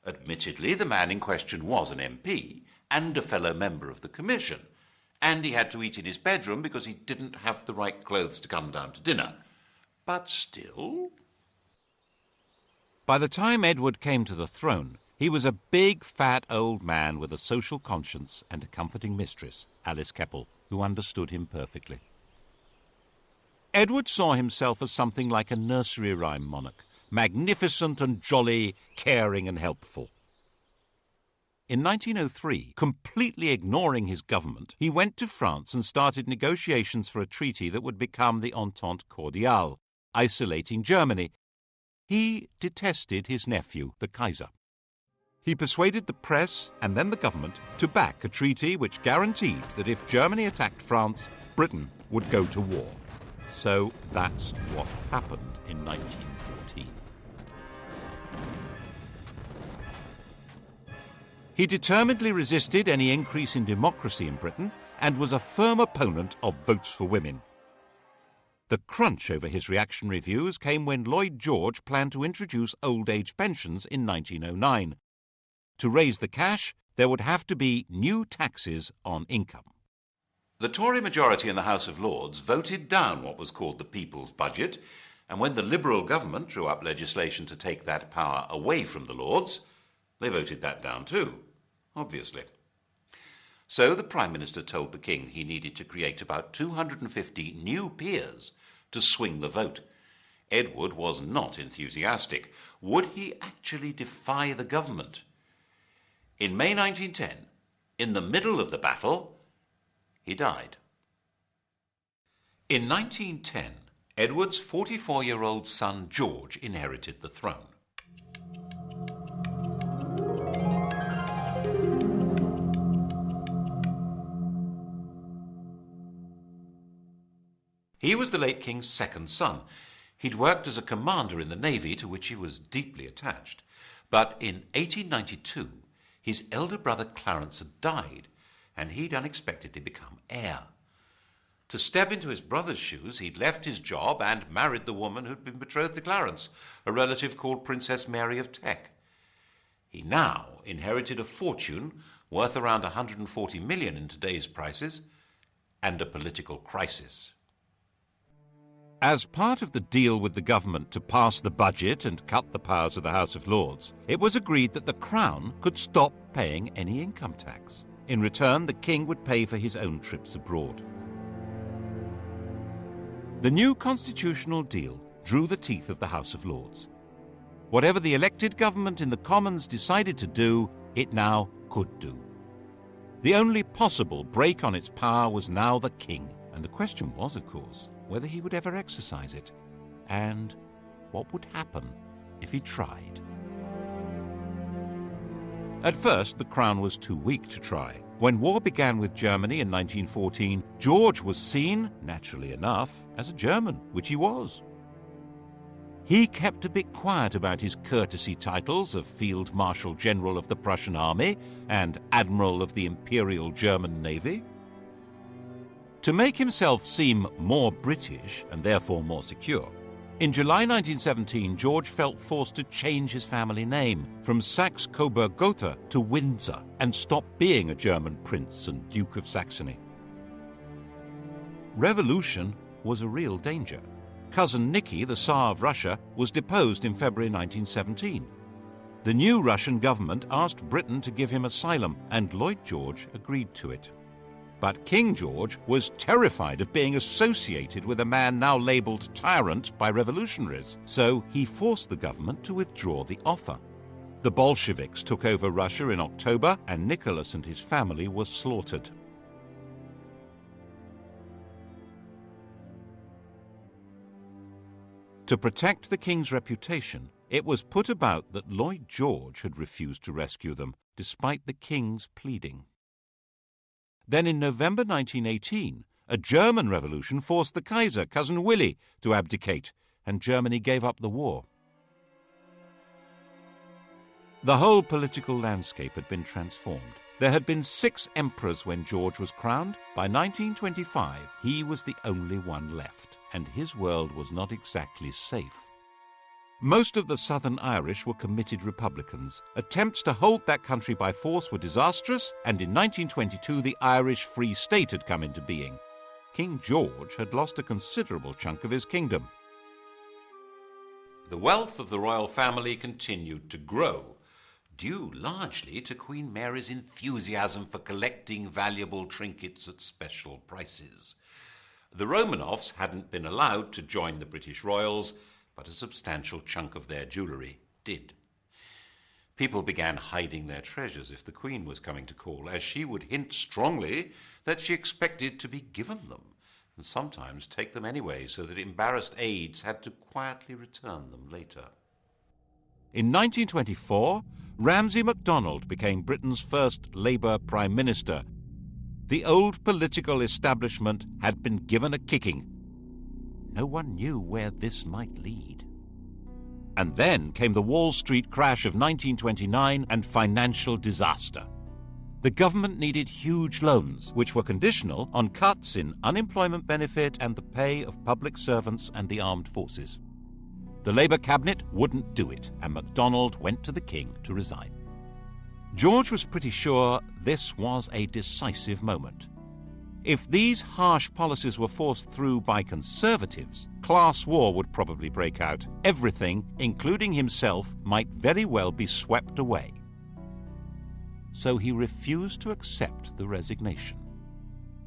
Admittedly, the man in question was an MP and a fellow member of the commission, and he had to eat in his bedroom because he didn't have the right clothes to come down to dinner. But still... By the time Edward came to the throne, he was a big, fat old man with a social conscience and a comforting mistress, Alice Keppel, who understood him perfectly. Edward saw himself as something like a nursery rhyme monarch, magnificent and jolly, caring and helpful. In 1903, completely ignoring his government, he went to France and started negotiations for a treaty that would become the Entente Cordiale, isolating Germany. He detested his nephew, the Kaiser. He persuaded the press and then the government to back a treaty which guaranteed that if Germany attacked France, Britain would go to war. So that's what happened in 1914. He determinedly resisted any increase in democracy in Britain and was a firm opponent of votes for women. The crunch over his reactionary views came when Lloyd George planned to introduce old age pensions in 1909. To raise the cash, there would have to be new taxes on income. The Tory majority in the House of Lords voted down what was called the People's Budget, and when the Liberal government drew up legislation to take that power away from the Lords, they voted that down too.
obviously. So the Prime Minister told the King he needed to create about 250 new peers to swing the vote. Edward was not enthusiastic. Would he actually defy the government? In May 1910, in the middle of the battle, he died. In 1910, Edward's 44-year-old son George inherited the throne. He was the late King's second son. He'd worked as a commander in the Navy, to which he was deeply attached. But in 1892, his elder brother Clarence had died, and he'd unexpectedly become heir. To step into his brother's shoes, he'd left his job and married the woman who'd been betrothed to Clarence, a relative called Princess Mary of Teck. He now inherited a fortune worth around 140 million in today's prices, and a political crisis. As part of the deal with the government to pass the budget and cut the powers of the House of Lords, it was agreed that the Crown could stop paying any income tax. In return, the King would pay for his own trips abroad. The new constitutional deal drew the teeth of the House of Lords. Whatever the elected government in the Commons decided to do, it now could do. The only possible break on its power was now the King, and the question was, of course, whether he would ever exercise it, and what would happen if he tried. At first, the Crown was too weak to try. When war began with Germany in 1914, George was seen, naturally enough, as a German, which he was. He kept a bit quiet about his courtesy titles of Field Marshal General of the Prussian Army and Admiral of the Imperial German Navy. To make himself seem more British and therefore more secure, in July 1917, George felt forced to change his family name from Saxe-Coburg-Gotha to Windsor and stop being a German prince and Duke of Saxony. Revolution was a real danger. Cousin Nicky, the Tsar of Russia, was deposed in February 1917. The new Russian government asked Britain to give him asylum, and Lloyd George agreed to it. But King George was terrified of being associated with a man now labelled tyrant by revolutionaries, so he forced the government to withdraw the offer. The Bolsheviks took over Russia in October, and Nicholas and his family were slaughtered. To protect the king's reputation, it was put about that Lloyd George had refused to rescue them, despite the king's pleading. Then in November 1918, a German revolution forced the Kaiser, Cousin Willy, to abdicate, and Germany gave up the war. The whole political landscape had been transformed. There had been 6 emperors when George was crowned. By 1925, he was the only one left, and his world was not exactly safe. Most of the Southern Irish were committed Republicans. Attempts to hold that country by force were disastrous, and in 1922 the Irish Free State had come into being. King George had lost a considerable chunk of his kingdom. The wealth of the royal family continued to grow, due largely to Queen Mary's enthusiasm for collecting valuable trinkets at special prices. The Romanovs hadn't been allowed to join the British royals, but a substantial chunk of their jewellery did. People began hiding their treasures if the Queen was coming to call, as she would hint strongly that she expected to be given them, and sometimes take them anyway, so that embarrassed aides had to quietly return them later. In 1924, Ramsay MacDonald became Britain's first Labour Prime Minister. The old political establishment had been given a kicking. No one knew where this might lead. And then came the Wall Street crash of 1929 and financial disaster. The government needed huge loans, which were conditional on cuts in unemployment benefit and the pay of public servants and the armed forces. The Labour cabinet wouldn't do it, and MacDonald went to the King to resign. George was pretty sure this was a decisive moment. If these harsh policies were forced through by Conservatives, class war would probably break out. Everything, including himself, might very well be swept away.
so he refused to accept the resignation.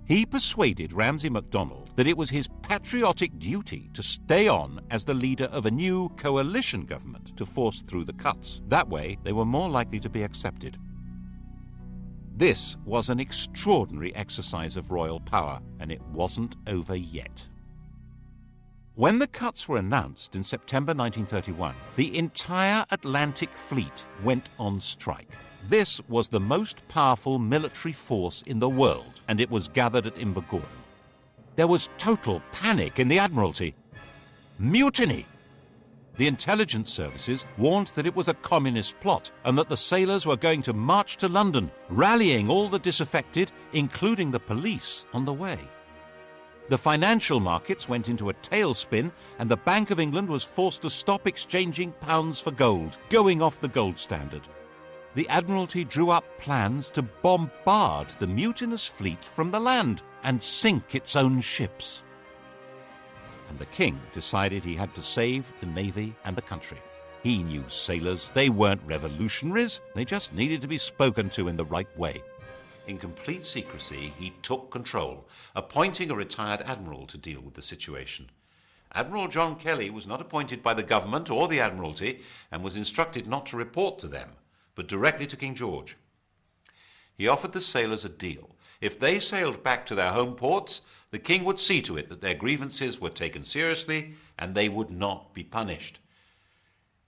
He persuaded Ramsay MacDonald that it was his patriotic duty to stay on as the leader of a new coalition government to force through the cuts. That way, they were more likely to be accepted. This was an extraordinary exercise of royal power, and it wasn't over yet. When the cuts were announced in September 1931, the entire Atlantic Fleet went on strike. This was the most powerful military force in the world, and it was gathered at Invergordon. There was total panic in the Admiralty. Mutiny! The intelligence services warned that it was a communist plot and that the sailors were going to march to London, rallying all the disaffected, including the police, on the way. The financial markets went into a tailspin, and the Bank of England was forced to stop exchanging pounds for gold, going off the gold standard. The Admiralty drew up plans to bombard the mutinous fleet from the land and sink its own ships. And the king decided he had to save the navy and the country. He knew sailors. They weren't revolutionaries. They just needed to be spoken to in the right way.
In complete secrecy, he took control, appointing a retired admiral to deal with the situation. Admiral John Kelly was not appointed by the government or the Admiralty and was instructed not to report to them, but directly to King George. He offered the sailors a deal. If they sailed back to their home ports, the king would see to it that their grievances were taken seriously and they would not be punished.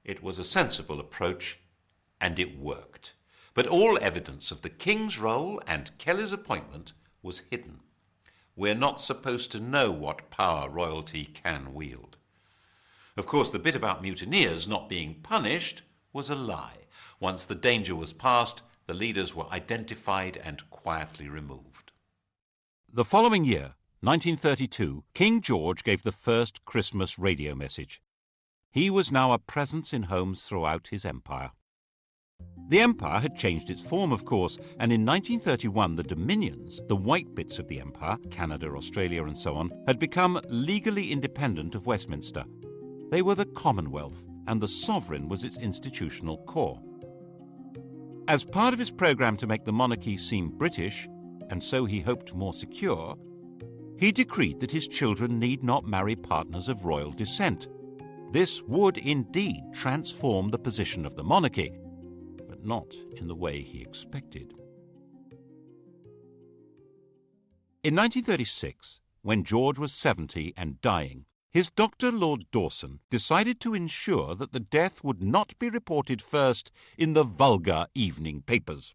It was a sensible approach, and it worked. But all evidence of the king's role and Kelly's appointment was hidden. We're not supposed to know what power royalty can wield. Of course, the bit about mutineers not being punished was a lie. Once the danger was past, the leaders were identified and quietly removed.
The following year, 1932, King George gave the first Christmas radio message. He was now a presence in homes throughout his empire. The empire had changed its form, of course, and in 1931 the dominions, the white bits of the empire, Canada, Australia and so on, had become legally independent of Westminster. They were the Commonwealth, and the sovereign was its institutional core. As part of his programme to make the monarchy seem British, and so he hoped more secure, he decreed that his children need not marry partners of royal descent. This would indeed transform the position of the monarchy, but not in the way he expected. In 1936, when George was 70 and dying, his doctor, Lord Dawson, decided to ensure that the death would not be reported first in the vulgar evening papers.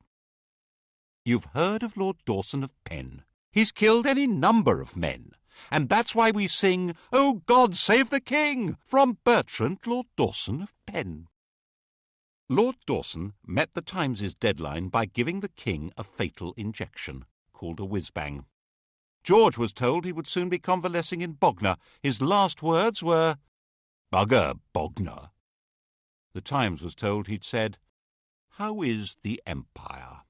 You've heard of Lord Dawson of Penn. He's killed any number of men, and that's why we sing, "Oh God, save the King," from Bertrand, Lord Dawson of Penn. Lord Dawson met the Times' deadline by giving the king a fatal injection, called a whiz-bang. George was told he would soon be convalescing in Bognor. His last words were, "Bugger Bognor." The Times was told he'd said, "How is the Empire?"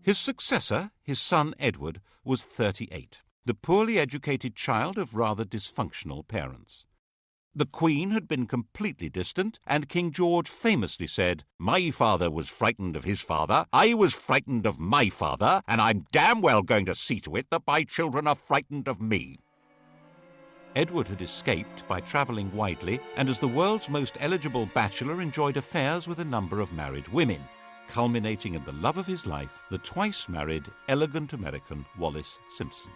His successor, his son Edward, was 38, the poorly educated child of rather dysfunctional parents. The Queen had been completely distant, and King George famously said, "My father was frightened of his father, I was frightened of my father, and I'm damn well going to see to it that my children are frightened of me." Edward had escaped by travelling widely, and as the world's most eligible bachelor enjoyed affairs with a number of married women, culminating in the love of his life, the twice-married, elegant American Wallis Simpson.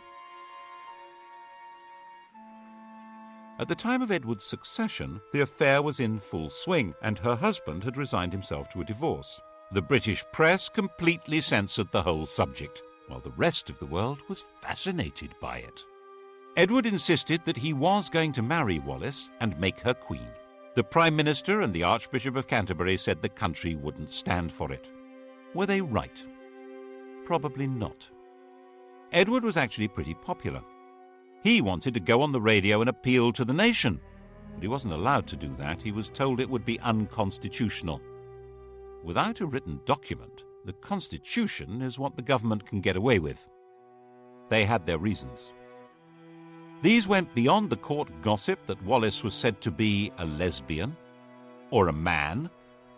At the time of Edward's succession, the affair was in full swing, and her husband had resigned himself to a divorce. The British press completely censored the whole subject, while the rest of the world was fascinated by it. Edward insisted that he was going to marry Wallis and make her queen. The Prime Minister and the Archbishop of Canterbury said the country wouldn't stand for it. Were they right? Probably not. Edward was actually pretty popular. He wanted to go on the radio and appeal to the nation, but he wasn't allowed to do that. He was told it would be unconstitutional. Without a written document, the Constitution is what the government can get away with. They had their reasons. These went beyond the court gossip that Wallis was said to be a lesbian or a man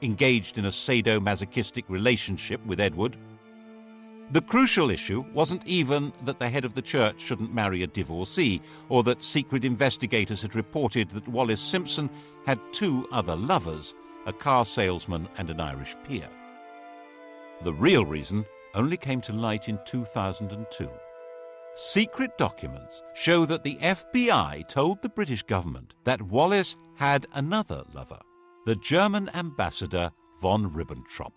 engaged in a sadomasochistic relationship with Edward. The crucial issue wasn't even that the head of the church shouldn't marry a divorcee, or that secret investigators had reported that Wallis Simpson had 2 other lovers, a car salesman and an Irish peer. The real reason only came to light in 2002. Secret documents show that the FBI told the British government that Wallis had another lover, the German ambassador von Ribbentrop.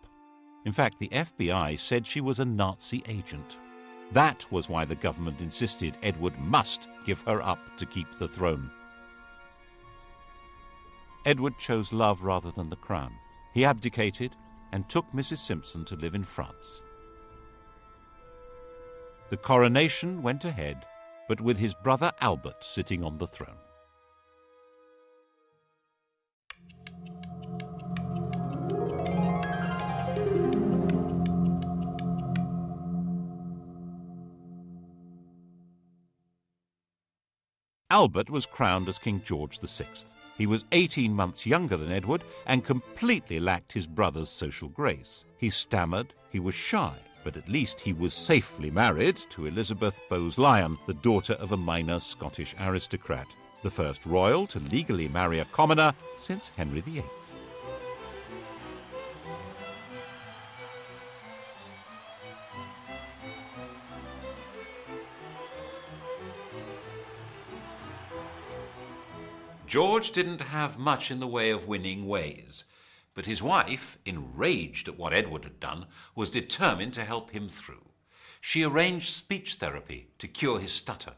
In fact, the FBI said she was a Nazi agent. That was why the government insisted Edward must give her up to keep the throne. Edward chose love rather than the crown. He abdicated and took Mrs. Simpson to live in France. The coronation went ahead, but with his brother Albert sitting on the throne. Albert was crowned as King George VI. He was 18 months younger than Edward and completely lacked his brother's social grace. He stammered, he was shy, but at least he was safely married to Elizabeth Bowes-Lyon, the daughter of a minor Scottish aristocrat, the first royal to legally marry a commoner since Henry VIII.
George didn't have much in the way of winning ways, but his wife, enraged at what Edward had done, was determined to help him through. She arranged speech therapy to cure his stutter.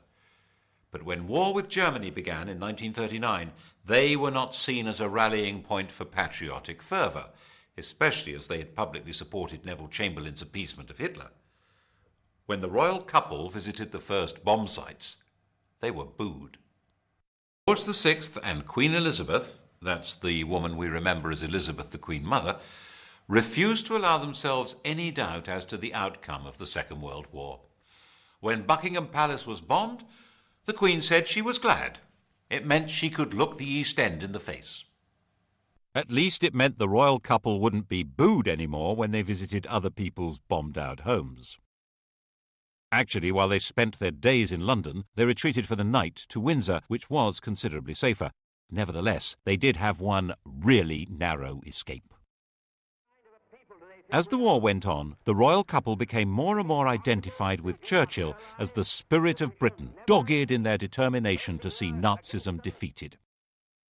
But when war with Germany began in 1939, they were not seen as a rallying point for patriotic fervour, especially as they had publicly supported Neville Chamberlain's appeasement of Hitler. When the royal couple visited the first bomb sites, they were booed. George VI and Queen Elizabeth, that's the woman we remember as Elizabeth the Queen Mother, refused to allow themselves any doubt as to the outcome of the Second World War. When Buckingham Palace was bombed, the Queen said she was glad. It meant she could look the East End in the face.
At least it meant the royal couple wouldn't be booed anymore when they visited other people's bombed-out homes. Actually, while they spent their days in London, they retreated for the night to Windsor, which was considerably safer. Nevertheless, they did have one really narrow escape. As the war went on, the royal couple became more and more identified with Churchill as the spirit of Britain, dogged in their determination to see Nazism defeated.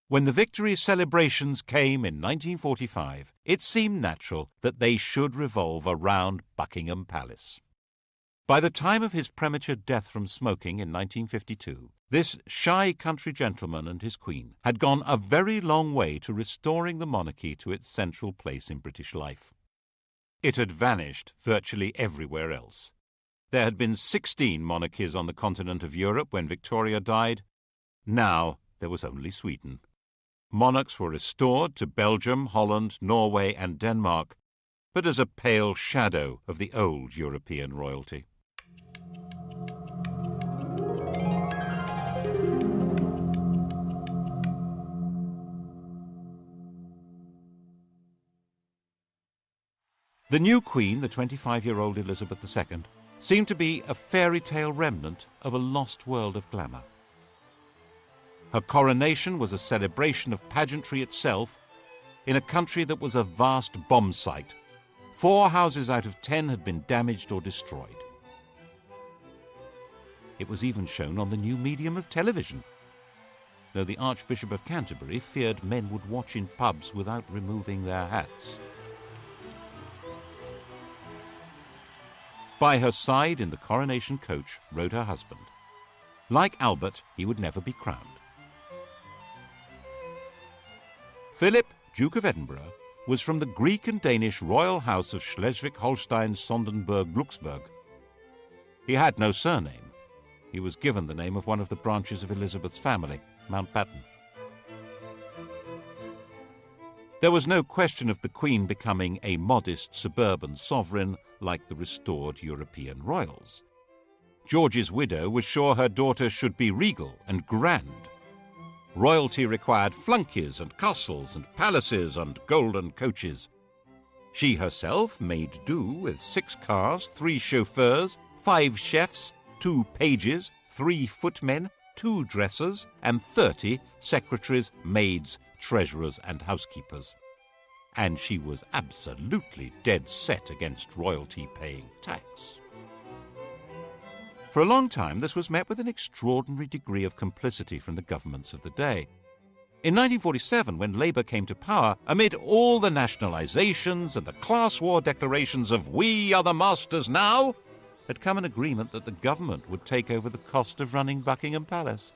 When the victory celebrations came in 1945, it seemed natural that they should revolve around Buckingham Palace. By the time of his premature death from smoking in 1952, this shy country gentleman and his queen had gone a very long way to restoring the monarchy to its central place in British life. It had vanished virtually everywhere else. There had been 16 monarchies on the continent of Europe when Victoria died. Now there was only Sweden. Monarchs were restored to Belgium, Holland, Norway and Denmark, but as a pale shadow of the old European royalty. The new queen, the 25-year-old Elizabeth II, seemed to be a fairy tale remnant of a lost world of glamour. Her coronation was a celebration of pageantry itself in a country that was a vast bomb site. 4 houses out of 10 had been damaged or destroyed. It was even shown on the new medium of television, though the Archbishop of Canterbury feared men would watch in pubs without removing their hats. By her side in the coronation coach rode her husband. Like Albert, he would never be crowned. Philip, Duke of Edinburgh, was from the Greek and Danish royal house of Schleswig-Holstein-Sonderburg-Glucksburg. He had no surname. He was given the name of one of the branches of Elizabeth's family, Mountbatten. There was no question of the Queen becoming a modest suburban sovereign like the restored European royals. George's widow was sure her daughter should be regal and grand. Royalty required flunkies and castles and palaces and golden coaches. She herself made do with 6 cars, 3 chauffeurs, 5 chefs, 2 pages, 3 footmen, 2 dressers, and 30 secretaries, maids, treasurers, and housekeepers. And she was absolutely dead set against royalty paying tax. For a long time, this was met with an extraordinary degree of complicity from the governments of the day. In 1947, when Labour came to power, amid all the nationalisations and the class war declarations of "we are the masters now," had come an agreement that the government would take over the cost of running Buckingham Palace.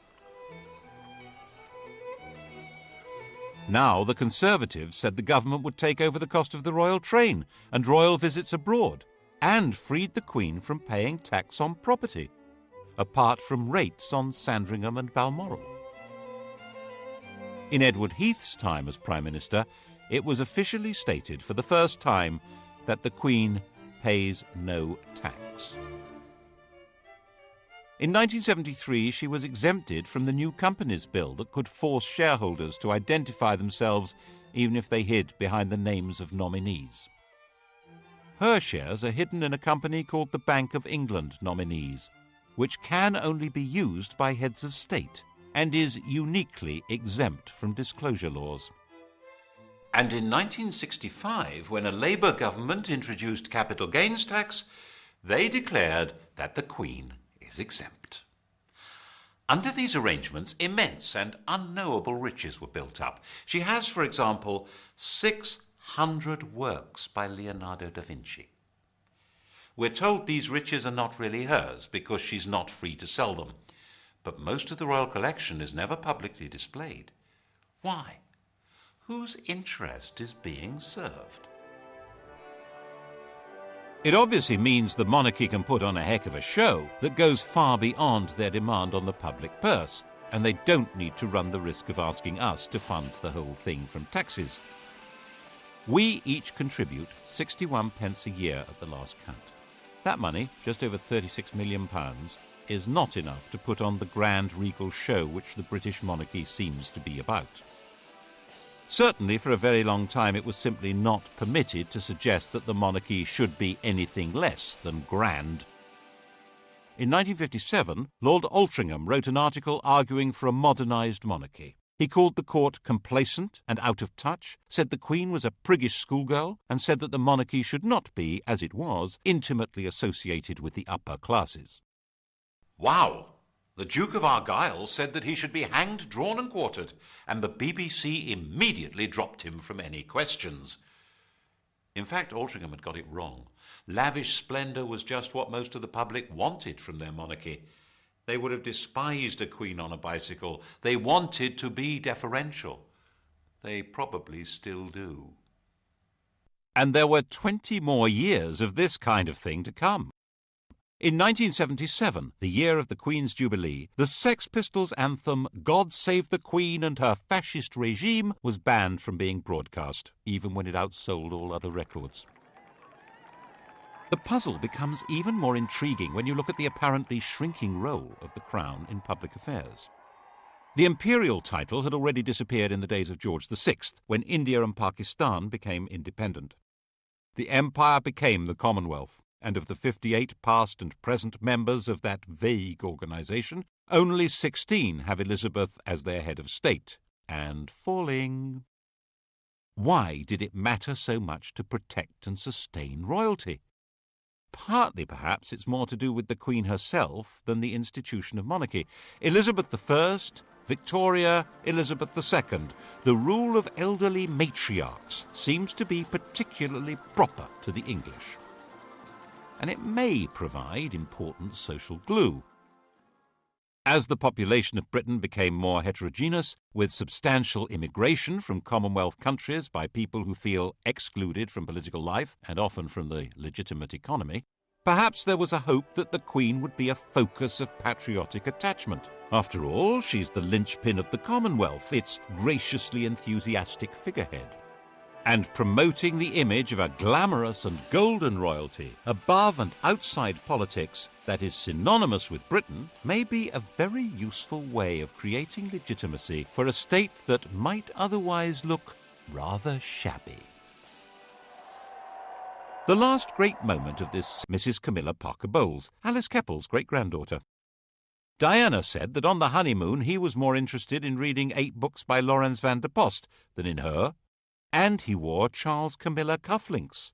Now the Conservatives said the government would take over the cost of the royal train and royal visits abroad, and freed the Queen from paying tax on property, apart from rates on Sandringham and Balmoral. In Edward Heath's time as Prime Minister, it was officially stated for the first time that the Queen pays no tax. In 1973, she was exempted from the new Companies Bill that could force shareholders to identify themselves even if they hid behind the names of nominees. Her shares are hidden in a company called the Bank of England Nominees, which can only be used by heads of state and is uniquely exempt from disclosure laws.
And in 1965, when a Labour government introduced capital gains tax, they declared that the Queen is exempt. Under these arrangements, immense and unknowable riches were built up. She has, for example, 600 works by Leonardo da Vinci. We're told these riches are not really hers because she's not free to sell them, but most of the royal collection is never publicly displayed. Why? Whose interest is being served?
It obviously means the monarchy can put on a heck of a show that goes far beyond their demand on the public purse, and they don't need to run the risk of asking us to fund the whole thing from taxes. We each contribute 61 pence a year at the last count. That money, just over £36 million, is not enough to put on the grand regal show which the British monarchy seems to be about. Certainly, for a very long time, it was simply not permitted to suggest that the monarchy should be anything less than grand. In 1957, Lord Altrincham wrote an article arguing for a modernised monarchy. He called the court complacent and out of touch, said the Queen was a priggish schoolgirl, and said that the monarchy should not be, as it was, intimately associated with the upper classes.
Wow! The Duke of Argyll said that he should be hanged, drawn and quartered, and the BBC immediately dropped him from any questions. In fact, Altrincham had got it wrong. Lavish splendour was just what most of the public wanted from their monarchy. They would have despised a queen on a bicycle. They wanted to be deferential. They probably still do.
And there were 20 more years of this kind of thing to come. In 1977, the year of the Queen's Jubilee, the Sex Pistols' anthem "God Save the Queen and Her Fascist Regime" was banned from being broadcast, even when it outsold all other records. The puzzle becomes even more intriguing when you look at the apparently shrinking role of the Crown in public affairs. The imperial title had already disappeared in the days of George VI, when India and Pakistan became independent. The empire became the Commonwealth, and of the 58 past and present members of that vague organisation, only 16 have Elizabeth as their head of state, and falling. Why did it matter so much to protect and sustain royalty? Partly, perhaps, it's more to do with the Queen herself than the institution of monarchy. Elizabeth I, Victoria, Elizabeth II, the rule of elderly matriarchs seems to be particularly proper to the English. And it may provide important social glue. As the population of Britain became more heterogeneous, with substantial immigration from Commonwealth countries by people who feel excluded from political life and often from the legitimate economy, perhaps there was a hope that the Queen would be a focus of patriotic attachment. After all, she's the linchpin of the Commonwealth, its graciously enthusiastic figurehead. And promoting the image of a glamorous and golden royalty above and outside politics that is synonymous with Britain may be a very useful way of creating legitimacy for a state that might otherwise look rather shabby. The last great moment of this Mrs. Camilla Parker Bowles, Alice Keppel's great-granddaughter. Diana said that on the honeymoon he was more interested in reading 8 books by Laurens van der Post than in her, and he wore Charles Camilla cufflinks.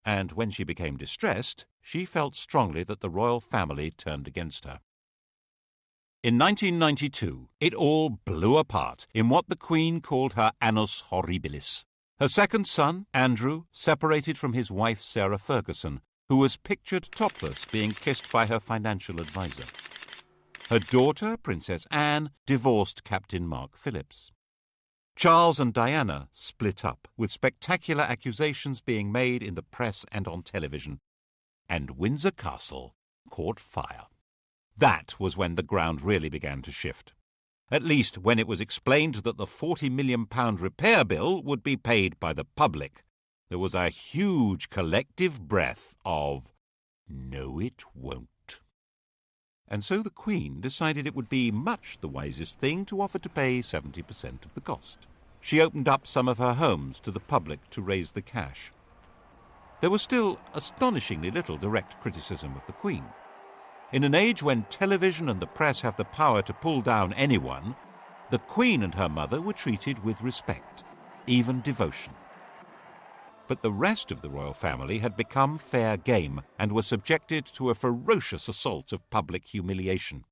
And when she became distressed, she felt strongly that the royal family turned against her. In 1992, it all blew apart in what the Queen called her annus horribilis. Her second son, Andrew, separated from his wife Sarah Ferguson, who was pictured topless being kissed by her financial advisor. Her daughter, Princess Anne, divorced Captain Mark Phillips. Charles and Diana split up, with spectacular accusations being made in the press and on television. And Windsor Castle caught fire. That was when the ground really began to shift. At least when it was explained that the £40 million repair bill would be paid by the public. There was a huge collective breath of, "No, it won't." And so the Queen decided it would be much the wisest thing to offer to pay 70% of the cost. She opened up some of her homes to the public to raise the cash. There was still astonishingly little direct criticism of the Queen. In an age when television and the press have the power to pull down anyone, the Queen and her mother were treated with respect, even devotion. But the rest of the royal family had become fair game and were subjected to a ferocious assault of public humiliation.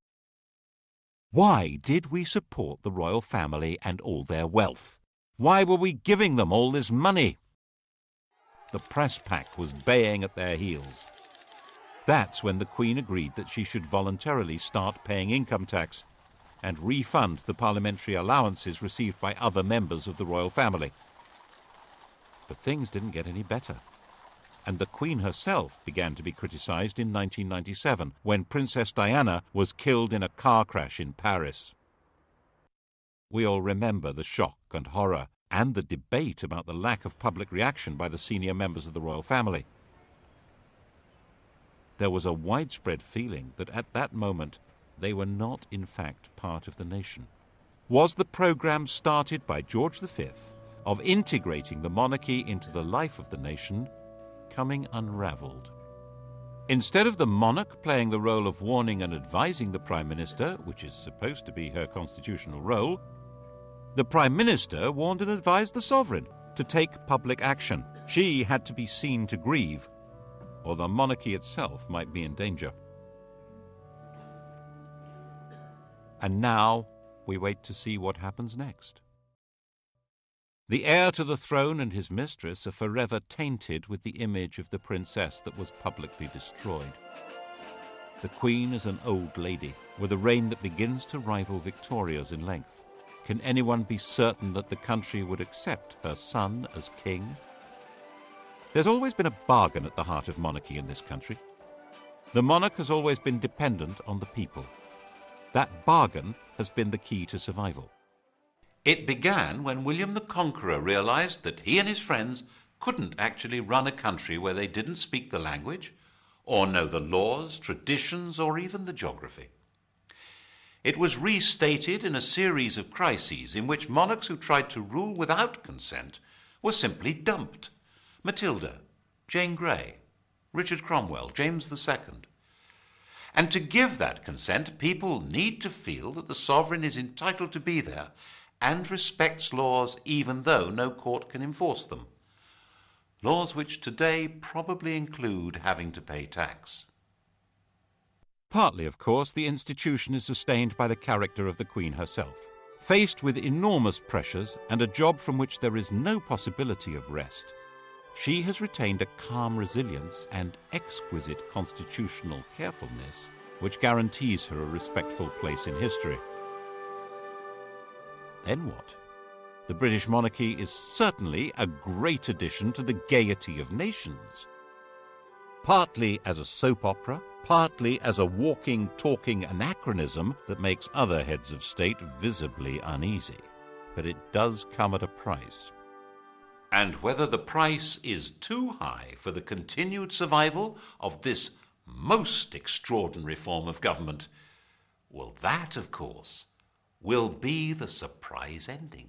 Why did we support the royal family and all their wealth? Why were we giving them all this money? The press pack was baying at their heels. That's when the Queen agreed that she should voluntarily start paying income tax and refund the parliamentary allowances received by other members of the royal family. But things didn't get any better. And the Queen herself began to be criticised in 1997 when Princess Diana was killed in a car crash in Paris. We all remember the shock and horror and the debate about the lack of public reaction by the senior members of the royal family. There was a widespread feeling that at that moment they were not in fact part of the nation. Was the programme started by George V of integrating the monarchy into the life of the nation coming unravelled? Instead of the monarch playing the role of warning and advising the Prime Minister, which is supposed to be her constitutional role, the Prime Minister warned and advised the sovereign to take public action. She had to be seen to grieve, or the monarchy itself might be in danger. And now we wait to see what happens next. The heir to the throne and his mistress are forever tainted with the image of the princess that was publicly destroyed. The Queen is an old lady, with a reign that begins to rival Victoria's in length. Can anyone be certain that the country would accept her son as king? There's always been a bargain at the heart of monarchy in this country. The monarch has always been dependent on the people. That bargain has been the key to survival.
It began when William the Conqueror realized that he and his friends couldn't actually run a country where they didn't speak the language or know the laws, traditions, or even the geography. It was restated in a series of crises in which monarchs who tried to rule without consent were simply dumped. Matilda, Jane Grey, Richard Cromwell, James II. And to give that consent, people need to feel that the sovereign is entitled to be there and respects laws even though no court can enforce them. Laws which today probably include having to pay tax.
Partly, of course, the institution is sustained by the character of the Queen herself. Faced with enormous pressures and a job from which there is no possibility of rest, she has retained a calm resilience and exquisite constitutional carefulness which guarantees her a respectful place in history. Then what? The British monarchy is certainly a great addition to the gaiety of nations. Partly as a soap opera, partly as a walking, talking anachronism that makes other heads of state visibly uneasy. But it does come at a price.
and whether the price is too high for the continued survival of this most extraordinary form of government, well, that, of course, will be the surprise ending.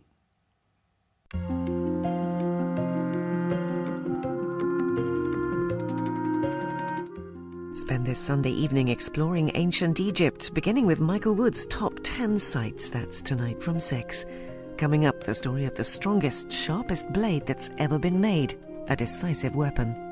Spend this Sunday evening exploring ancient Egypt, beginning with Michael Wood's Top 10 Sites. That's tonight from 6. Coming up, the story of the strongest, sharpest blade that's ever been made, a decisive weapon.